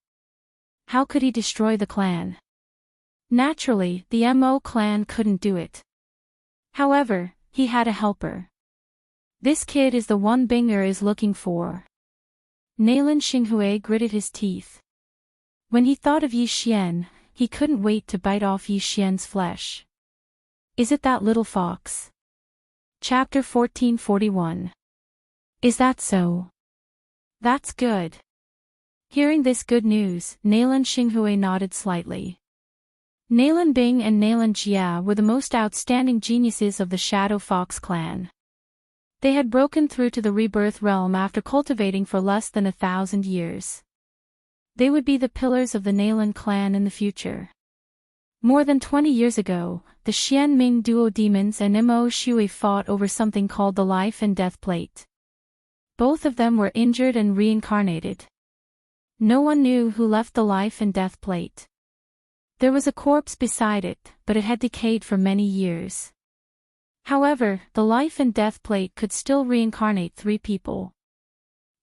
[SPEAKER 1] How could he destroy the clan? Naturally, the Mo clan couldn't do it. However, he had a helper. This kid is the one Binger is looking for. Nalan Xinghui gritted his teeth. When he thought of Yi Xian, he couldn't wait to bite off Yi Xian's flesh. Is it that little fox? Chapter 1441. Is that so? That's good. Hearing this good news, Nalan Xinghui nodded slightly. Nalan Bing and Nalan Jia were the most outstanding geniuses of the Shadow Fox clan. They had broken through to the rebirth realm after cultivating for less than 1,000 years. They would be the pillars of the Nalan clan in the future. More than 20 years ago, the Xian Ming duo demons and Mo Shui fought over something called the Life and Death Plate. Both of them were injured and reincarnated. No one knew who left the Life and Death Plate. There was a corpse beside it, but it had decayed for many years. However, the Life and Death Plate could still reincarnate 3 people.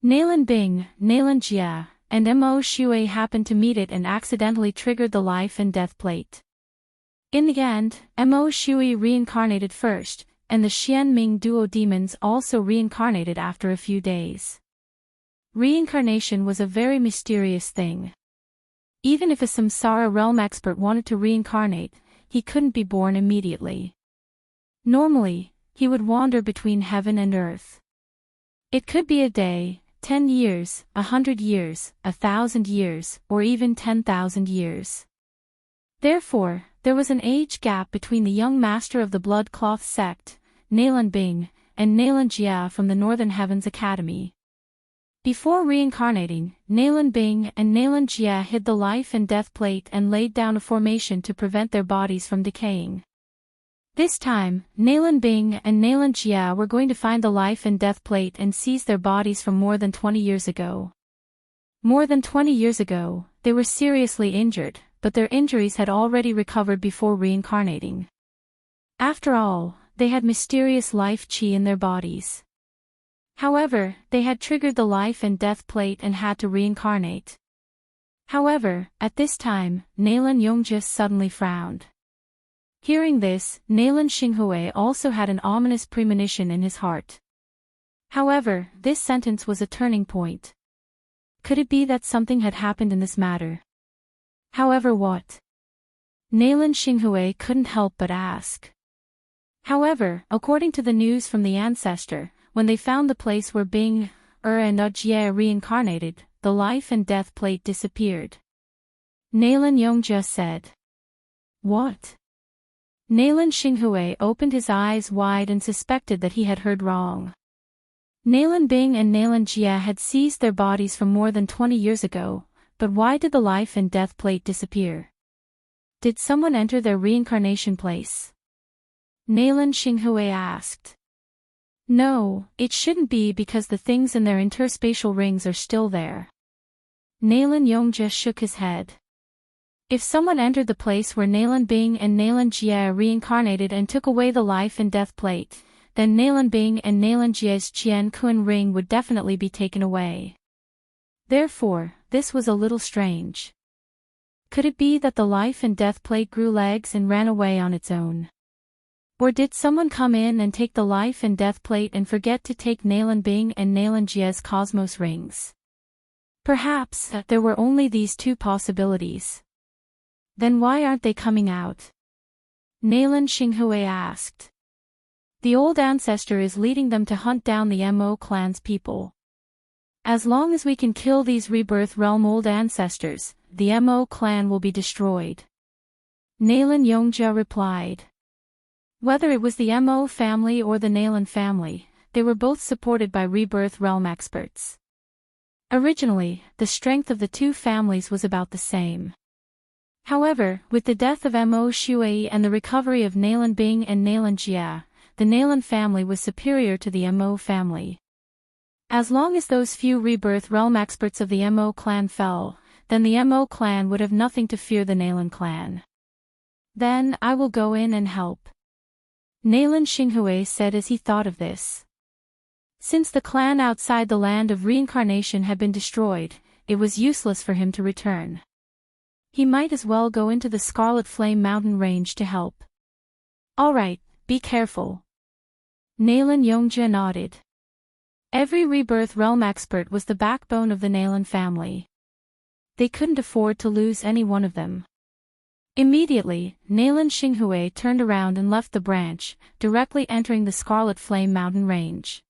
[SPEAKER 1] Nalan Bing, Nalan Jia, and Mo Shui happened to meet it and accidentally triggered the Life and Death Plate. In the end, Mo Shui reincarnated first, and the Xian Ming duo demons also reincarnated after a few days. Reincarnation was a very mysterious thing. Even if a Samsara realm expert wanted to reincarnate, he couldn't be born immediately. Normally, he would wander between heaven and earth. It could be a day, 10 years, 100 years, 1,000 years, or even 10,000 years. Therefore, there was an age gap between the young master of the Blood Cloth sect, Nalan Bing, and Nalan Jia from the Northern Heavens Academy. Before reincarnating, Nalan Bing and Nalan Jia hid the Life and Death Plate and laid down a formation to prevent their bodies from decaying. This time, Nalan Bing and Nalan Jia were going to find the Life and Death Plate and seize their bodies from more than 20 years ago. More than 20 years ago, they were seriously injured, but their injuries had already recovered before reincarnating. After all, they had mysterious life chi in their bodies. However, they had triggered the Life and Death Plate and had to reincarnate. However, at this time, Nalan Yongjia suddenly frowned. Hearing this, Nalan Xinghui also had an ominous premonition in his heart. However, this sentence was a turning point. Could it be that something had happened in this matter? However, what? Nalan Xinghui couldn't help but ask. However, according to the news from the ancestor, when they found the place where Bing, and Jie reincarnated, the Life and Death Plate disappeared. Nalan Yongjia said. What? Nalan Xinghui opened his eyes wide and suspected that he had heard wrong. Nalan Bing and Nalan Jia had seized their bodies from more than 20 years ago, but why did the Life and Death Plate disappear? Did someone enter their reincarnation place? Nalan Xinghui asked. No, it shouldn't be because the things in their interspatial rings are still there. Nalan Yongjia shook his head. If someone entered the place where Nalan Bing and Nalan Jia reincarnated and took away the Life and Death Plate, then Nalan Bing and Nalan Jia's Qian Kun ring would definitely be taken away. Therefore, this was a little strange. Could it be that the Life and Death Plate grew legs and ran away on its own? Or did someone come in and take the Life and Death Plate and forget to take Nalan Bing and Nalan Jia's Cosmos rings? Perhaps there were only these 2 possibilities. Then why aren't they coming out? Nalan Xinghui asked. The old ancestor is leading them to hunt down the Mo clan's people. As long as we can kill these rebirth realm old ancestors, the Mo clan will be destroyed. Nalan Yongjia replied. Whether it was the Mo family or the Nalan family, they were both supported by rebirth realm experts. Originally, the strength of the 2 families was about the same. However, with the death of Mo Shui and the recovery of Nalan Bing and Nalan Jia, the Nalan family was superior to the Mo family. As long as those few rebirth realm experts of the Mo clan fell, then the Mo clan would have nothing to fear the Nalan clan. Then, I will go in and help. Nalan Xinghui said as he thought of this. Since the clan outside the land of reincarnation had been destroyed, it was useless for him to return. He might as well go into the Scarlet Flame Mountain range to help. All right, be careful. Nalan Yongjia nodded. Every rebirth realm expert was the backbone of the Nalan family. They couldn't afford to lose any one of them. Immediately, Nalan Xinghui turned around and left the branch, directly entering the Scarlet Flame Mountain range.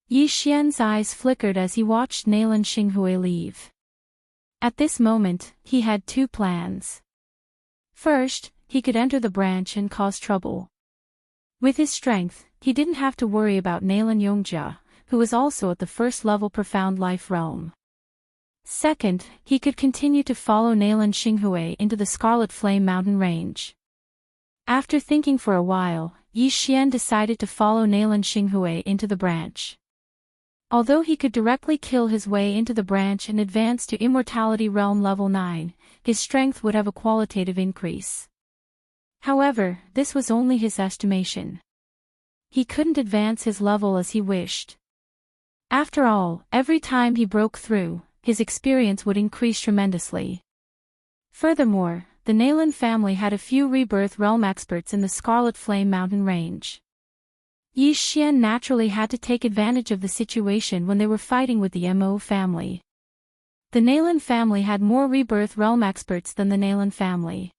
[SPEAKER 1] Yi Xian's eyes flickered as he watched Nalan Xinghui leave. At this moment, he had two plans. First, he could enter the branch and cause trouble. With his strength, he didn't have to worry about Nalan Yongjia, who was also at the first level Profound Life realm. Second, he could continue to follow Nalan Xinghui into the Scarlet Flame Mountain range. After thinking for a while, Yi Xian decided to follow Nalan Xinghui into the branch. Although he could directly kill his way into the branch and advance to Immortality Realm level 9, his strength would have a qualitative increase. However, this was only his estimation. He couldn't advance his level as he wished. After all, every time he broke through, his experience would increase tremendously. Furthermore, the Nalan family had a few rebirth realm experts in the Scarlet Flame Mountain range. Yi Xian naturally had to take advantage of the situation when they were fighting with the Mo family. The Nalan family had more rebirth realm experts than the Nalan family.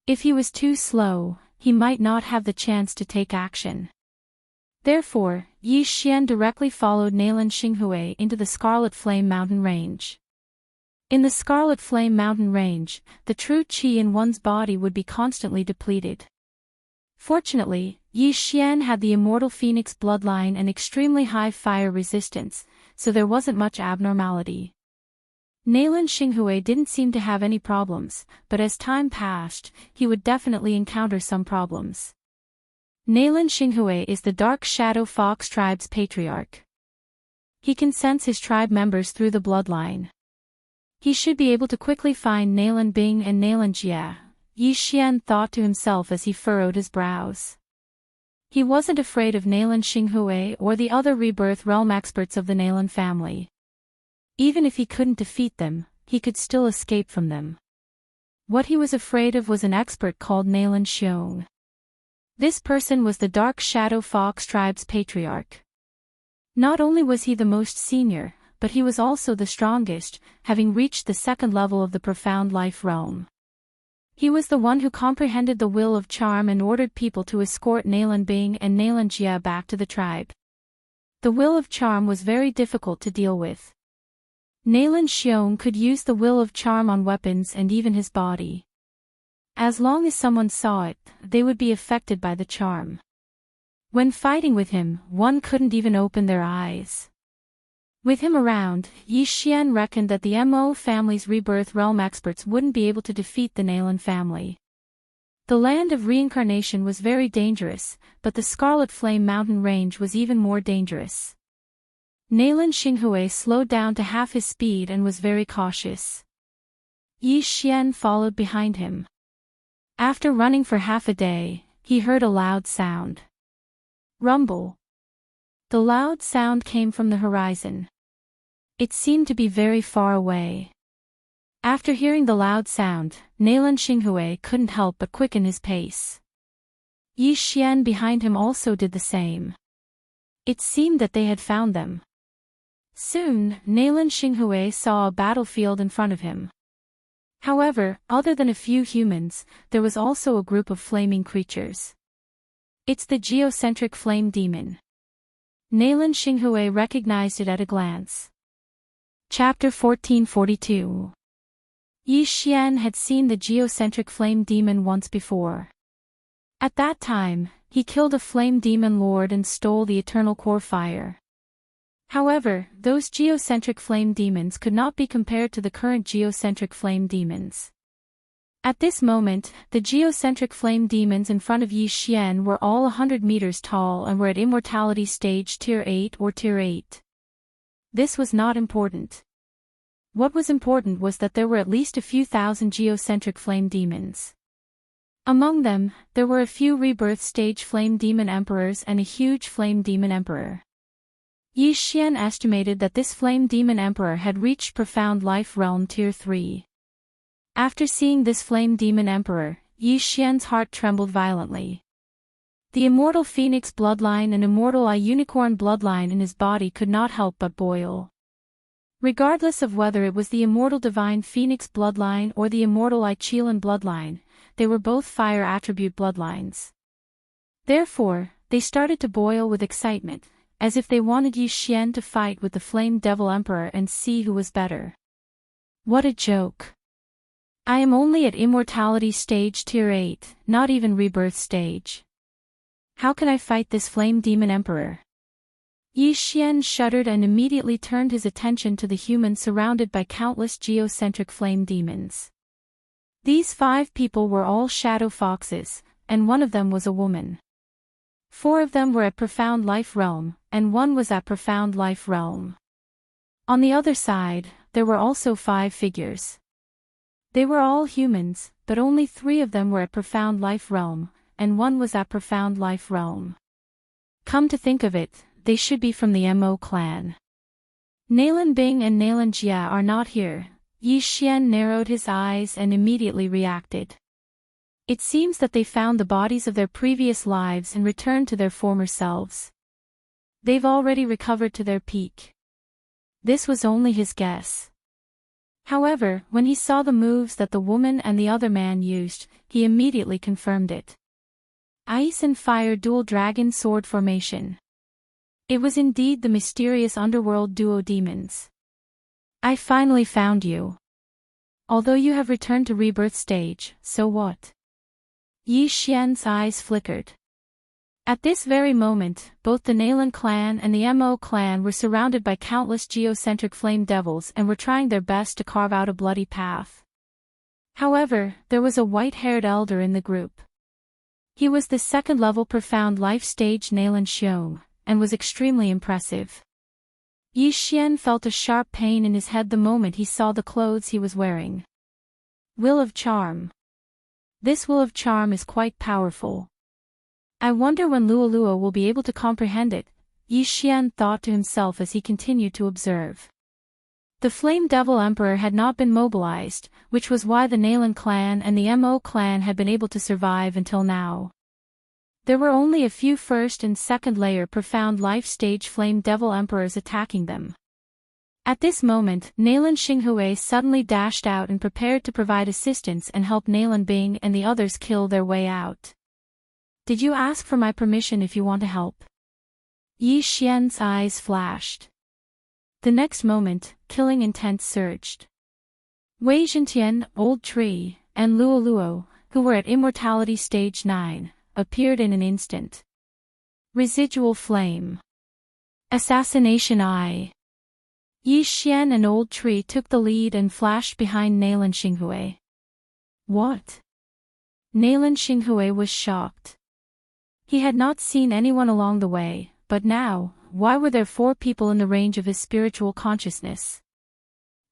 [SPEAKER 1] If he was too slow, he might not have the chance to take action. Therefore, Yi Xian directly followed Nalan Xinghui into the Scarlet Flame Mountain range. In the Scarlet Flame Mountain range, the true qi in one's body would be constantly depleted. Fortunately, Yi Xian had the immortal phoenix bloodline and extremely high fire resistance, so there wasn't much abnormality. Nalan Xinghui didn't seem to have any problems, but as time passed, he would definitely encounter some problems. Nalan Xinghui is the Dark Shadow Fox tribe's patriarch. He can sense his tribe members through the bloodline. He should be able to quickly find Nalan Bing and Nalan Jia, Yi Xian thought to himself as he furrowed his brows. He wasn't afraid of Nalan Xinghui or the other rebirth realm experts of the Nalan family. Even if he couldn't defeat them, he could still escape from them. What he was afraid of was an expert called Nalan Xiong. This person was the Dark Shadow Fox tribe's patriarch. Not only was he the most senior, but he was also the strongest, having reached the second level of the Profound Life realm. He was the one who comprehended the will of charm and ordered people to escort Nalan Bing and Nalan Jia back to the tribe. The will of charm was very difficult to deal with. Nalan Xiong could use the will of charm on weapons and even his body. As long as someone saw it, they would be affected by the charm. When fighting with him, one couldn't even open their eyes. With him around, Yi Xian reckoned that the Mo family's rebirth realm experts wouldn't be able to defeat the Nalan family. The land of reincarnation was very dangerous, but the Scarlet Flame Mountain range was even more dangerous. Nalan Xinghui slowed down to half his speed and was very cautious. Yi Xian followed behind him. After running for half a day, he heard a loud sound. Rumble. The loud sound came from the horizon. It seemed to be very far away. After hearing the loud sound, Nalan Xinghui couldn't help but quicken his pace. Yi Xian behind him also did the same. It seemed that they had found them. Soon, Nalan Xinghui saw a battlefield in front of him. However, other than a few humans, there was also a group of flaming creatures. It's the geocentric flame demon. Nalan Xinghui recognized it at a glance. Chapter 1442. Yi Xian had seen the geocentric flame demon once before. At that time, he killed a flame demon lord and stole the eternal core fire. However, those geocentric flame demons could not be compared to the current geocentric flame demons. At this moment, the geocentric flame demons in front of Yi Xian were all 100 meters tall and were at immortality stage Tier 8 or Tier 8. This was not important. What was important was that there were at least a few thousand geocentric flame demons. Among them, there were a few rebirth stage flame demon emperors and a huge flame demon emperor. Yi Xian estimated that this flame demon emperor had reached profound life realm Tier 3. After seeing this flame demon emperor, Yi Xian's heart trembled violently. The immortal phoenix bloodline and immortal eye unicorn bloodline in his body could not help but boil. Regardless of whether it was the immortal divine phoenix bloodline or the immortal eye Qilin bloodline, they were both fire attribute bloodlines. Therefore, they started to boil with excitement, as if they wanted Yi Xian to fight with the flame devil emperor and see who was better. What a joke! I am only at immortality stage Tier 8, not even rebirth stage. How can I fight this flame demon emperor? Yi Xian shuddered and immediately turned his attention to the human surrounded by countless geocentric flame demons. These 5 people were all shadow foxes, and one of them was a woman. 4 of them were at profound life realm, and 1 was at profound life realm. On the other side, there were also 5 figures. They were all humans, but only 3 of them were at profound life realm, and 1 was at profound life realm. Come to think of it, they should be from the Mo clan. Nalan Bing and Nalan Jia are not here. Yi Xian narrowed his eyes and immediately reacted. It seems that they found the bodies of their previous lives and returned to their former selves. They've already recovered to their peak. This was only his guess. However, when he saw the moves that the woman and the other man used, he immediately confirmed it. Ice and fire dual dragon sword formation. It was indeed the mysterious underworld duo demons. I finally found you. Although you have returned to rebirth stage, so what? Yi Xian's eyes flickered. At this very moment, both the Nalan clan and the Mo clan were surrounded by countless geocentric flame devils and were trying their best to carve out a bloody path. However, there was a white-haired elder in the group. He was the second-level profound life stage Nalan Xiong, and was extremely impressive. Yi Xian felt a sharp pain in his head the moment he saw the clothes he was wearing. Will of Charm. This Will of Charm is quite powerful. I wonder when Luolua will be able to comprehend it, Yi Xian thought to himself as he continued to observe. The Flame Devil Emperor had not been mobilized, which was why the Nalan clan and the Mo clan had been able to survive until now. There were only a few first and second layer profound life stage Flame Devil Emperors attacking them. At this moment, Nalan Xinghui suddenly dashed out and prepared to provide assistance and help Nalan Bing and the others kill their way out. Did you ask for my permission if you want to help? Yi Xian's eyes flashed. The next moment, killing intent surged. Wei Zhentian, Old Tree, and Luoluo, who were at immortality stage 9, appeared in an instant. Residual Flame. Assassination Eye. Yi Xian and Old Tree took the lead and flashed behind Nalan Xinghui. What? Nalan Xinghui was shocked. He had not seen anyone along the way, but now, why were there 4 people in the range of his spiritual consciousness?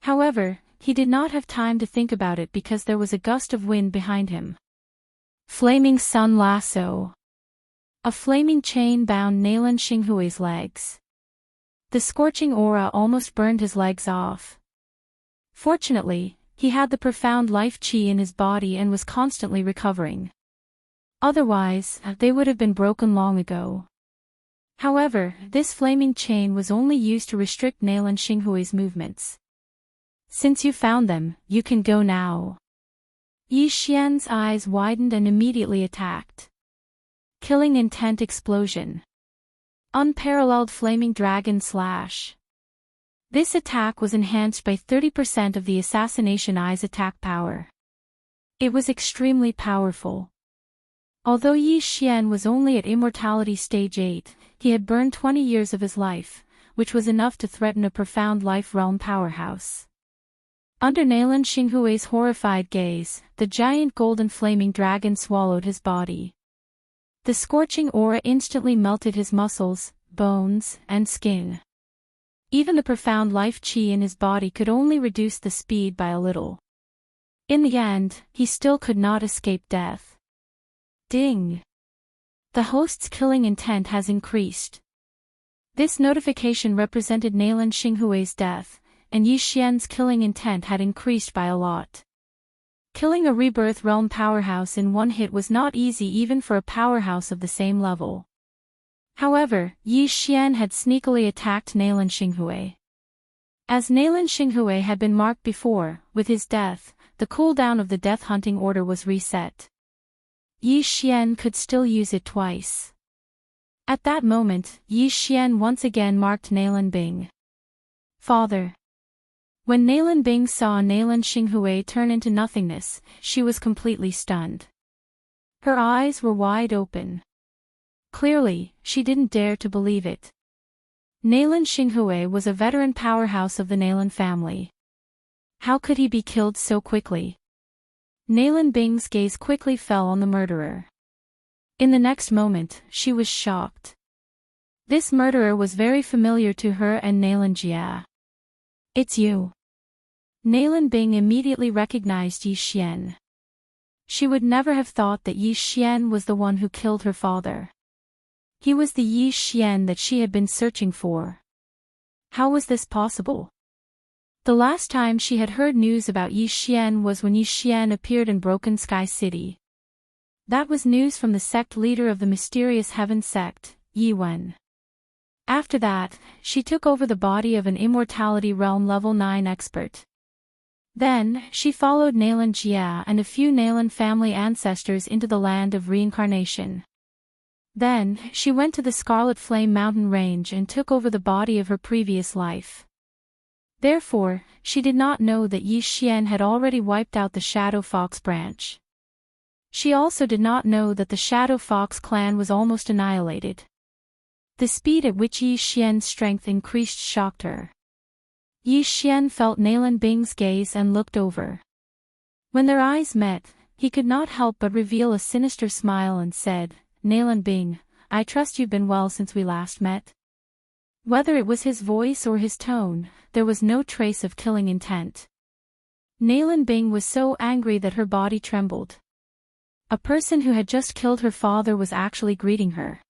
[SPEAKER 1] However, he did not have time to think about it because there was a gust of wind behind him. Flaming Sun Lasso. A flaming chain bound Nalan Xinghui's legs. The scorching aura almost burned his legs off. Fortunately, he had the profound life qi in his body and was constantly recovering. Otherwise, they would have been broken long ago. However, this flaming chain was only used to restrict Nalan Xinghui's movements. Since you found them, you can go now. Yi Xian's eyes widened and immediately attacked. Killing Intent Explosion. Unparalleled Flaming Dragon Slash. This attack was enhanced by 30% of the Assassination Eye's attack power. It was extremely powerful. Although Yi Xian was only at immortality stage 8, he had burned 20 years of his life, which was enough to threaten a profound life realm powerhouse. Under Nalan Xinghui's horrified gaze, the giant golden flaming dragon swallowed his body. The scorching aura instantly melted his muscles, bones, and skin. Even the profound life qi in his body could only reduce the speed by a little. In the end, he still could not escape death. Ding! The host's killing intent has increased. This notification represented Nalan Xinghui's death, and Yi Xian's killing intent had increased by a lot. Killing a rebirth realm powerhouse in one hit was not easy even for a powerhouse of the same level. However, Yi Xian had sneakily attacked Nalan Xinghui. As Nalan Xinghui had been marked before, with his death, the cooldown of the death hunting order was reset. Yi Xian could still use it twice. At that moment, Yi Xian once again marked Nalan Bing. Father. When Nalan Bing saw Nalan Xinghui turn into nothingness, she was completely stunned. Her eyes were wide open. Clearly, she didn't dare to believe it. Nalan Xinghui was a veteran powerhouse of the Nalan family. How could he be killed so quickly? Nalan Bing's gaze quickly fell on the murderer. In the next moment, she was shocked. This murderer was very familiar to her and Nalan Jia. It's you. Nalan Bing immediately recognized Yi Xian. She would never have thought that Yi Xian was the one who killed her father. He was the Yi Xian that she had been searching for. How was this possible? The last time she had heard news about Yi Xian was when Yi Xian appeared in Broken Sky City. That was news from the sect leader of the mysterious heaven sect, Yi Wen. After that, she took over the body of an immortality realm level 9 expert. Then, she followed Nalan Jia and a few Nalan family ancestors into the land of reincarnation. Then, she went to the Scarlet Flame mountain range and took over the body of her previous life. Therefore, she did not know that Yi Xian had already wiped out the Shadow Fox branch. She also did not know that the Shadow Fox clan was almost annihilated. The speed at which Yi Xian's strength increased shocked her. Yi Xian felt Nalan Bing's gaze and looked over. When their eyes met, he could not help but reveal a sinister smile and said, "Nalan Bing, I trust you've been well since we last met." Whether it was his voice or his tone, there was no trace of killing intent. Nalan Bing was so angry that her body trembled. A person who had just killed her father was actually greeting her.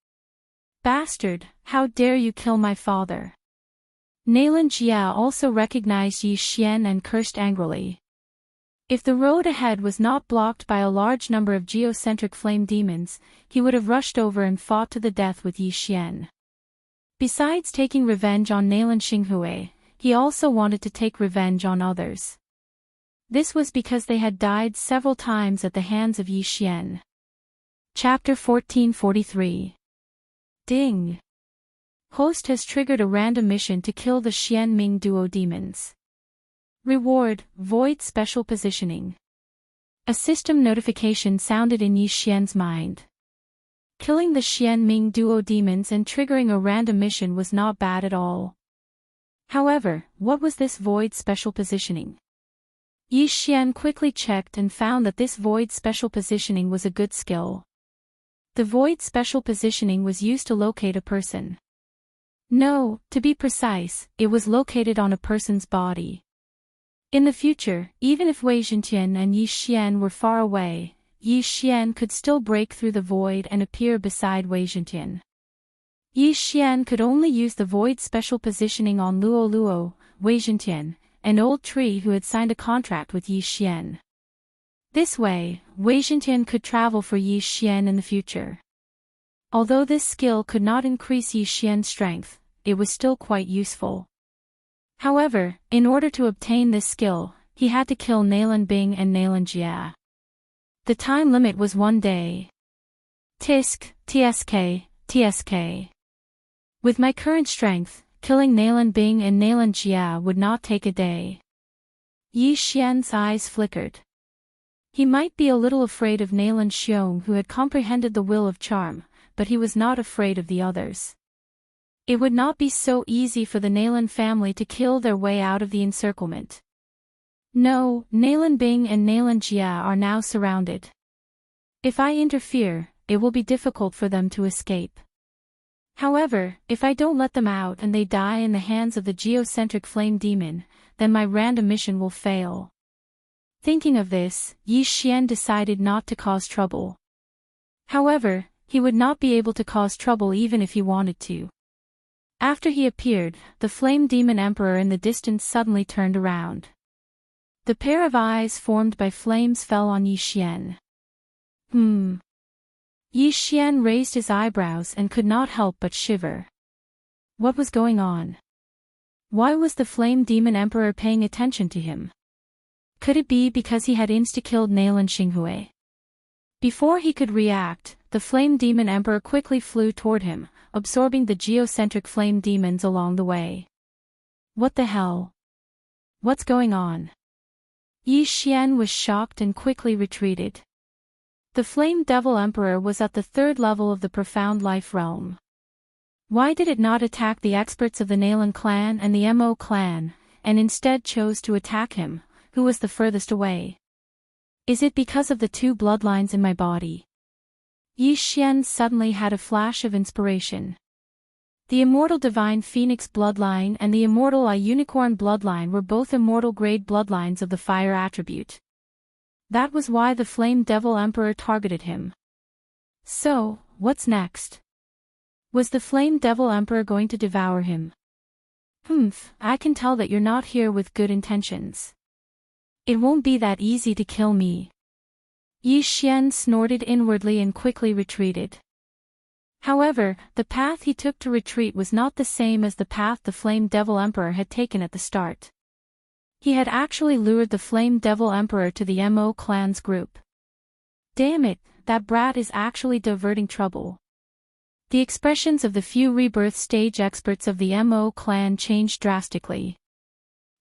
[SPEAKER 1] "Bastard, how dare you kill my father!" Nalan Jia also recognized Yi Xian and cursed angrily. If the road ahead was not blocked by a large number of geocentric flame demons, he would have rushed over and fought to the death with Yi Xian. Besides taking revenge on Nalan Xinghui, he also wanted to take revenge on others. This was because they had died several times at the hands of Yi Xian. Chapter 1443. Ding! Host has triggered a random mission to kill the Xian Ming duo demons. Reward, Void Special Positioning. A system notification sounded in Yi Xian's mind. Killing the Xian Ming duo demons and triggering a random mission was not bad at all. However, what was this Void Special Positioning? Yi Xian quickly checked and found that this Void Special Positioning was a good skill. The Void Special Positioning was used to locate a person. No, to be precise, it was located on a person's body. In the future, even if Wei Zhentian and Yi Xian were far away, Yi Xian could still break through the void and appear beside Wei Zhentian. Yi Xian could only use the Void Special Positioning on Luo Luo, Wei Zhentian, an old tree who had signed a contract with Yi Xian. This way, Wei Zhentian could travel for Yi Xian in the future. Although this skill could not increase Yi Xian's strength, it was still quite useful. However, in order to obtain this skill, he had to kill Nalan Bing and Nalan Jia. The time limit was 1 day. Tisk, TSK, TSK. With my current strength, killing Nalan Bing and Nalan Jia would not take a day. Yi Xian's eyes flickered. He might be a little afraid of Nalan Xiong, who had comprehended the will of charm, but he was not afraid of the others. It would not be so easy for the Nalan family to kill their way out of the encirclement. No, Nalan Bing and Nalan Jia are now surrounded. If I interfere, it will be difficult for them to escape. However, if I don't let them out and they die in the hands of the geocentric flame demon, then my random mission will fail. Thinking of this, Yi Xian decided not to cause trouble. However, he would not be able to cause trouble even if he wanted to. After he appeared, the flame demon emperor in the distance suddenly turned around. The pair of eyes formed by flames fell on Yi Xian. Yi Xian raised his eyebrows and could not help but shiver. What was going on? Why was the flame demon emperor paying attention to him? Could it be because he had insta-killed Nalan Xinghui? Before he could react, the flame demon emperor quickly flew toward him, absorbing the geocentric flame demons along the way. What the hell? What's going on? Yi Xian was shocked and quickly retreated. The Flame Devil Emperor was at the third level of the Profound Life realm. Why did it not attack the experts of the Nalan clan and the Mo clan, and instead chose to attack him, who was the furthest away? Is it because of the two bloodlines in my body? Yi Xian suddenly had a flash of inspiration. The Immortal Divine Phoenix bloodline and the Immortal I Unicorn bloodline were both immortal grade bloodlines of the fire attribute. That was why the Flame Devil Emperor targeted him. So, what's next? Was the Flame Devil Emperor going to devour him? I can tell that you're not here with good intentions. It won't be that easy to kill me. Yi Xian snorted inwardly and quickly retreated. However, the path he took to retreat was not the same as the path the Flame Devil Emperor had taken at the start. He had actually lured the Flame Devil Emperor to the Mo clan's group. Damn it, that brat is actually diverting trouble. The expressions of the few rebirth stage experts of the Mo clan changed drastically.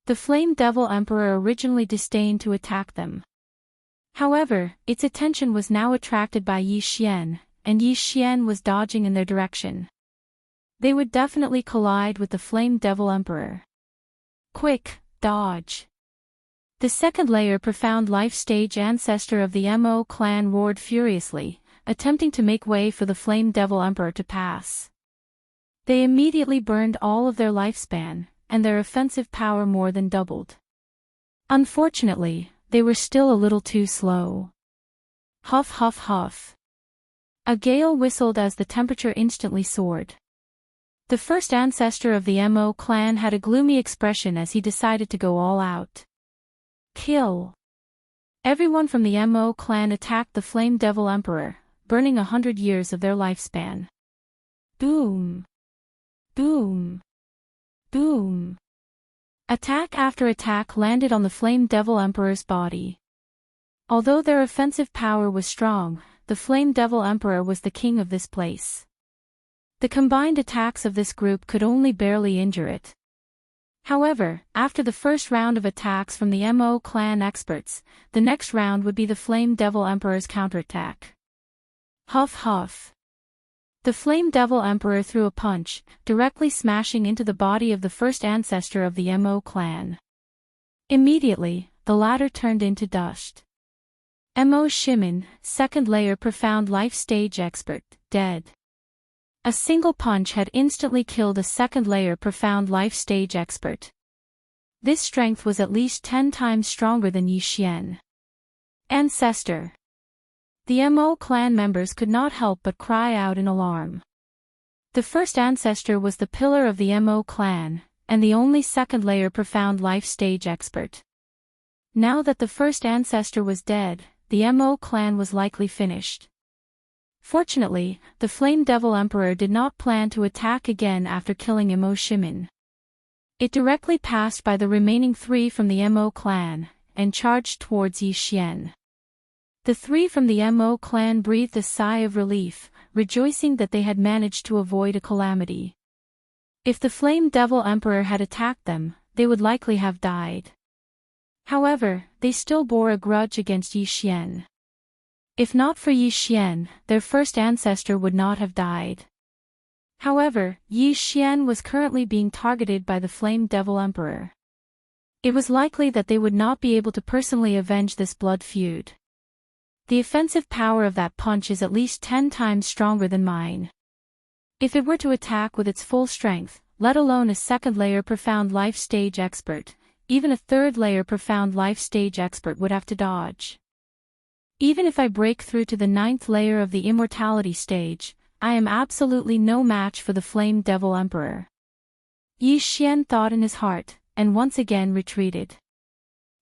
[SPEAKER 1] The Flame Devil Emperor originally disdained to attack them. However, its attention was now attracted by Yi Xian, and Yi Xian was dodging in their direction. They would definitely collide with the Flame Devil Emperor. Quick, dodge. The second layer Profound Life stage ancestor of the Mo clan roared furiously, attempting to make way for the Flame Devil Emperor to pass. They immediately burned all of their lifespan, and their offensive power more than doubled. Unfortunately, they were still a little too slow. Huff huff huff. A gale whistled as the temperature instantly soared. The first ancestor of the Mo clan had a gloomy expression as he decided to go all out. Kill. Everyone from the Mo clan attacked the Flame Devil Emperor, burning 100 years of their lifespan. Boom. Boom. Boom. Attack after attack landed on the Flame Devil Emperor's body. Although their offensive power was strong, the Flame Devil Emperor was the king of this place. The combined attacks of this group could only barely injure it. However, after the first round of attacks from the Mo clan experts, the next round would be the Flame Devil Emperor's counterattack. Huff huff. The Flame Devil Emperor threw a punch, directly smashing into the body of the first ancestor of the Mo clan. Immediately, the latter turned into dust. Mo Shimin, second layer Profound Life stage expert, dead. A single punch had instantly killed a second layer Profound Life stage expert. This strength was at least 10 times stronger than Yi Xian. Ancestor. The Mo clan members could not help but cry out in alarm. The first ancestor was the pillar of the Mo clan, and the only second layer Profound Life stage expert. Now that the first ancestor was dead, the Mo clan was likely finished. Fortunately, the Flame Devil Emperor did not plan to attack again after killing Mo Shimin. It directly passed by the remaining 3 from the Mo clan, and charged towards Yi Xian. The 3 from the Mo clan breathed a sigh of relief, rejoicing that they had managed to avoid a calamity. If the Flame Devil Emperor had attacked them, they would likely have died. However, they still bore a grudge against Yi Xian. If not for Yi Xian, their first ancestor would not have died. However, Yi Xian was currently being targeted by the Flame Devil Emperor. It was likely that they would not be able to personally avenge this blood feud. The offensive power of that punch is at least 10 times stronger than mine. If it were to attack with its full strength, let alone a second-layer profound life stage expert, even a third-layer profound life stage expert would have to dodge. Even if I break through to the 9th layer of the immortality stage, I am absolutely no match for the Flame Devil Emperor. Yi Xian thought in his heart, and once again retreated.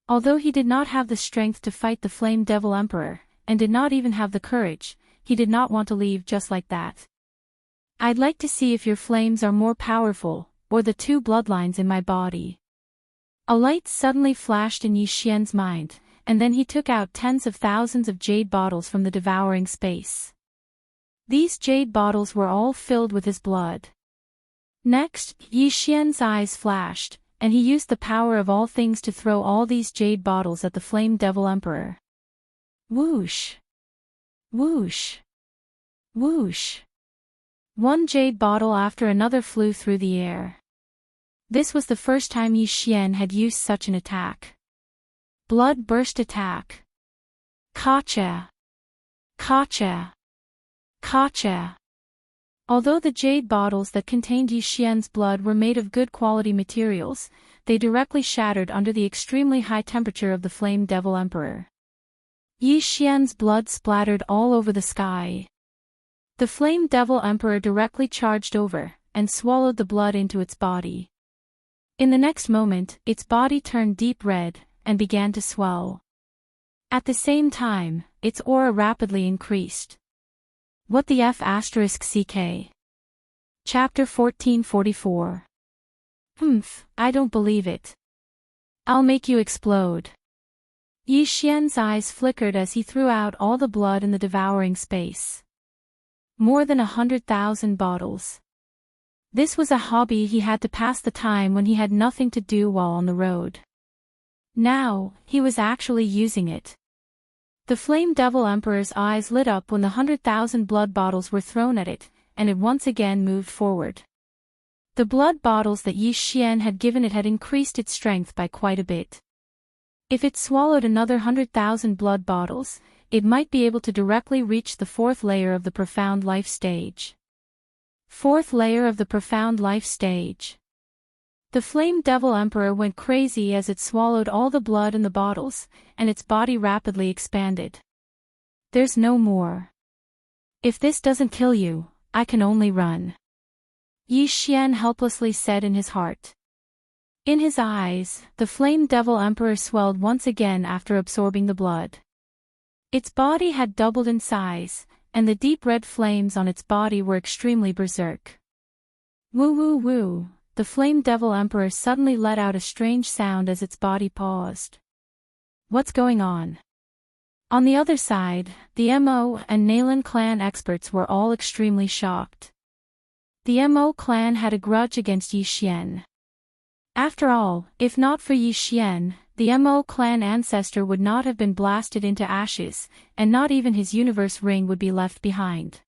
[SPEAKER 1] Although he did not have the strength to fight the Flame Devil Emperor, and did not even have the courage, he did not want to leave just like that. I'd like to see if your flames are more powerful, or the 2 bloodlines in my body. A light suddenly flashed in Yi Xian's mind, and then he took out tens of thousands of jade bottles from the devouring space. These jade bottles were all filled with his blood. Next, Yi Xian's eyes flashed, and he used the power of all things to throw all these jade bottles at the Flame Devil Emperor. Whoosh! Whoosh! Whoosh! One jade bottle after another flew through the air. This was the first time Yi Xian had used such an attack. Blood burst attack. Kacha! Kacha! Kacha! Although the jade bottles that contained Yi Xian's blood were made of good quality materials, they directly shattered under the extremely high temperature of the Flame Devil Emperor. Yi Xian's blood splattered all over the sky. The Flame Devil Emperor directly charged over, and swallowed the blood into its body. In the next moment, its body turned deep red, and began to swell. At the same time, its aura rapidly increased. What the F***? Chapter 1444. I don't believe it. I'll make you explode. Yi Xian's eyes flickered as he threw out all the blood in the devouring space. More than 100,000 bottles. This was a hobby he had to pass the time when he had nothing to do while on the road. Now, he was actually using it. The Flame Devil Emperor's eyes lit up when the 100,000 blood bottles were thrown at it, and it once again moved forward. The blood bottles that Yi Xian had given it had increased its strength by quite a bit. If it swallowed another 100,000 blood bottles, it might be able to directly reach the 4th layer of the profound life stage. 4th layer of the profound life stage. The Flame Devil Emperor went crazy as it swallowed all the blood in the bottles, and its body rapidly expanded. There's no more. If this doesn't kill you, I can only run. Yi Xian helplessly said in his heart. In his eyes, the Flame Devil Emperor swelled once again after absorbing the blood. Its body had doubled in size, and the deep red flames on its body were extremely berserk. Woo woo woo, the Flame Devil Emperor suddenly let out a strange sound as its body paused. What's going on? On the other side, the Mo and Nalan clan experts were all extremely shocked. The Mo clan had a grudge against Yi Xian. After all, if not for Yi Xian, the Mo clan ancestor would not have been blasted into ashes, and not even his universe ring would be left behind.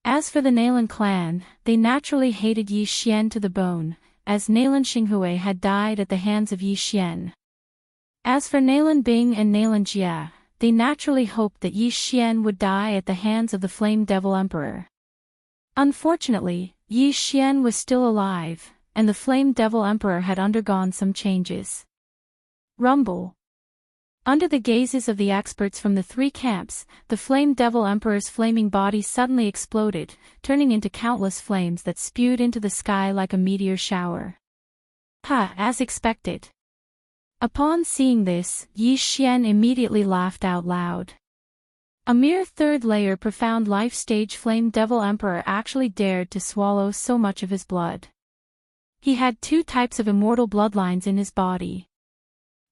[SPEAKER 1] As for the Nalan clan, they naturally hated Yi Xian to the bone, as Nalan Xinghui had died at the hands of Yi Xian. As for Nalan Bing and Nalan Jia, they naturally hoped that Yi Xian would die at the hands of the Flame Devil Emperor. Unfortunately, Yi Xian was still alive, and the Flame Devil Emperor had undergone some changes. Rumble. Under the gazes of the experts from the 3 camps, the Flame Devil Emperor's flaming body suddenly exploded, turning into countless flames that spewed into the sky like a meteor shower. As expected. Upon seeing this, Yi Xian immediately laughed out loud. A mere 3rd layer profound life stage Flame Devil Emperor actually dared to swallow so much of his blood. He had 2 types of immortal bloodlines in his body.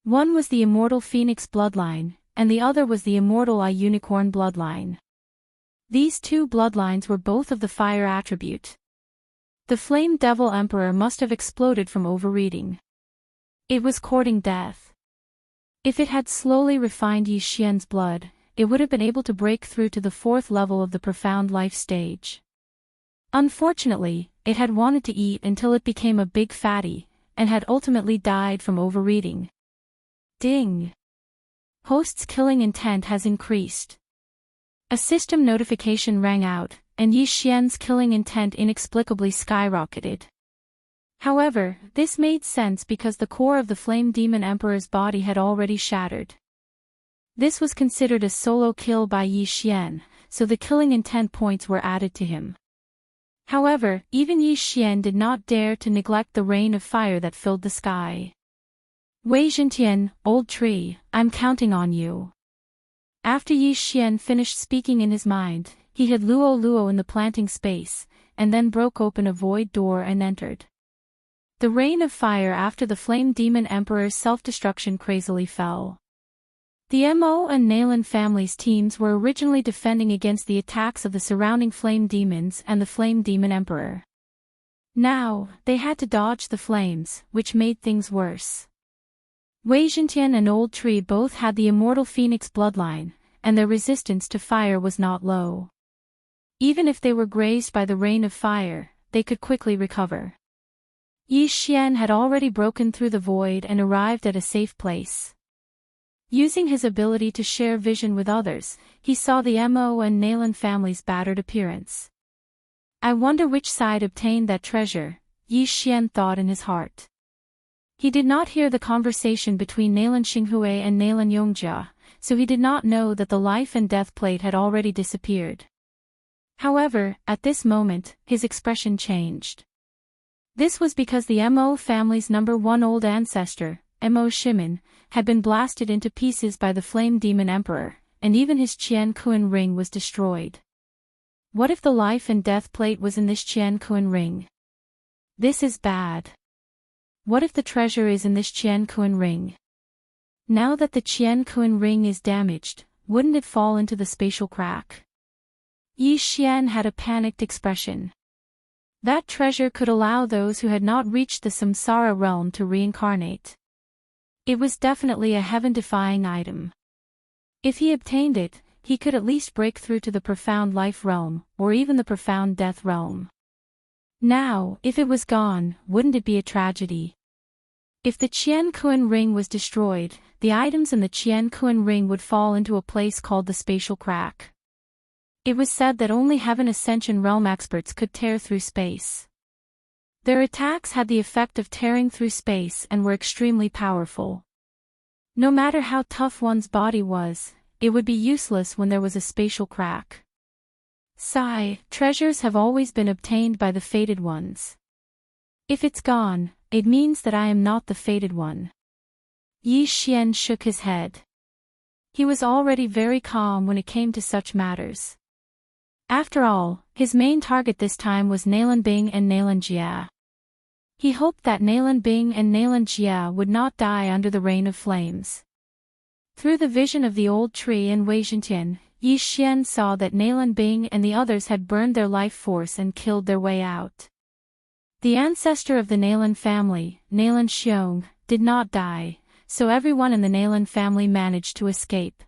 [SPEAKER 1] One was the immortal Phoenix bloodline, and the other was the immortal Eye Unicorn bloodline. These 2 bloodlines were both of the fire attribute. The Flame Devil Emperor must have exploded from overeating. It was courting death. If it had slowly refined Yi Xian's blood, it would have been able to break through to the 4th level of the profound life stage. Unfortunately, it had wanted to eat until it became a big fatty, and had ultimately died from overeating. Ding! Host's killing intent has increased. A system notification rang out, and Yi Xian's killing intent inexplicably skyrocketed. However, this made sense because the core of the Flame Demon Emperor's body had already shattered. This was considered a solo kill by Yi Xian, so the killing intent points were added to him. However, even Yi Xian did not dare to neglect the rain of fire that filled the sky. Wei Zhentian, old tree, I'm counting on you. After Yi Xian finished speaking in his mind, he hid Luo Luo in the planting space, and then broke open a void door and entered. The rain of fire after the Flame Demon Emperor's self-destruction crazily fell. The Mo and Nalan families' teams were originally defending against the attacks of the surrounding Flame Demons and the Flame Demon Emperor. Now, they had to dodge the flames, which made things worse. Wei Zhentian and Old Tree both had the immortal Phoenix bloodline, and their resistance to fire was not low. Even if they were grazed by the rain of fire, they could quickly recover. Yi Xian had already broken through the void and arrived at a safe place. Using his ability to share vision with others, he saw the Mo and Nalan families' battered appearance. I wonder which side obtained that treasure, Yi Xian thought in his heart. He did not hear the conversation between Nalan Xinghui and Nalan Yongjia, so he did not know that the life and death plate had already disappeared. However, at this moment, his expression changed. This was because the Mo family's number one old ancestor, Mo Shimin, had been blasted into pieces by the Flame Demon Emperor, and even his Qian Kun ring was destroyed. What if the life and death plate was in this Qian Kun ring? This is bad. What if the treasure is in this Qian Kun ring? Now that the Qian Kun ring is damaged, wouldn't it fall into the spatial crack? Yi Xian had a panicked expression. That treasure could allow those who had not reached the samsara realm to reincarnate. It was definitely a heaven-defying item. If he obtained it, he could at least break through to the profound life realm, or even the profound death realm. Now, if it was gone, wouldn't it be a tragedy? If the Qian Kun ring was destroyed, the items in the Qian Kun ring would fall into a place called the spatial crack. It was said that only Heaven Ascension realm experts could tear through space. Their attacks had the effect of tearing through space and were extremely powerful. No matter how tough one's body was, it would be useless when there was a spatial crack. Sigh, treasures have always been obtained by the fated ones. If it's gone, it means that I am not the fated one. Yi Xian shook his head. He was already very calm when it came to such matters. After all, his main target this time was Nalan Bing and Nalan Jia. He hoped that Nalan Bing and Nalan Jia would not die under the rain of flames. Through the vision of the old tree and Wei Zhentian, Yi Xian saw that Nalan Bing and the others had burned their life force and killed their way out. The ancestor of the Nalan family, Nalan Xiong, did not die, so everyone in the Nalan family managed to escape.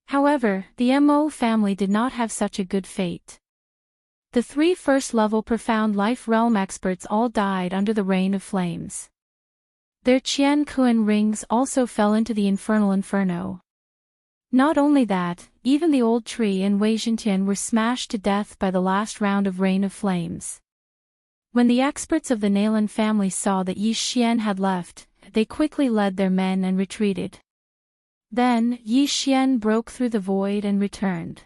[SPEAKER 1] However, the Mo family did not have such a good fate. The 3 first-level profound life realm experts all died under the rain of flames. Their Qian Kun rings also fell into the infernal inferno. Not only that, even the old tree and Wei Zhentian were smashed to death by the last round of rain of flames. When the experts of the Nalan family saw that Yi Xian had left, they quickly led their men and retreated. Then, Yi Xian broke through the void and returned.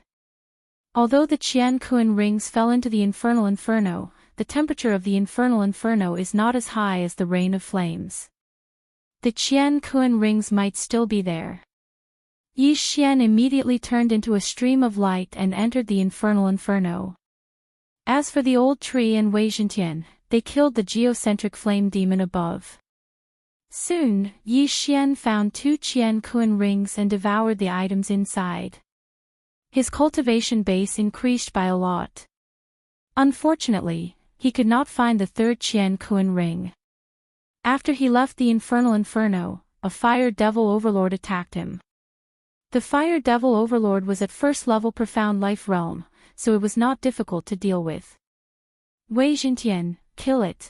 [SPEAKER 1] Although the Qian Kun rings fell into the infernal inferno, the temperature of the infernal inferno is not as high as the rain of flames. The Qian Kun rings might still be there. Yi Xian immediately turned into a stream of light and entered the infernal inferno. As for the old tree and Wei Zhentian, they killed the geocentric flame demon above. Soon, Yi Xian found 2 Qian Kun rings and devoured the items inside. His cultivation base increased by a lot. Unfortunately, he could not find the 3rd Qian Kun ring. After he left the infernal inferno, a fire devil overlord attacked him. The fire devil overlord was at first level profound life realm, so it was not difficult to deal with. Wei Zhentian, kill it.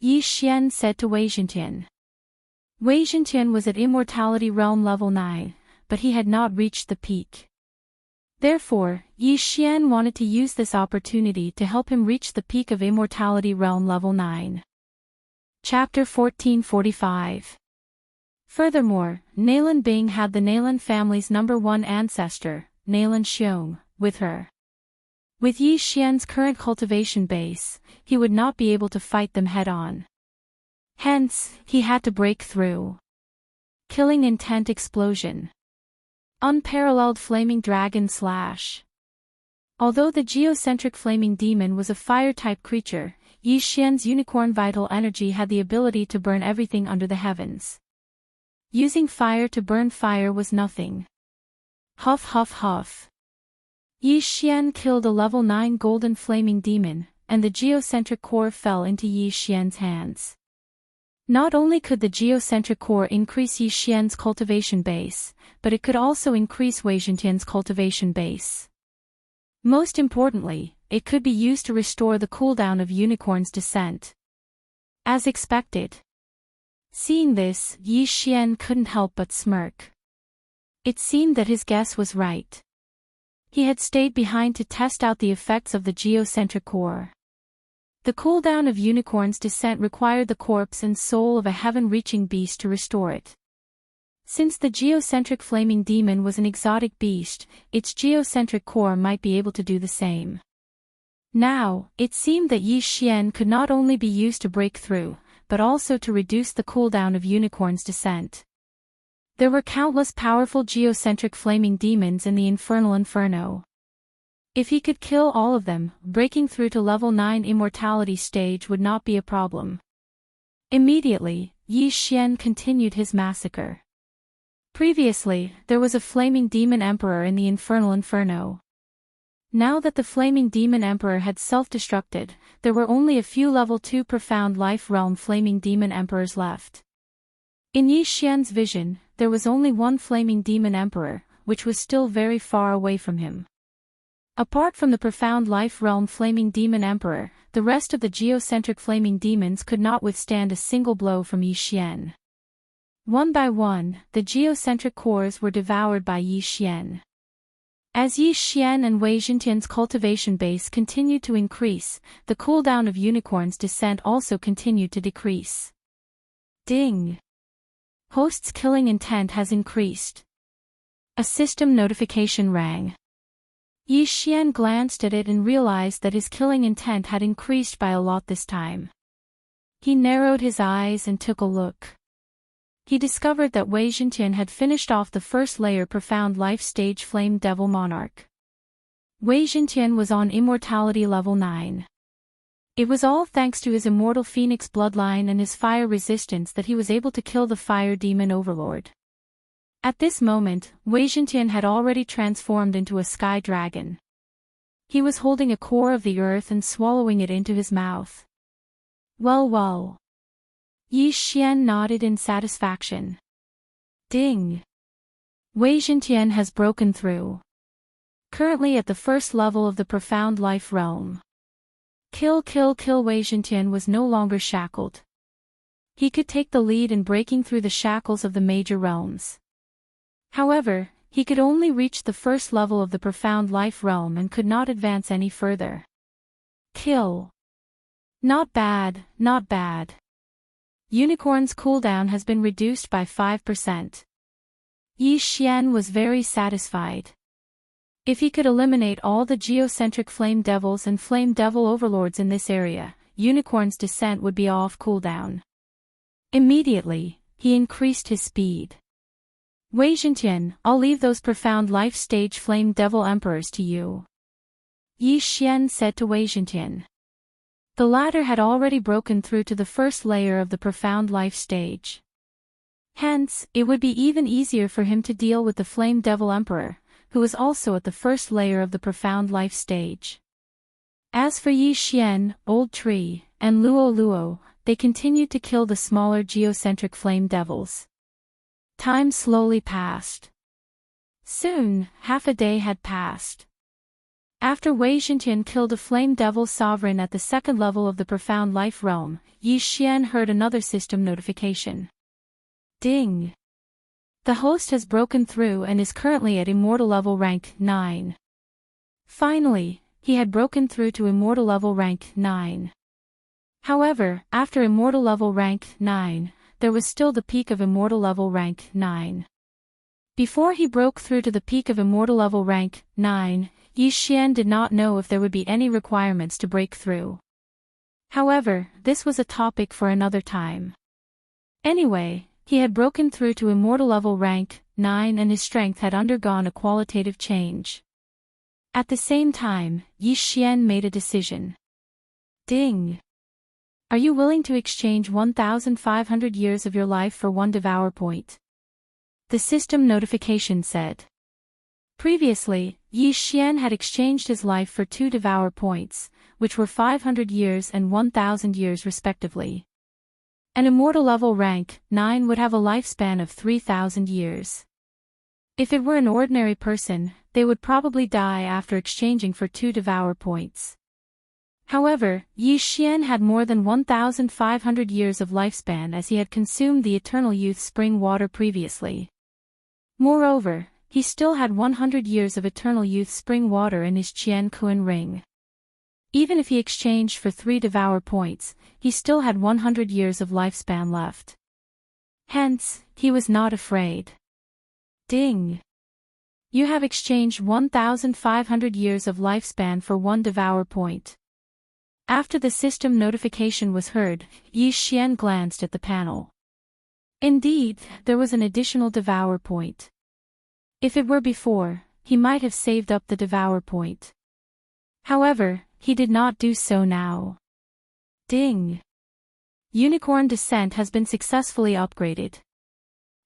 [SPEAKER 1] Yi Xian said to Wei Zhentian. Wei Zhentian was at Immortality Realm level 9, but he had not reached the peak. Therefore, Yi Xian wanted to use this opportunity to help him reach the peak of Immortality Realm level 9. Chapter 1445. Furthermore, Nalan Bing had the Nalan family's #1 ancestor, Nalan Xiong, with her. With Yi Xian's current cultivation base, he would not be able to fight them head-on. Hence, he had to break through. Killing intent explosion. Unparalleled flaming dragon slash. Although the geocentric flaming demon was a fire-type creature, Yi Xian's unicorn vital energy had the ability to burn everything under the heavens. Using fire to burn fire was nothing. Huff huff huff. Yi Xian killed a level 9 golden flaming demon, and the geocentric core fell into Yi Xian's hands. Not only could the geocentric core increase Yi Xian's cultivation base, but it could also increase Wei Zhentian's cultivation base. Most importantly, it could be used to restore the cooldown of Unicorn's descent. As expected. Seeing this, Yi Xian couldn't help but smirk. It seemed that his guess was right. He had stayed behind to test out the effects of the geocentric core. The cooldown of Unicorn's descent required the corpse and soul of a heaven-reaching beast to restore it. Since the geocentric flaming demon was an exotic beast, its geocentric core might be able to do the same. Now, it seemed that Yi Xian could not only be used to break through, but also to reduce the cooldown of Unicorn's descent. There were countless powerful geocentric flaming demons in the infernal inferno. If he could kill all of them, breaking through to level 9 immortality stage would not be a problem. Immediately, Yi Xian continued his massacre. Previously, there was a flaming demon emperor in the infernal inferno. Now that the flaming demon emperor had self-destructed, there were only a few level 2 profound life realm flaming demon emperors left. In Yi Xian's vision, there was only one flaming demon emperor, which was still very far away from him. Apart from the profound life realm flaming demon emperor, the rest of the geocentric flaming demons could not withstand a single blow from Yi Xian. One by one, the geocentric cores were devoured by Yi Xian. As Yi Xian and Wei Zhentian's cultivation base continued to increase, the cooldown of Unicorn's descent also continued to decrease. Ding! Host's killing intent has increased. A system notification rang. Yi Xian glanced at it and realized that his killing intent had increased by a lot this time. He narrowed his eyes and took a look. He discovered that Wei Zhentian had finished off the first layer profound life stage Flame Devil Monarch. Wei Zhentian was on immortality level 9. It was all thanks to his immortal phoenix bloodline and his fire resistance that he was able to kill the fire demon overlord. At this moment, Wei Zhentian had already transformed into a sky dragon. He was holding a core of the earth and swallowing it into his mouth. Well. Yi Xian nodded in satisfaction. Ding! Wei Zhentian has broken through. Currently at the first level of the profound life realm. Kill Wei Zhentian was no longer shackled. He could take the lead in breaking through the shackles of the major realms. However, he could only reach the first level of the profound life realm and could not advance any further. Kill. Not bad. Unicorn's cooldown has been reduced by 5%. Yi Xian was very satisfied. If he could eliminate all the geocentric flame devils and flame devil overlords in this area, Unicorn's descent would be off cooldown. Immediately, he increased his speed. Wei Zhentian, I'll leave those profound life stage flame devil emperors to you. Yi Xian said to Wei Zhentian. The latter had already broken through to the first layer of the profound life stage. Hence, it would be even easier for him to deal with the flame devil emperor, who was also at the first layer of the profound life stage. As for Yi Xian, Old Tree, and Luo, they continued to kill the smaller geocentric flame devils. Time slowly passed. Soon, half a day had passed. After Wei Xintian killed a flame devil sovereign at the second level of the Profound Life realm, Yi Xian heard another system notification. Ding! The host has broken through and is currently at Immortal level rank 9. Finally, he had broken through to Immortal level rank 9. However, after Immortal level rank 9, there was still the peak of Immortal level rank 9. Before he broke through to the peak of Immortal level rank 9, Yi Xian did not know if there would be any requirements to break through. However, this was a topic for another time. Anyway, he had broken through to Immortal level rank 9 and his strength had undergone a qualitative change. At the same time, Yi Xian made a decision. Ding! Are you willing to exchange 1,500 years of your life for one devour point? The system notification said. Previously, Yi Xian had exchanged his life for 2 devour points, which were 500 years and 1,000 years respectively. An Immortal level rank 9 would have a lifespan of 3,000 years. If it were an ordinary person, they would probably die after exchanging for 2 devour points. However, Yi Xian had more than 1,500 years of lifespan as he had consumed the Eternal Youth Spring water previously. Moreover, he still had 100 years of Eternal Youth Spring water in his Qian Kuan ring. Even if he exchanged for 3 devour points, he still had 100 years of lifespan left. Hence, he was not afraid. Ding! You have exchanged 1,500 years of lifespan for 1 devour point. After the system notification was heard, Yi Xian glanced at the panel. Indeed, there was an additional devour point. If it were before, he might have saved up the devour point. However, he did not do so now. Ding! Unicorn Descent has been successfully upgraded.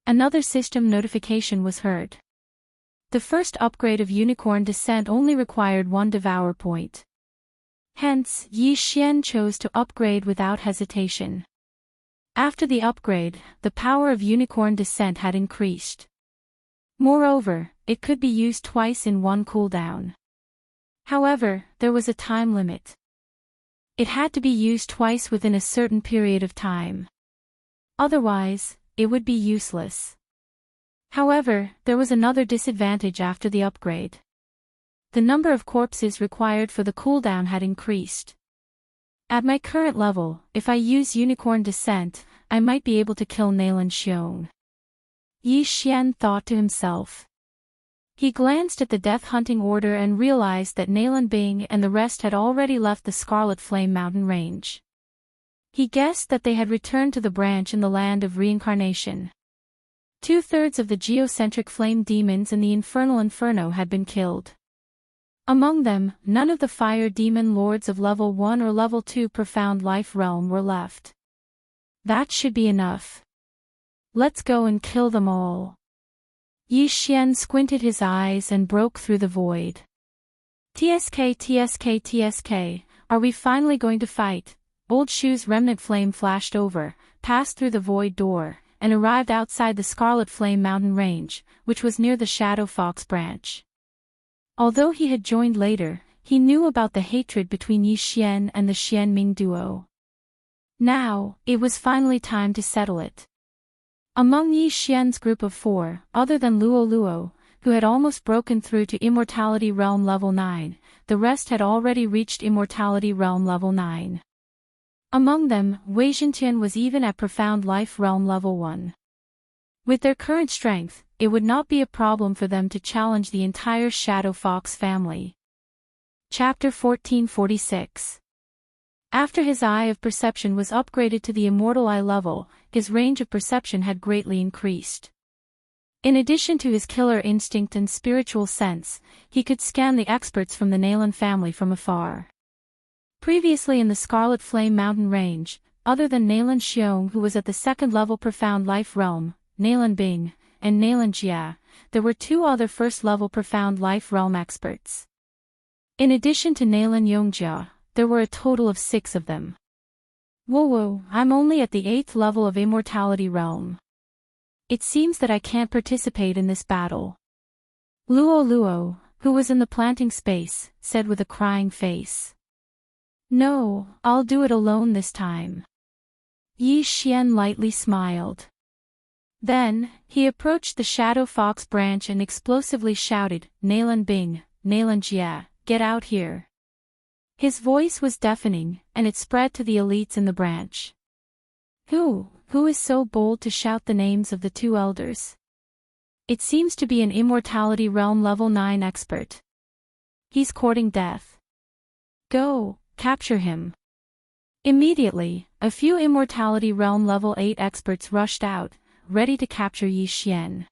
[SPEAKER 1] Another system notification was heard. The first upgrade of Unicorn Descent only required 1 devour point. Hence, Yi Xian chose to upgrade without hesitation. After the upgrade, the power of Unicorn Descent had increased. Moreover, it could be used twice in one cooldown. However, there was a time limit. It had to be used twice within a certain period of time. Otherwise, it would be useless. However, there was another disadvantage after the upgrade. The number of corpses required for the cooldown had increased. At my current level, if I use Unicorn Descent, I might be able to kill Nalan Xiong. Yi Xian thought to himself. He glanced at the death hunting order and realized that Nalan Bing and the rest had already left the Scarlet Flame Mountain range. He guessed that they had returned to the branch in the land of reincarnation. 2/3 of the geocentric flame demons in the Infernal Inferno had been killed. Among them, none of the fire demon lords of level 1 or level 2 Profound Life realm were left. That should be enough. Let's go and kill them all. Yi Xian squinted his eyes and broke through the void. TSK, are we finally going to fight? Old Shu's remnant flame flashed over, passed through the void door, and arrived outside the Scarlet Flame Mountain range, which was near the Shadow Fox branch. Although he had joined later, he knew about the hatred between Yi Xian and the Xianming duo. Now, it was finally time to settle it. Among Yi Xian's group of 4, other than Luo Luo, who had almost broken through to Immortality Realm level 9, the rest had already reached Immortality Realm level 9. Among them, Wei Xintian was even at Profound Life Realm level 1. With their current strength, it would not be a problem for them to challenge the entire Shadow Fox family. Chapter 1446. After his Eye of Perception was upgraded to the Immortal Eye level, his range of perception had greatly increased. In addition to his killer instinct and spiritual sense, he could scan the experts from the Nalan family from afar. Previously in the Scarlet Flame Mountain range, other than Nalan Xiong who was at the second level Profound Life realm, Nalan Bing, and Nalan Jia, there were 2 other first-level Profound Life realm experts. In addition to Nalan Yongjia, there were a total of 6 of them. Whoa, I'm only at the 8th level of Immortality Realm. It seems that I can't participate in this battle. Luo Luo, who was in the planting space, said with a crying face. "No, I'll do it alone this time." Yi Xian lightly smiled. Then, he approached the shadow fox branch and explosively shouted, "Nalan Bing, Nalan Jia, get out here." His voice was deafening, and it spread to the elites in the branch. Who is so bold to shout the names of the two elders? It seems to be an Immortality Realm level 9 expert. He's courting death. Go, capture him. Immediately, a few Immortality Realm level 8 experts rushed out, ready to capture Yi Xian.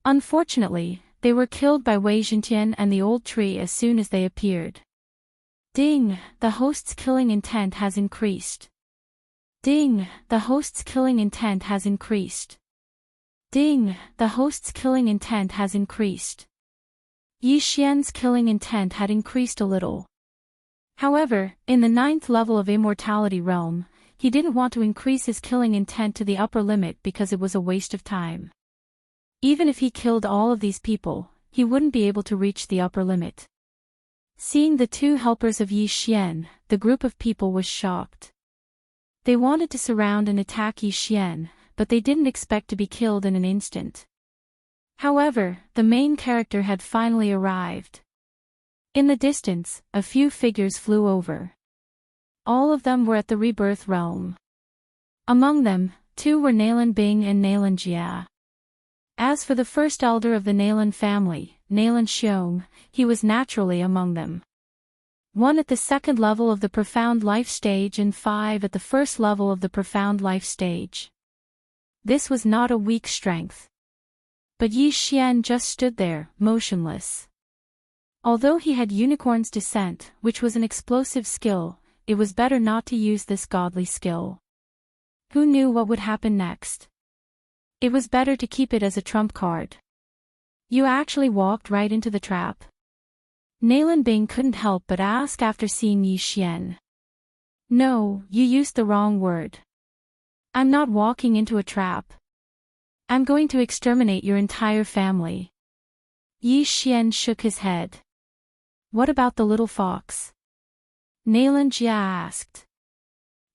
[SPEAKER 1] Unfortunately, they were killed by Wei Zhentian and the old tree as soon as they appeared. Ding, the host's killing intent has increased. Ding, the host's killing intent has increased. Ding, the host's killing intent has increased. Yi Xian's killing intent had increased a little. However, in the 9th level of Immortality Realm, he didn't want to increase his killing intent to the upper limit because it was a waste of time. Even if he killed all of these people, he wouldn't be able to reach the upper limit. Seeing the two helpers of Yi Xian, the group of people was shocked. They wanted to surround and attack Yi Xian, but they didn't expect to be killed in an instant. However, the main character had finally arrived. In the distance, a few figures flew over. All of them were at the Rebirth Realm. Among them, two were Nalan Bing and Nalan Jia. As for the first elder of the Nalan family, Nalan Xiong, he was naturally among them. 1 at the 2nd level of the Profound Life stage and 5 at the 1st level of the Profound Life stage. This was not a weak strength. But Yi Xian just stood there, motionless. Although he had Unicorn's Descent, which was an explosive skill, it was better not to use this godly skill. Who knew what would happen next? It was better to keep it as a trump card. You actually walked right into the trap. Nalan Bing couldn't help but ask after seeing Yi Xian. No, you used the wrong word. I'm not walking into a trap. I'm going to exterminate your entire family. Yi Xian shook his head. What about the little fox? Nalan Jia asked.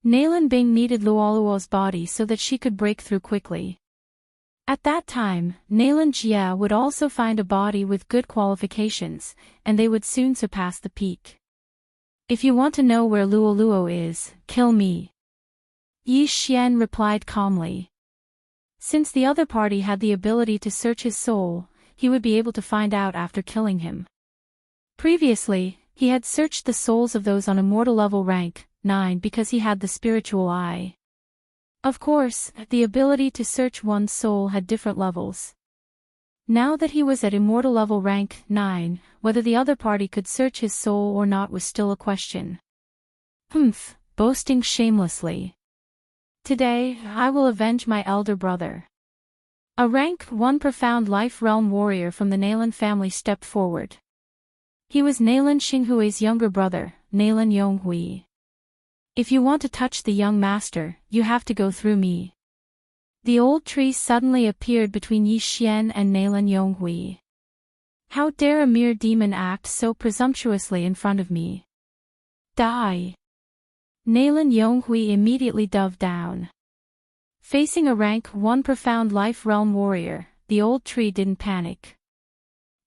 [SPEAKER 1] Nalan Bing needed Luoluo's body so that she could break through quickly. At that time, Nalan Jia would also find a body with good qualifications, and they would soon surpass the peak. If you want to know where Luoluo is, kill me. Yi Xian replied calmly. Since the other party had the ability to search his soul, he would be able to find out after killing him. Previously, he had searched the souls of those on Immortal level rank 9 because he had the spiritual eye. Of course, the ability to search one's soul had different levels. Now that he was at Immortal level rank 9, whether the other party could search his soul or not was still a question. Boasting shamelessly. Today, I will avenge my elder brother. A rank 1 Profound Life Realm warrior from the Nalan family stepped forward. He was Nalan Xinghui's younger brother, Nalan Yonghui. If you want to touch the young master, you have to go through me. The old tree suddenly appeared between Yi Xian and Nalan Yonghui. How dare a mere demon act so presumptuously in front of me? Die! Nalan Yonghui immediately dove down. Facing a rank 1 Profound Life Realm warrior, the old tree didn't panic.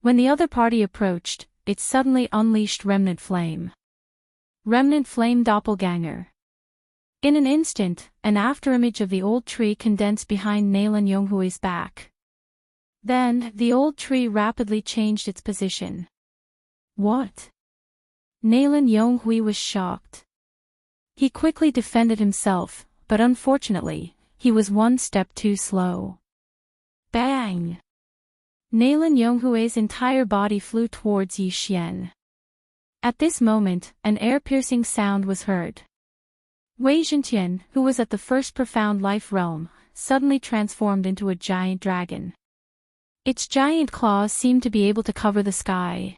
[SPEAKER 1] When the other party approached, it suddenly unleashed Remnant Flame. Remnant Flame Doppelganger. In an instant, an afterimage of the old tree condensed behind Nalan Yonghui's back. Then, the old tree rapidly changed its position. What? Nalan Yonghui was shocked. He quickly defended himself, but unfortunately, he was one step too slow. Bang! Nalan Yonghui's entire body flew towards Yi Xian. At this moment, an air-piercing sound was heard. Wei Zhentian, who was at the 1st Profound Life Realm, suddenly transformed into a giant dragon. Its giant claws seemed to be able to cover the sky.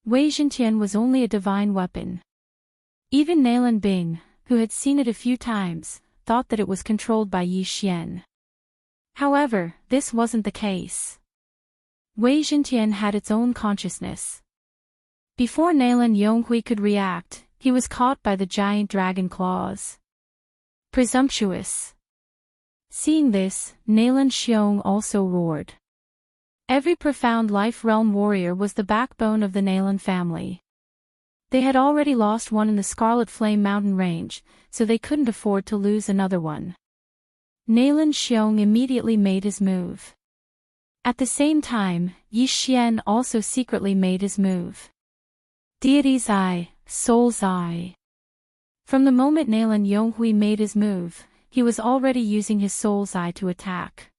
[SPEAKER 1] Wei Zhentian was only a divine weapon. Even Nalan Bing, who had seen it a few times, thought that it was controlled by Yi Xian. However, this wasn't the case. Wei Zhentian had its own consciousness. Before Nalan Yonghui could react, he was caught by the giant dragon claws. Presumptuous. Seeing this, Nalan Xiong also roared. Every profound life realm warrior was the backbone of the Nalan family. They had already lost one in the Scarlet Flame Mountain range, so they couldn't afford to lose another one. Nalan Xiong immediately made his move. At the same time, Yi Xian also secretly made his move. Deity's Eye, Soul's Eye. From the moment Nalan Yonghui made his move, he was already using his Soul's Eye to attack.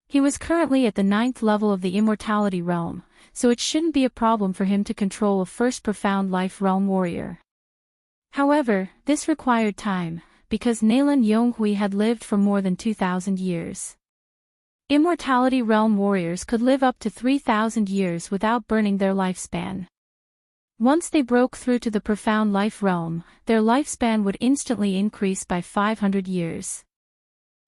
[SPEAKER 1] He was currently at the 9th level of the Immortality Realm, so it shouldn't be a problem for him to control a first profound life realm warrior. However, this required time, because Nalan Yonghui had lived for more than 2,000 years. Immortality Realm warriors could live up to 3,000 years without burning their lifespan. Once they broke through to the profound life realm, their lifespan would instantly increase by 500 years.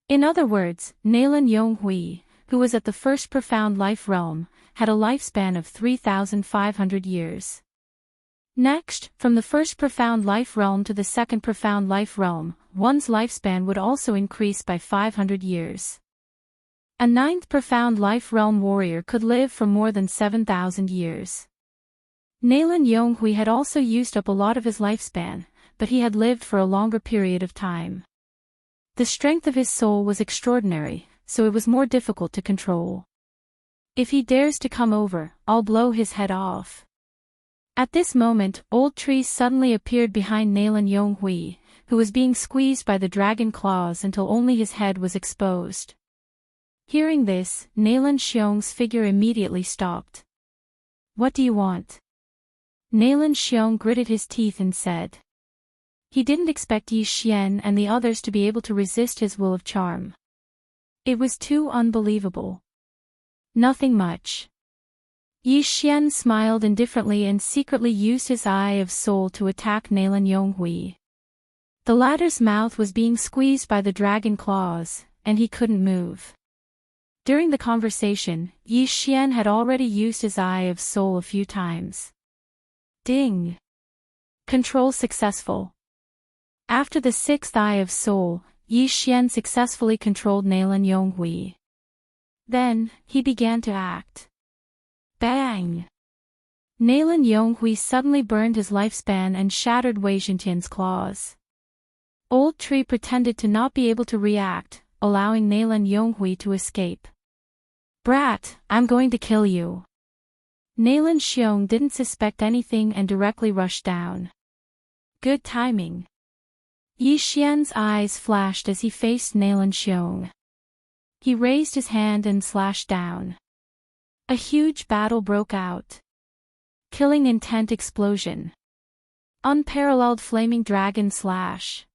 [SPEAKER 1] In other words, Nalan Yonghui, who was at the first profound life realm, had a lifespan of 3,500 years. Next, from the first profound life realm to the second profound life realm, one's lifespan would also increase by 500 years. A 9th profound life realm warrior could live for more than 7,000 years. Nalan Yonghui had also used up a lot of his lifespan, but he had lived for a longer period of time. The strength of his soul was extraordinary, so it was more difficult to control. If he dares to come over, I'll blow his head off. At this moment, Old Tree suddenly appeared behind Nalan Yonghui, who was being squeezed by the dragon claws until only his head was exposed. Hearing this, Nalan Xiong's figure immediately stopped. What do you want? Nalan Xiong gritted his teeth and said. He didn't expect Yi Xian and the others to be able to resist his will of charm. It was too unbelievable. Nothing much. Yi Xian smiled indifferently and secretly used his Eye of Soul to attack Nalan Yonghui. The latter's mouth was being squeezed by the dragon claws, and he couldn't move. During the conversation, Yi Xian had already used his Eye of Soul a few times. Ding! Control successful. After the 6th Eye of Soul, Yi Xian successfully controlled Nalan Yonghui. Then, he began to act. Bang! Nalan Yonghui suddenly burned his lifespan and shattered Wei Zhentian's claws. Old Tree pretended to not be able to react, allowing Nalan Yonghui to escape. Brat, I'm going to kill you. Nalan Xiong didn't suspect anything and directly rushed down. Good timing. Yi Xian's eyes flashed as he faced Nalan Xiong. He raised his hand and slashed down. A huge battle broke out. Killing intent explosion. Unparalleled flaming dragon slash.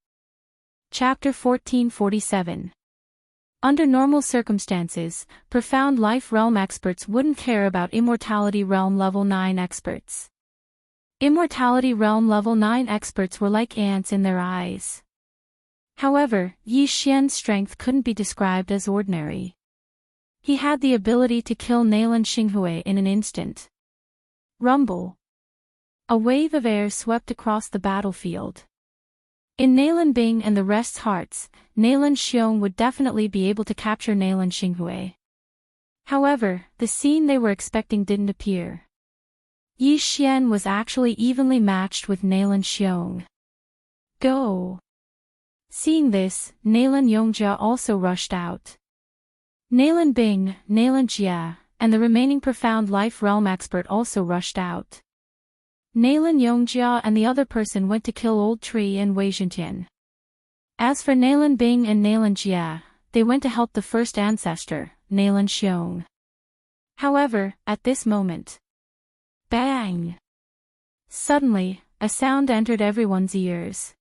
[SPEAKER 1] Chapter 1447. Under normal circumstances, profound life realm experts wouldn't care about Immortality Realm Level 9 experts. Immortality Realm Level 9 experts were like ants in their eyes. However, Yi Xian's strength couldn't be described as ordinary. He had the ability to kill Nalan Xinghui in an instant. Rumble. A wave of air swept across the battlefield. In Nalan Bing and the rest's hearts, Nalan Xiong would definitely be able to capture Nalan Xinghui. However, the scene they were expecting didn't appear. Yi Xian was actually evenly matched with Nalan Xiong. Go! Seeing this, Nalan Yongjia also rushed out. Nalan Bing, Nalan Jia, and the remaining profound life realm expert also rushed out. Nalan Yongjia and the other person went to kill Old Tree and Wei Zhentian. As for Nalan Bing and Nalan Jia, they went to help the first ancestor, Nalan Xiong. However, at this moment. Bang! Suddenly, a sound entered everyone's ears.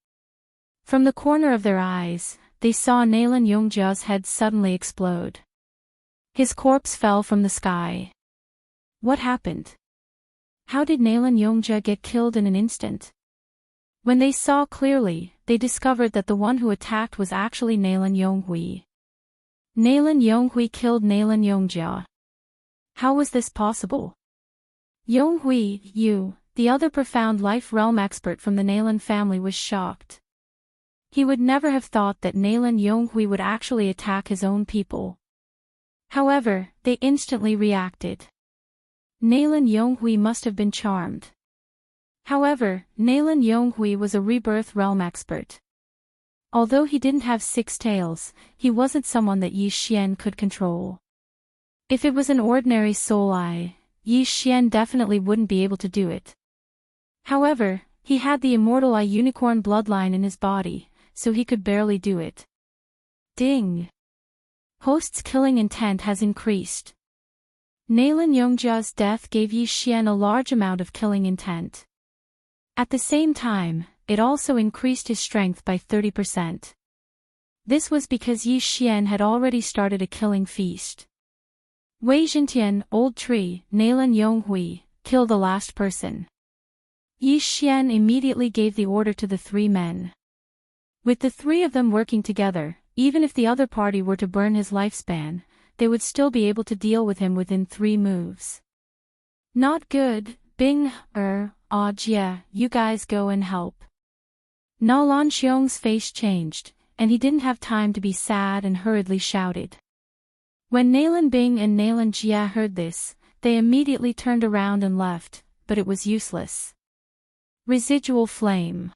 [SPEAKER 1] From the corner of their eyes, they saw Nalan Yongjia's head suddenly explode. His corpse fell from the sky. What happened? How did Nalan Yongjia get killed in an instant? When they saw clearly, they discovered that the one who attacked was actually Nalan Yonghui. Nalan Yonghui killed Nalan Yongjia. How was this possible? Yonghui Yu, the other profound life realm expert from the Nalan family, was shocked. He would never have thought that Nalan Yonghui would actually attack his own people. However, they instantly reacted. Nalan Yonghui must have been charmed. However, Nalan Yonghui was a rebirth realm expert. Although he didn't have 6 tails, he wasn't someone that Yi Xian could control. If it was an ordinary soul eye, Yi Xian definitely wouldn't be able to do it. However, he had the immortal eye unicorn bloodline in his body, so he could barely do it. Ding! Host's killing intent has increased. Nalan Yongjia's death gave Yi Xian a large amount of killing intent. At the same time, it also increased his strength by 30%. This was because Yi Xian had already started a killing feast. Wei Jintian, Old Tree, Nalan Yonghui, kill the last person. Yi Xian immediately gave the order to the 3 men. With the 3 of them working together, even if the other party were to burn his lifespan, they would still be able to deal with him within 3 moves. Not good, Bing, Jie, you guys go and help. Na Lanxiong's face changed, and he didn't have time to be sad and hurriedly shouted. When Nalan Bing and Nalan Jie heard this, they immediately turned around and left, but it was useless. Residual flame.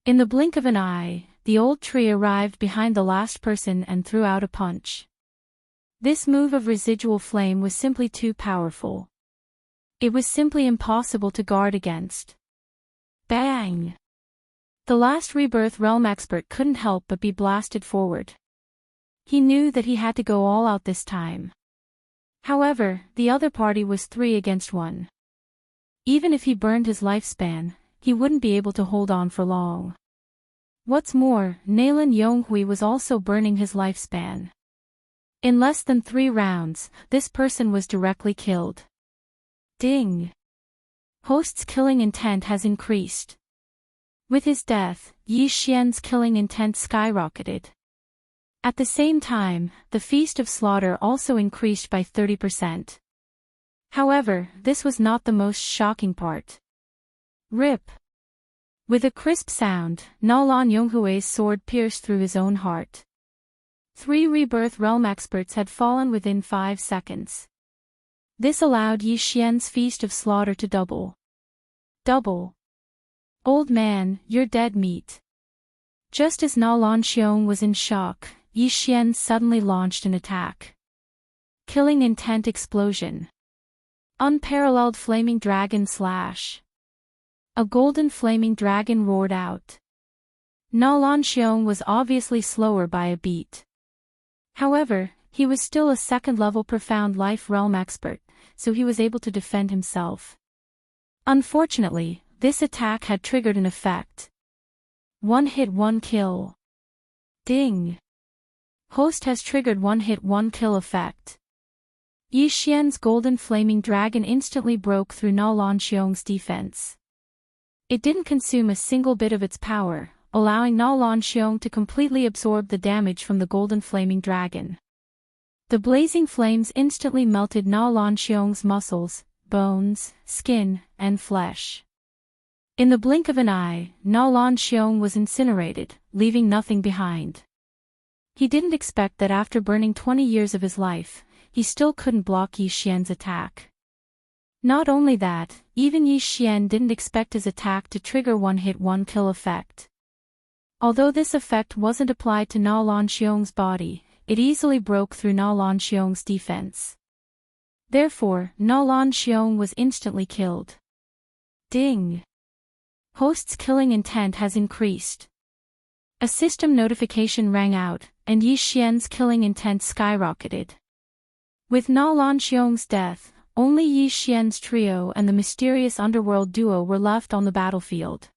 [SPEAKER 1] In the blink of an eye, the old tree arrived behind the last person and threw out a punch. This move of residual flame was simply too powerful. It was simply impossible to guard against. Bang! The last rebirth realm expert couldn't help but be blasted forward. He knew that he had to go all out this time. However, the other party was 3 against 1. Even if he burned his lifespan, he wouldn't be able to hold on for long. What's more, Nalan Yonghui was also burning his lifespan. In less than 3 rounds, this person was directly killed. Ding! Host's killing intent has increased. With his death, Yi Xian's killing intent skyrocketed. At the same time, the Feast of Slaughter also increased by 30%. However, this was not the most shocking part. Rip! With a crisp sound, Na Lan Yonghui's sword pierced through his own heart. 3 rebirth realm experts had fallen within 5 seconds. This allowed Yi Xian's Feast of Slaughter to double. Double! Old man, you're dead meat. Just as Na Lanxiong was in shock, Yi Xian suddenly launched an attack. Killing intent explosion. Unparalleled flaming dragon slash. A golden flaming dragon roared out. Na Lanxiong was obviously slower by a beat. However, he was still a 2nd-level profound life realm expert, so he was able to defend himself. Unfortunately, this attack had triggered an effect. 1 hit 1 kill. Ding! Host has triggered 1 hit 1 kill effect. Yi Xian's golden flaming dragon instantly broke through Na Lanxiong's defense. It didn't consume a single bit of its power, allowing Na Lanxiong to completely absorb the damage from the golden flaming dragon. The blazing flames instantly melted Na Lanxiong's muscles, bones, skin, and flesh. In the blink of an eye, Na Lanxiong was incinerated, leaving nothing behind. He didn't expect that after burning 20 years of his life, he still couldn't block Yi Xian's attack. Not only that, even Yi Xian didn't expect his attack to trigger 1 hit 1 kill effect. Although this effect wasn't applied to Na Lanxiong's body, it easily broke through Na Lanxiong's defense. Therefore, Na Lanxiong was instantly killed. Ding! Host's killing intent has increased. A system notification rang out, and Yi Xian's killing intent skyrocketed. With Na Lanxiong's death, only Yi Xian's trio and the mysterious underworld duo were left on the battlefield.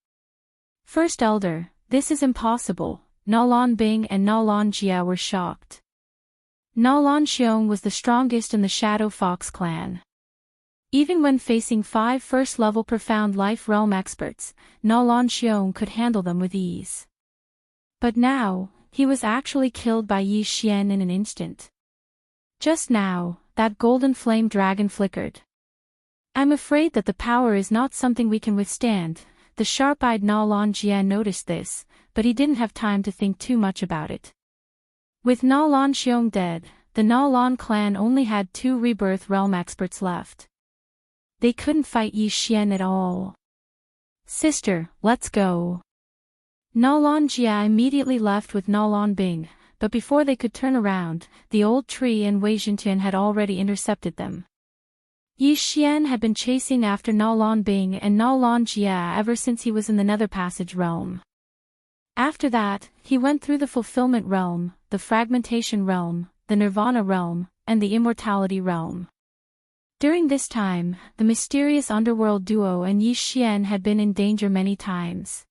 [SPEAKER 1] First Elder, this is impossible, Na Lan Bing and Na Lan Jie were shocked. Na Lanxiong was the strongest in the Shadow Fox clan. Even when facing 5 first-level profound life realm experts, Na Lanxiong could handle them with ease. But now, he was actually killed by Yi Xian in an instant. Just now, that golden flame dragon flickered. I'm afraid that the power is not something we can withstand. The sharp-eyed Na Lan Jian noticed this, but he didn't have time to think too much about it. With Na Lan Xiong dead, the Na Lan clan only had 2 rebirth realm experts left. They couldn't fight Yi Xian at all. Sister, let's go. Na Lan Jia immediately left with Na Lan Bing, but before they could turn around, the old tree and Wei Zhentian had already intercepted them. Yi Xian had been chasing after Na Lan Bing and Na Lan Jia ever since he was in the Nether Passage realm. After that, he went through the Fulfillment realm, the Fragmentation realm, the Nirvana realm, and the Immortality realm. During this time, the mysterious underworld duo and Yi Xian had been in danger many times.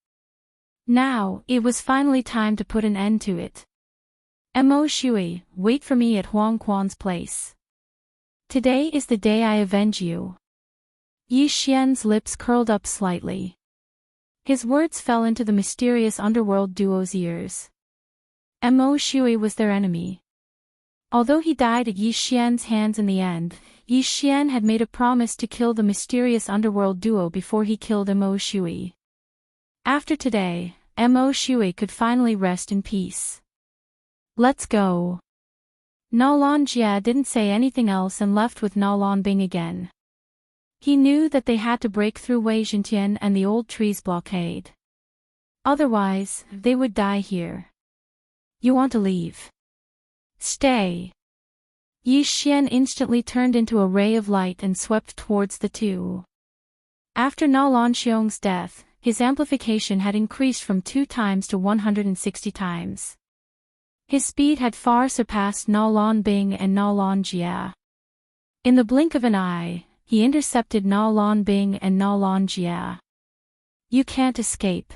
[SPEAKER 1] Now, it was finally time to put an end to it. Mo Shui, wait for me at Huang Quan's place. Today is the day I avenge you. Yi Xian's lips curled up slightly. His words fell into the mysterious underworld duo's ears. Mo Shui was their enemy. Although he died at Yi Xian's hands in the end, Yi Xian had made a promise to kill the mysterious underworld duo before he killed Mo Shui. After today, Mo Shui could finally rest in peace. Let's go. Na Lan Jia didn't say anything else and left with Na Lan Bing again. He knew that they had to break through Wei Zhentian and the old tree's blockade. Otherwise, they would die here. You want to leave? Stay. Yi Xian instantly turned into a ray of light and swept towards the two. After Na Lan Xiong's death, his amplification had increased from 2 times to 160 times. His speed had far surpassed Na Lan Bing and Na Lan Jia. In the blink of an eye, he intercepted Na Lan Bing and Na Lan Jia. You can't escape.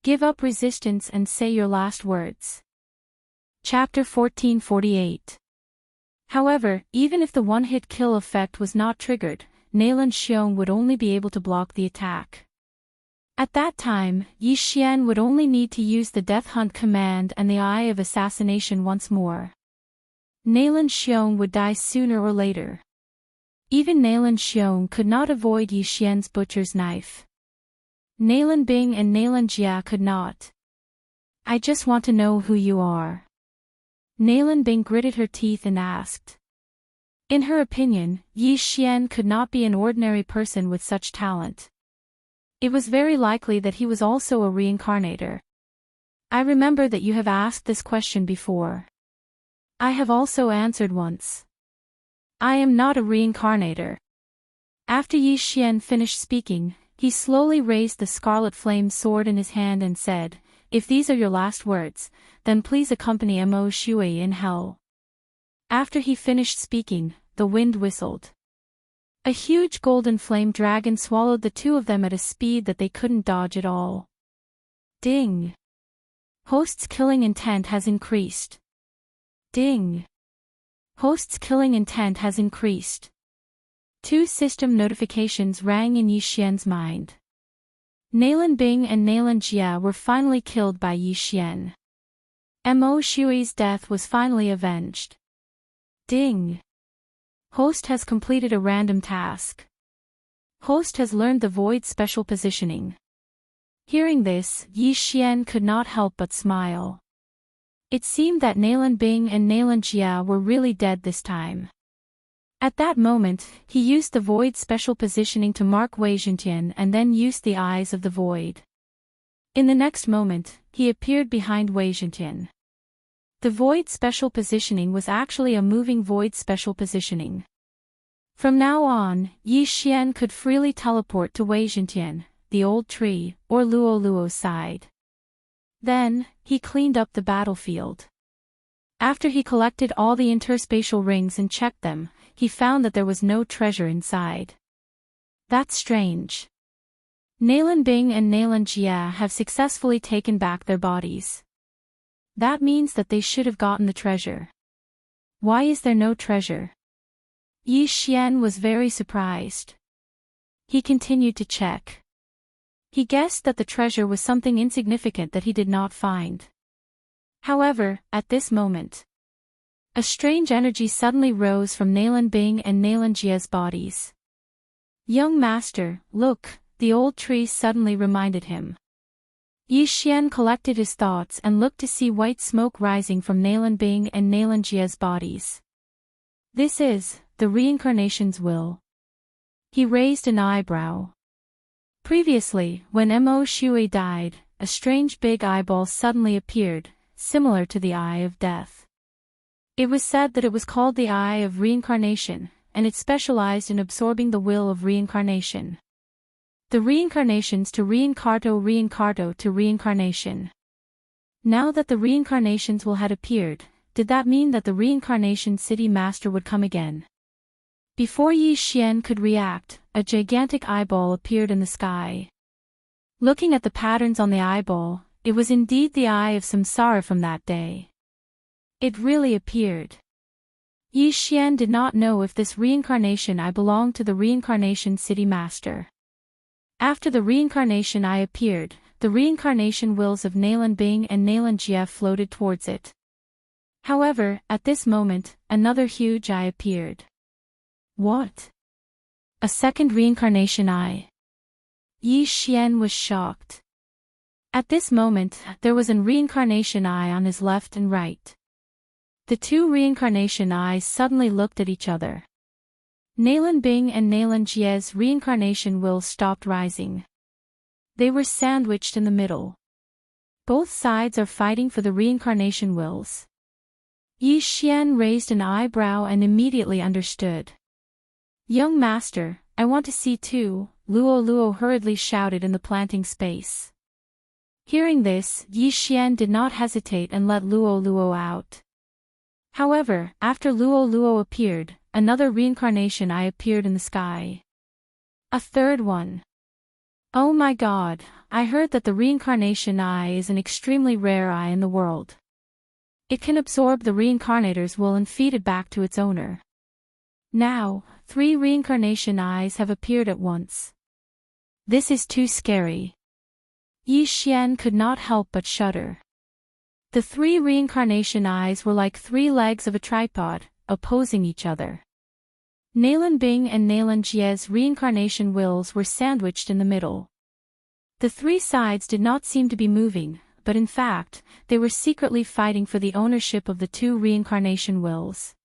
[SPEAKER 1] Give up resistance and say your last words. Chapter 1448. However, even if the one-hit kill effect was not triggered, Nailan Xiong would only be able to block the attack. At that time, Yi Xian would only need to use the Death Hunt command and the Eye of Assassination once more. Nailan Xiong would die sooner or later. Even Nailan Xiong could not avoid Yi Xian's butcher's knife. Nailan Bing and Nailan Jia could not. I just want to know who you are. Nailan Bing gritted her teeth and asked. In her opinion, Yi Xian could not be an ordinary person with such talent. It was very likely that he was also a reincarnator. I remember that you have asked this question before. I have also answered once. I am not a reincarnator. After Yi Xian finished speaking, he slowly raised the scarlet flame sword in his hand and said, If these are your last words, then please accompany Mo Shui in hell. After he finished speaking, the wind whistled. A huge golden flame dragon swallowed the two of them at a speed that they couldn't dodge at all. Ding! Host's killing intent has increased. Ding! Host's killing intent has increased. 2 system notifications rang in Yi Xian's mind. Nailan Bing and Nailan Jia were finally killed by Yi Xian. Mo Shui's death was finally avenged. Ding! Host has completed a random task. Host has learned the Void special positioning. Hearing this, Yi Xian could not help but smile. It seemed that Nailan Bing and Nailan Jia were really dead this time. At that moment, he used the Void special positioning to mark Wei Zhentian and then used the Eyes of the Void. In the next moment, he appeared behind Wei Zhentian. The Void special positioning was actually a moving Void special positioning. From now on, Yi Xian could freely teleport to Wei Zhentian, the old tree, or Luo Luo's side. Then, he cleaned up the battlefield. After he collected all the interspatial rings and checked them, he found that there was no treasure inside. That's strange. Nailan Bing and Nailan Jia have successfully taken back their bodies. That means that they should have gotten the treasure. Why is there no treasure? Yi Xian was very surprised. He continued to check. He guessed that the treasure was something insignificant that he did not find. However, at this moment, A strange energy suddenly rose from Nalan Bing and Nalan Jia's bodies. Young master, look, the old tree suddenly reminded him. Yi Xian collected his thoughts and looked to see white smoke rising from Nalan Bing and Nalan Jia's bodies. This is the reincarnation's will. He raised an eyebrow. Previously, when Mo Shui died, a strange big eyeball suddenly appeared, similar to the Eye of Death. It was said that it was called the Eye of Reincarnation, and it specialized in absorbing the will of reincarnation. The reincarnations to reincarto to reincarnation. Now that the reincarnations will had appeared, did that mean that the reincarnation city master would come again? Before Yi Xian could react, a gigantic eyeball appeared in the sky. Looking at the patterns on the eyeball, it was indeed the eye of samsara from that day. It really appeared. Yi Xian did not know if this reincarnation eye belonged to the reincarnation city master. After the reincarnation eye appeared, the reincarnation wills of Nalan Bing and Nalan Jia floated towards it. However, at this moment, another huge eye appeared. What? A second reincarnation eye? Yi Xian was shocked. At this moment, there was a reincarnation eye on his left and right. The two reincarnation eyes suddenly looked at each other. Nalan Bing and Nalan Jia's reincarnation wills stopped rising. They were sandwiched in the middle. Both sides are fighting for the reincarnation wills. Yi Xian raised an eyebrow and immediately understood. Young master, I want to see too, Luo Luo hurriedly shouted in the planting space. Hearing this, Yi Xian did not hesitate and let Luo Luo out. However, after Luo Luo appeared, another reincarnation eye appeared in the sky. A third one. Oh my god, I heard that the reincarnation eye is an extremely rare eye in the world. It can absorb the reincarnator's will and feed it back to its owner. Now, 3 reincarnation eyes have appeared at once. This is too scary. Yi Xian could not help but shudder. The 3 reincarnation eyes were like 3 legs of a tripod, opposing each other. Nalan Bing and Nalan Jia's reincarnation wills were sandwiched in the middle. The 3 sides did not seem to be moving, but in fact, they were secretly fighting for the ownership of the 2 reincarnation wills.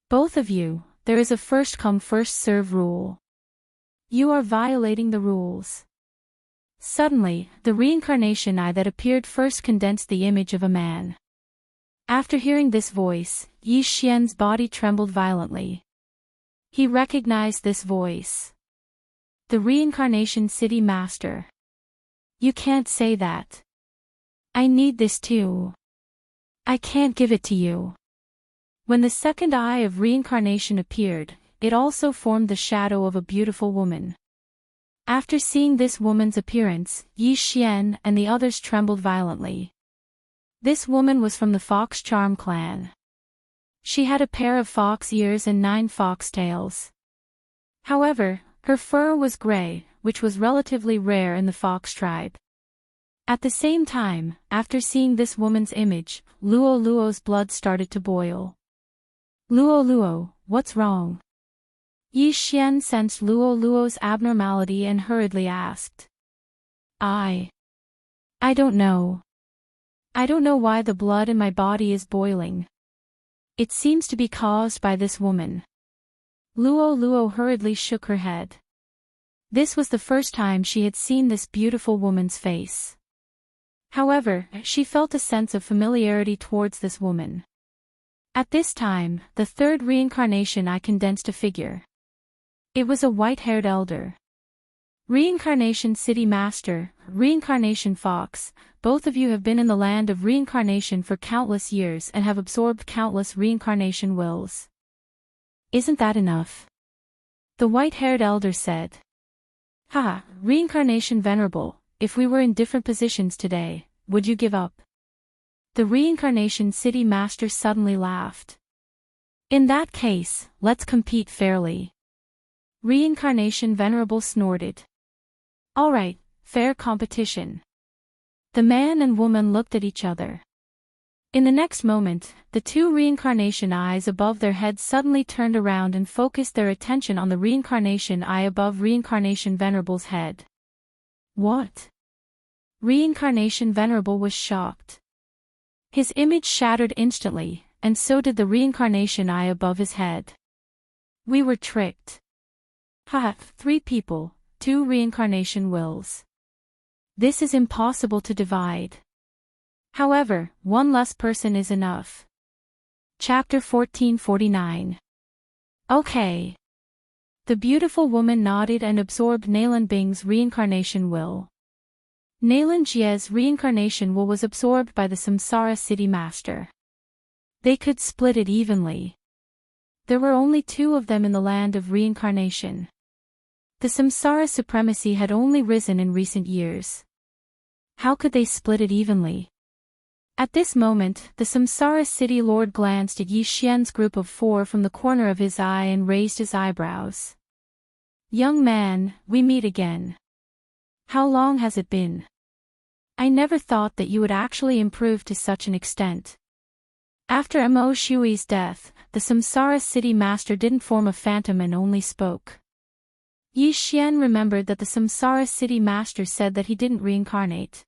[SPEAKER 1] Both of you, there is a first-come first-serve rule. You are violating the rules. Suddenly, the reincarnation eye that appeared first condensed the image of a man. After hearing this voice, Yi Xian's body trembled violently. He recognized this voice. The reincarnation city master. You can't say that. I need this too. I can't give it to you. When the second eye of reincarnation appeared, it also formed the shadow of a beautiful woman. After seeing this woman's appearance, Yi Xian and the others trembled violently. This woman was from the Fox Charm clan. She had a pair of fox ears and 9 fox tails. However, her fur was gray, which was relatively rare in the fox tribe. At the same time, after seeing this woman's image, Luo Luo's blood started to boil. Luo Luo, what's wrong? Yi Xian sensed Luo Luo's abnormality and hurriedly asked. I don't know. I don't know why the blood in my body is boiling. It seems to be caused by this woman. Luo Luo hurriedly shook her head. This was the first time she had seen this beautiful woman's face. However, she felt a sense of familiarity towards this woman. At this time, the third reincarnation eye condensed a figure. It was a white-haired elder. Reincarnation City Master, Reincarnation Fox, both of you have been in the land of reincarnation for countless years and have absorbed countless reincarnation wills. Isn't that enough? The white-haired elder said. Ha, Reincarnation Venerable, if we were in different positions today, would you give up? The Reincarnation City Master suddenly laughed. In that case, let's compete fairly. Reincarnation Venerable snorted. Alright, fair competition. The man and woman looked at each other. In the next moment, the two reincarnation eyes above their heads suddenly turned around and focused their attention on the reincarnation eye above Reincarnation Venerable's head. What? Reincarnation Venerable was shocked. His image shattered instantly, and so did the reincarnation eye above his head. We were tricked. Ha! 3 people, 2 reincarnation wills. This is impossible to divide. However, one less person is enough. Chapter 1449. Okay. The beautiful woman nodded and absorbed Nalan Bing's reincarnation will. Nalan Jie's reincarnation will was absorbed by the Samsara City Master. They could split it evenly. There were only 2 of them in the land of reincarnation. The Samsara supremacy had only risen in recent years. How could they split it evenly? At this moment, the Samsara City Lord glanced at Yi Xian's group of 4 from the corner of his eye and raised his eyebrows. Young man, we meet again. How long has it been? I never thought that you would actually improve to such an extent. After Mo Shui's death, the Samsara City Master didn't form a phantom and only spoke. Yi Xian remembered that the Samsara City Master said that he didn't reincarnate.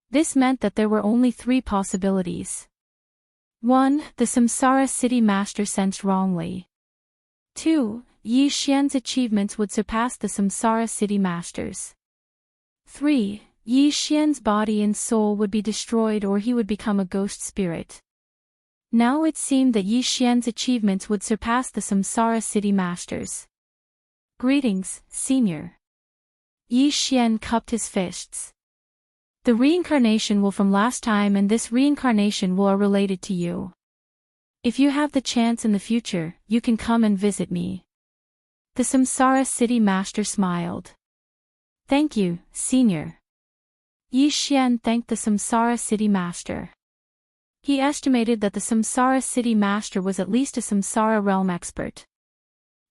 [SPEAKER 1] This meant that there were only 3 possibilities. 1. The Samsara City Master sensed wrongly. 2. Yi Xian's achievements would surpass the Samsara City Master's. 3. Yi Xian's body and soul would be destroyed or he would become a ghost spirit. Now it seemed that Yi Xian's achievements would surpass the Samsara City Master's. Greetings, Senior. Yi Xian cupped his fists. The reincarnation will from last time and this reincarnation will are related to you. If you have the chance in the future, you can come and visit me. The Samsara City Master smiled. Thank you, Senior. Yi Xian thanked the Samsara City Master. He estimated that the Samsara City Master was at least a Samsara realm expert.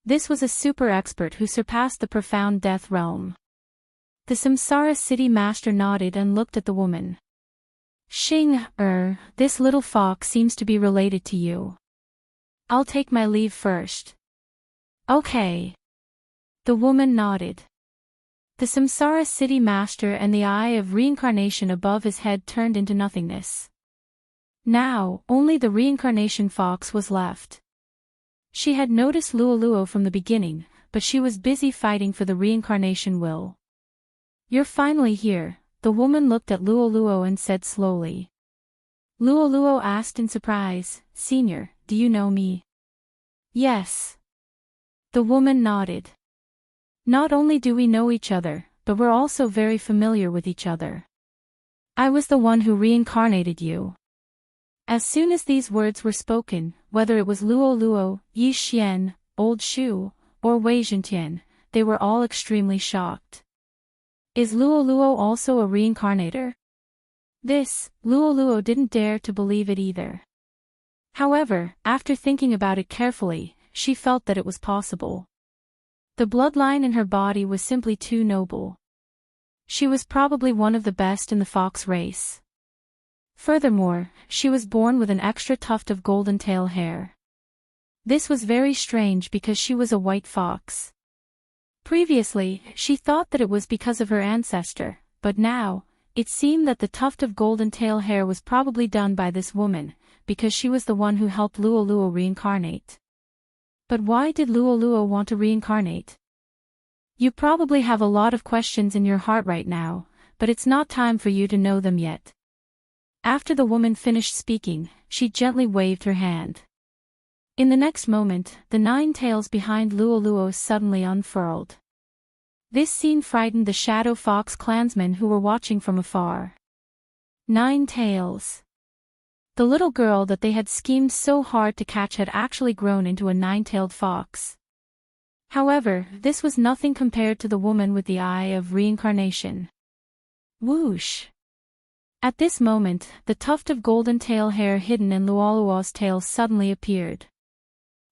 [SPEAKER 1] This was a super expert who surpassed the profound death realm. The Samsara City Master nodded and looked at the woman. Xing, this little fox seems to be related to you. I'll take my leave first. Okay. The woman nodded. The Samsara City Master and the eye of reincarnation above his head turned into nothingness. Now, only the reincarnation fox was left. She had noticed Luoluo from the beginning, but she was busy fighting for the reincarnation will. You're finally here, the woman looked at Luoluo and said slowly. Luoluo asked in surprise, Senior, do you know me? Yes. The woman nodded. Not only do we know each other, but we're also very familiar with each other. I was the one who reincarnated you. As soon as these words were spoken, whether it was Luoluo, Yi Xian, Old Shu, or Wei Zhentian, they were all extremely shocked. Is Luoluo also a reincarnator? This, Luoluo didn't dare to believe it either. However, after thinking about it carefully, she felt that it was possible. The bloodline in her body was simply too noble. She was probably one of the best in the fox race. Furthermore, she was born with an extra tuft of golden tail hair. This was very strange because she was a white fox. Previously, she thought that it was because of her ancestor, but now, it seemed that the tuft of golden tail hair was probably done by this woman, because she was the one who helped Luoluo reincarnate. But why did Luoluo want to reincarnate? You probably have a lot of questions in your heart right now, but it's not time for you to know them yet. After the woman finished speaking, she gently waved her hand. In the next moment, the 9 tails behind Luoluo suddenly unfurled. This scene frightened the Shadow Fox clansmen who were watching from afar. 9 tails. The little girl that they had schemed so hard to catch had actually grown into a 9-tailed fox. However, this was nothing compared to the woman with the eye of reincarnation. Whoosh! At this moment, the tuft of golden tail hair hidden in Luoluo's tail suddenly appeared.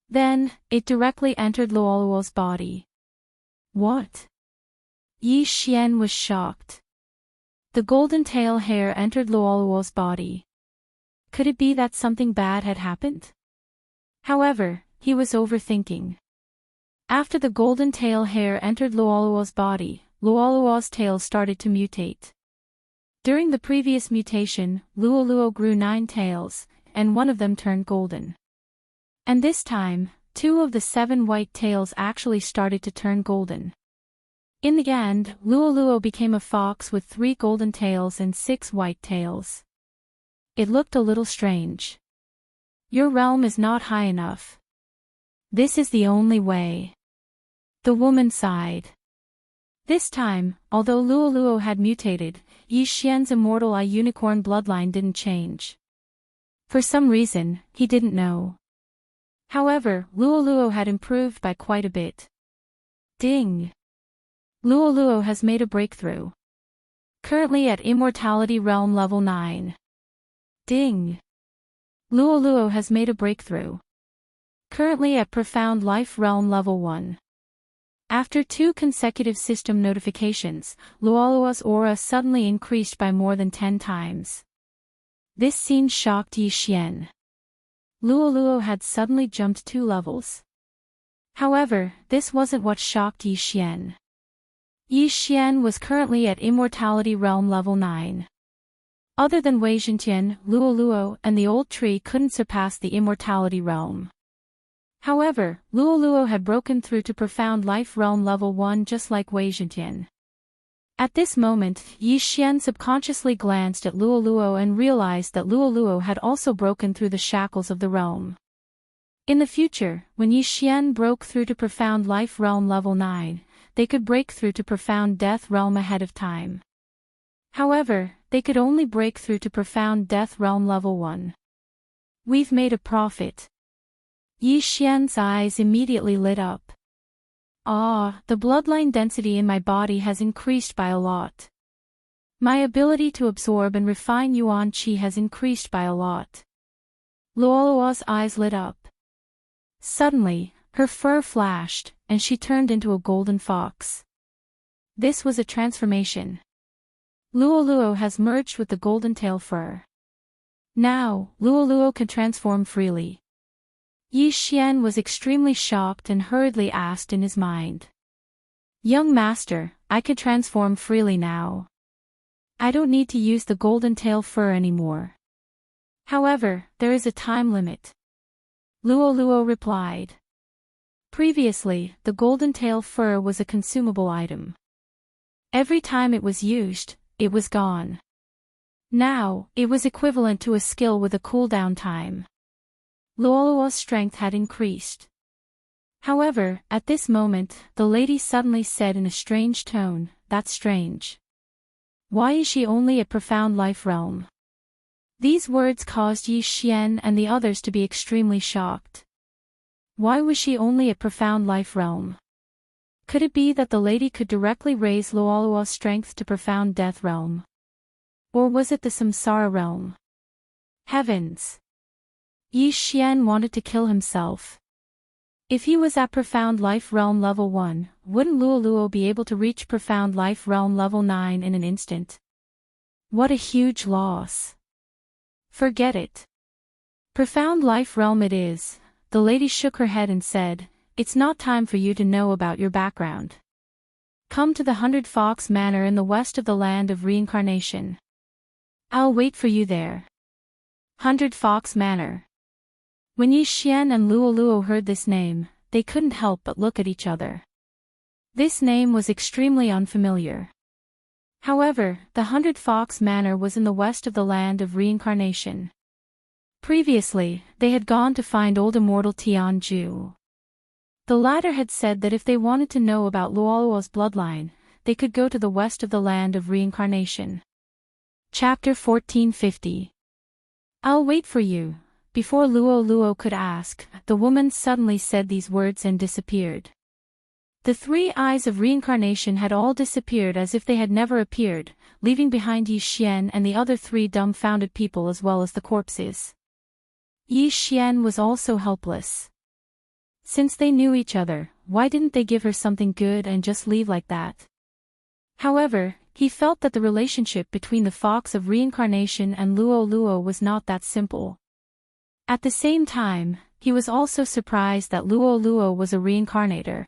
[SPEAKER 1] Then, it directly entered Luoluo's body. What? Yi Xian was shocked. The golden tail hair entered Luoluo's body. Could it be that something bad had happened? However, he was overthinking. After the golden tail hair entered Luoluo's body, Luoluo's tail started to mutate. During the previous mutation, Luoluo grew 9 tails, and one of them turned golden. And this time, 2 of the 7 white tails actually started to turn golden. In the end, Luoluo became a fox with 3 golden tails and 6 white tails. It looked a little strange. Your realm is not high enough. This is the only way. The woman sighed. This time, although Luoluo had mutated, Yi Xian's immortal eye unicorn bloodline didn't change. For some reason, he didn't know. However, Luoluo had improved by quite a bit. Ding! Luoluo has made a breakthrough. Currently at Immortality Realm level 9. Ding! Luoluo has made a breakthrough. Currently at Profound Life Realm level 1. After 2 consecutive system notifications, Luoluo's aura suddenly increased by more than 10 times. This scene shocked Yi Xian. Luoluo had suddenly jumped 2 levels. However, this wasn't what shocked Yi Xian. Yi Xian was currently at Immortality Realm level 9. Other than Wei Zhentian, Luoluo and the old tree couldn't surpass the Immortality Realm. However, Luoluo had broken through to Profound Life Realm level 1 just like Wei Zhentian. At this moment, Yi Xian subconsciously glanced at Luoluo and realized that Luoluo had also broken through the shackles of the realm. In the future, when Yi Xian broke through to Profound Life Realm level 9, they could break through to Profound Death Realm ahead of time. However, they could only break through to Profound Death Realm level 1. We've made a profit. Yi Xian's eyes immediately lit up. Ah, the bloodline density in my body has increased by a lot. My ability to absorb and refine Yuan Qi has increased by a lot. Luoluo's eyes lit up. Suddenly, her fur flashed, and she turned into a golden fox. This was a transformation. Luoluo has merged with the golden tail fur. Now, Luoluo can transform freely. Yi Xian was extremely shocked and hurriedly asked in his mind. Young master, I could transform freely now. I don't need to use the golden tail fur anymore. However, there is a time limit. Luoluo replied. Previously, the golden tail fur was a consumable item. Every time it was used, it was gone. Now, it was equivalent to a skill with a cooldown time. Luoluo's strength had increased. However, at this moment, the lady suddenly said in a strange tone, "That's strange. Why is she only at Profound Life Realm?" These words caused Yi Xian and the others to be extremely shocked. Why was she only at Profound Life Realm? Could it be that the lady could directly raise Luoluo's strength to Profound Death Realm? Or was it the Samsara Realm? Heavens! Yi Xian wanted to kill himself. If he was at Profound Life Realm level 1, wouldn't Luoluo be able to reach Profound Life Realm level 9 in an instant? What a huge loss. Forget it. Profound Life Realm it is. The lady shook her head and said, "It's not time for you to know about your background. Come to the 100 Fox Manor in the west of the land of reincarnation. I'll wait for you there." 100 Fox Manor. When Yi Xian and Luoluo heard this name, they couldn't help but look at each other. This name was extremely unfamiliar. However, the 100 Fox Manor was in the west of the land of reincarnation. Previously, they had gone to find old immortal Tianju. The latter had said that if they wanted to know about Luoluo's bloodline, they could go to the west of the land of reincarnation. Chapter 1450. I'll wait for you. Before Luoluo could ask, the woman suddenly said these words and disappeared. The 3 eyes of reincarnation had all disappeared as if they had never appeared, leaving behind Yi Xian and the other 3 dumbfounded people as well as the corpses. Yi Xian was also helpless. Since they knew each other, why didn't they give her something good and just leave like that? However, he felt that the relationship between the fox of reincarnation and Luo Luo was not that simple. At the same time, he was also surprised that Luo Luo was a reincarnator.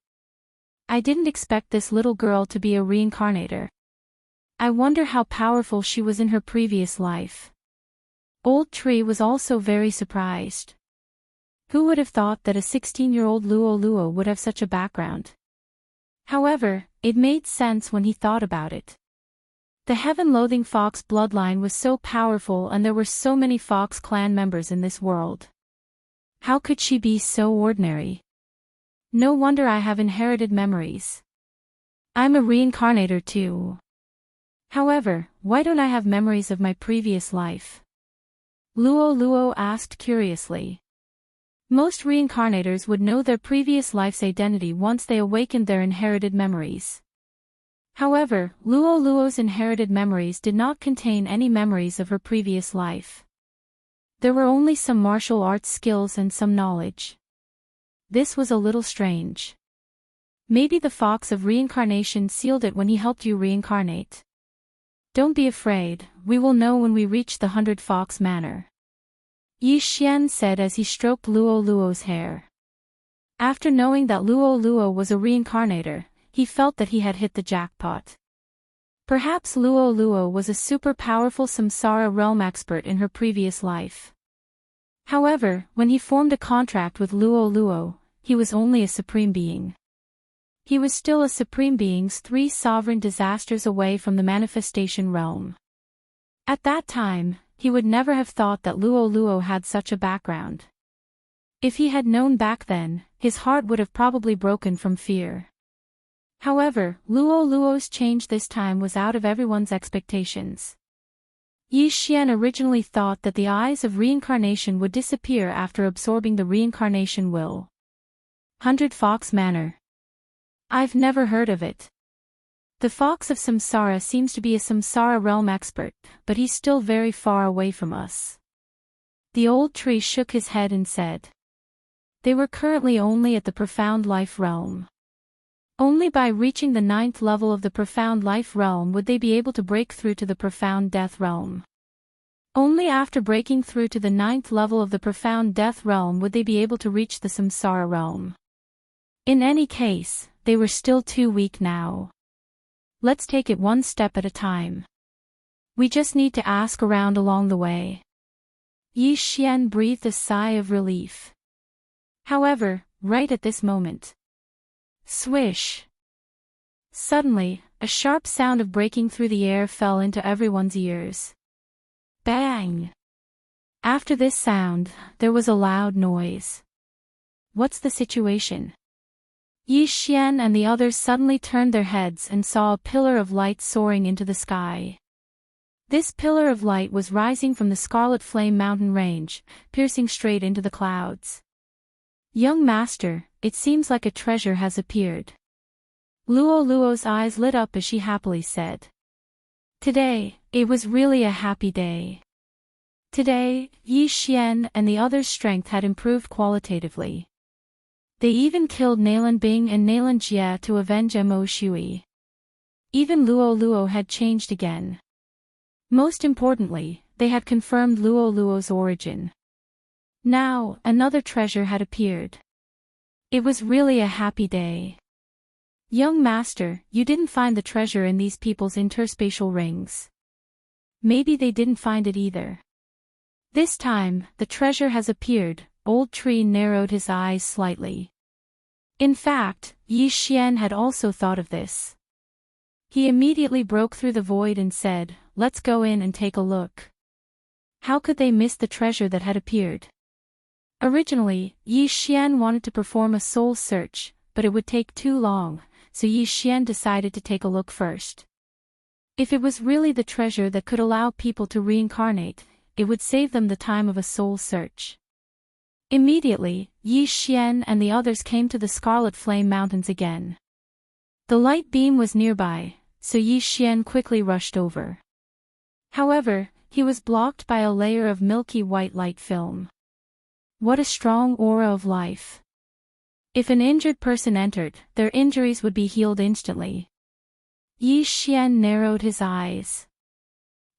[SPEAKER 1] I didn't expect this little girl to be a reincarnator. I wonder how powerful she was in her previous life. Old Tree was also very surprised. Who would have thought that a 16-year-old Luo Luo would have such a background? However, it made sense when he thought about it. The heaven-loathing fox bloodline was so powerful and there were so many fox clan members in this world. How could she be so ordinary? No wonder I have inherited memories. I'm a reincarnator too. However, why don't I have memories of my previous life? Luo Luo asked curiously. Most reincarnators would know their previous life's identity once they awakened their inherited memories. However, Luo Luo's inherited memories did not contain any memories of her previous life. There were only some martial arts skills and some knowledge. This was a little strange. Maybe the fox of reincarnation sealed it when he helped you reincarnate. Don't be afraid, we will know when we reach the 100 Fox Manor. Yi Xian said as he stroked Luo Luo's hair. After knowing that Luo Luo was a reincarnator, he felt that he had hit the jackpot. Perhaps Luo Luo was a super powerful Samsara realm expert in her previous life. However, when he formed a contract with Luo Luo, he was only a supreme being. He was still a supreme being's 3 sovereign disasters away from the manifestation realm. At that time, he would never have thought that Luo Luo had such a background. If he had known back then, his heart would have probably broken from fear. However, Luo Luo's change this time was out of everyone's expectations. Yi Xian originally thought that the eyes of reincarnation would disappear after absorbing the reincarnation will. 100 Fox Manor. I've never heard of it. The fox of Samsara seems to be a Samsara realm expert, but he's still very far away from us. The old tree shook his head and said. They were currently only at the profound life realm. Only by reaching the 9th level of the profound life realm would they be able to break through to the profound death realm. Only after breaking through to the 9th level of the profound death realm would they be able to reach the Samsara realm. In any case, they were still too weak now. Let's take it one step at a time. We just need to ask around along the way. Yi Xian breathed a sigh of relief. However, right at this moment. Swish! Suddenly, a sharp sound of breaking through the air fell into everyone's ears. Bang! After this sound, there was a loud noise. What's the situation? Yi Xian and the others suddenly turned their heads and saw a pillar of light soaring into the sky. This pillar of light was rising from the Scarlet Flame mountain range, piercing straight into the clouds. Young master, it seems like a treasure has appeared. Luo Luo's eyes lit up as she happily said. Today, it was really a happy day. Today, Yi Xian and the others' strength had improved qualitatively. They even killed Nalan Bing and Nalan Jie to avenge Mo Shui. Even Luo Luo had changed again. Most importantly, they had confirmed Luo Luo's origin. Now, another treasure had appeared. It was really a happy day. Young master, you didn't find the treasure in these people's interspatial rings. Maybe they didn't find it either. This time, the treasure has appeared. Old Tree narrowed his eyes slightly. In fact, Yi Xian had also thought of this. He immediately broke through the void and said, let's go in and take a look. How could they miss the treasure that had appeared? Originally, Yi Xian wanted to perform a soul search, but it would take too long, so Yi Xian decided to take a look first. If it was really the treasure that could allow people to reincarnate, it would save them the time of a soul search. Immediately, Yi Xian and the others came to the Scarlet Flame Mountains again. The light beam was nearby, so Yi Xian quickly rushed over. However, he was blocked by a layer of milky white light film. What a strong aura of life. If an injured person entered, their injuries would be healed instantly. Yi Xian narrowed his eyes.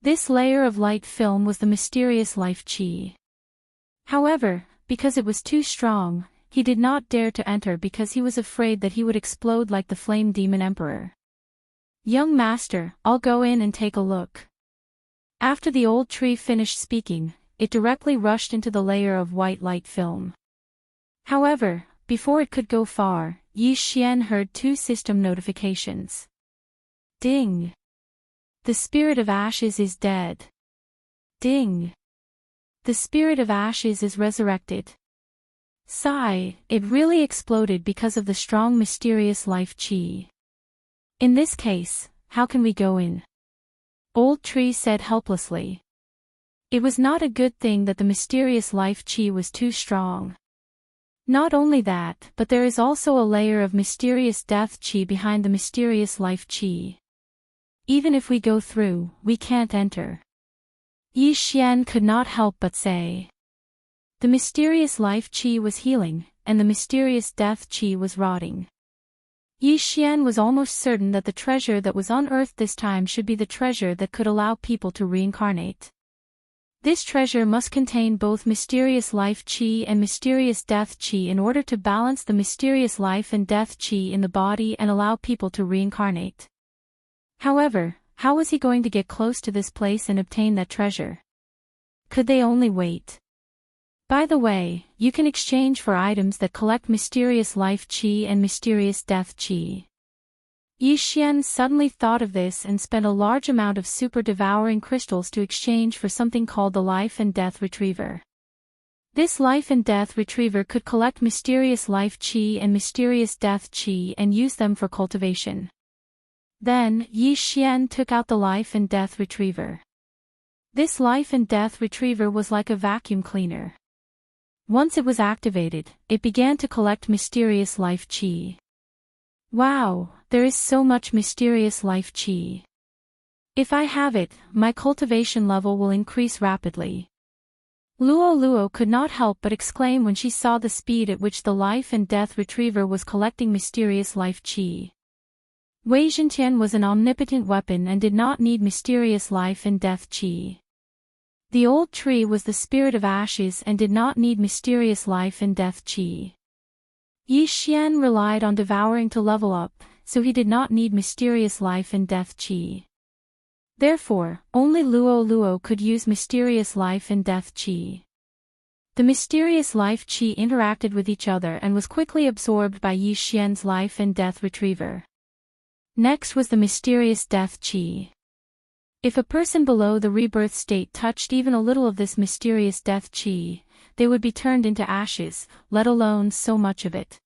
[SPEAKER 1] This layer of light film was the mysterious life qi. However, because it was too strong, he did not dare to enter because he was afraid that he would explode like the flame demon emperor. Young master, I'll go in and take a look. After the old tree finished speaking, it directly rushed into the layer of white light film. However, before it could go far, Yi Xian heard two system notifications. Ding! The spirit of ashes is dead. Ding! The spirit of ashes is resurrected. Sigh, it really exploded because of the strong mysterious life qi. In this case, how can we go in? Old Tree said helplessly. It was not a good thing that the mysterious life qi was too strong. Not only that, but there is also a layer of mysterious death qi behind the mysterious life qi. Even if we go through, we can't enter. Yi Xian could not help but say. The mysterious life qi was healing, and the mysterious death qi was rotting. Yi Xian was almost certain that the treasure that was unearthed this time should be the treasure that could allow people to reincarnate. This treasure must contain both mysterious life qi and mysterious death qi in order to balance the mysterious life and death qi in the body and allow people to reincarnate. However, how was he going to get close to this place and obtain that treasure? Could they only wait? By the way, you can exchange for items that collect mysterious life qi and mysterious death qi. Yi Xian suddenly thought of this and spent a large amount of super-devouring crystals to exchange for something called the Life and Death Retriever. This Life and Death Retriever could collect mysterious life qi and mysterious death qi and use them for cultivation. Then, Yi Xian took out the Life and Death Retriever. This Life and Death Retriever was like a vacuum cleaner. Once it was activated, it began to collect mysterious life qi. Wow, there is so much mysterious life qi. If I have it, my cultivation level will increase rapidly. Luo could not help but exclaim when she saw the speed at which the Life and Death Retriever was collecting mysterious life qi. Wei Zhentian was an omnipotent weapon and did not need mysterious life and death qi. The old tree was the spirit of ashes and did not need mysterious life and death qi. Yi Xian relied on devouring to level up, so he did not need mysterious life and death qi. Therefore, only Luo could use mysterious life and death qi. The mysterious life qi interacted with each other and was quickly absorbed by Yi Xian's Life and Death Retriever. Next was the mysterious death qi. If a person below the rebirth state touched even a little of this mysterious death qi, they would be turned into ashes, let alone so much of it.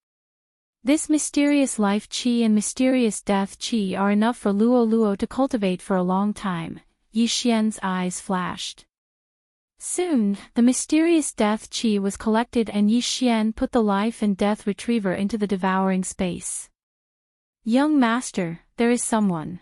[SPEAKER 1] This mysterious life qi and mysterious death qi are enough for Luo to cultivate for a long time. Yi Xian's eyes flashed. Soon, the mysterious death qi was collected and Yi Xian put the Life and Death Retriever into the devouring space. Young master, there is someone.